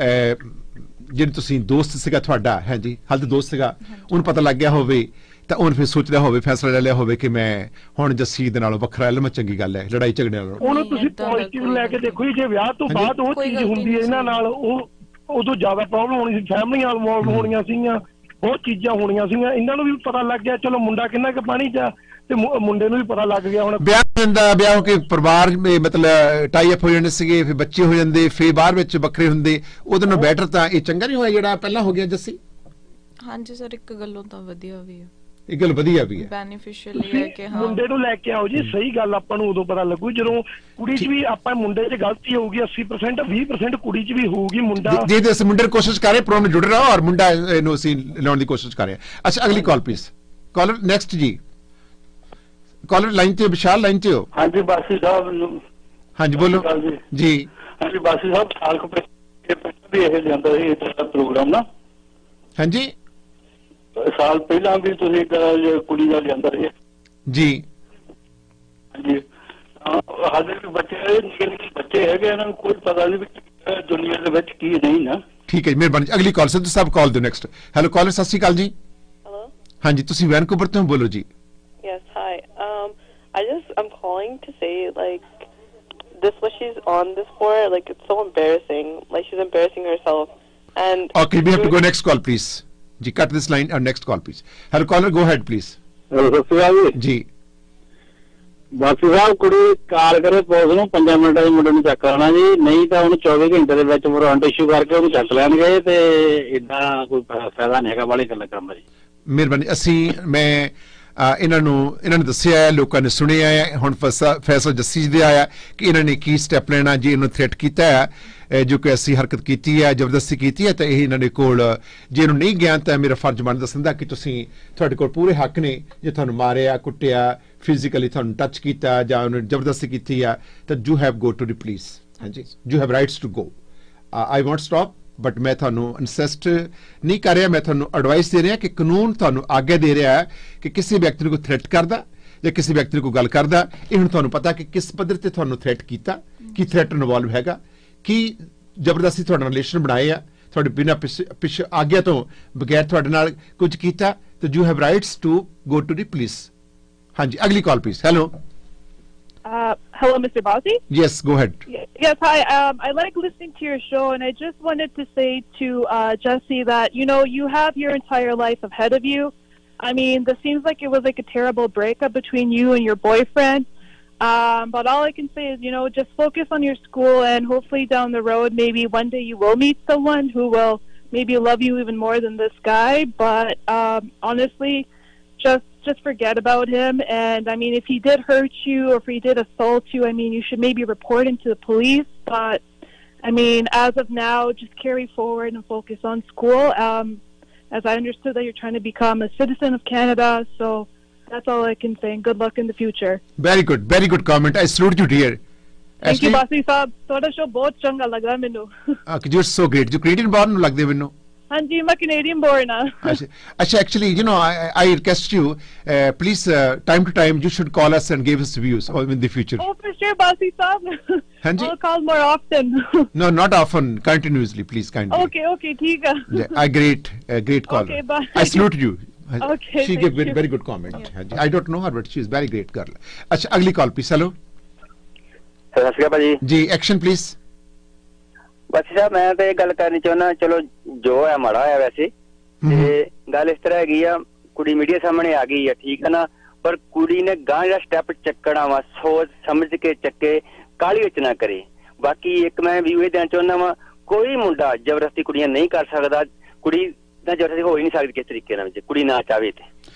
ਜਿਹੜੇ ਤੁਸੀਂ ਦੋਸਤ ਸੀਗਾ ਤੁਹਾਡਾ ਹੈ ਜੀ ਹਾਲ ਤੇ ਦੋਸਤ ਸੀਗਾ ਉਹਨੂੰ ਪਤਾ ਲੱਗ ਗਿਆ ਹੋਵੇ ਤਾਂ ਉਹਨੇ ਫਿਰ ਸੋਚਦਾ ਹੋਵੇ ਫੈਸਲਾ ਲੈ ਲਿਆ ਹੋਵੇ ਕਿ ਮੈਂ ਹੁਣ ਜੱਸੀ ਦੇ ਨਾਲੋਂ ਵੱਖਰਾ ਲਵਾਂ ਚੰਗੀ ਗੱਲ ਹੈ ਲੜਾਈ ਝਗੜੇ ਨਾਲੋਂ ਉਹਨੂੰ ਤੁਸੀਂ ਪੋਜ਼ਿਟਿਵ ਲੈ ਕੇ ਦੇਖੋ ਜੇ ਵਿਆਹ ਤੋਂ ਬਾਅਦ ਉਹ ਚੀਜ਼ ਹੁੰਦੀ ਹੈ ਇਹਨਾਂ ਨਾਲ ਉਹ ਉਦੋਂ ਜ਼ਿਆਦਾ ਪ੍ਰੋਬਲਮ ਹੋਣੀ ਸੀ ਫੈਮਲੀਆਂ ਇਨਵੋਲਵ ਹੋਣੀਆਂ ਸੀਗੀਆਂ ਬਹੁਤ ਚੀਜ਼ਾਂ ਹੋਣੀਆਂ ਸੀਗੀਆਂ ਇਹਨਾਂ ਨੂੰ ਵੀ ਪਤਾ ਲੱਗ ਗਿਆ ਚਲੋ ਮੁੰਡਾ ਕਿੰਨਾ ਕੁ ਪਾਣੀ 'ਚ ਤੇ ਮੁੰਡੇ ਨੂੰ ਵੀ ਪਤਾ ਲੱਗ ਗਿਆ ਹੁਣ ਵਿਆਹ ਹੋ ਕੇ ਪਰਿਵਾਰ ਮਤਲਬ ਟਾਈ ਅਪ ਹੋ ਜਾਂਦੇ ਸੀਗੇ ਫਿਰ ਬੱਚੇ ਹੋ ਜਾਂਦੇ ਫਿਰ ਬਾਹਰ ਵਿੱਚ ਵੱਖਰੇ ਹੁੰਦੇ ਉਹਦੇ ਨਾਲ ਬੈਟਰ ਤਾਂ ਇਹ ਚੰਗਾ ਨਹੀਂ ਹੋਇਆ ਜਿਹੜਾ ਪਹਿਲਾਂ ਹੋ ਗਿਆ ਜੱਸੀ ਹਾਂਜੀ ਸਰ ਇੱਕ ਗੱਲੋਂ ਤਾਂ ਵਧੀਆ ਵੀ ਹੈ ਇਹ ਗੱਲ ਵਧੀਆ ਵੀ ਹੈ ਬੈਨੀਫੀਸ਼ੀਅਲ ਹੈ ਕਿ ਹਾਂ ਮੁੰਡੇ ਨੂੰ ਲੈ ਕੇ ਆਓ ਜੀ ਸਹੀ ਗੱਲ ਆਪਾਂ ਨੂੰ ਉਦੋਂ ਪਤਾ ਲੱਗੂ ਜਦੋਂ ਕੁੜੀ 'ਚ ਵੀ ਆਪਾਂ ਮੁੰਡੇ 'ਚ ਗਲਤੀ ਹੋਊਗੀ 80% 20% ਕੁੜੀ 'ਚ ਵੀ ਹੋਊਗੀ ਮੁੰਡਾ ਜੇ ਅਸੀਂ ਮੁੰਡੇ ਦੀ ਕੋਸ਼ਿਸ਼ ਕਰ ਰਹੇ ਪ੍ਰੋਬਲਮ ਜੁੜ ਰਹਾ ਔਰ ਮੁੰਡਾ ਇਹਨੂੰ ਅਸੀਂ ਲਾਉਣ ਦੀ ਕੋਸ਼ਿਸ਼ ਕਰ ਰਹੇ ਅੱਛਾ ਅਗਲੀ ਕਾਲ ਪਲੀਜ਼ कॉलर नेक्स्ट जी, कॉलर लाइन ते विशाल लाइन ते हो। हाँ जी बासी साहब। हाँ जी बोलो जी। हाँ जी बासी साहब साल को भी यह जाता है प्रोग्राम ना। हाँ जी साल पहला भी तुम कुड़ी का लिया रहे जी। हाँ जी हाले भी बच्चे निके निके बच्चे है कोई पता नहीं दुनिया के विच की नहीं ना। ठीक है मेहरबानी। अगली कॉल संधू साहब कॉल दो नेक्स्ट। हेलो कॉलर सत श्री अकाल जी। हेलो हाँ जी तुसी वैनकूवर तो बोलो जी। Yes, hi. I'm calling to say, like, this what she's on this for, like, it's so embarrassing. Like, she's embarrassing herself. And okay, we have to go next call, please. Ji, cut this line and next call, please. Hello, caller, go ahead, please. Hello, जी। ਬਾਕੀ ਸਾਹਿਬ ਕੁੜੀ ਕਾਲ ਕਰੇ police ਨੂੰ 5 ਮਿੰਟਾਂ ਦੇ ਮੁੰਡੇ ਨੂੰ ਚੱਕ ਕਰਨਾ ਜੀ, ਨਹੀਂ ਤਾਂ ਉਹਨੂੰ 24 ਘੰਟੇ ਦੇ ਵਿੱਚ ਵਾਰੰਟ ਇਸ਼ੂ ਕਰਕੇ ਉਹਨੂੰ ਚੱਕ ਲੈਣਗੇ ਤੇ ਇਦਾਂ ਕੋਈ ਫਾਇਦਾ ਨਹੀਂ ਹੈਗਾ ਵਾਲੀ ਗੱਲ ਕਰਨ ਦਾ ਜੀ। ਮਿਹਰਬਾਨੀ। ਅਸੀਂ ਮੈਂ ਇਹਨਾਂ ਨੂੰ ਦੱਸਿਆ ਹੈ, ਲੋਕਾਂ ਨੇ ਸੁਣਿਆ ਹੈ, ਹੁਣ ਫੈਸਲਾ ਜੱਸੀ ਦੇ ਆਇਆ ਕਿ ਇਹਨਾਂ ਨੇ ਕੀ ਸਟੈਪ ਲੈਣਾ। ਜੇ ਇਹਨੂੰ ਥ੍ਰੈਟ ਕੀਤਾ ਹੈ ਜੋ ਕਿ ਅਸੀਂ ਹਰਕਤ ਕੀਤੀ ਹੈ, ਜ਼ਬਰਦਸਤੀ ਕੀਤੀ ਹੈ, ਤਾਂ ਇਹ ਇਹਨਾਂ ਦੇ ਕੋਲ ਜੇ ਇਹਨੂੰ ਨਹੀਂ ਗਿਆ ਤਾਂ ਮੇਰਾ ਫਰਜ਼ ਬਣਦਾ ਦੱਸਣ ਦਾ ਕਿ ਤੁਹਾਡੇ ਕੋਲ ਪੂਰੇ ਹੱਕ ਨੇ। ਜੇ ਤੁਹਾਨੂੰ ਮਾਰਿਆ ਕੁੱਟਿਆ ਫਿਜ਼ੀਕਲੀ ਤੁਹਾਨੂੰ ਟੱਚ ਕੀਤਾ ਜਾਂ ਉਹਨੂੰ ਜ਼ਬਰਦਸਤੀ ਕੀਤੀ ਆ ਤਾਂ you have go to the police. ਹਾਂਜੀ you have rights to go. I won't stop but ਮੈਂ ਤੁਹਾਨੂੰ ਇਨਸਿਸਟ ਨਹੀਂ ਕਰ ਰਿਹਾ, ਮੈਂ ਤੁਹਾਨੂੰ ਐਡਵਾਈਸ ਦੇ ਰਿਹਾ ਕਿ ਕਾਨੂੰਨ ਤੁਹਾਨੂੰ ਆਗਿਆ ਦੇ ਰਿਹਾ ਹੈ ਕਿ ਕਿਸੇ ਵਿਅਕਤੀ ਨੂੰ ਕੋਈ ਥ੍ਰੈਟ ਕਰਦਾ ਜਾਂ ਕਿਸੇ ਵਿਅਕਤੀ ਨੂੰ ਕੋਈ ਗੱਲ ਕਰਦਾ, ਇਹ ਹੁਣ ਤੁਹਾਨੂੰ ਪਤਾ ਕਿ ਕਿਸ ਪੱਧਰ ਤੇ ਤੁਹਾਨੂੰ ਥ੍ਰੈਟ ਕੀਤਾ, ਕੀ ਥ੍ਰੈਟ ਇਨਵੋਲਵ ਹੈਗਾ, ਕੀ ਜ਼ਬਰਦਸਤੀ ਤੁਹਾਡਾ ਰਿਲੇਸ਼ਨ ਬਣਾਏ ਆ, ਤੁਹਾਡੇ ਬਿਨਾਂ ਪਿੱਛੇ ਆਗਿਆ ਤੋਂ ਬਗੈਰ ਤੁਹਾਡੇ ਨਾਲ ਕੁਝ ਕੀਤਾ, ਤਾਂ you have rights to go to the police. ਹਾਂਜੀ ਅਗਲੀ call please. Hello. Hello, Mr. Bossi? Yes, go ahead. Yes, hi. I like listening to your show, and I just wanted to say to Jesse that, you know, you have your entire life ahead of you. I mean, this seems like it was like a terrible breakup between you and your boyfriend. But all I can say is, you know, just focus on your school, and hopefully down the road, maybe one day you will meet someone who will maybe love you even more than this guy. But honestly, just forget about him. And I mean, if he did hurt you or if he did assault you, I mean, you should maybe report him to the police. But I mean, as of now, just carry forward and focus on school. As I understood that you're trying to become a citizen of Canada, so that's all I can say. And good luck in the future. Very good comment. I salute you, dear. Thank you, Basi Saab. Toda show bahut changa laga mainu. You're so great. You Canadian born lagde mainu. हाँ जी मैं Canadian born हाँ। अच्छा actually you know I request you please time to time you should call us and give us views in the future. Oh for sure Basi Saab. हाँ जी। I'll call more often. No not often, continuously please kindly. Okay ठीक है। A great caller. Okay bye. I salute you. Okay. She gave very good comment. हाँ जी I don't know her but she is very great girl. अच्छा अगली call please. Hello. सत श्री अकाल जी। जी action please. ਬਾਸੀ ਸਾਹਿਬ ਮੈਂ ਤਾਂ ਇਹ ਗੱਲ ਕਰਨੀ ਚਾਹੁੰਦਾ, ਚਲੋ ਜੋ ਹੈ ਮਾੜਾ ਹੋਇਆ ਵੈਸੇ, ਤੇ ਗੱਲ ਇਸ ਤਰ੍ਹਾਂ ਹੈਗੀ ਆ, ਕੁੜੀ ਮੀਡੀਆ ਸਾਹਮਣੇ ਆ ਗਈ ਆ, ਠੀਕ ਹੈ ਨਾ, ਪਰ ਕੁੜੀ ਨੇ ਗਾਂ ਜਿਹੜਾ ਸਟੈਪ ਚੱਕਣਾ ਵਾ ਸੋਚ ਸਮਝ ਕੇ ਚੱਕੇ, ਕਾਹਲੀ ਵਿੱਚ ਨਾ ਕਰੇ। ਬਾਕੀ ਇੱਕ ਮੈਂ ਵੀ ਇਹ ਦੇਣਾ ਚਾਹੁੰਦਾ ਵਾ, ਕੋਈ ਮੁੰਡਾ ਜ਼ਬਰਦਸਤੀ ਕੁੜੀਆਂ ਨਹੀਂ ਕਰ ਸਕਦਾ, ਕੁੜੀ ਤਾਂ ਜ਼ਬਰਦਸਤੀ ਹੋ ਹੀ ਨਹੀਂ ਸਕਦੀ ਕਿਸੇ ਤਰੀਕੇ ਨਾਲ, ਕੁੜੀ ਨਾ ਚਾਹਵੇ ਤੇ।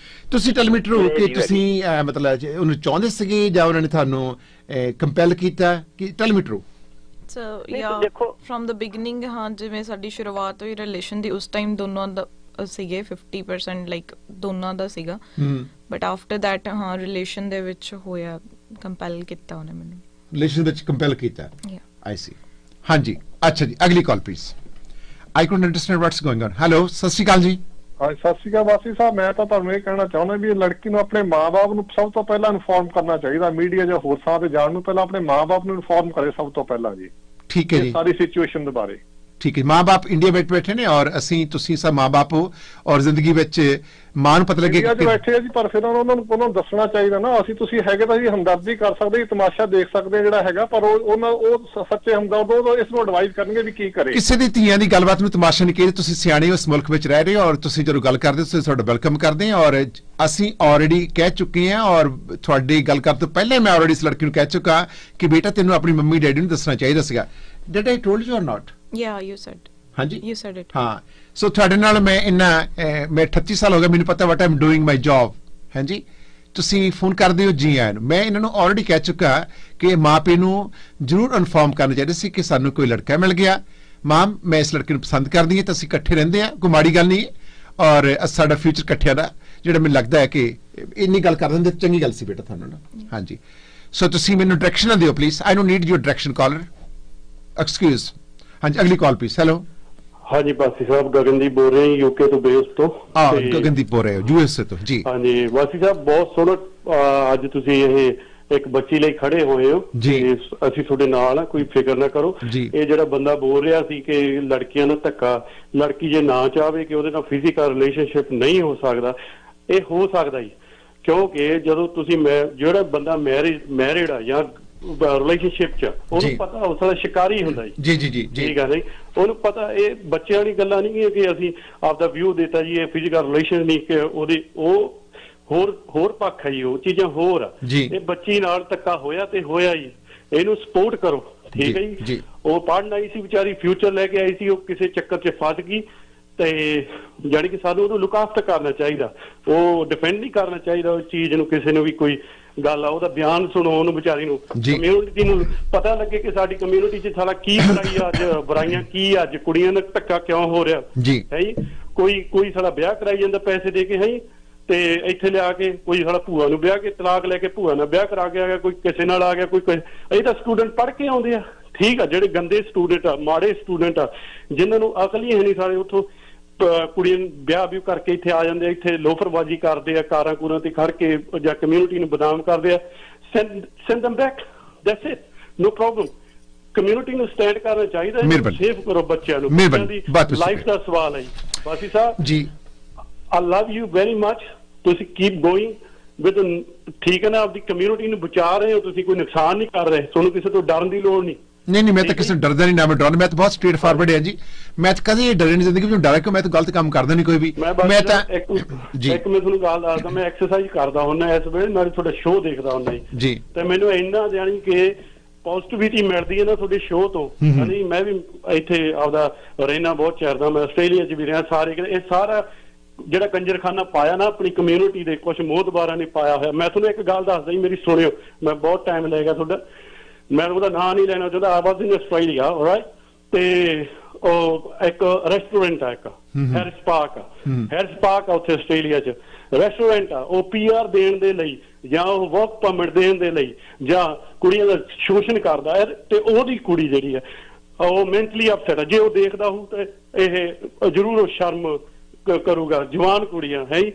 ਤੁਸੀਂ ਟੈਲੀਮੀਟਰ ਹੋ ਕਿ ਤੁਸੀਂ ਮਤਲਬ ਉਹਨੂੰ ਚਾਹੁੰਦੇ ਸੀਗੇ ਜਾਂ ਉਹਨਾਂ ਨੇ ਤੁਹਾਨੂੰ ਕੰਪੈਲ ਕੀਤਾ ਕਿ ਟੈਲੀਮੀਟਰ ਹੋ? So yeah, from the beginning ਹਾਂ ਜਿਵੇਂ ਸਾਡੀ ਸ਼ੁਰੂਆਤ ਹੋਈ ਰਿਲੇਸ਼ਨ ਦੀ, ਉਸ ਟਾਈਮ ਦੋਨੋਂ ਦਾ ਸੀਗੇ 50% ਲਾਈਕ ਦੋਨਾਂ ਦਾ ਸੀਗਾ, ਬਟ ਆਫਟਰ ਦੈਟ ਹਾਂ ਰਿਲੇਸ਼ਨ ਦੇ ਵਿੱਚ ਹੋਇਆ, ਕੰਪੈਲ ਕੀਤਾ ਉਹਨੇ ਮੈਨੂੰ, ਰਿਲੇਸ਼ਨ ਵਿੱਚ ਕੰਪੈਲ ਕੀਤਾ। ਆਈ ਸੀ। ਹਾਂਜੀ ਅੱਛਾ ਜੀ ਅਗਲੀ call please. I couldn't understand what's going on. Hello Sat Sri ਅਕਾਲ ਜੀ। ਹਾਂ ਸਤਿ ਸ਼੍ਰੀ ਅਕਾਲ ਵਾਸੀ ਸਾਹਿਬ, ਮੈਂ ਤਾਂ ਤੁਹਾਨੂੰ ਇਹ ਕਹਿਣਾ ਚਾਹੁੰਦਾ ਵੀ ਲੜਕੀ ਨੂੰ ਆਪਣੇ ਮਾਂ-ਬਾਪ ਨੂੰ ਸਭ ਤੋਂ ਪਹਿਲਾਂ ਇਨਫੋਰਮ ਕਰਨਾ ਚਾਹੀਦਾ, ਮੀਡੀਆ ਜਾਂ ਹੋਰ ਥਾਂ ਤੇ ਜਾਣ ਨੂੰ ਪਹਿਲਾਂ ਆਪਣੇ ਮਾਂ-ਬਾਪ ਨੂੰ ਇਨਫੋਰਮ ਕਰੇ ਸਭ ਤੋਂ ਪਹਿਲਾਂ ਜੀ। ਠੀਕ ਹੈ ਜੀ। ਸਾਰੀ ਸਿਚੁਏਸ਼ਨ ਦੇ ਬਾਰੇ। ਠੀਕ ਹੈ। ਮਾਂ-ਬਾਪ ਇੰਡੀਆ ਵਿੱਚ ਬੈਠੇ ਨੇ ਔਰ ਤੁਸੀਂ ਸਭ ਮਾਂ-ਬਾਪ ਹੋ ਔਰ ਜ਼ਿੰਦਗੀ ਵਿੱਚ ਮਾਂ ਨੂੰ ਪਤਾ ਲੱਗੇ ਕਿ ਬੈਠੇ ਆ ਜੀ, ਪਰ ਫਿਰ ਉਹਨਾਂ ਨੂੰ ਦੱਸਣਾ ਚਾਹੀਦਾ ਨਾ, ਤੁਸੀਂ ਹੈਗੇ ਤਾਂ ਅਸੀਂ ਹਮਦਰਦੀ ਕਰ ਸਕਦੇ, ਤਮਾਸ਼ਾ ਦੇਖ ਸਕਦੇ ਜਿਹੜਾ ਹੈਗਾ, ਪਰ ਉਹ ਸੱਚੇ ਹਮਦਰਦ ਉਹ ਇਸ ਨੂੰ ਐਡਵਾਈਸ ਕਰਨਗੇ ਵੀ ਕੀ ਕਰੇ। ਕਿਸੇ ਦੀ ਧੀਆਂ ਦੀ ਗੱਲਬਾਤ ਨੂੰ ਤਮਾਸ਼ਾ ਨਹੀਂ ਕਹਿੰਦੇ, ਤੁਸੀਂ ਸਿਆਣੇ ਹੋ, ਇਸ ਮੁਲਕ ਵਿੱਚ ਰਹਿ ਰਹੇ ਹੋ ਔਰ ਤੁਸੀਂ ਜਦੋਂ ਗੱਲ ਕਰਦੇ ਤੁਸੀਂ ਤੁਹਾਡਾ ਵੈਲਕਮ ਕਰਦੇ ਹਾਂ, ਔਰ ਅਸੀਂ ਆਲਰੇਡੀ ਕਹਿ ਚੁੱਕੇ ਹਾਂ ਔਰ ਤੁਹਾਡੀ ਗੱਲ ਕਰਨ ਤੋਂ ਪਹਿਲਾਂ ਮੈਂ ਆਲਰੇਡੀ ਇਸ ਲੜਕੀ ਨੂੰ ਕਹਿ ਚੁੱਕਾ ਕਿ ਬੇਟਾ ਤੈਨੂੰ ਆਪਣੀ ਮੰਮੀ ਡੈਡੀ ਨੂੰ ਦੱਸਣਾ ਚਾਹੀਦਾ ਸੀਗਾ। Did I told you or not? Yeah, you said. ਹਾਂਜੀ you said it. ਹਾਂ ਸੋ ਤੁਹਾਡੇ ਨਾਲ ਮੈਂ ਮੈਂ 38 ਸਾਲ ਹੋ ਗਏ, ਮੈਨੂੰ ਪਤਾ what I'm doing my job। ਹਾਂਜੀ ਤੁਸੀਂ ਫੋਨ ਕਰਦੇ ਹੋ ਜੀ ਆਇਆਂ ਨੂੰ, ਮੈਂ ਇਹਨਾਂ ਨੂੰ ਆਲਰੇਡੀ ਕਹਿ ਚੁੱਕਾ ਕਿ ਮਾਪੇ ਨੂੰ ਜ਼ਰੂਰ ਇਨਫੋਰਮ ਕਰਨਾ ਚਾਹੀਦਾ ਸੀ ਕਿ ਸਾਨੂੰ ਕੋਈ ਲੜਕਾ ਮਿਲ ਗਿਆ, ਮਾਮ ਮੈਂ ਇਸ ਲੜਕੇ ਨੂੰ ਪਸੰਦ ਕਰਦੀ ਹਾਂ ਤਾਂ ਅਸੀਂ ਇਕੱਠੇ ਰਹਿੰਦੇ ਹਾਂ, ਕੋਈ ਮਾੜੀ ਗੱਲ ਨਹੀਂ ਔਰ ਸਾਡਾ ਫਿਊਚਰ ਇਕੱਠਿਆਂ ਦਾ ਜਿਹੜਾ ਮੈਨੂੰ ਲੱਗਦਾ ਹੈ ਕਿ ਇੰਨੀ ਗੱਲ ਕਰ ਦਿੰਦੇ ਚੰਗੀ ਗੱਲ ਸੀ ਬੇਟਾ ਤੁਹਾਨੂੰ ਨਾ। ਹਾਂਜੀ ਸੋ ਤੁਸੀਂ ਮੈਨੂੰ ਡਾਇਰੈਕਸ਼ਨ ਦਿਓ please. I don't need your direction caller, excuse. ਹਾਂਜੀ ਅਗਲੀ ਕਾਲ ਪਲੀਜ਼। ਹੈਲੋ। ਹਾਂਜੀ ਬਾਸੀ ਸਾਹਿਬ ਗਗਨਦੀਪ ਬੋਲ ਰਹੇ ਯੂਕੇ ਤੋਂ ਬੇਸ ਤੋਂ। ਗਗਨਦੀਪ ਬੋਲ ਰਹੇ ਹੋ ਯੂਐਸਏ ਤੋਂ ਜੀ। ਹਾਂਜੀ ਬਾਸੀ ਸਾਹਿਬ ਬਹੁਤ ਸੋਹਣਾ ਅੱਜ ਤੁਸੀਂ ਇਹ ਇੱਕ ਬੱਚੀ ਲਈ ਖੜੇ ਹੋਏ ਹੋ ਜੀ, ਅਸੀਂ ਤੁਹਾਡੇ ਨਾਲ ਆ, ਕੋਈ ਫਿਕਰ ਨਾ ਕਰੋ। ਇਹ ਜਿਹੜਾ ਬੰਦਾ ਬੋਲ ਰਿਹਾ ਸੀ ਕਿ ਲੜਕੀਆਂ ਨੂੰ ਧੱਕਾ, ਲੜਕੀ ਜੇ ਨਾ ਚਾਹਵੇ ਕਿ ਉਹਦੇ ਨਾਲ ਫਿਜ਼ੀਕਲ ਰਿਲੇਸ਼ਨਸ਼ਿਪ ਨਹੀਂ ਹੋ ਸਕਦਾ, ਇਹ ਹੋ ਸਕਦਾ ਜੀ, ਕਿਉਂਕਿ ਜਦੋਂ ਤੁਸੀਂ ਜਿਹੜਾ ਬੰਦਾ ਮੈਰਿਡ ਆ ਜਾਂ ਰਿਲੇਸ਼ਨਸ਼ਿਪ ਚ, ਉਹਨੂੰ ਪਤਾ ਉਸ ਦਾ ਸ਼ਿਕਾਰੀ ਹੁੰਦਾ ਜੀ। ਜੀ ਠੀਕ ਆ ਜੀ, ਉਹਨੂੰ ਪਤਾ। ਇਹ ਬੱਚਿਆਂ ਦੀ ਗੱਲਾਂ ਨਹੀਂ ਹੈ ਕਿ ਅਸੀਂ ਆਪਦਾ ਵਿਊ ਦਿੱਤਾ ਜੀ ਇਹ ਫਿਜ਼ੀਕਲ ਰਿਲੇਸ਼ਨ ਨਹੀਂ, ਕਿ ਉਹਦੀ ਉਹ ਹੋਰ ਪੱਖ ਹੈ ਜੀ, ਉਹ ਚੀਜ਼ਾਂ ਹੋਰ ਆ। ਇਹ ਬੱਚੀ ਨਾਲ ਧੱਕਾ ਹੋਇਆ ਤੇ ਹੋਇਆ ਜੀ, ਇਹਨੂੰ ਸਪੋਰਟ ਕਰੋ। ਠੀਕ ਹੈ ਜੀ। ਉਹ ਪੜ੍ਹਨ ਆਈ ਸੀ ਵਿਚਾਰੀ, ਫਿਊਚਰ ਲੈ ਕੇ ਆਈ ਸੀ, ਉਹ ਕਿਸੇ ਚੱਕਰ 'ਚ ਫਸ ਗਈ ਤੇ ਜਾਣੀ ਕਿ ਸਾਨੂੰ ਉਹਨੂੰ ਲੁੱਕ ਆਫਟਰ ਕਰਨਾ ਚਾਹੀਦਾ, ਉਹ ਡਿਫੈਂਡ ਨਹੀਂ ਕਰਨਾ ਚਾਹੀਦਾ ਉਸ ਚੀਜ਼ ਨੂੰ। ਕਿਸੇ ਨੂੰ ਵੀ ਕੋਈ ਗੱਲ ਆ ਉਹਦਾ ਬਿਆਨ ਸੁਣੋ, ਉਹਨੂੰ ਵਿਚਾਰੀ ਨੂੰ, ਕਮਿਊਨਿਟੀ ਨੂੰ ਪਤਾ ਲੱਗੇ ਕਿ ਸਾਡੀ ਕਮਿਊਨਿਟੀ 'ਚ ਸਾਡਾ ਕੀ ਬੁਰਾਈ ਅੱਜ, ਬੁਰਾਈਆਂ ਕੀ ਅੱਜ, ਕੁੜੀਆਂ ਨਾਲ ਧੱਕਾ ਕਿਉਂ ਹੋ ਰਿਹਾ ਹੈ ਜੀ। ਕੋਈ ਸਾਡਾ ਵਿਆਹ ਕਰਾਈ ਜਾਂਦਾ ਪੈਸੇ ਦੇ ਕੇ ਹੈ ਜੀ, ਤੇ ਇੱਥੇ ਲਿਆ ਕੇ ਕੋਈ ਸਾਡਾ ਭੂਆ ਨੂੰ ਵਿਆਹ ਕੇ ਤਲਾਕ ਲੈ ਕੇ ਭੂਆ ਨਾਲ ਵਿਆਹ ਕਰਾ ਕੇ ਆ ਗਿਆ, ਕੋਈ ਕਿਸੇ ਨਾਲ ਆ ਗਿਆ, ਕੋਈ ਇਹ ਤਾਂ ਸਟੂਡੈਂਟ ਪੜ੍ਹ ਕੇ ਆਉਂਦੇ ਆ। ਠੀਕ ਆ, ਜਿਹੜੇ ਗੰਦੇ ਸਟੂਡੈਂਟ ਆ, ਮਾੜੇ ਸਟੂਡੈਂਟ ਆ, ਜਿਨ੍ਹਾਂ ਨੂੰ ਅਕਲ ਹੀ ਹੈ ਨਹੀਂ, ਸਾਰੇ ਉੱਥੋਂ ਕੁੜੀਆਂ ਨੂੰ ਵਿਆਹ ਵੀ ਕਰਕੇ ਇੱਥੇ ਆ ਜਾਂਦੇ ਆ, ਇੱਥੇ ਲੋਫਰਬਾਜ਼ੀ ਕਰਦੇ ਆ, ਕਾਰਾਂ ਕੂਰਾਂ ਤੇ ਖੜ ਕੇ ਜਾਂ ਕਮਿਊਨਿਟੀ ਨੂੰ ਬਦਨਾਮ ਕਰਦੇ ਆ। send them back, that's it, no problem। Community ਨੂੰ ਸਟੈਂਡ ਕਰਨਾ ਚਾਹੀਦਾ, ਸੇਫ ਕਰੋ ਬੱਚਿਆਂ ਨੂੰ, ਬੱਚਿਆਂ ਦੀ ਲਾਈਫ ਦਾ ਸਵਾਲ ਹੈ ਜੀ। ਬਾਸੀ Sahib ji I love you very much, ਤੁਸੀਂ ਕੀਪ ਗੋਇੰਗ ਵਿਦ, ਠੀਕ ਹੈ ਨਾ, ਆਪਦੀ ਕਮਿਊਨਿਟੀ ਨੂੰ ਬਚਾ ਰਹੇ ਹੋ ਤੁਸੀਂ, ਕੋਈ ਨੁਕਸਾਨ ਨਹੀਂ ਕਰ ਰਹੇ, ਤੁਹਾਨੂੰ ਕਿਸੇ ਤੋਂ ਡਰਨ ਦੀ ਲੋੜ ਨਹੀਂ। ਨਹੀਂ ਮੈਂ ਤਾਂ ਕਿਸੇ ਨੂੰ ਡਰਦਾ ਨਹੀਂ, ਨਾ ਮੈਂ ਡਰਾਉਂਦਾ, ਮੈਂ ਤਾਂ ਬਹੁਤ ਸਟ੍ਰੇਟ ਫਾਰਵਰਡ ਹੈ ਜੀ, ਮੈਂ ਤਾਂ ਕਦੇ ਡਰੇ ਨਹੀਂ ਜ਼ਿੰਦਗੀ ਵਿੱਚ, ਡਰ ਕੇ ਮੈਂ ਤਾਂ ਗਲਤ ਕੰਮ ਕਰਦਾ ਨਹੀਂ ਕੋਈ ਵੀ। ਮੈਂ ਤਾਂ ਜੀ ਇੱਕ ਮੈਂ ਤੁਹਾਨੂੰ ਗੱਲ ਦੱਸਦਾ, ਮੈਂ ਐਕਸਰਸਾਈਜ਼ ਕਰਦਾ ਹੁੰਦਾ ਇਸ ਵੇਲੇ, ਨਾਲੇ ਤੁਹਾਡਾ ਸ਼ੋਅ ਦੇਖਦਾ ਹੁੰਦਾ ਜੀ, ਤੇ ਮੈਨੂੰ ਇੰਨਾ ਜਾਣੀ ਕਿ ਪੋਜ਼ਿਟਿਵਿਟੀ ਮਿਲਦੀ ਹੈ ਨਾ ਤੁਹਾਡੇ ਸ਼ੋਅ ਤੋਂ। ਹਾਂਜੀ ਮੈਂ ਵੀ ਇੱਥੇ ਆਪਦਾ ਰਹਿਣਾ ਬਹੁਤ ਚਿਰਦਾ, ਮੈਂ ਆਸਟ੍ਰੇਲੀਆ 'ਚ ਵੀ ਰਿਹਾ, ਸਾਰੇ ਇਹ ਸਾਰਾ ਜਿਹੜਾ ਕੰਜਰਖਾਨਾ ਪਾਇਆ ਨਾ ਆਪਣੀ ਕਮਿਊਨਿਟੀ ਦੇ ਕੁਝ ਮੋਹਤਬਾਰਾਂ ਨੇ ਪਾਇਆ ਹੋਇਆ। ਮੈਂ ਤੁਹਾਨੂੰ ਇੱਕ ਗੱਲ ਦੱਸਦਾ ਜੀ, ਮੇਰੀ ਸੁਣਿਓ, ਮੈਂ ਬਹੁਤ ਟਾਈਮ ਲੈ ਗਿਆ ਤੁਹਾਡਾ, ਮੈਂ ਉਹਦਾ ਨਾਂ ਨਹੀਂ ਲੈਣਾ ਚਾਹੁੰਦਾ। I was in Australia, alright, ਤੇ ਉਹ ਇੱਕ ਰੈਸਟੋਰੈਂਟ ਆ, ਇੱਕ ਹੈਰਿਸ ਪਾਰਕ ਆ ਉੱਥੇ ਆਸਟ੍ਰੇਲੀਆ 'ਚ ਰੈਸਟੋਰੈਂਟ ਆ। ਉਹ PR ਦੇਣ ਦੇ ਲਈ ਜਾਂ ਉਹ ਵਰਕ ਪਰਮਿਟ ਦੇਣ ਦੇ ਲਈ ਜਾਂ ਕੁੜੀਆਂ ਦਾ ਸ਼ੋਸ਼ਣ ਕਰਦਾ ਹੈ, ਤੇ ਉਹਦੀ ਕੁੜੀ ਜਿਹੜੀ ਹੈ ਉਹ ਮੈਂਟਲੀ ਅਪਸੈਟ ਆ। ਜੇ ਉਹ ਦੇਖਦਾ ਹੋਊ ਤੇ ਇਹ ਜ਼ਰੂਰ ਉਹ ਸ਼ਰਮ ਕਰੂਗਾ। ਜਵਾਨ ਕੁੜੀਆਂ ਹੈ ਜੀ,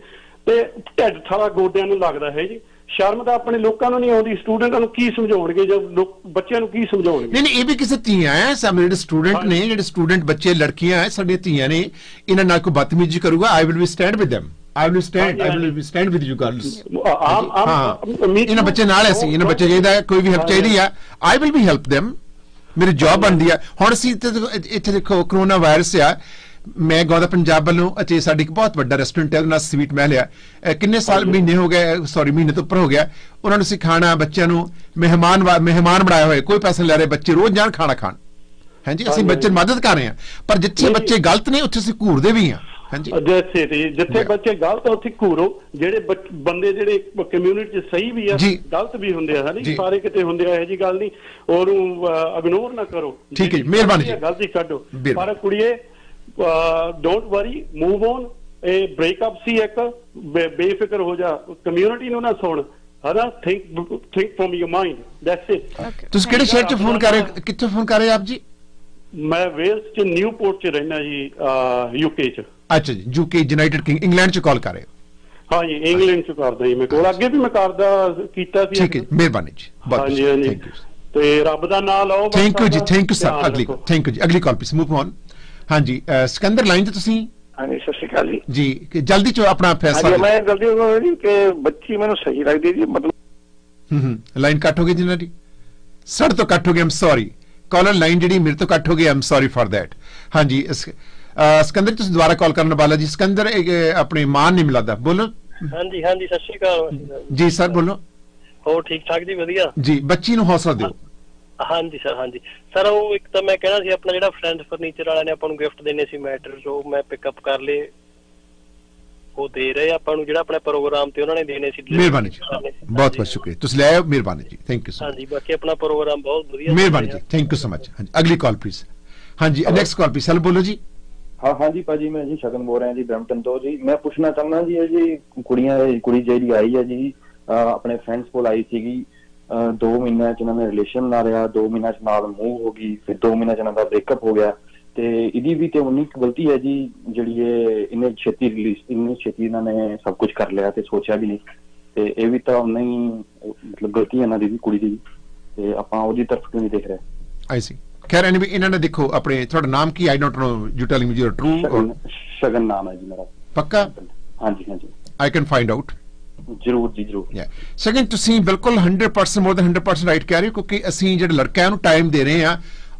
ਤੇ ਢਿੱਡ ਥਾਲਾ ਗੋਡਿਆਂ ਨੂੰ ਲੱਗਦਾ ਹੈ ਜੀ। ਸ਼ਰਮ ਤਾਂ ਆਪਣੇ ਲੋਕਾਂ ਨੂੰ ਨਹੀਂ ਆਉਂਦੀ, ਸਟੂਡੈਂਟਾਂ ਨੂੰ ਕੀ ਸਮਝਾਉਣਗੇ ਜਾਂ ਬੱਚਿਆਂ ਨੂੰ ਕੀ ਸਮਝਾਉਣਗੇ? ਨਹੀਂ ਇਹ ਵੀ ਕਿਸੇ ਧੀਆਂ ਹੈ, ਸਾਡੇ ਜਿਹੜੇ ਸਟੂਡੈਂਟ ਨੇ, ਜਿਹੜੇ ਸਟੂਡੈਂਟ ਬੱਚੇ ਲੜਕੀਆਂ ਹੈ, ਸਾਡੀਆਂ ਧੀਆਂ ਨੇ, ਇਹਨਾਂ ਨਾਲ ਕੋਈ ਬਦਤਮੀਜ਼ੀ ਕਰੂਗਾ, I will stand with them, I will stand with you girls। ਇਹਨਾਂ ਬੱਚੇ ਨਾਲ ਅਸੀਂ, ਇਹਨਾਂ ਬੱਚੇ ਚਾਹੀਦਾ ਕੋਈ ਵੀ ਹੈਲਪ ਚਾਹੀਦੀ ਆ, I will be help them, ਮੇਰੀ ਜੌਬ ਬਣਦੀ ਆ। ਹੁਣ ਅਸੀਂ ਇੱਥੇ ਦੇਖੋ ਕਰੋਨਾ ਵਾਇਰਸ ਆ, ਮੈਂ ਗੌਦਾ ਪੰਜਾਬ ਵੱਲੋਂ ਅਤੇ ਸਾਡੀ ਇੱਕ ਬਹੁਤ ਵੱਡਾ ਰੈਸਟੋਰੈਂਟ ਹੈ, ਉਹਦਾ ਸਵੀਟ ਮਹਿਲ ਆ, ਕਿੰਨੇ ਸਾਲ ਮਹੀਨੇ ਹੋ ਗਏ, ਸੌਰੀ ਮਹੀਨੇ ਤੋਂ ਉੱਪਰ ਹੋ ਗਿਆ, ਉਹਨਾਂ ਨੂੰ ਸਿਖਾਣਾ, ਬੱਚਿਆਂ ਨੂੰ ਮਹਿਮਾਨ ਬਣਾਇਆ ਹੋਇਆ, ਕੋਈ ਪੈਸਾ ਲੈ ਰਹੇ, ਬੱਚੇ ਰੋਜ਼ ਜਾਣ ਖਾਣਾ ਖਾਣ। ਹਾਂਜੀ ਅਸੀਂ ਬੱਚੇ ਮਦਦ ਕਰ ਰਹੇ ਹਾਂ, ਪਰ ਜਿੱਥੇ ਬੱਚੇ ਗਲਤ ਨੇ ਉੱਥੇ ਅਸੀਂ ਘੂਰਦੇ ਵੀ ਹਾਂ। ਜਿੱਥੇ ਬੱਚੇ ਗਲਤ ਉੱਥੇ ਘੂਰੋ, ਜਿਹੜੇ ਬੰਦੇ ਜਿਹੜੇ ਕਮਿਊਨਿਟੀ 'ਚ ਸਹੀ ਵੀ ਆ, ਗਲਤ ਵੀ ਹੁੰਦੇ ਆ, ਹਾਂਜੀ ਸਾਰੇ ਕਿਤੇ ਹੁੰਦੇ ਆ, ਇਹੋ ਜਿਹੀ ਗੱਲ ਨਹੀਂ, ਉਹਨੂੰ ਇਗਨੋਰ ਨਾ ਕਰੋ। ਠੀਕ ਹੈ ਜੀ, ਮਿਹਰਬਾਨੀ, ਗਲਤੀ ਕੱਢੋ। ਪਰ ਕੁੜੀਏ ਡੋਂਟ ਵਰੀ, ਮੂਵ ਔਨ। ਇਹ ਬ੍ਰੇਕਅਪ ਸੀ ਇੱਕ, ਬੇਫਿਕਰ ਹੋ ਜਾ, ਕਮਿਊਨਿਟੀ ਨੂੰ ਨਾ ਸੁਣ, ਹਨਾ, think from your mind, that's it. ਤੁਸੀਂ ਕਿਹੜੇ ਸ਼ਹਿਰ 'ਚ ਫੋਨ ਕਰ ਰਹੇ, ਕਿੱਥੋਂ ਫੋਨ ਕਰ ਰਹੇ ਆਪ ਜੀ? ਮੈਂ ਵੇਲਸ 'ਚ ਨਿਊਪੋਰਟ 'ਚ ਰਹਿਣਾ ਜੀ, UK 'ਚ। ਅੱਛਾ ਜੀ, UK ਯੂਨਾਈਟਿਡ ਕਿੰਗ ਇੰਗਲੈਂਡ 'ਚ ਕਾਲ ਕਰ ਰਹੇ ਹੋ? ਹਾਂਜੀ ਇੰਗਲੈਂਡ 'ਚ ਕਰਦਾ ਜੀ ਮੈਂ ਕੋਲ, ਅੱਗੇ ਵੀ ਮੈਂ ਕੀਤਾ ਸੀ। ਠੀਕ ਹੈ, ਮਿਹਰਬਾਨੀ ਜੀ, ਹਾਂਜੀ ਹਾਂਜੀ, ਤੇ ਰੱਬ ਦਾ ਨਾਮ ਲਓ। ਥੈਂਕ ਯੂ ਜੀ, thank you sir. Thank you ਜੀ, ਅਗਲੀ ਕਾਲ ਪਲੀਜ਼, ਮੂਵ ਔਨ। ਹਾਂਜੀ ਸਿਕੰਦਰ ਲਾਈਨ ਤੇ ਤੁਸੀਂ? ਹਾਂਜੀ ਸਤਿ ਸ਼੍ਰੀ ਅਕਾਲ ਜੀ ਜਲਦੀ ਚ ਆਪਣਾ ਫੈਸਲਾ। ਮੈਂ ਜਲਦੀ ਜੀ ਕਿ ਬੱਚੀ ਮੈਨੂੰ ਸਹੀ ਲੱਗਦੀ ਜੀ, ਮਤਲਬ ਲਾਈਨ ਕੱਟ ਹੋ ਗਈ ਜੀ ਮੇਰੀ, ਸਾਡੇ ਤੋਂ ਕੱਟ ਹੋ ਗਈ, ਆਮ ਸੌਰੀ, ਕਾਲਰ ਲਾਈਨ ਜਿਹੜੀ ਮੇਰੇ ਤੋਂ ਕੱਟ ਹੋ ਗਈ, ਆਮ ਸੌਰੀ ਫॉर दैट। ਹਾਂਜੀ ਸਿਕੰਦਰ ਤੁਸੀਂ ਦੁਬਾਰਾ ਕਾਲ ਕਰਨ ਵਾਲਾ ਜੀ। ਸਿਕੰਦਰ ਆਪਣੀ ਮਾਂ ਨਹੀਂ ਮਿਲਦਾ, ਬੋਲੋ। ਹਾਂਜੀ ਹਾਂਜੀ ਸਤਿ ਸ਼੍ਰੀ ਅਕਾਲ ਜੀ ਸਰ, ਬੋਲੋ। ਹੋਰ ਠੀਕ ਠਾਕ ਜੀ, ਵਧੀਆ ਜੀ। ਬੱਚੀ ਨੂੰ ਹੌਸਲਾ ਦਿਓ। ਹਾਂਜੀ ਸਰ, ਹਾਂਜੀ ਸਰ, ਉਹ ਇੱਕ ਤਾਂ ਮੈਂ ਕਹਿਣਾ ਸੀ, ਆਪਣਾ ਜਿਹੜਾ ਫਰੈਂਡ ਫਰਨੀਚਰ ਵਾਲਿਆਂ ਨੇ ਆਪਾਂ ਨੂੰ ਗਿਫਟ ਦੇਣੇ ਸੀ ਮੈਟਰਸ, ਉਹ ਮੈਂ ਪਿਕਅਪ ਕਰ ਲਏ, ਉਹ ਦੇ ਰਹੇ ਆਪਾਂ ਨੂੰ, ਜਿਹੜਾ ਆਪਣੇ ਪ੍ਰੋਗਰਾਮ ਤੇ ਉਹਨਾਂ ਨੇ ਦੇਣੇ ਸੀ। ਮਿਹਰਬਾਨੀ ਜੀ, ਬਹੁਤ ਬਹੁਤ ਸ਼ੁਕਰੀਆ, ਤੁਸੀਂ ਲੈ ਆਓ, ਮਿਹਰਬਾਨੀ ਜੀ, ਥੈਂਕ ਯੂ ਸੋ। ਹਾਂਜੀ ਬਾਕੀ ਆਪਣਾ ਪ੍ਰੋਗਰਾਮ ਬਹੁਤ ਵਧੀਆ, ਮਿਹਰਬਾਨੀ ਜੀ, ਥੈਂਕ ਯੂ ਸੋ ਮਚ। ਹਾਂਜੀ ਅਗਲੀ ਕਾਲ ਪਲੀਜ਼। ਹਾਂਜੀ ਨੈਕਸਟ ਕਾਲ ਪਲੀਜ਼। ਹੈਲੋ ਬੋਲੋ ਜੀ। हाँ जी भाजी, मैं जी शगन बोल रहा जी ब्रैम्पटन तो जी। मैं पूछना चाहना जी जी कुड़ी ਜਿਹੜੀ आई है जी अपने फ्रेंड्स को आई ਸੀਗੀ 2 ਮਹੀਨਿਆਂ ਚ ਇਹਨਾਂ ਨੇ ਰਿਲੇਸ਼ਨ ਬਣਾ ਲਿਆ, 2 ਮਹੀਨਿਆਂ ਚ ਨਾਲ ਮੂਵ ਹੋ ਗਈ, ਫਿਰ 2 ਮਹੀਨਿਆਂ ਚ ਇਹਨਾਂ ਦਾ ਬ੍ਰੇਕਅਪ ਹੋ ਗਿਆ। ਤੇ ਇਹਦੀ ਵੀ ਤੇ ਉਨੀ ਗਲਤੀ ਹੈ ਜੀ ਜਿਹੜੀ ਇਹ ਇੰਨੇ ਛੇਤੀ ਇਹਨਾਂ ਨੇ ਸਭ ਕੁਝ ਕਰ ਲਿਆ ਤੇ ਸੋਚਿਆ ਵੀ ਨਹੀਂ। ਤੇ ਇਹ ਵੀ ਤਾਂ ਉਨਾ ਹੀ ਮਤਲਬ ਗਲਤੀ ਹੈ ਇਹਨਾਂ ਦੀ ਵੀ, ਕੁੜੀ ਦੀ, ਤੇ ਆਪਾਂ ਉਹਦੀ ਤਰਫ ਕਿਉਂ ਨਹੀਂ ਦੇਖ ਰਹੇ? ਆਈ ਸੀ। ਖੈਰ ਐਨੀਵੇ ਇਹਨਾਂ ਨੇ ਦੇਖੋ ਆਪਣੇ, ਤੁਹਾਡਾ ਨਾਮ ਕੀ? I don't know, you telling me your true? Shagun ਨਾਮ ਹੈ ਜੀ ਮੇਰਾ। ਪੱਕਾ? ਹਾਂਜੀ ਹਾਂਜੀ, ਆਈ ਕੈਨ ਫਾਈਂਡ ਆਊਟ। ਜ਼ਰੂਰ ਜੀ ਜ਼ਰੂਰ। ਸੈਕਿੰਡ, ਤੁਸੀਂ ਬਿਲਕੁਲ 100% ਮੋਰ ਦੈਨ 100% ਰਾਈਟ ਕਹਿ ਰਹੇ ਹੋ, ਕਿਉਂਕਿ ਅਸੀਂ ਜਿਹੜੇ ਲੜਕਿਆਂ ਨੂੰ ਟਾਈਮ ਦੇ ਰਹੇ ਹਾਂ,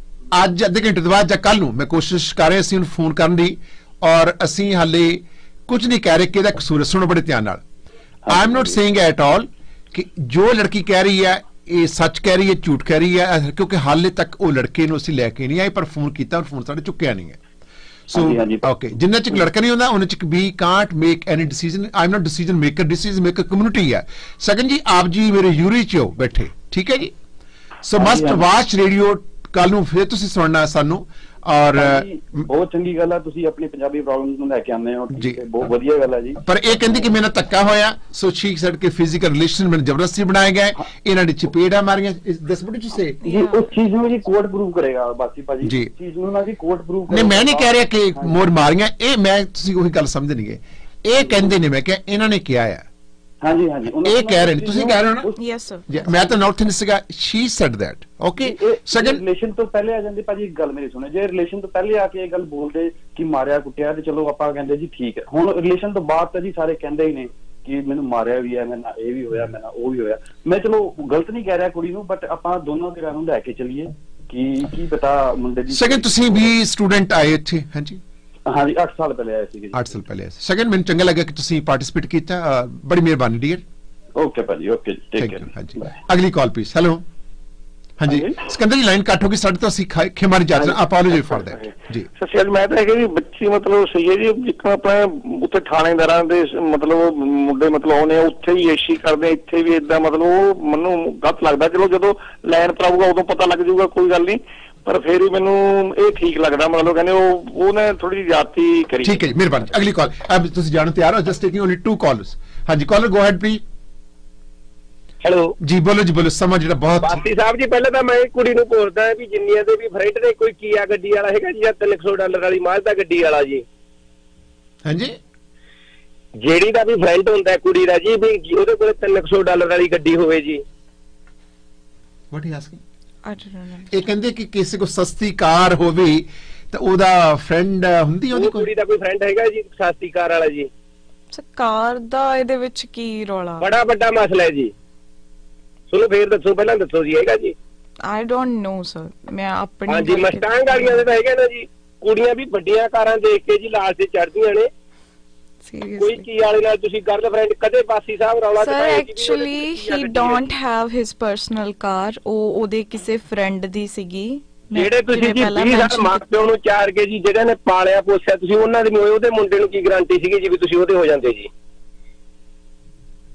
ਅੱਜ ਅੱਧੇ ਘੰਟੇ ਤੋਂ ਬਾਅਦ ਜਾਂ ਕੱਲ ਨੂੰ ਮੈਂ ਕੋਸ਼ਿਸ਼ ਕਰ ਰਿਹਾ ਅਸੀਂ ਉਹਨੂੰ ਫੋਨ ਕਰਨ ਦੀ, ਔਰ ਅਸੀਂ ਹਾਲੇ ਕੁਝ ਨਹੀਂ ਕਹਿ ਰਹੇ ਕਿ ਇਹਦਾ ਕਸੂਰ। ਸੁਣੋ ਬੜੇ ਧਿਆਨ ਨਾਲ, I am not saying at all ਕਿ ਜੋ ਲੜਕੀ ਕਹਿ ਰਹੀ ਹੈ ਇਹ ਸੱਚ ਕਹਿ ਰਹੀ ਹੈ, ਝੂਠ ਕਹਿ ਰਹੀ ਹੈ, ਕਿਉਂਕਿ ਹਾਲੇ ਤੱਕ ਉਹ ਲੜਕੇ ਨੂੰ ਅਸੀਂ ਲੈ ਕੇ ਨਹੀਂ ਆਏ, ਪਰ ਫੋਨ ਕੀਤਾ, ਫੋਨ ਸਾਡੇ ਚੁੱਕਿਆ ਨਹੀਂ ਹੈ। So okay, ਜਿੰਨਾ ਚਿਰ ਲੜਕਾ ਨਹੀਂ ਹੁੰਦਾ ਉਹਨਾਂ ਚ we can't make any decision. I'm not decision maker community ਹੈ। ਸਗਨ ਜੀ ਆਪ ਜੀ ਮੇਰੇ ਯੂਰੀ ਚ ਹੋ ਬੈਠੇ, ਠੀਕ ਹੈ ਜੀ? ਸੋ ਮਸਟ ਵਾਚ ਰੇਡੀਓ, ਕੱਲ ਨੂੰ ਫਿਰ ਤੁਸੀਂ ਸੁਣਨਾ ਸਾਨੂੰ। ਔਰ ਬਹੁਤ ਚੰਗੀ ਗੱਲ ਆ, ਤੁਸੀਂ ਆਪਣੀ ਪੰਜਾਬੀ ਪ੍ਰੋਬਲਮਸ ਨੂੰ ਲੈ ਕੇ ਆਉਂਦੇ ਹੋ ਜੀ, ਬਹੁਤ ਵਧੀਆ ਗੱਲ ਆ ਜੀ। ਪਰ ਇਹ ਕਹਿੰਦੀ ਕਿ ਮੇਰੇ ਨਾਲ ਧੱਕਾ ਹੋਇਆ, ਸੋ ਸ਼ੀ ਸੈਡ ਕਿ ਫਿਜ਼ੀਕਲ ਰਿਲੇਸ਼ਨ ਮੈਨੂੰ ਜ਼ਬਰਦਸਤੀ ਬਣਾਏ ਗਏ, ਇਹਨਾਂ ਦੀ ਚਪੇੜਾਂ ਮਾਰੀਆਂ। ਦਿਸ ਵਾਟ ਯੂ ਸੇ? ਜੀ ਉਸ ਚੀਜ਼ ਨੂੰ ਜੀ ਕੋਰਟ ਪ੍ਰੂਵ ਕਰੇਗਾ ਬਾਸੀ ਭਾਜੀ, ਜੀ ਚੀਜ਼ ਨੂੰ ਨਾ ਜੀ ਕੋਰਟ ਪ੍ਰੂਵ ਕਰੇਗਾ। ਨਹੀਂ ਮੈਂ ਨਹੀਂ ਕਹਿ ਰਿਹਾ ਕਿ ਮੋਰ ਮਾਰੀਆਂ, ਇਹ ਮੈਂ ਤੁਸੀਂ ਉਹੀ ਗੱਲ ਸਮਝ ਨਹੀਂ ਗਏ। ਇਹ ਕਹਿੰਦੇ ਨੇ, ਮੈਂ ਕਿਹਾ ਇਹਨਾਂ ਨੇ ਕਿਹਾ ਆ। ਹਾਂਜੀ ਹਾਂਜੀ, ਇਹ ਕਹਿ ਰਹੇ ਨੇ, ਤੁਸੀਂ ਕਹਿ ਰਹੇ ਹੋ ਨਾ? Yes sir. ਮੈਂ ਤਾਂ ਨਾਰਥ ਇੰਡੀਆ ਸੀਗਾ, she said that. Okay, second, relation ਤੋਂ ਪਹਿਲੇ ਆ ਜਾਂਦੇ ਭਾਜੀ, ਗੱਲ ਮੇਰੀ ਸੁਣੋ, ਜੇ ਰਿਲੇਸ਼ਨ ਤੋਂ ਪਹਿਲੇ ਆ ਕੇ ਇਹ ਗੱਲ ਬੋਲਦੇ ਕਿ ਮਾਰਿਆ ਕੁੱਟਿਆ ਤੇ ਚਲੋ ਆਪਾਂ ਕਹਿੰਦੇ ਜੀ ਠੀਕ ਹੈ। ਹੁਣ ਰਿਲੇਸ਼ਨ ਤੋਂ ਬਾਅਦ ਤਾਂ ਜੀ ਸਾਰੇ ਕਹਿੰਦੇ ਹੀ ਨੇ ਕਿ ਮੈਨੂੰ ਮਾਰਿਆ ਵੀ ਹੈ, ਮੇਰੇ ਨਾਲ ਇਹ ਵੀ ਹੋਇਆ, ਮੇਰੇ ਨਾਲ ਉਹ ਵੀ ਹੋਇਆ। ਮੈਂ ਚਲੋ ਗਲਤ ਨਹੀਂ ਕਹਿ ਰਿਹਾ ਕੁੜੀ ਨੂੰ, ਬਟ ਆਪਾਂ ਦੋਨੋਂ ਧਿਰਾਂ ਨੂੰ ਲੈ ਕੇ ਚੱਲੀਏ ਕਿ ਕੀ ਪਤਾ ਮੁੰਡੇ ਦੀ। ਸੈਕੰਡ, ਤੁਸੀਂ ਵੀ ਸਟੂਡੈਂਟ ਆਏ ਇੱਥੇ? ਹਾਂਜੀ ਹਾਂਜੀ, 8 ਸਾਲ ਪਹਿਲੇ ਆਏ ਸੀ। 8 ਸਾਲ ਪਹਿਲੇ ਆਏ। ਸੈਕੰਡ, ਮੈਨੂੰ ਚੰਗਾ ਲੱਗਾ ਕਿ ਤੁਸੀਂ ਪਾਰਟਿਸਿਪੇਟ ਕੀਤਾ, ਬੜੀ ਮਿਹਰਬਾਨੀ ਡੀਅਰ। ਓਕੇ ਭਾਜੀ, ਓਕੇ, ਟੇਕ ਕੇਅਰ। ਹਾਂਜੀ, ਅਗਲੀ ਕਾਲ ਪਲੀਜ਼। ਹੈਲੋ, ਹਾਂਜੀ ਸਿਕੰਦਰ ਜੀ, ਲਾਈਨ ਕੱਟ ਹੋ ਗਈ ਸਾਡੇ ਤੋਂ, ਅਸੀਂ ਖਿਮਾ ਦੀ ਜਾਂਚ ਅਪੋਲੋਜੀ ਫॉर दैट ਜੀ। ਸਰ ਮੈਂ ਤਾਂ ਇਹ ਵੀ ਬੱਚੀ ਮਤਲਬ ਸਹੀ ਹੈ ਜੀ, ਜਿੱਕਣ ਆਪਣੇ ਉੱਥੇ ਥਾਣੇਦਾਰਾਂ ਦੇ ਮਤਲਬ ਮੁੰਡੇ ਮਤਲਬ ਆਉਨੇ ਉੱਥੇ ਹੀ ਏਸ਼ੀ ਕਰਦੇ, ਇੱਥੇ ਵੀ ਇਦਾਂ ਮਤਲਬ ਉਹ ਮੈਨੂੰ ਗਲਤ ਲੱਗਦਾ। ਚਲੋ ਜਦੋਂ ਲਾਈਨ ਪਰ ਆਊਗਾ ਉਦੋਂ ਪਤਾ ਲੱਗ ਜਾਊਗਾ, ਕੋਈ ਗੱਲ ਨਹੀਂ, ਪਰ ਫਿਰ ਵੀ ਮੈਨੂੰ ਇਹ ਠੀਕ ਲੱਗਦਾ। ਮਤਲਬ ਕਹਿੰਦੇ ਉਹਨੇ ਥੋੜੀ ਜਿਹੀ ਜ਼ਿਆਦਤੀ ਕਰੀ। ਠੀਕ ਹੈ ਜੀ, ਮਿਹਰਬਾਨੀ। ਅਗਲੀ ਕਾਲ, ਤੁਸੀਂ ਜਾਣੋ ਤਿਆਰ ਹੋ? Just taking only 2 callers. ਹਾਂਜੀ caller, go head please. Hello ਜੀ, ਬੋਲੋ ਜੀ, ਬੋਲੋ। ਸਮਾਂ ਜਿਹੜਾ ਬਹੁਤ ਬਾਸੀ ਸਾਹਿਬ ਜੀ, ਪਹਿਲਾਂ ਤਾਂ ਮੈਂ ਕੁੜੀ ਨੂੰ ਪੁੱਛਦਾ ਵੀ ਜਿੰਨੀਆਂ ਦੇ ਵੀ ਫਰੈਂਡ ਨੇ, ਕੋਈ ਕੀਆ ਗੱਡੀ ਵਾਲਾ ਹੈਗਾ ਜੀ ਜਾਂ $300 ਵਾਲੀ ਮਾਜ਼ਦਾ ਗੱਡੀ ਵਾਲਾ ਜੀ? ਹਾਂਜੀ, ਜਿਹੜੀ ਦਾ ਵੀ ਫਰੈਂਡ ਹੁੰਦਾ ਕੁੜੀ ਦਾ ਜੀ, ਵੀ ਉਹਦੇ ਕੋਲ $300 ਵਾਲੀ ਗੱਡੀ ਹੋਵੇ ਜੀ? ਵਾਟ ਹੀ ਆਸਕਿੰਗ? ਇਹ ਕਹਿੰਦੇ ਕਿ ਕਿਸੇ ਕੋ ਸਸਤੀ ਕਾਰ ਹੋਵੇ ਤਾਂ ਉਹਦਾ ਫਰੈਂਡ ਹੁੰਦੀ, ਉਹਦੀ ਕੁੜੀ ਦਾ ਕੋਈ ਫਰੈਂਡ ਹੈਗਾ ਜੀ ਸਸਤੀ ਕਾਰ ਵਾਲਾ ਜੀ? ਕਾਰ ਦਾ ਇਹਦੇ ਵਿੱਚ ਕੀ ਰੌਲਾ? ਬੜਾ ਵੱਡਾ ਮਸਲਾ ਹੈ ਜੀ। ਸੁਣੋ ਫੇਰ ਦੱਸੋ, ਪਹਿਲਾਂ ਦੱਸੋ ਜੀ, ਹੈਗਾ ਜੀ? ਆਈ ਡੋਂਟ ਨੋ ਸਰ, ਮੈਂ ਆਪਣੀ। ਹਾਂਜੀ, ਮਸਟੈਂਗ ਵਾਲੀਆਂ ਦੇ ਤਾਂ ਹੈਗੇ ਨਾ ਜੀ, ਕੁੜੀਆਂ ਵੀ ਵੱਡੀਆਂ ਕਾਰਾਂ ਦੇਖ ਕੇ ਜੀ ਲਾਲ ਤੇ ਚੜਦੀਆਂ ਨੇ। ਕੋਈ ਕੀ ਵਾਲੇ ਨਾਲ ਤੁਸੀਂ ਗਰਲਫ੍ਰੈਂਡ ਕਦੇ ਬਾਸੀ ਸਾਹਿਬ ਰੌਲਾ? Sir actually he don't have his personal car, ਉਹ ਉਹਦੇ ਕਿਸੇ ਫਰੈਂਡ ਦੀ ਸੀਗੀ। ਜਿਹੜੇ ਤੁਸੀਂ ਜੀ 20 ਸਾਲ ਮਾਂ ਪਿਓ ਨੂੰ ਚਾਰ ਕੇ ਜੀ ਜਿਹੜੇ ਨੇ ਪਾਲਿਆ ਪੋਸਿਆ, ਤੁਸੀਂ ਉਹਨਾਂ ਦੇ ਨਹੀਂ ਹੋਏ, ਉਹਦੇ ਮੁੰਡੇ ਨੂੰ ਕੀ ਗਾਰੰਟੀ ਸੀਗੀ ਜੀ ਵੀ ਤੁਸੀਂ ਉਹਦੇ ਹੋ ਜਾਂਦੇ ਜੀ?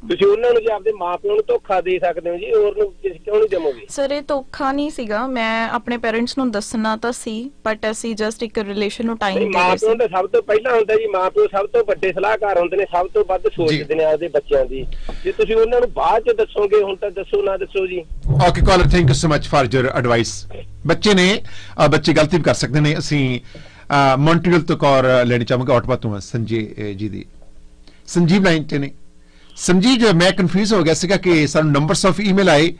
ਤੁਸੀਂ ਉਹਨਾਂ ਨੂੰ ਜੀ ਆਪਦੇ ਮਾਪਿਆਂ ਨੂੰ ਧੋਖਾ ਦੇ ਸਕਦੇ ਹੋ ਜੀ, ਹੋਰ ਨੂੰ ਕਿਉਂ ਨਹੀਂ ਦੇਵੋਗੇ? ਸਰ ਇਹ ਧੋਖਾ ਨਹੀਂ ਸੀਗਾ, ਮੈਂ ਆਪਣੇ ਪੇਰੈਂਟਸ ਨੂੰ ਦੱਸਣਾ ਤਾਂ ਸੀ, ਬਟ ਅਸੀਂ ਜਸਟ ਇੱਕ ਰਿਲੇਸ਼ਨ ਨੂੰ ਟਾਈਮ ਦੇ ਰਹੇ ਸੀ। ਮਾਪਿਆਂ ਦਾ ਸਭ ਤੋਂ ਪਹਿਲਾਂ ਹੁੰਦਾ ਜੀ, ਮਾਪਿਓ ਸਭ ਤੋਂ ਵੱਡੇ ਸਲਾਹਕਾਰ ਹੁੰਦੇ ਨੇ, ਸਭ ਤੋਂ ਵੱਧ ਸੋਚਦੇ ਨੇ ਆਪਦੇ ਬੱਚਿਆਂ ਦੀ। ਜੇ ਤੁਸੀਂ ਉਹਨਾਂ ਨੂੰ ਬਾਅਦ ਚ ਦੱਸੋਗੇ, ਹੁਣ ਤਾਂ ਦੱਸੋ ਨਾ ਦੱਸੋ ਜੀ। Okay caller, thank you so much for your advice. ਬੱਚੇ ਨੇ, ਬੱਚੇ ਗਲਤੀ ਵੀ ਕਰ ਸਕਦੇ ਨੇ। ਅਸੀਂ ਮੌਂਟਰੀਅਲ ਤੋਂ ਕਾਲ ਲੈਣੀ ਚਾਹਾਂਗੇ, ਆਟਵਾ ਤੋਂ ਸੰਜੇ ਜੀ ਦੀ। ਸੰਜੀਵ ਲਾਈਨ ਤੇ ਨੇ। ਸੰਜੀਵ, ਮੈਂ ਕਨਫਿਊਜ਼ ਹੋ ਗਿਆ ਸੀਗਾ ਕਿ ਸਾਨੂੰ ਨੰਬਰਸ ਆਫ ਈਮੇਲ ਆਏ,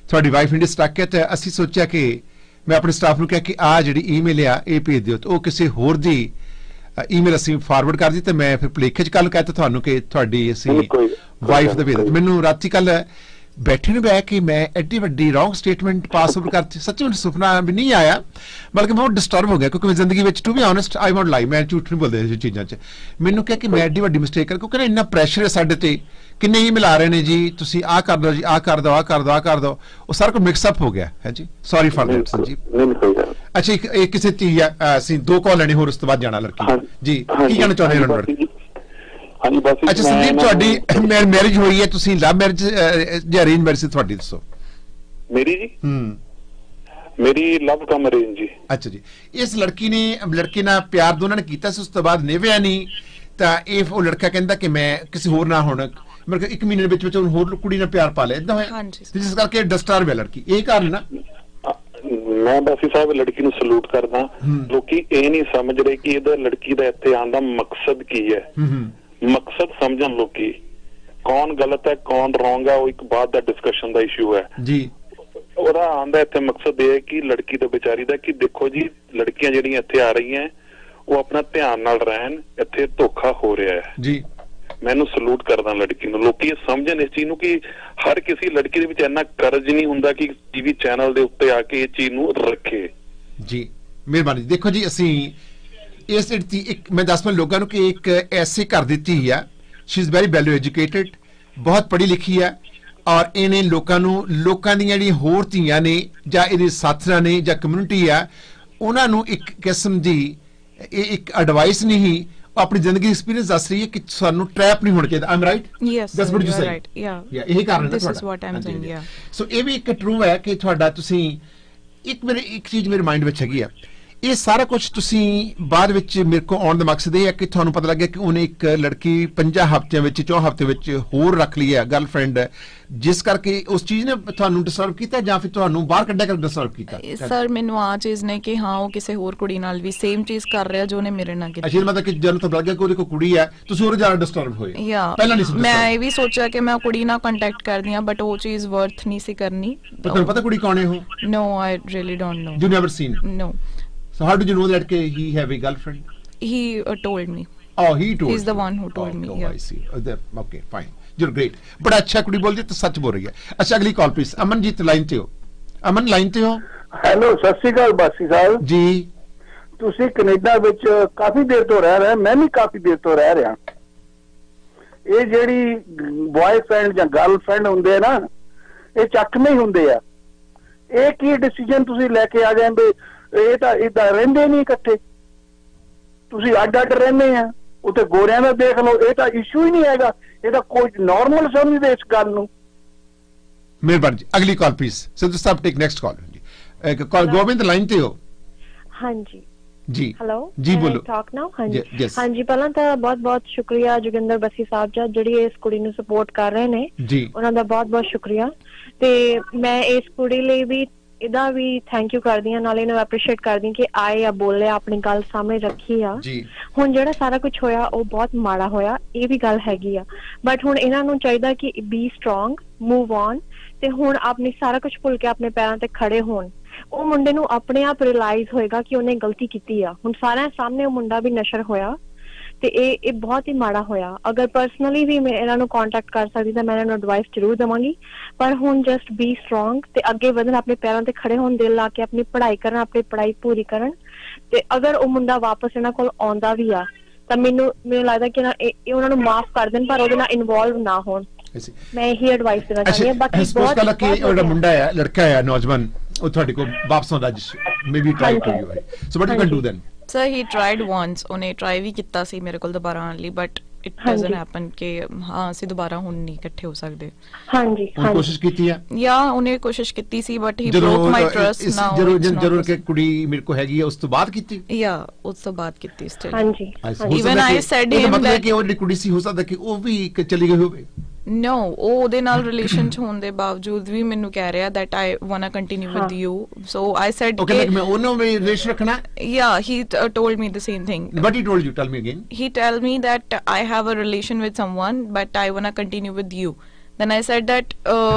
ਤੁਹਾਡੀ ਵਾਈਫ ਇੰਡੀਆ ਸਟਕ ਹੈ, ਤੇ ਅਸੀਂ ਸੋਚਿਆ ਕਿ ਮੈਂ ਆਪਣੇ ਸਟਾਫ ਨੂੰ ਕਿਹਾ ਕਿ ਆਹ ਜਿਹੜੀ ਈਮੇਲ ਆ ਇਹ ਭੇਜ ਦਿਓ, ਤੇ ਉਹ ਕਿਸੇ ਹੋਰ ਦੀ ਈਮੇਲ ਅਸੀਂ ਫਾਰਵਰਡ ਕਰ ਦਿੱਤੀ। ਤੇ ਮੈਂ ਫਿਰ ਭੁਲੇਖੇ ਚ ਕੱਲ ਕਹਿਤਾ ਤੁਹਾਨੂੰ ਕਿ ਤੁਹਾਡੀ ਅਸੀਂ ਵਾਈਫ ਦਾ ਭੇਜ ਦਿੱਤਾ। ਮੈਨੂੰ ਰਾਤੀ ਕੱਲ ਬੈਠੇ ਨੂੰ ਬੈ ਕਿ ਮੈਂ ਐਡੀ ਵੱਡੀ ਰੌਂਗ ਸਟੇਟਮੈਂਟ ਪਾਸ ਓਵਰ ਕਰਤੀ, ਸੱਚੀ ਮੈਨੂੰ ਸੁਪਨਾ ਵੀ ਨਹੀਂ ਆਇਆ, ਬਲਕਿ ਮੈਂ ਬਹੁਤ ਡਿਸਟਰਬ ਹੋ ਗਿਆ, ਕਿਉਂਕਿ ਮੈਂ ਜ਼ਿੰਦਗੀ ਵਿੱਚ, to be honest, I won't lie, ਮੈਂ ਝੂਠ ਨਹੀਂ ਬੋਲਦਾ ਇਹ ਚੀਜ਼ਾਂ 'ਚ। ਮੈਨੂੰ ਕਿਹਾ ਕਿ ਮੈਂ ਐਡੀ ਵੱਡੀ ਮਿਸਟੇਕ ਕਰ, ਕਿਉਂਕਿ ਇੰਨਾ ਪ੍ਰੈਸ਼ਰ ਹੈ ਸਾਡੇ ਤੇ, ਕਿੰਨੇ ਈਮੇਲ ਆ ਰਹੇ ਨੇ ਜੀ, ਤੁਸੀਂ ਆਹ ਕਰ ਦਿਓ ਜੀ, ਆਹ ਕਰ ਦਿਓ, ਆਹ ਕਰ ਦਿਓ, ਆਹ ਕਰ ਦਿਓ, ਉਹ ਸਾਰਾ ਕੁਝ ਮਿਕਸ ਅਪ ਹੋ ਗਿਆ ਹੈ ਜੀ। Sorry for that Sanjeev. ਅੱਛਾ, ਇਹ ਕਿਸੇ ਤੀ ਅਸੀਂ 2 ਕਾਲ ਲੈਣੀ, ਹੋਰ ਉਸ ਤੋਂ ਬਾਅਦ ਜਾਣਾ ਲੜਕੀ ਜੀ। ਕੀ ਕਹਿਣਾ ਚਾਹੁੰਦੇ ਹੋ ਉਹਨਾਂ ਨੂੰ? ਹਾਂਜੀ ਬਸ। ਅੱਛਾ ਸੰਦੀਪ, ਤੁਹਾਡੀ ਮੈਰਿਜ ਹੋਈ ਹੈ, ਤੁਸੀਂ ਲਵ ਮੈਰਿਜ ਜਾਂ ਅਰੇਂਜ ਮੈਰਿਜ ਸੀ ਤੁਹਾਡੀ, ਦੱਸੋ? ਮੇਰੀ ਜੀ ਮੇਰੀ ਲਵ ਕਮ ਅਰੇਂਜ ਜੀ। ਅੱਛਾ ਜੀ, ਇਸ ਲੜਕੀ ਨਾਲ ਪਿਆਰ ਦੋਨਾਂ ਨੇ ਕੀਤਾ ਸੀ, ਉਸ ਤੋਂ ਬਾਅਦ ਨਿਭਿਆ ਨਹੀਂ ਤਾਂ ਇਹ ਉਹ ਲੜਕਾ ਕਹਿੰਦਾ ਕਿ ਮੈਂ ਕਿਸੇ ਹੋਰ ਨਾਲ ਹੁਣ ਮੇਰੇ 1 ਮਹੀਨੇ ਦੇ ਵਿੱਚ ਹੋਰ ਕੁੜੀ ਨਾਲ ਪਿਆਰ ਪਾ ਲਿਆ, ਇਦਾਂ ਹੋਇਆ ਜਿਸ ਕਰਕੇ ਡਿਸਟਰਬ ਹੈ ਲੜਕੀ, ਇਹ ਕਾਰਨ ਨਾ। ਮੈਂ ਬਾਸੀ ਸਾਹਿਬ ਲੜਕੀ ਨੂੰ ਸਲੂਟ ਕਰਦਾ। ਲੋਕੀ ਇਹ ਨਹੀਂ ਸਮਝ ਰਹੇ ਕਿ ਇਹਦਾ ਲੜਕੀ ਦਾ ਇੱਥੇ ਆਉਣ ਦਾ ਮਕਸਦ ਕੀ ਹੈ। ਮਕਸਦ ਸਮਝਣ ਲੋਕੀ, ਕੌਣ ਗਲਤ ਹੈ ਕੌਣ ਰੋਂਗ ਹੈ ਉਹ ਇੱਕ ਬਾਅਦ ਦਾ ਡਿਸਕਸ਼ਨ ਦਾ ਇਸ਼ੂ ਹੈ ਜੀ। ਉਹਦਾ ਆਉਣ ਦਾ ਇੱਥੇ ਮਕਸਦ ਇਹ ਹੈ ਕਿ ਲੜਕੀ ਦਾ ਵਿਚਾਰੀ ਦਾ ਕਿ ਦੇਖੋ ਜੀ ਲੜਕੀਆਂ ਜਿਹੜੀਆਂ ਇੱਥੇ ਆ ਰਹੀਆਂ ਉਹ ਆਪਣਾ ਧਿਆਨ ਨਾਲ ਰਹਿਣ, ਇੱਥੇ ਧੋਖਾ ਹੋ ਰਿਹਾ ਹੈ ਜੀ। ਮੈਨੂੰ ਸਲੂਟ ਕਰਦਾ ਲੜਕੀ ਨੂੰ। ਲੋਕੀ ਇਹ ਸਮਝਣ ਇਸ ਚੀਜ਼ ਨੂੰ ਕਿ ਹਰ ਕਿਸੇ ਲੜਕੀ ਦੇ ਵਿੱਚ ਇੰਨਾ ਕਰਜ਼ ਨਹੀਂ ਹੁੰਦਾ ਕਿ ਟੀਵੀ ਚੈਨਲ ਦੇ ਉੱਤੇ ਆ ਕੇ ਇਹ ਚੀਜ਼ ਨੂੰ ਰੱਖੇ ਜੀ। ਮਿਹਰਬਾਨੀ। ਦੇਖੋ ਜੀ ਅਸੀਂ ਇਸ ਇੱਕ ਮੈਂ ਦੱਸ ਪਾਂ ਲੋਕਾਂ ਨੂੰ ਕਿ ਇੱਕ ਐਸੇ ਕਰ ਦਿੱਤੀ ਹੈ, she is very well educated, ਬਹੁਤ ਪੜ੍ਹੀ ਲਿਖੀ ਹੈ ਔਰ ਇਹਨੇ ਲੋਕਾਂ ਦੀਆਂ ਜਿਹੜੀਆਂ ਹੋਰ ਧੀਆਂ ਨੇ ਜਾਂ ਇਹਦੇ ਸਾਥੀਆਂ ਨੇ ਜਾਂ ਕਮਿਊਨਿਟੀ ਆ ਉਹਨਾਂ ਨੂੰ ਇੱਕ ਕਿਸਮ ਦੀ ਇਹ ਇੱਕ ਐਡਵਾਈਸ ਨਹੀਂ, ਆਪਣੀ ਜ਼ਿੰਦਗੀ ਐਕਸਪੀਰੀਅੰਸ ਦੱਸ ਰਹੀ ਹੈ ਕਿ ਸਾਨੂੰ ਟ੍ਰੈਪ ਨਹੀਂ ਹੋਣਾ ਚਾਹੀਦਾ। ਆਮ right? Yes that's what you say. Right, ਯਾ ਇਹ ਕਾਰਨ ਹੈ this is what Aam saying. ਯਾ ਸੋ ਇਹ ਵੀ ਇੱਕ ਟਰੂ ਹੈ ਕਿ ਤੁਹਾਡਾ ਤੁਸੀਂ ਇੱਕ ਚੀਜ਼ ਮੇਰੇ ਮਾਈਂਡ ਵਿੱਚ ਹੈਗੀ ਆ, ਇਹ ਸਾਰਾ ਕੁਝ ਤੁਸੀਂ ਬਾਅਦ ਵਿੱਚ ਮੇਰੇ ਕੋਲ ਆਉਣ ਦਾ ਮਕਸਦ ਇਹ ਹੈ ਕਿ ਤੁਹਾਨੂੰ ਪਤਾ ਲੱਗਿਆ ਕਿ ਉਹਨੇ ਇੱਕ ਲੜਕੀ 5 ਹਫ਼ਤਿਆਂ ਵਿੱਚ 4 ਹਫ਼ਤੇ ਵਿੱਚ ਹੋਰ ਰੱਖ ਲਈ ਹੈ ਗਰਲਫ੍ਰੈਂਡ, ਜਿਸ ਕਰਕੇ ਉਸ ਚੀਜ਼ ਨੇ ਤੁਹਾਨੂੰ ਡਿਸਟਰਬ ਕੀਤਾ ਜਾਂ ਫਿਰ ਤੁਹਾਨੂੰ ਬਾਹਰ ਕੱਢਿਆ ਕਰਕੇ ਡਿਸਟਰਬ ਕੀਤਾ? ਸਰ ਮੈਨੂੰ ਆ ਚੀਜ਼ ਨੇ ਕਿ ਹਾਂ ਉਹ ਕਿਸੇ ਹੋਰ ਕੁੜੀ ਨਾਲ ਵੀ ਸੇਮ ਚੀਜ਼ ਕਰ ਰਿਹਾ ਜੋ ਨੇ ਮੇਰੇ ਨਾਲ ਕੀਤੀ। ਅੱਛਾ, ਮਤਲਬ ਕਿ ਜਦੋਂ ਤੁਹਾਨੂੰ ਲੱਗਿਆ ਕਿ ਉਹਦੇ ਕੋਲ ਕੁੜੀ ਹੈ ਤੁਸੀਂ ਹੋਰ ਜ਼ਿਆਦਾ ਡਿਸਟਰਬ ਹੋਏ? ਪਹਿਲਾਂ ਨਹੀਂ ਮੈਂ ਇਹ ਵੀ ਸੋਚਿਆ ਕਿ ਮੈਂ ਕੁੜੀ ਨਾਲ ਕੰਟੈਕਟ ਕਰਦੀ ਹਾਂ ਬਟ ਉਹ ਚੀਜ਼ ਵਰਥ ਨਹੀਂ ਸੀ ਕਰਨੀ। ਤੁਹਾਨੂੰ ਪਤਾ ਕੁੜੀ ਕੌਣ ਹੈ ਉਹ? No, I really don't know. You never seen? No. So how did you know that he have a girlfriend? He told me. Oh, he told. He's the one who told me. Yeah. I see. Okay, fine. You're great. बड़ा अच्छा कुड़ी बोल दी तो सच बोल रही है। अच्छा अगली कॉल प्लीज। अमनजीत लाइन ते हो? अमन लाइन ते हो? हेलो सत श्री अकाल बासी साहब जी। ਤੁਸੀਂ ਕੈਨੇਡਾ ਵਿੱਚ ਕਾਫੀ ਦੇਰ ਤੋਂ ਰਹਿ ਰਹੇ, ਮੈਂ ਵੀ ਕਾਫੀ ਦੇਰ ਤੋਂ ਰਹਿ ਰਿਹਾ। ਇਹ ਜਿਹੜੀ ਬॉयਫ੍ਰੈਂਡ ਜਾਂ ਗਰਲਫ੍ਰੈਂਡ ਹੁੰਦੇ ਨਾ ਇਹ ਚੱਕਵੇਂ ਹੁੰਦੇ ਆ। ਇਹ ਕੀ ਡਿਸੀਜਨ ਤੁਸੀਂ ਲੈ ਕੇ ਆ ਜਾਂਦੇ? ਇਹ ਤਾਂ ਇਦਾਂ ਰਹਿੰਦੇ ਨਹੀਂ ਇਕੱਠੇ, ਤੁਸੀਂ ਅੱਡ ਅੱਡ ਰਹਿੰਦੇ ਆ। ਉੱਥੇ ਗੋਰਿਆਂ ਦਾ ਦੇਖ ਲਓ, ਇਹ ਤਾਂ ਇਸ਼ੂ ਹੀ ਨਹੀਂ ਹੈਗਾ, ਇਹ ਤਾਂ ਕੋਈ ਨਾਰਮਲ ਸਮਝਦੇ ਇਸ ਗੱਲ ਨੂੰ। ਮਿਹਰਬਾਨੀ ਜੀ। ਅਗਲੀ call please. Sidhu Sahib take next call ਜੀ। ਕਾਲ ਗੋਬਿੰਦ ਲਾਈਨ ਤੇ ਹੋ? ਹਾਂਜੀ ਜੀ। ਹੈਲੋ ਜੀ ਬੋਲੋ। ਟਾਕ ਨਾਓ। ਹਾਂਜੀ ਪਹਿਲਾਂ ਤਾਂ ਬਹੁਤ ਬਹੁਤ ਸ਼ੁਕਰੀਆ ਜੋਗਿੰਦਰ ਬੱਸੀ ਸਾਹਿਬ ਜੀ ਜਿਹੜੀ ਇਸ ਕੁੜੀ ਨੂੰ ਸਪੋਰਟ ਕਰ ਰਹੇ ਨੇ ਜੀ, ਉਹਨਾਂ ਦਾ ਬਹੁਤ ਬਹੁਤ ਸ਼ੁਕਰੀਆ। ਤੇ ਮੈਂ ਇਸ ਕੁੜੀ ਲਈ ਵੀ ਇਹਦਾ ਵੀ ਥੈਂਕ ਯੂ ਕਰਦੀ ਹਾਂ, ਨਾਲੇ ਇਹਨੂੰ ਐਪਰੀਸ਼ੀਏਟ ਕਰਦੀ ਕਿ ਆਏ ਆ ਬੋਲਿਆ, ਆਪਣੀ ਗੱਲ ਸਾਹਮਣੇ ਰੱਖੀ ਆ। ਹੁਣ ਜਿਹੜਾ ਸਾਰਾ ਕੁਝ ਹੋਇਆ ਉਹ ਬਹੁਤ ਮਾੜਾ ਹੋਇਆ, ਇਹ ਵੀ ਗੱਲ ਹੈਗੀ ਆ, ਬਟ ਹੁਣ ਇਹਨਾਂ ਨੂੰ ਚਾਹੀਦਾ ਕਿ ਬੀ ਸਟਰੋਂਗ, ਮੂਵ ਔਨ ਤੇ ਹੁਣ ਆਪਣੀ ਸਾਰਾ ਕੁਝ ਭੁੱਲ ਕੇ ਆਪਣੇ ਪੈਰਾਂ ਤੇ ਖੜੇ ਹੋਣ। ਉਹ ਮੁੰਡੇ ਨੂੰ ਆਪਣੇ ਆਪ ਰਿਅਲਾਈਜ਼ ਹੋਏਗਾ ਕਿ ਉਹਨੇ ਗਲਤੀ ਕੀਤੀ ਆ। ਹੁਣ ਸਾਰਿਆਂ ਸਾਹਮਣੇ ਉਹ ਮੁੰਡਾ ਵੀ ਨਸ਼ਰ ਹੋਇਆ ਤੇ ਇਹ ਬਹੁਤ ਹੀ ਮਾੜਾ ਹੋਇਆ। ਅਗਰ ਪਰਸਨਲੀ ਵੀ ਮੈਂ ਇਹਨਾਂ ਨੂੰ ਕੰਟੈਕਟ ਕਰ ਸਕਦੀ ਤਾਂ ਮੈਂ ਇਹਨਾਂ ਨੂੰ ਐਡਵਾਈਸ ਜ਼ਰੂਰ ਦੇਵਾਂਗੀ, ਪਰ ਹੁਣ ਜਸਟ ਬੀ ਸਟਰੋਂਗ ਤੇ ਅੱਗੇ ਵਧਣ, ਆਪਣੇ ਪੈਰਾਂ ਤੇ ਖੜੇ ਹੋਣ, ਦਿਲ ਲਾ ਕੇ ਆਪਣੀ ਪੜ੍ਹਾਈ ਕਰਨ, ਆਪਣੀ ਪੜ੍ਹਾਈ ਪੂਰੀ ਕਰਨ। ਤੇ ਅਗਰ ਉਹ ਮੁੰਡਾ ਵਾਪਸ ਇਹਨਾਂ ਕੋਲ ਆਉਂਦਾ ਵੀ ਆ ਤਾਂ ਮੈਨੂੰ ਲੱਗਦਾ ਕਿ ਇਹ ਉਹਨਾਂ ਨੂੰ ਮਾਫ ਕਰ ਦੇਣ, ਪਰ ਉਹਦੇ ਨਾਲ ਇਨਵੋਲਵ ਨਾ ਹੋਣ। ਮੈਂ ਇਹੀ ਐਡਵਾਈਸ ਦੇਣਾ ਚਾਹੁੰਦੀ ਹਾਂ। ਬਾਕੀ ਬਹੁਤ ਜਿਹੜਾ ਮੁੰਡਾ ਹੈ, ਲੜਕਾ ਹੈ, ਨੌਜਵਾਨ, ਉਹ ਤੁਹਾਡੇ ਕੋਲ ਵਾਪਸ ਆਉਂਦਾ maybe try to you, so what you can do then? Sir, he tried once. ਉਹਨੇ ਟਰਾਈ ਵੀ ਕੀਤਾ ਸੀ ਮੇਰੇ ਕੋਲ ਦੁਬਾਰਾ ਆਉਣ ਲਈ, ਬਟ ਇਟ ਡਸਨਟ ਹੈਪਨ ਕਿ ਹਾਂ ਅਸੀਂ ਦੁਬਾਰਾ ਹੁਣ ਨਹੀਂ ਇਕੱਠੇ ਹੋ ਸਕਦੇ। ਹਾਂਜੀ ਉਹ ਕੋਸ਼ਿਸ਼ ਕੀਤੀ ਹੈ ਜਾਂ ਉਹਨੇ ਕੋਸ਼ਿਸ਼ ਕੀਤੀ ਸੀ but he broke my trust now. ਜ਼ਰੂਰ ਕਿ ਕੁੜੀ ਮੇਰੇ ਕੋ ਹੈਗੀ ਹੈ ਉਸ ਤੋਂ ਬਾਅਦ ਕੀਤੀ? ਜਾਂ ਉਸ ਤੋਂ ਬਾਅਦ ਕੀਤੀ ਸਟਿਲ। ਹਾਂਜੀ ਇਵਨ ਆਈ ਸੈਡ ਹਿਮ ਮਤਲਬ ਕਿ ਉਹ ਕੁੜੀ ਸੀ, ਹੋ ਸਕਦਾ ਕਿ ਉਹ ਵੀ ਚਲੀ ਗਈ ਹੋਵੇ। No, ਉਹ ਉਹਦੇ ਨਾਲ ਰਿਲੇਸ਼ਨ ਚ ਹੋਣ ਦੇ ਬਾਵਜੂਦ ਵੀ ਮੈਨੂੰ ਕਹਿ ਰਿਹਾ that I wanna continue with you. So I said okay, like मैं ਉਹਨੂੰ ਵੀ ਰਿਲੇਸ਼ਨ ਰੱਖਣਾ? Yeah, he told me the same thing. What he told you? Tell me again. He tell me that I have a relation with someone but I wanna continue with you. Then I said that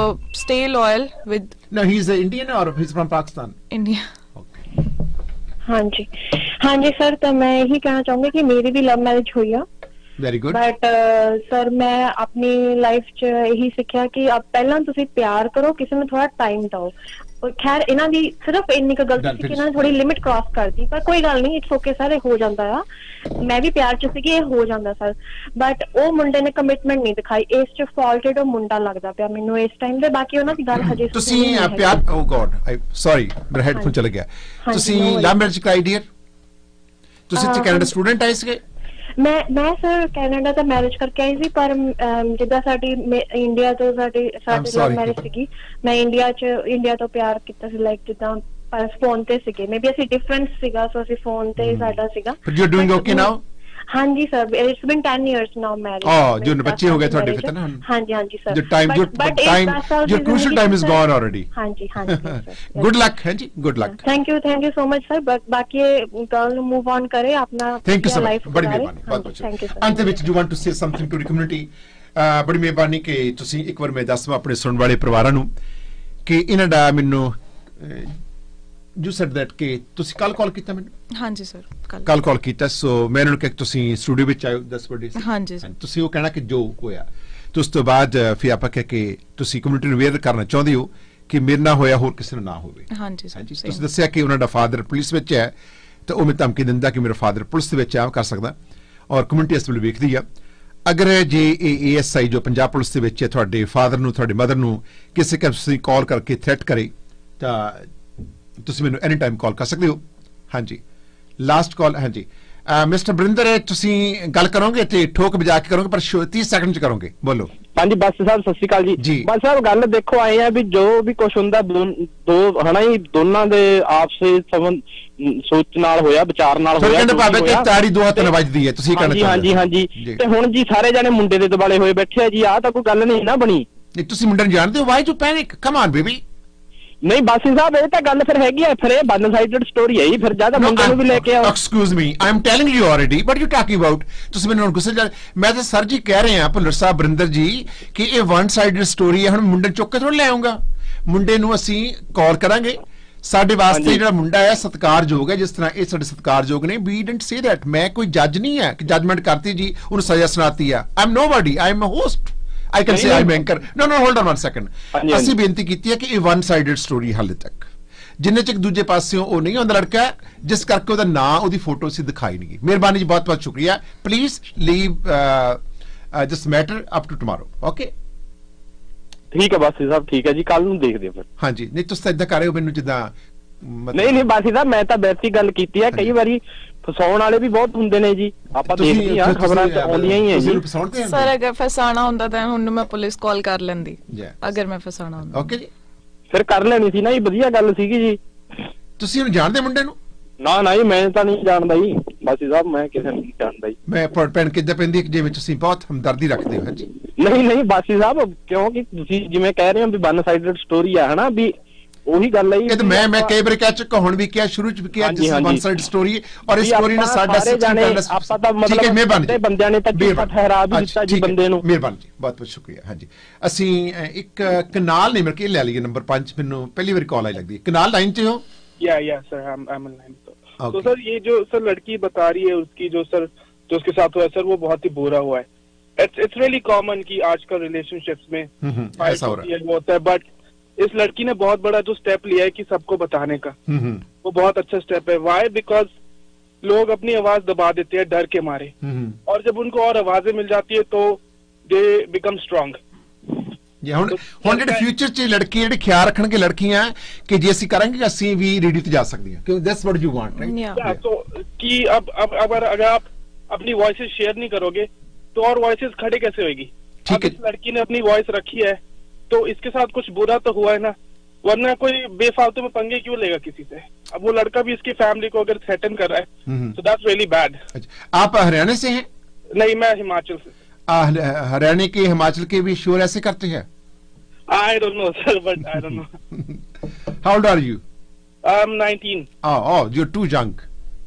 stay loyal with. No, he's an Indian or he's from Pakistan? India. Okay. ਹਾਂਜੀ sir, ਤਾਂ ਮੈਂ ਇਹੀ ਕਹਿਣਾ ਚਾਹੂੰਗੀ ਕਿ ਮੇਰੀ ਵੀ love marriage ਹੋਈ ਆ। Very good. ਬਟ ਸਰ ਮੈਂ ਆਪਣੀ ਲਾਈਫ 'ਚ ਇਹੀ ਸਿੱਖਿਆ ਕਿ ਪਹਿਲਾਂ ਤੁਸੀਂ ਪਿਆਰ ਕਰੋ, ਕਿਸੇ ਨੂੰ ਥੋੜਾ ਟਾਈਮ ਦਿਓ। ਖੈਰ ਇਹਨਾਂ ਦੀ ਸਿਰਫ ਇੰਨੀ ਕੁ ਗਲਤੀ ਸੀ ਕਿ ਇਹਨਾਂ ਨੇ ਥੋੜੀ ਲਿਮਿਟ ਕ੍ਰਾਸ ਕਰਤੀ, ਪਰ ਕੋਈ ਗੱਲ ਨਹੀਂ, ਇਟਸ ਓਕੇ ਸਰ, ਇਹ ਹੋ ਜਾਂਦਾ ਆ। ਮੈਂ ਵੀ ਪਿਆਰ 'ਚ ਸੀਗੀ, ਇਹ ਹੋ ਜਾਂਦਾ ਸਰ, ਬਟ ਉਹ ਮੁੰਡੇ ਨੇ ਕਮਿਟਮੈਂਟ ਨਹੀਂ ਦਿਖਾਈ। ਇਸ 'ਚ ਫਾਲਟਡ ਉਹ ਮੁੰਡਾ ਲੱਗਦਾ ਪਿਆ ਮੈਨੂੰ ਇਸ ਟਾਈਮ ਦੇ। ਬਾਕੀ ਉਹਨਾਂ ਦੀ ਗੱਲ ਹਜੇ ਤੁਸੀਂ ਪਿਆਰ, ਓ ਗॉड ਆਈ ਸੌਰੀ ਮੇਰਾ ਹੈਡਫੋਨ ਚਲਾ ਗਿਆ। ਤੁਸੀਂ ਲਵ ਮੈਰਿਜ ਕਰਾਈ ਡੀਅਰ? ਤੁਸੀਂ ਇੱਥੇ ਕੈਨੇਡਾ ਸਟੂਡੈਂਟ ਆਏ ਸੀਗੇ? ਮੈਂ ਸਰ ਕੈਨੇਡਾ ਤਾਂ ਮੈਰਿਜ ਕਰਕੇ ਆਈ ਸੀ, ਪਰ ਜਿੱਦਾਂ ਸਾਡੀ ਇੰਡੀਆ ਤੋਂ ਸਾਡੀ ਲਵ ਮੈਰਿਜ ਸੀਗੀ। ਮੈਂ ਇੰਡੀਆ ਤੋਂ ਪਿਆਰ ਕੀਤਾ ਸੀ, ਲਾਈਕ ਜਿੱਦਾਂ ਪਰ ਫੋਨ ਤੇ ਸੀਗੇ, ਮੇਬੀ ਅਸੀਂ ਡਿਫਰੈਂਸ ਸੀਗਾ, ਸੋ ਅਸੀਂ ਫੋਨ ਤੇ ਸਾਡਾ ਸੀਗਾ। But you're doing okay now? ਹਾਂਜੀ sir, it's been 10 years now married। ਜੋ ਬੱਚੇ ਹੋ ਗਏ ਤੁਹਾਡੇ ਫਿਰ ਨਾ? ਹਾਂਜੀ ਹਾਂਜੀ sir. your crucial time is gone already। ਹਾਂਜੀ ਹਾਂਜੀ good luck ਹੈ ਜੀ, good luck। Thank you so much sir. ਬਾਕੀ ਗੱਲ ਨੂੰ ਮੂਵ ਔਨ ਕਰੇ ਆਪਣਾ। ਥੈਂਕ ਯੂ ਸੋ ਮਚ, ਬੜੀ ਮਿਹਰਬਾਨੀ, ਬਹੁਤ ਬਹੁਤ ਥੈਂਕ ਯੂ। ਅੰਤ ਵਿੱਚ you want to say something to the community? ਬੜੀ ਮਿਹਰਬਾਨੀ ਕਿ ਤੁਸੀਂ ਇੱਕ ਵਾਰ ਮੈਂ ਦੱਸਵਾਂ ਆਪਣੇ ਸੁਣਨ ਵਾਲੇ ਪਰਿਵਾਰਾਂ ਨੂੰ ਕਿ ਇਹਨਾਂ ਦਾ ਮੈਨੂੰ you said that ਕਿ ਤੁਸੀਂ ਕੱਲ ਕਾਲ ਕੀਤਾ ਮੈਨੂੰ? ਹਾਂਜੀ ਸਰ, ਕੱਲ ਕਾਲ ਕੀਤਾ। ਸੋ ਮੈਂ ਇਹਨਾਂ ਨੂੰ ਕਿਹਾ ਤੁਸੀਂ ਸਟੂਡੀਓ ਵਿੱਚ ਆਇਓ 10 ਵਜੇ। ਹਾਂਜੀ, ਤੁਸੀਂ ਉਹ ਕਹਿਣਾ ਕਿ ਜੋ ਹੋਇਆ ਤੇ ਉਸ ਤੋਂ ਬਾਅਦ ਫਿਰ ਆਪਾਂ ਕਿਹਾ ਕਿ ਤੁਸੀਂ ਕਮਿਊਨਿਟੀ ਨੂੰ ਅਵੇਅਰ ਕਰਨਾ ਚਾਹੁੰਦੇ ਹੋ ਕਿ ਮੇਰੇ ਨਾਲ ਹੋਇਆ ਹੋਰ ਕਿਸੇ ਨੂੰ ਨਾ ਹੋਵੇ। ਹਾਂਜੀ, ਤੁਸੀਂ ਦੱਸਿਆ ਕਿ ਉਹਨਾਂ ਦਾ ਫਾਦਰ ਪੁਲਿਸ ਵਿੱਚ ਹੈ ਤੇ ਉਹ ਮੈਨੂੰ ਧਮਕੀ ਦਿੰਦਾ ਕਿ ਮੇਰਾ ਫਾਦਰ ਪੁਲਿਸ ਦੇ ਵਿੱਚ ਆ ਕਰ ਸਕਦਾ, ਔਰ ਕਮਿਊਨਿਟੀ ਇਸ ਵੇਲੇ ਵੇਖਦੀ ਆ। ਅਗਰ ਜੇ ਇਹ ASI ਜੋ ਪੰਜਾਬ ਪੁਲਿਸ ਦੇ ਵਿੱਚ ਹੈ ਤੁਹਾਡੇ ਫਾਦਰ ਨੂੰ, ਤੁਹਾਡੇ ਮਦਰ ਨੂੰ ਕਿਸੇ ਤੁਸੀਂ ਕਾਲ ਕਰਕੇ ਥ੍ਰੈਟ ਕਰੇ ਤਾਂ ਤੁਸੀਂ ਮੈਨੂੰ ਐਨੀ ਟਾਈਮ ਕਾਲ ਕਰ ਸਕਦੇ ਹੋ। ਹਾਂਜੀ, ਲਾਸਟ ਕਾਲ। ਹਾਂਜੀ ਮਿਸਟਰ ਬਰਿੰਦਰ, ਤੁਸੀਂ ਗੱਲ ਕਰੋਗੇ ਤੇ ਠੋਕ ਵਜਾ ਕੇ ਕਰੋਗੇ ਪਰ 30 ਸੈਕਿੰਡ ਚ ਕਰੋਗੇ, ਬੋਲੋ। ਹਾਂਜੀ ਬਾਸੀ ਸਾਹਿਬ, ਸਤਿ ਸ਼੍ਰੀ ਅਕਾਲ ਜੀ। ਬਾਸੀ ਸਾਹਿਬ ਗੱਲ ਦੇਖੋ ਆਏ ਆ ਵੀ ਜੋ ਵੀ ਕੁਝ ਹੁੰਦਾ ਦੋ ਹਨਾ ਜੀ, ਦੋਨਾਂ ਦੇ ਆਪਸੇ ਸੋਚ ਨਾਲ ਹੋਇਆ, ਵਿਚਾਰ ਨਾਲ ਹੋਇਆ। ਕਹਿੰਦੇ ਭਾਵੇਂ ਕਿ ਤਾੜੀ ਦੋ ਹੱਥ ਨਾਲ ਵੱਜਦੀ ਹੈ, ਤੁਸੀਂ ਕਹਿਣਾ ਚਾਹੁੰਦੇ? ਹਾਂਜੀ ਤੇ ਹੁਣ ਜੀ ਸਾਰੇ ਜਾਣੇ ਮੁੰਡੇ ਦੇ ਦੁਆਲੇ ਹੋਏ ਬੈਠੇ ਆ ਜੀ, ਆਹ ਤਾਂ ਕੋਈ ਗੱਲ ਨਹੀਂ ਨਾ ਬਣੀ। ਤੁਸੀਂ ਮੁੰਡੇ ਨੂੰ ਜਾਣਦੇ ਹੋ? Why to panic, come on baby. ਨਹੀਂ ਬਾਸੀ ਸਾਹਿਬ, ਇਹ ਤਾਂ ਗੱਲ ਫਿਰ ਹੈਗੀ ਆ, ਫਿਰ ਇਹ ਵਨ ਸਾਈਡਡ ਸਟੋਰੀ ਹੈ ਜੀ, ਫਿਰ ਜਿਆਦਾ ਮੁੰਡੇ ਨੂੰ ਵੀ ਲੈ ਕੇ ਆਓ। Excuse me, I am telling you already, but you talking about. ਤੁਸੀਂ ਮੈਨੂੰ ਗੁੱਸੇ ਜਾ, ਮੈਂ ਤਾਂ ਸਰ ਜੀ ਕਹਿ ਰਹੇ ਹਾਂ ਭੁੱਲਰ ਸਾਹਿਬ, ਬਰਿੰਦਰ ਜੀ, ਕਿ ਇਹ ਵਨ ਸਾਈਡਡ ਸਟੋਰੀ ਹੈ। ਹੁਣ ਮੁੰਡੇ ਚੁੱਕ ਕੇ ਥੋੜਾ ਲੈ ਆਉਂਗਾ, ਮੁੰਡੇ ਨੂੰ ਅਸੀਂ ਕਾਲ ਕਰਾਂਗੇ। ਸਾਡੇ ਵਾਸਤੇ ਜਿਹੜਾ ਮੁੰਡਾ ਹੈ ਸਤਿਕਾਰਯੋਗ ਹੈ, ਜਿਸ ਤਰ੍ਹਾਂ ਇਹ ਸਾਡੇ ਸਤਿਕਾਰਯੋਗ ਨੇ। We didn't say that. ਮੈਂ ਕੋਈ ਜੱਜ ਨਹੀਂ ਹੈ ਕਿ ਜਜਮੈਂਟ ਕਰਤੀ ਜੀ ਉਹਨੂੰ ਸਜ਼ਾ ਸੁਣਾਤੀ ਆ। I am nobody, I am a host. I can say I'm anchor. No, hold on 1 second. ਅਸੀਂ ਬੇਨਤੀ ਕੀਤੀ ਹੈ ਕਿ ਇਹ ਵਨ ਸਾਈਡਡ ਸਟੋਰੀ ਹਾਲੇ ਤੱਕ, ਜਿੰਨੇ ਚ ਦੂਜੇ ਪਾਸਿਓਂ ਉਹ ਨਹੀਂ ਹੁੰਦਾ ਲੜਕਾ, ਜਿਸ ਕਰਕੇ ਉਹਦਾ ਨਾਂ, ਉਹਦੀ ਫੋਟੋ ਅਸੀਂ ਦਿਖਾਈ ਨਹੀਂ ਗਈ। ਮਿਹਰਬਾਨੀ ਜੀ, ਬਹੁਤ ਬਹੁਤ ਸ਼ੁਕਰੀਆ। Please leave this matter up to tomorrow. Okay, ਠੀਕ ਹੈ ਬਾਸੀ ਸਾਹਿਬ, ਠੀਕ ਹੈ ਜੀ, ਕੱਲ ਨੂੰ ਦੇਖਦੇ ਹਾਂ ਫਿਰ। ਹਾਂਜੀ, ਨਹੀਂ ਤੁਸੀਂ ਤਾਂ ਇਦਾਂ ਕਰ ਰਹੇ ਹੋ ਮੈਨੂੰ ਜਿੱਦਾਂ। ਨਹੀਂ ਬਾਸੀ ਸਾਹਿਬ, ਮੈਂ ਤਾਂ ਵੈਸੀ ਗੱਲ ਕੀਤੀ ਹੈ। ਕਈ ਵਾਰੀ ਫਸਾਉਣ ਵਾਲੇ ਵੀ ਬਹੁਤ ਹੁੰਦੇ ਨੇ ਜੀ, ਆਪਾਂ ਦੇਖਦੇ ਹਾਂ ਖਬਰਾਂ ਚ ਆਉਂਦੀਆਂ ਹੀ ਹੈ ਜੀ। ਸਰ ਅਗਰ ਫਸਾਣਾ ਹੁੰਦਾ ਤਾਂ ਹੁਣ ਮੈਂ ਪੁਲਿਸ ਕਾਲ ਕਰ ਲੈਂਦੀ, ਅਗਰ ਮੈਂ ਫਸਾਣਾ ਹੁੰਦਾ। ਓਕੇ ਜੀ, ਫਿਰ ਕਰ ਲੈਣੀ ਸੀ ਨਾ ਜੀ, ਵਧੀਆ ਗੱਲ ਸੀਗੀ ਜੀ। ਤੁਸੀਂ ਉਹਨੂੰ ਜਾਣਦੇ ਮੁੰਡੇ ਨੂੰ? ਨਾ ਜੀ, ਮੈਂ ਤਾਂ ਨਹੀਂ ਜਾਣਦਾ ਜੀ ਬਾਸੀ ਸਾਹਿਬ, ਮੈਂ ਕਿਸੇ ਨੂੰ ਨਹੀਂ ਜਾਣਦਾ ਜੀ। ਮੈਂ ਪੈਣ ਕਿੱਦਾਂ ਪੈਂਦੀ ਜਿਵੇਂ ਤੁਸੀਂ ਬਹੁਤ ਹਮਦਰਦੀ ਰੱਖਦੇ ਹੋ ਜੀ। ਨਹੀਂ ਬਾਸੀ ਸਾਹਿਬ, ਕਿਉਂਕਿ ਤੁਸੀਂ ਜਿਵੇਂ ਕਹਿ ਰਹੇ ਹੋ ਵੀ ਵਨ ਸਾਈਡਡ ਸਟੋਰੀ ਆ ਹਨਾ, ਵੀ ਉਹੀ ਗੱਲ ਹੈ। ਇਹ ਤਾਂ ਮੈਂ ਕਈ ਵਾਰ ਕਹਿ ਚੁੱਕਾ, ਹੁਣ ਵੀ ਕਿਹਾ, ਸ਼ੁਰੂ ਚ ਵੀ ਕਿਹਾ, ਜਿਸ ਵਨ ਸਾਈਡ ਸਟੋਰੀ। ਔਰ ਇਸ ਸਟੋਰੀ ਨਾਲ ਸਾਡਾ ਆਪਾਂ ਤਾਂ ਮਤਲਬ ਬੰਦਿਆਂ ਨੇ ਤਾਂ ਠਹਿਰਾ ਵੀ ਦਿੱਤਾ ਜੀ ਬੰਦੇ ਨੂੰ। ਮਿਹਰਬਾਨੀ ਜੀ, ਬਹੁਤ ਬਹੁਤ ਸ਼ੁਕਰੀਆ। ਹਾਂਜੀ, ਅਸੀਂ ਇੱਕ ਕਨਾਲ ਨੇ ਮਿਲ ਕੇ ਲੈ ਲਈਏ ਨੰਬਰ 5। ਮੈਨੂੰ ਪਹਿਲੀ ਵਾਰੀ ਕਾਲ ਆਈ ਲੱਗਦੀ ਹੈ। ਕਨਾਲ ਲਾइन पे हो? या sir, I am on line. तो सर ये जो सर लड़की बता रही है उसकी जो उसके साथ हुआ है सर, वो बहुत ही बुरा हुआ है। इट्स रियली कॉमन कि आजकल रिलेशनशिप्स में ऐसा होता है, बट इस लड़की ने बहुत बड़ा जो स्टेप लिया है कि सबको बताने का, वो बहुत अच्छा स्टेप है। वाई? बिकॉज लोग अपनी आवाज दबा देते हैं डर के मारे, और जब उनको और आवाजें मिल जाती है तो दे बिकम स्ट्रांग। ਹੁਣ ਜਿਹੜੇ ਫਿਊਚਰ ਚ ਲੜਕੀ ਜਿਹੜੇ ਖਿਆਲ ਰੱਖਣਗੇ ਲੜਕੀਆਂ ਕਿ ਜੇ ਅਸੀਂ ਕਰਾਂਗੇ ਅਸੀਂ ਵੀ ਰੇਡੀਓ ਤੇ ਜਾ ਸਕਦੀਆਂ, ਕਿਉਂਕਿ that's what you want, right? तो कि अब अगर आप अपनी वॉइसेस शेयर नहीं करोगे तो और वॉइसेस खड़े कैसे होगी? अब इस लड़की ने अपनी वॉइस रखी है तो इसके साथ कुछ बुरा तो हुआ है ना, वरना कोई बेफालतू में पंगे क्यों लेगा किसी से? अब वो लड़का भी इसकी फैमिली को अगर थ्रेटन कर रहा है तो दैट्स रियली बैड। आप हरियाणा से हैं? नहीं, मैं हिमाचल से। हरियाणा के हिमाचल के भी शोर ऐसे करते हैं? I don't know sir, but I don't know. How old are you? I'm 19. Oh, you're too young.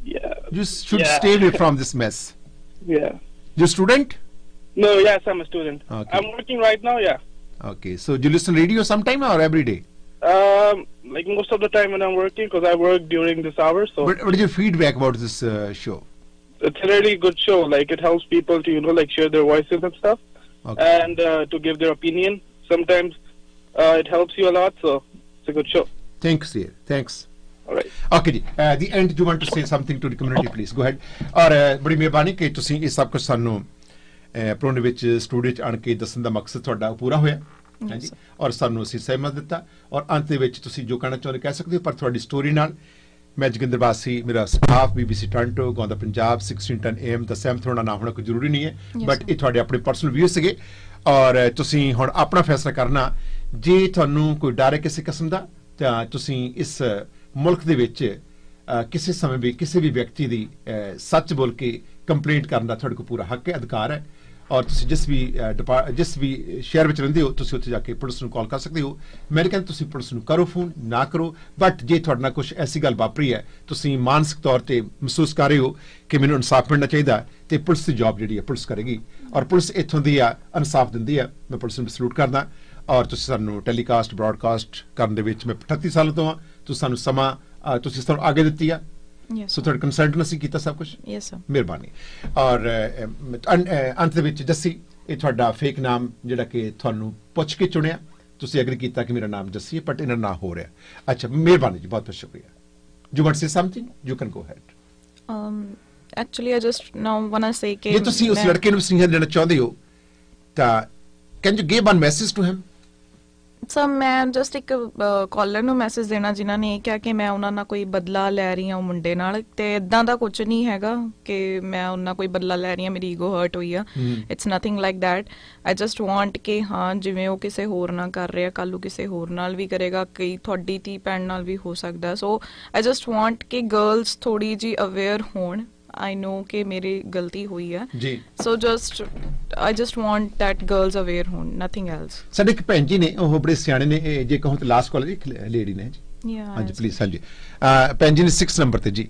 Yeah. You should stay away from this mess. Yeah. You're a student? No, yes, I'm a student. Okay. I'm working right now, yeah. Okay, so do you listen to radio sometime or every day? Like most of the time when I'm working, because I work during this hour. So. What is your feedback about this show? It's a really good show. Like it helps people to like share their voices and stuff, and to give their opinion. Sometimes it helps you a lot, so it's a good show. Thanks, dear. Thanks. All right. Okay, the end. Do you want to say something to the community, please? Go ahead. और बड़ी मेहरबानी कि तुसी इस सब कुछ सानू prone विच studio च आण के दसन दा मकसद तुहाडा पूरा होया है जी, और सानू ਅਸੀਂ ਸਹਿਮਤ ਦਿੱਤਾ, और अंत ਦੇ ਵਿੱਚ ਤੁਸੀਂ ਜੋ ਕਹਿਣਾ ਚਾਹੁੰਦੇ ਕਹਿ ਸਕਦੇ ਹੋ, ਪਰ ਤੁਹਾਡੀ ਸਟੋਰੀ ਨਾਲ ਮੈਂ ਜੋਗਿੰਦਰ ਬਾਸੀ, ਮੇਰਾ ਸਟਾਫ BBC ਟੋਰਾਂਟੋ, ਗਾਉਂਦਾ ਪੰਜਾਬ 1610 AM ਦਾ ਸਹਿਮਤ ਹੋਣਾ ਨਾ ਹੋਣਾ ਕੋਈ ਜ਼ਰੂਰੀ ਨਹੀਂ ਹੈ, ਬਟ ਇਹ ਤੁਹਾਡੇ ਆਪਣੇ ਪਰਸਨਲ ਵਿਊ ਸੀਗੇ, ਔਰ ਤੁਸੀਂ ਹੁਣ ਆਪਣਾ ਫੈਸਲਾ ਕਰਨਾ। ਜੇ ਤੁਹਾਨੂੰ ਕੋਈ ਡਰ ਹੈ ਕਿਸੇ ਕਿਸਮ ਦਾ ਤਾਂ ਤੁਸੀਂ ਇਸ ਮੁਲਕ ਦੇ ਵਿੱਚ ਕਿਸੇ ਸਮੇਂ ਵੀ ਕਿਸੇ ਵੀ ਵਿਅਕਤੀ ਦੀ ਸੱਚ ਬੋਲ ਕੇ ਕੰਪਲੇਂਟ ਕਰਨ ਦਾ ਤੁਹਾਡੇ ਕੋਲ ਪੂਰਾ ਹੱਕ ਹੈ, ਅਧਿਕਾਰ ਹੈ। ਔਰ ਤੁਸੀਂ ਜਿਸ ਵੀ ਸ਼ਹਿਰ ਵਿੱਚ ਰਹਿੰਦੇ ਹੋ ਤੁਸੀਂ ਉੱਥੇ ਜਾ ਕੇ ਪੁਲਿਸ ਨੂੰ ਕਾਲ ਕਰ ਸਕਦੇ ਹੋ। ਮੈਂ ਕਹਿੰਦਾ ਤੁਸੀਂ ਪੁਲਿਸ ਨੂੰ ਕਰੋ ਫੋਨ, ਨਾ ਕਰੋ, ਬਟ ਜੇ ਤੁਹਾਡੇ ਨਾਲ ਕੁਝ ਐਸੀ ਗੱਲ ਵਾਪਰੀ ਹੈ, ਤੁਸੀਂ ਮਾਨਸਿਕ ਤੌਰ ਤੇ ਮਹਿਸੂਸ ਕਰ ਰਹੇ ਹੋ ਕਿ ਮੈਨੂੰ ਇਨਸਾਫ ਮਿਲਣਾ ਚਾਹੀਦਾ, ਤੇ ਪੁਲਿਸ ਦੀ ਜੌਬ ਜਿਹੜੀ ਹੈ ਪੁਲਿਸ ਕਰੇਗੀ, ਔਰ ਪੁਲਿਸ ਇੱਥੋਂ ਦੀ ਆ ਇਨਸਾਫ ਦਿੰਦੀ ਹੈ। ਮੈਂ ਪੁਲਿਸ ਨੂੰ ਸਲੂਟ ਕਰਦਾ। ਔਰ ਤੁਸੀਂ ਸਾਨੂੰ ਟੈਲੀਕਾਸਟ ਬ੍ਰੌਡਕਾਸਟ ਕਰਨ ਦੇ ਵਿੱਚ, ਮੈਂ 38 ਸਾਲ ਤੋਂ ਹਾਂ, ਤੁਸੀਂ ਸਾਨੂੰ ਸਮਾਂ ਤੁਸੀਂ ਸਾਨੂੰ ਆਗੇ ਦਿੱਤੀ ਆ, ਸੋ ਤੁਹਾਡੇ ਕੰਸਲਟ ਨਾਲ ਅਸੀਂ ਕੀਤਾ ਸਭ ਕੁਝ। ਮਿਹਰਬਾਨੀ। ਔਰ ਅੰਤ ਦੇ ਵਿੱਚ ਜੱਸੀ, ਇਹ ਤੁਹਾਡਾ ਫੇਕ ਨਾਮ ਜਿਹੜਾ ਕਿ ਤੁਹਾਨੂੰ ਪੁੱਛ ਕੇ ਚੁਣਿਆ, ਤੁਸੀਂ ਐਗਰੀ ਕੀਤਾ ਕਿ ਮੇਰਾ ਨਾਮ ਜੱਸੀ ਹੈ, ਬਟ ਇਹਨਾਂ ਨਾ ਹੋ ਰਿਹਾ। ਅੱਛਾ, ਮਿਹਰਬਾਨੀ ਜੀ, ਬਹੁਤ ਬਹੁਤ ਸ਼ੁਕਰੀਆ। You want say something, you can go ahead. Actually I just now want to say ਕਿ ਜੇ ਤੁਸੀਂ ਉਸ ਲੜਕੇ ਨੂੰ ਸੁਨੇਹਾ ਦੇਣਾ ਚਾਹੁੰਦੇ ਹੋ ਤਾਂ can you give one message to him? Sir ਮੈਂ ਜਸਟ ਇੱਕ ਕਾਲਰ ਨੂੰ ਮੈਸੇਜ ਦੇਣਾ ਜਿਨ੍ਹਾਂ ਨੇ ਇਹ ਕਿਹਾ ਕਿ ਮੈਂ ਉਹਨਾਂ ਨਾਲ ਕੋਈ ਬਦਲਾ ਲੈ ਰਹੀ ਹਾਂ ਉਹ ਮੁੰਡੇ ਨਾਲ, ਤੇ ਇਦਾਂ ਦਾ ਕੁਝ ਨਹੀਂ ਹੈਗਾ ਕਿ ਮੈਂ ਉਹਨਾਂ ਕੋਈ ਬਦਲਾ ਲੈ ਰਹੀ ਹਾਂ, ਮੇਰੀ ਈਗੋ ਹਰਟ ਹੋਈ ਆ। It's nothing like that. I just want ਕਿ ਹਾਂ ਜਿਵੇਂ ਉਹ ਕਿਸੇ ਹੋਰ ਨਾਲ ਕਰ ਰਿਹਾ, ਕੱਲ੍ਹ ਨੂੰ ਕਿਸੇ ਹੋਰ ਨਾਲ ਵੀ ਕਰੇਗਾ, ਕਈ ਤੁਹਾਡੀ ਧੀ ਭੈਣ ਨਾਲ ਵੀ ਹੋ ਸਕਦਾ। ਸੋ ਆਈ ਜਸਟ ਵਾਂਟ ਕਿ ਗਰਲਸ ਥੋੜੀ ਜਿਹੀ ਅਵੇਅਰ ਹੋਣ। I know ਕਿ ਮੇਰੀ ਗਲਤੀ ਹੋਈ ਹੈ ਜੀ, so I just want that girls aware ਹੋਣ, nothing else। ਸਾਡੇ ਇੱਕ ਭੈਣ ਜੀ ਨੇ, ਉਹ ਬੜੇ ਸਿਆਣੇ ਨੇ, ਜੇ ਕਹੋ ਤਾਂ ਲਾਸਟ ਕਾਲਰ ਇੱਕ ਲੇਡੀ ਨੇ ਜੀ। ਹਾਂਜੀ ਪਲੀਜ਼। ਹਾਂਜੀ ਭੈਣ ਜੀ ਨੇ 6 ਨੰਬਰ ਤੇ ਜੀ।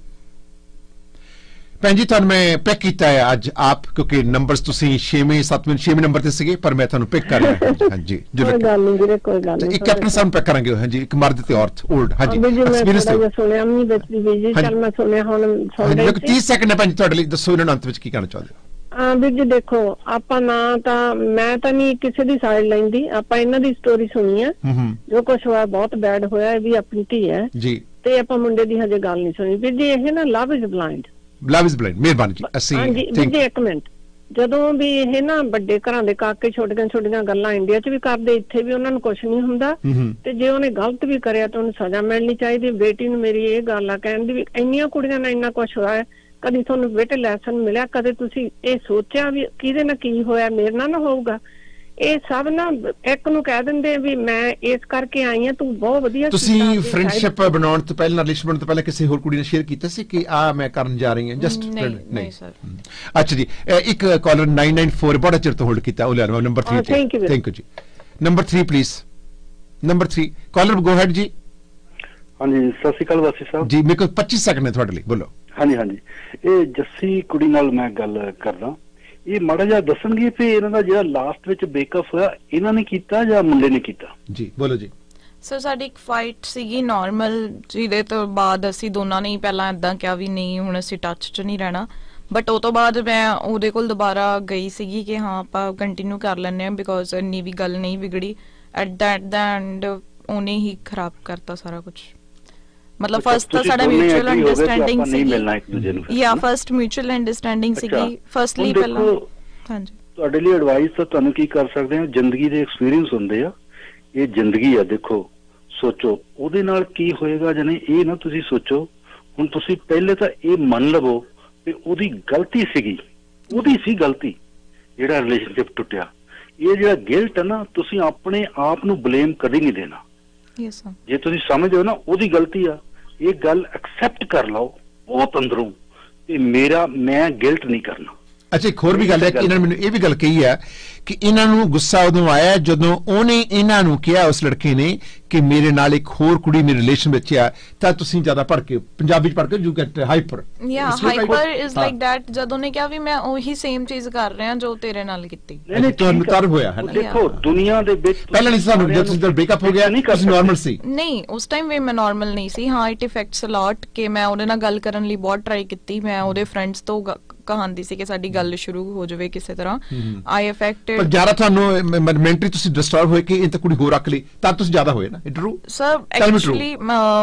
ਭੈਣ ਜੀ ਤੁਹਾਨੂੰ ਮੈਂ ਪਿਕ ਕੀਤਾ ਹੈ ਅੱਜ ਆਪ, ਕਿਉਂਕਿ ਨੰਬਰਸ ਤੁਸੀਂ 6ਵੇਂ 7ਵੇਂ 6ਵੇਂ ਨੰਬਰ ਤੇ ਸੀਗੇ, ਪਰ ਮੈਂ ਤੁਹਾਨੂੰ ਪਿਕ ਕਰ ਰਿਹਾ। ਹਾਂਜੀ ਕੋਈ ਗੱਲ ਨਹੀਂ ਵੀਰੇ, ਕੋਈ ਗੱਲ ਨਹੀਂ। ਇੱਕ ਕੈਪਟਨ ਸਾਹਿਬ ਨੂੰ ਪਿਕ ਕਰਾਂਗੇ। ਹਾਂਜੀ, ਇੱਕ ਮਰਦ ਤੇ ਔਰਤ ਓਲਡ। ਹਾਂਜੀ ਐਕਸਪੀਰੀਅੰਸ ਤੇ ਸੁਣਿਆ ਨਹੀਂ ਬਚਦੀ ਵੀ ਜੀ, ਚੱਲ ਮੈਂ ਸੁਣਿਆ ਹੁਣ ਸੁਣ ਰਹੀ। 30 ਸੈਕਿੰਡ ਹੈ ਭੈਣ ਜੀ ਤੁਹਾਡੇ ਲਈ, ਦੱਸੋ ਇਹਨਾਂ ਨੂੰ ਅੰਤ ਵਿੱਚ ਕੀ ਕਹਿਣਾ ਚਾਹੁੰਦੇ ਹੋ? ਵੀਰ ਜੀ ਦੇਖੋ, ਆਪਾਂ ਨਾ ਤਾਂ ਮੈਂ ਤਾਂ ਨਹੀਂ ਕਿਸੇ ਦੀ ਸਾਈਡ ਲੈਂਦੀ, ਆਪਾਂ ਇਹਨਾਂ ਦੀ ਸਟੋਰੀ ਸੁਣੀ ਹੈ, ਜੋ ਕੁਝ ਹੋਇਆ ਬਹੁਤ ਬੈਡ ਹੋਇਆ, ਇਹ ਵੀ ਆਪਣੀ ਧੀ ਹੈ ਜੀ, ਤੇ ਆਪਾਂ ਮੁੰਡੇ ਦੀ ਹਜੇ ਗੱਲ ਨਹੀਂ ਸੁਣੀ। ਵੀਰ ਜੀ ਇਹ ਨਾ ਲਵ is blind, love is blind. ਮਿਹਰਬਾਨੀ ਜੀ। ਅਸੀਂ ਹਾਂਜੀ ਵੀਰ ਜੀ ਇੱਕ ਮਿੰਟ, ਜਦੋਂ ਵੀ ਇਹ ਨਾ ਵੱਡੇ ਘਰਾਂ ਦੇ ਕਾਕੇ ਛੋਟੀਆਂ ਛੋਟੀਆਂ ਗੱਲਾਂ ਇੰਡੀਆ 'ਚ ਵੀ ਕਰਦੇ, ਇੱਥੇ ਵੀ ਉਹਨਾਂ ਨੂੰ ਕੁਝ ਨਹੀਂ ਹੁੰਦਾ, ਤੇ ਜੇ ਉਹਨੇ ਗਲਤ ਵੀ ਕਰਿਆ ਤਾਂ ਉਹਨੂੰ ਸਜ਼ਾ ਮਿਲਣੀ ਚਾਹੀਦੀ। ਬੇਟੀ ਨੂੰ ਮੇਰੀ ਇਹ ਗੱਲ ਆ ਕਹਿਣ ਦੀ ਵੀ ਇੰਨੀਆਂ ਕੁੜੀਆਂ ਨਾਲ ਇੰਨਾ ਕੁਝ ਹੋਇਆ, ਕਦੀ ਤੁਹਾਨੂੰ ਬੇਟੇ ਲੈਸਨ ਮਿਲਿਆ, ਕਦੇ ਤੁਸੀਂ ਇਹ ਸੋਚਿਆ ਵੀ ਕਿਹਦੇ ਨਾਲ ਕੀ ਹੋਇਆ, ਮੇਰੇ ਨਾਲ ਨਾ ਹੋਊਗਾ? ਇਹ ਸਭ ਨਾ ਇੱਕ ਨੂੰ ਕਹਿ ਦਿੰਦੇ ਵੀ ਮੈਂ ਇਸ ਕਰਕੇ ਆਈ ਆ, ਤੂੰ ਬਹੁਤ ਵਧੀਆ। ਤੁਸੀਂ ਫਰੈਂਡਸ਼ਿਪ ਬਣਾਉਣ ਤੋਂ ਪਹਿਲਾਂ, ਰਿਲੇਸ਼ਨ ਬਣਾਉਣ ਤੋਂ ਪਹਿਲਾਂ ਕਿਸੇ ਹੋਰ ਕੁੜੀ ਨਾਲ ਸ਼ੇਅਰ ਕੀਤਾ ਸੀ ਕਿ ਆ ਮੈਂ ਕਰਨ ਜਾ ਰਹੀ ਹਾਂ? ਜਸਟ ਨਹੀਂ ਸਰ। ਅੱਛਾ ਜੀ, ਇੱਕ ਕਾਲਰ 994 ਬੜਾ ਚਿਰ ਤੋਂ ਹੋਲਡ ਕੀਤਾ, ਉਹ ਲੈ ਲਓ ਨੰਬਰ 3 ਤੇ। ਥੈਂਕ ਯੂ ਜੀ। Number 3 please. Number 3 caller, go ahead ਜੀ। ਹਾਂਜੀ ਸਤਿ ਸ਼੍ਰੀ ਅਕਾਲ ਵਾਸੀ ਸਾਹਿਬ ਜੀ। ਮੇਰੇ ਕੋਲ 25 ਸੈਕਿੰਡ ਨੇ ਤੁਹਾਡੇ ਲਈ, ਬੋਲੋ। ਹਾਂਜੀ ਹਾਂਜੀ, ਇਹ ਜੱਸੀ ਕੁੜੀ ਨਾਲ ਮੈਂ ਗੱਲ ਕਰਦਾ, ਇਹ ਮਾੜਾ ਜਿਹਾ ਦੱਸਣਗੇ ਵੀ ਇਹਨਾਂ ਦਾ ਜਿਹੜਾ ਲਾਸਟ ਵਿੱਚ ਬ੍ਰੇਕਅਪ ਹੋਇਆ ਇਹਨਾਂ ਨੇ ਕੀਤਾ ਜਾਂ ਮੁੰਡੇ ਨੇ ਕੀਤਾ? ਜੀ ਬੋਲੋ ਜੀ। ਸਰ ਸਾਡੀ ਇੱਕ ਫਾਈਟ ਸੀਗੀ ਨਾਰਮਲ, ਜਿਹਦੇ ਤੋਂ ਬਾਅਦ ਅਸੀਂ ਦੋਨਾਂ ਨੇ ਹੀ ਪਹਿਲਾਂ ਇਦਾਂ ਕਿਹਾ ਵੀ ਨਹੀਂ ਹੁਣ ਅਸੀਂ ਟੱਚ 'ਚ ਨਹੀਂ ਰਹਿਣਾ, ਬਟ ਉਹ ਤੋਂ ਬਾਅਦ ਮੈਂ ਉਹਦੇ ਕੋਲ ਦੁਬਾਰਾ ਗਈ ਸੀਗੀ ਕਿ ਹਾਂ ਆਪਾਂ ਕੰਟੀਨਿਊ ਕਰ ਲੈਂਦੇ ਹਾਂ, ਬਿਕੋਜ਼ ਇੰਨੀ ਵੀ ਗੱਲ ਨਹੀਂ ਵਿਗੜੀ। ਐਟ ਦੈਟ ਐਂਡ ਉਹਨੇ ਹੀ ਖਰਾਬ ਕਰਤਾ ਸਾਰਾ ਕੁਝ। ਮਤਲਬ ਫਸਟ ਤਾਂ ਸਾਡਾ ਮਿਊਚੁਅਲ ਅੰਡਰਸਟੈਂਡਿੰਗ ਸੀਗੀ, ਜਾਂ ਫਸਟ ਮਿਊਚੁਅਲ ਅੰਡਰਸਟੈਂਡਿੰਗ ਸੀਗੀ ਫਸਟਲੀ ਪਹਿਲਾਂ। ਹਾਂਜੀ, ਤੁਹਾਡੇ ਲਈ ਐਡਵਾਈਸ ਤਾਂ ਤੁਹਾਨੂੰ ਕੀ ਕਰ ਸਕਦੇ ਹਾਂ, ਜ਼ਿੰਦਗੀ ਦੇ ਐਕਸਪੀਰੀਅੰਸ ਹੁੰਦੇ ਆ, ਇਹ ਜ਼ਿੰਦਗੀ ਆ, ਦੇਖੋ ਸੋਚੋ ਉਹਦੇ ਨਾਲ ਕੀ ਹੋਏਗਾ ਜਾਂ ਨਹੀਂ, ਇਹ ਨਾ ਤੁਸੀਂ ਸੋਚੋ। ਹੁਣ ਤੁਸੀਂ ਪਹਿਲੇ ਤਾਂ ਇਹ ਮੰਨ ਲਵੋ ਕਿ ਉਹਦੀ ਗਲਤੀ ਸੀਗੀ, ਉਹਦੀ ਸੀ ਗਲਤੀ ਜਿਹੜਾ ਰਿਲੇਸ਼ਨਸ਼ਿਪ ਟੁੱਟਿਆ। ਇਹ ਜਿਹੜਾ ਗਿਲਟ ਹੈ ਨਾ, ਤੁਸੀਂ ਆਪਣੇ ਆਪ ਨੂੰ ਬਲੇਮ ਕਦੇ ਨਹੀਂ ਦੇਣਾ। ਜੇ ਤੁਸੀਂ ਸਮਝਦੇ ਹੋ ਨਾ ਉਹਦੀ ਗਲਤੀ ਆ, ਇਹ ਗੱਲ ਐਕਸੈਪਟ ਕਰ ਲਓ ਬਹੁਤ ਅੰਦਰੋਂ, ਤੇ ਮੈਂ ਗਿਲਟ ਨਹੀਂ ਕਰਨਾ। ਅੱਛਾ, ਇੱਕ ਹੋਰ ਵੀ ਗੱਲ ਹੈ ਕਿ ਇਹਨਾਂ ਨੇ ਮੈਨੂੰ ਇਹ ਵੀ ਗੱਲ ਕਹੀ ਹੈ ਕਿ ਇਹਨਾਂ ਨੂੰ ਗੁੱਸਾ ਉਦੋਂ ਆਇਆ ਜਦੋਂ ਉਹਨੇ ਇਹਨਾਂ ਨੂੰ ਕਿਹਾ, ਉਸ ਲੜਕੇ ਨੇ, ਕਿ ਮੇਰੇ ਨਾਲ ਇੱਕ ਹੋਰ ਕੁੜੀ ਮੇਰੇ ਰਿਲੇਸ਼ਨ ਵਿੱਚ ਆ, ਤਾਂ ਤੁਸੀਂ ਜ਼ਿਆਦਾ ਭੜਕੇ, ਪੰਜਾਬੀ ਚ ਭੜਕੇ, you get hyper. Hyper is like that, ਜਦੋਂ ਨੇ ਕਿਹਾ ਵੀ ਮੈਂ ਉਹੀ ਸੇਮ ਚੀਜ਼ ਕਰ ਰਿਹਾ ਜੋ ਤੇਰੇ ਨਾਲ ਕੀਤੀ। ਨਹੀਂ ਤੁਹਾਨੂੰ ਤਰ ਹੋਇਆ ਹੈ ਨਾ। ਦੇਖੋ ਦੁਨੀਆ ਦੇ ਵਿੱਚ ਪਹਿਲਾਂ ਨਹੀਂ ਸਾਨੂੰ, ਜਦ ਤੁਸੀਂ ਬ੍ਰੇਕਅਪ ਹੋ ਗਿਆ ਤੁਸੀਂ ਨਾਰਮਲ ਸੀ? ਨਹੀਂ, ਉਸ ਟਾਈਮ ਵੀ ਮੈਂ ਨਾਰਮਲ ਨਹੀਂ ਸੀ। ਹਾਂ, ਇਟ ਇਫੈਕਟਸ ਅ ਲੋਟ ਕਿ ਮੈਂ ਉਹਦੇ ਨਾਲ ਗੱਲ ਕਰਨ ਲਈ ਬਹੁਤ ਟਰਾਈ ਕੀਤੀ, ਮੈਂ ਉਹਦੇ ਫਰੈਂਡਸ ਤੋਂ ਕਹਾਂਦੀ ਸੀ ਕਿ ਸਾਡੀ ਗੱਲ ਸ਼ੁਰੂ ਹੋ ਜਾਵੇ ਕਿਸੇ ਤਰ੍ਹਾਂ। ਆਈ ਅਫੈਕਟਡ, ਪਰ ਜ਼ਿਆਦਾ ਤੁਹਾਨੂੰ ਮੈਂਟਲੀ ਤੁਸੀਂ ਡਿਸਟਰਬ ਹੋਏ ਕਿ ਇਹ ਤਾਂ ਕੁੜੀ ਹੋਰ ਰੱਖ ਲਈ, ਤਾਂ ਤੁਸੀਂ ਜ਼ਿਆਦਾ ਹੋਏ ਨਾ? It true sir? Actually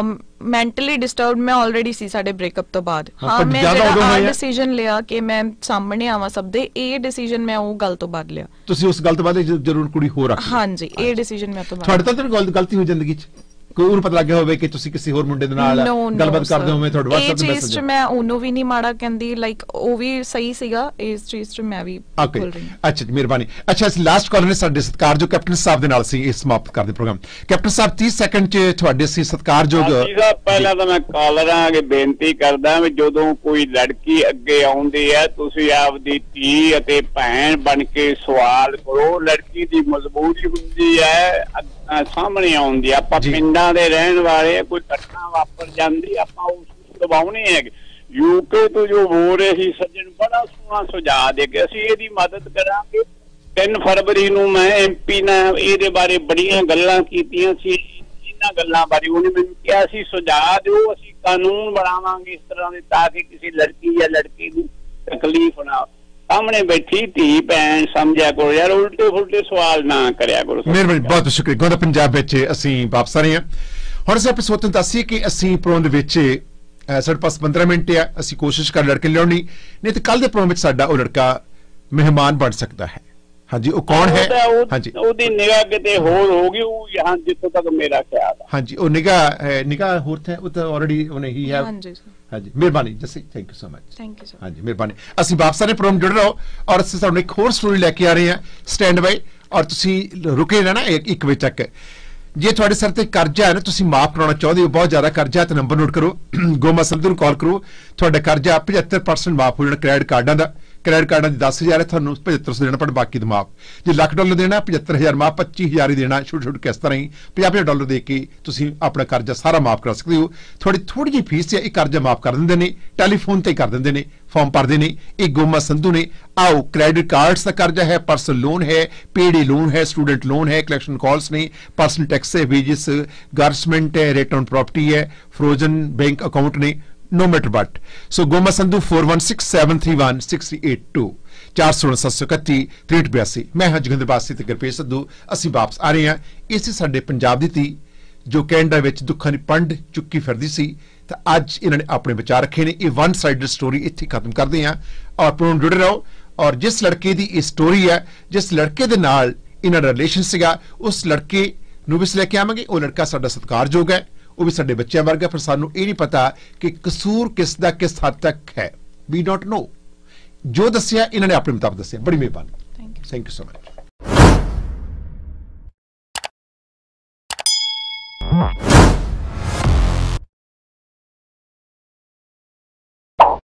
mentally disturbed ਮੈਂ ਆਲਰੇਡੀ ਸੀ ਸਾਡੇ ਬ੍ਰੇਕਅਪ ਤੋਂ ਬਾਅਦ। ਹਾਂ, ਮੈਂ ਜਿਹੜਾ ਡਿਸੀਜਨ ਲਿਆ ਕਿ ਮੈਂ ਸਾਹਮਣੇ ਆਵਾਂ ਸਭ ਦੇ, ਇਹ ਡਿਸੀਜਨ ਮੈਂ ਉਹ ਗੱਲ ਤੋਂ ਬਾਅਦ ਲਿਆ। ਤੁਸੀਂ ਉਸ ਗੱਲ ਤੋਂ ਬਾਅਦ ਜ਼ਰੂਰ ਕੁੜੀ ਹੋਰ ਰੱਖ? ਹਾਂਜੀ, ਇਹ ਡਿਸੀਜਨ ਮੈਂ ਤੋਂ ਬਾਅਦ। ਤੁਹਾਡੇ ਤਾਂ ਗਲਤੀ ਹੋਈ ਜ਼ਿੰਦਗੀ 'ਚ? ਕੋਈ ਉਹਨੂੰ ਪਤਾ ਲੱਗਿਆ ਹੋਵੇ ਕਿ ਤੁਸੀਂ ਕਿਸੇ ਹੋਰ ਮੁੰਡੇ ਦੇ ਨਾਲ ਗੱਲਬਾਤ ਕਰਦੇ ਹੋਵੇ ਤੁਹਾਡੇ WhatsApp ਤੇ ਮੈਸੇਜ? ਮੈਂ ਉਹਨੂੰ ਵੀ ਨਹੀਂ ਮਾੜਾ ਕਹਿੰਦੀ, ਲਾਈਕ ਉਹ ਵੀ ਸਹੀ ਸੀਗਾ ਇਸ ਚੀਜ਼ 'ਚ, ਮੈਂ ਵੀ ਬੋਲ ਰਹੀ ਹਾਂ। ਅੱਛਾ ਜੀ, ਮਿਹਰਬਾਨੀ। ਅੱਛਾ, ਅਸੀਂ ਲਾਸਟ ਕਾਲਰ ਨੇ ਸਾਡੇ ਸਤਿਕਾਰਯੋਗ ਕੈਪਟਨ ਸਾਹਿਬ ਦੇ ਨਾਲ ਸੀ ਇਹ ਸਮਾਪਤ ਕਰਦੇ ਪ੍ਰੋਗਰਾਮ। ਕੈਪਟਨ ਸਾਹਿਬ 30 ਸੈਕਿੰਡ 'ਚ ਤੁਹਾਡੇ ਸੀ ਸਤਿਕਾਰਯੋਗ। ਪਹਿਲਾਂ ਤਾਂ ਮੈਂ ਕਾਲਰਾਂ ਅੱਗੇ ਬੇਨਤੀ ਕਰਦਾ ਵੀ ਜਦੋਂ ਕੋਈ ਲੜਕੀ ਅੱਗੇ ਆਉਂਦੀ ਹੈ ਤੁਸੀਂ ਆਪਦੀ ਧੀ ਅਤੇ ਭੈਣ ਬਣ ਕੇ ਸਵਾਲ ਕਰੋ। ਲੜਕੀ ਦੀ ਮਜਬੂਰੀ ਹੁੰਦੀ ਹੈ ਸਾਹਮਣੇ ਆਉਂਦੀ। ਆਪਾਂ ਪਿੰਡਾਂ ਦੇ ਰਹਿਣ ਵਾਲੇ, ਕੋਈ ਘਟਨਾ ਵਾਪਰ ਜਾਂਦੀ ਆਪਾਂ ਉਸ ਨੂੰ ਦਬਾਉਣੇ ਹੈਗੇ। ਯੂਕੇ ਤੋਂ ਜੋ ਹੋ ਰਹੇ ਸੀ ਸੱਜਣ ਬੜਾ ਸੋਹਣਾ ਸੁਝਾਅ ਦੇ ਕੇ ਅਸੀਂ ਇਹਦੀ ਮਦਦ ਕਰਾਂਗੇ। 3 ਫਰਵਰੀ ਨੂੰ ਮੈਂ MP ਨਾਲ ਇਹਦੇ ਬਾਰੇ ਬੜੀਆਂ ਗੱਲਾਂ ਕੀਤੀਆਂ ਸੀ। ਇਹਨਾਂ ਗੱਲਾਂ ਬਾਰੇ ਉਹਨੇ ਮੈਨੂੰ ਕਿਹਾ ਸੀ ਸੁਝਾਅ ਦਿਓ, ਅਸੀਂ ਕਾਨੂੰਨ ਬਣਾਵਾਂਗੇ ਇਸ ਤਰ੍ਹਾਂ ਦੇ ਤਾਂ ਕਿ ਕਿਸੇ ਲੜਕੀ ਜਾਂ ਲੜਕੀ ਨੂੰ ਤਕਲੀਫ ਨਾ। ਸਾਹਮਣੇ ਬੈਠੀ ਧੀ ਭੈਣ ਸਮਝਿਆ ਕਰੋ ਯਾਰ, ਉਲਟੇ ਫੁਲਟੇ ਸਵਾਲ ਨਾ ਕਰਿਆ ਕਰੋ। ਮਿਹਰਬਾਨੀ, ਬਹੁਤ ਸ਼ੁਕਰੀਆ। ਗੋਦਾ ਪੰਜਾਬ ਵਿੱਚ ਅਸੀਂ ਵਾਪਸ ਆ ਰਹੇ ਹਾਂ। ਹੁਣ ਅਸੀਂ ਆਪਣੇ ਸੋਤਨ ਦੱਸੀਏ ਕਿ ਅਸੀਂ ਪ੍ਰੋਗਰਾਮ ਦੇ ਵਿੱਚ ਸਾਡੇ ਪਾਸ 15 ਮਿੰਟ ਆ, ਅਸੀਂ ਕੋਸ਼ਿਸ਼ ਕਰ ਲੜਕੇ ਲਿਆਉਣੀ, ਨਹੀਂ ਤੇ ਕੱਲ ਦੇ ਪ੍ਰੋਗਰਾਮ ਵਿੱਚ ਸਾਡਾ ਉਹ ਲੜਕਾ ਮਹਿਮਾਨ ਬਣ ਸਕਦਾ ਹੈ। ਹਾਂਜੀ, ਉਹ ਕੌਣ ਹੈ? ਹਾਂਜੀ, ਉਹਦੀ ਨਿਗਾਹ ਕਿਤੇ ਹੋਰ ਹੋਗੀ, ਉਹ ਯਹਾਂ ਜਿੱਥੋਂ ਤੱਕ ਮੇਰਾ ਖਿਆਲ ਹੈ। ਹਾਂਜੀ, ਉਹ ਨਿਗਾਹ ਹੋਰ ਹੈ, ਉਹ ਤਾਂ ਆਲਰੇਡੀ ਉਹਨੇ ਹੀ ਹੈ। ਹਾਂਜੀ, ਮਿਹਰਬਾਨੀ Jassi, thank you so much. Thank you sir. ਹਾਂਜੀ, ਮਿਹਰਬਾਨੀ। ਅਸੀਂ ਵਾਪਸ ਆਨੇ ਪ੍ਰੋਗਰਾਮ ਜੁੜ ਰਹੋ ਔਰ ਅਸੀਂ ਤੁਹਾਨੂੰ ਇੱਕ ਹੋਰ ਸਟੋਰੀ ਲੈ ਕੇ ਆ ਰਹੇ ਹਾਂ। ਸਟੈਂਡ ਬਾਈ ਔਰ ਤੁਸੀਂ ਰੁਕੇ ਰਹਿਣਾ 1 ਵਜੇ ਤੱਕ। ਜੇ ਤੁਹਾਡੇ ਸਿਰ ਤੇ ਕਰਜ਼ਾ ਹੈ ਨਾ, ਤੁਸੀਂ ਮਾਫ ਕਰਾਉਣਾ ਚਾਹੁੰਦੇ ਹੋ, ਬਹੁਤ ਜ਼ਿਆਦਾ ਕਰਜ਼ਾ, ਤਾਂ ਨੰਬਰ ਨੋਟ ਕਰੋ, ਗੋਮਾ ਸੰਧੂ ਨੂੰ ਕਾਲ ਕਰੋ। ਤੁਹਾਡਾ ਕਰਜ਼ਾ 75% ਮਾਫ ਹੋ ਜਾਣਾ ਕ੍ਰੈਡਿਟ ਕਾਰਡਾਂ ਦਾ। ਕ੍ਰੈਡਿਟ ਕਾਰਡਾਂ ਦੀ 10,000 ਹੈ, ਤੁਹਾਨੂੰ 7500 ਦੇਣਾ ਪੜ, ਬਾਕੀ ਦਾ ਮਾਫ। ਜੇ $1,00,000 ਦੇਣਾ 75,000 ਮਾਫ, 25,000 ਹੀ ਦੇਣਾ ਛੋਟੇ ਛੋਟੇ ਕਿਸ ਤਰ੍ਹਾਂ ਹੀ $50,000 ਦੇ ਕੇ ਤੁਸੀਂ ਆਪਣਾ ਕਰਜ਼ਾ ਸਾਰਾ ਮਾਫ ਕਰਾ ਸਕਦੇ ਹੋ। ਥੋੜੀ ਜਿਹੀ ਫੀਸ ਹੈ, ਇਹ ਕਰਜ਼ਾ ਮਾਫ ਕਰ ਦਿੰਦੇ ਨੇ, ਟੈਲੀਫੋਨ ਤੇ ਕਰ ਦਿੰਦੇ ਨੇ, ਫਾਰਮ ਭਰਦੇ ਨੇ। ਇਹ ਗੋਮਾ ਸੰਧੂ ਨੇ। आओ, क्रेडिट कार्ड्स का कर्जा है, पर्सनल लोन है, पेडी लोन है, स्टूडेंट लोन है, कलेक्शन कॉल्स ने, पर्सनल टैक्स है, वेजेस, गारसमेंट है, रिटर्न प्रॉपर्टी है, फ्रोजन बैंक अकाउंट ने, नो मैटर बट। सो गोमा संधू 4167316382 46731 मैं हाँ जोगिंदर बासी ते गुरप्रीत सिद्धू। ਅਸੀਂ ਵਾਪਸ ਆ ਰਹੇ ਹਾਂ। ਇਸੇ ਸਾਡੇ ਪੰਜਾਬ ਦੀ ਧੀ ਜੋ ਕੈਨੇਡਾ ਵਿੱਚ ਦੁੱਖਾਂ ਦੀ ਪੰਡ ਚੁੱਕੀ ਫਿਰਦੀ ਸੀ, ਤਾਂ ਅੱਜ ਇਹਨਾਂ ਨੇ ਆਪਣੇ ਵਿਚਾਰ ਰੱਖੇ ਨੇ। ਇਹ 1 ਸਾਈਡਡ ਸਟੋਰੀ ਇੱਥੇ ਖਤਮ ਕਰਦੇ ਹਾਂ ਔਰ ਪ੍ਰੋਗਰਾਮ ਜੁੜੇ ਰਹੋ। ਔਰ ਜਿਸ ਲੜਕੇ ਦੀ ਇਹ ਸਟੋਰੀ ਹੈ, ਜਿਸ ਲੜਕੇ ਦੇ ਨਾਲ ਇਹਨਾਂ ਦਾ ਰਿਲੇਸ਼ਨ ਸੀਗਾ, ਉਸ ਲੜਕੇ ਨੂੰ ਵੀ ਲੈ ਕੇ ਆਵਾਂਗੇ। ਉਹ ਲੜਕਾ ਸਾਡਾ ਸਤਿਕਾਰਯੋਗ ਹੈ, ਉਹ ਵੀ ਸਾਡੇ ਬੱਚਿਆਂ ਵਰਗਾ, ਪਰ ਸਾਨੂੰ ਇਹ ਨਹੀਂ ਪਤਾ ਕਿ ਕਸੂਰ ਕਿਸ ਦਾ ਕਿਸ ਹੱਦ ਤੱਕ ਹੈ। ਵੀ ਡੋਂਟ ਨੋ। ਜੋ ਦੱਸਿਆ ਇਹਨਾਂ ਨੇ ਆਪਣੇ ਮੁਤਾਬਕ ਦੱਸਿਆ। ਬੜੀ ਮਿਹਰਬਾਨੀ, ਥੈਂਕ ਯੂ ਸੋ ਮਚ।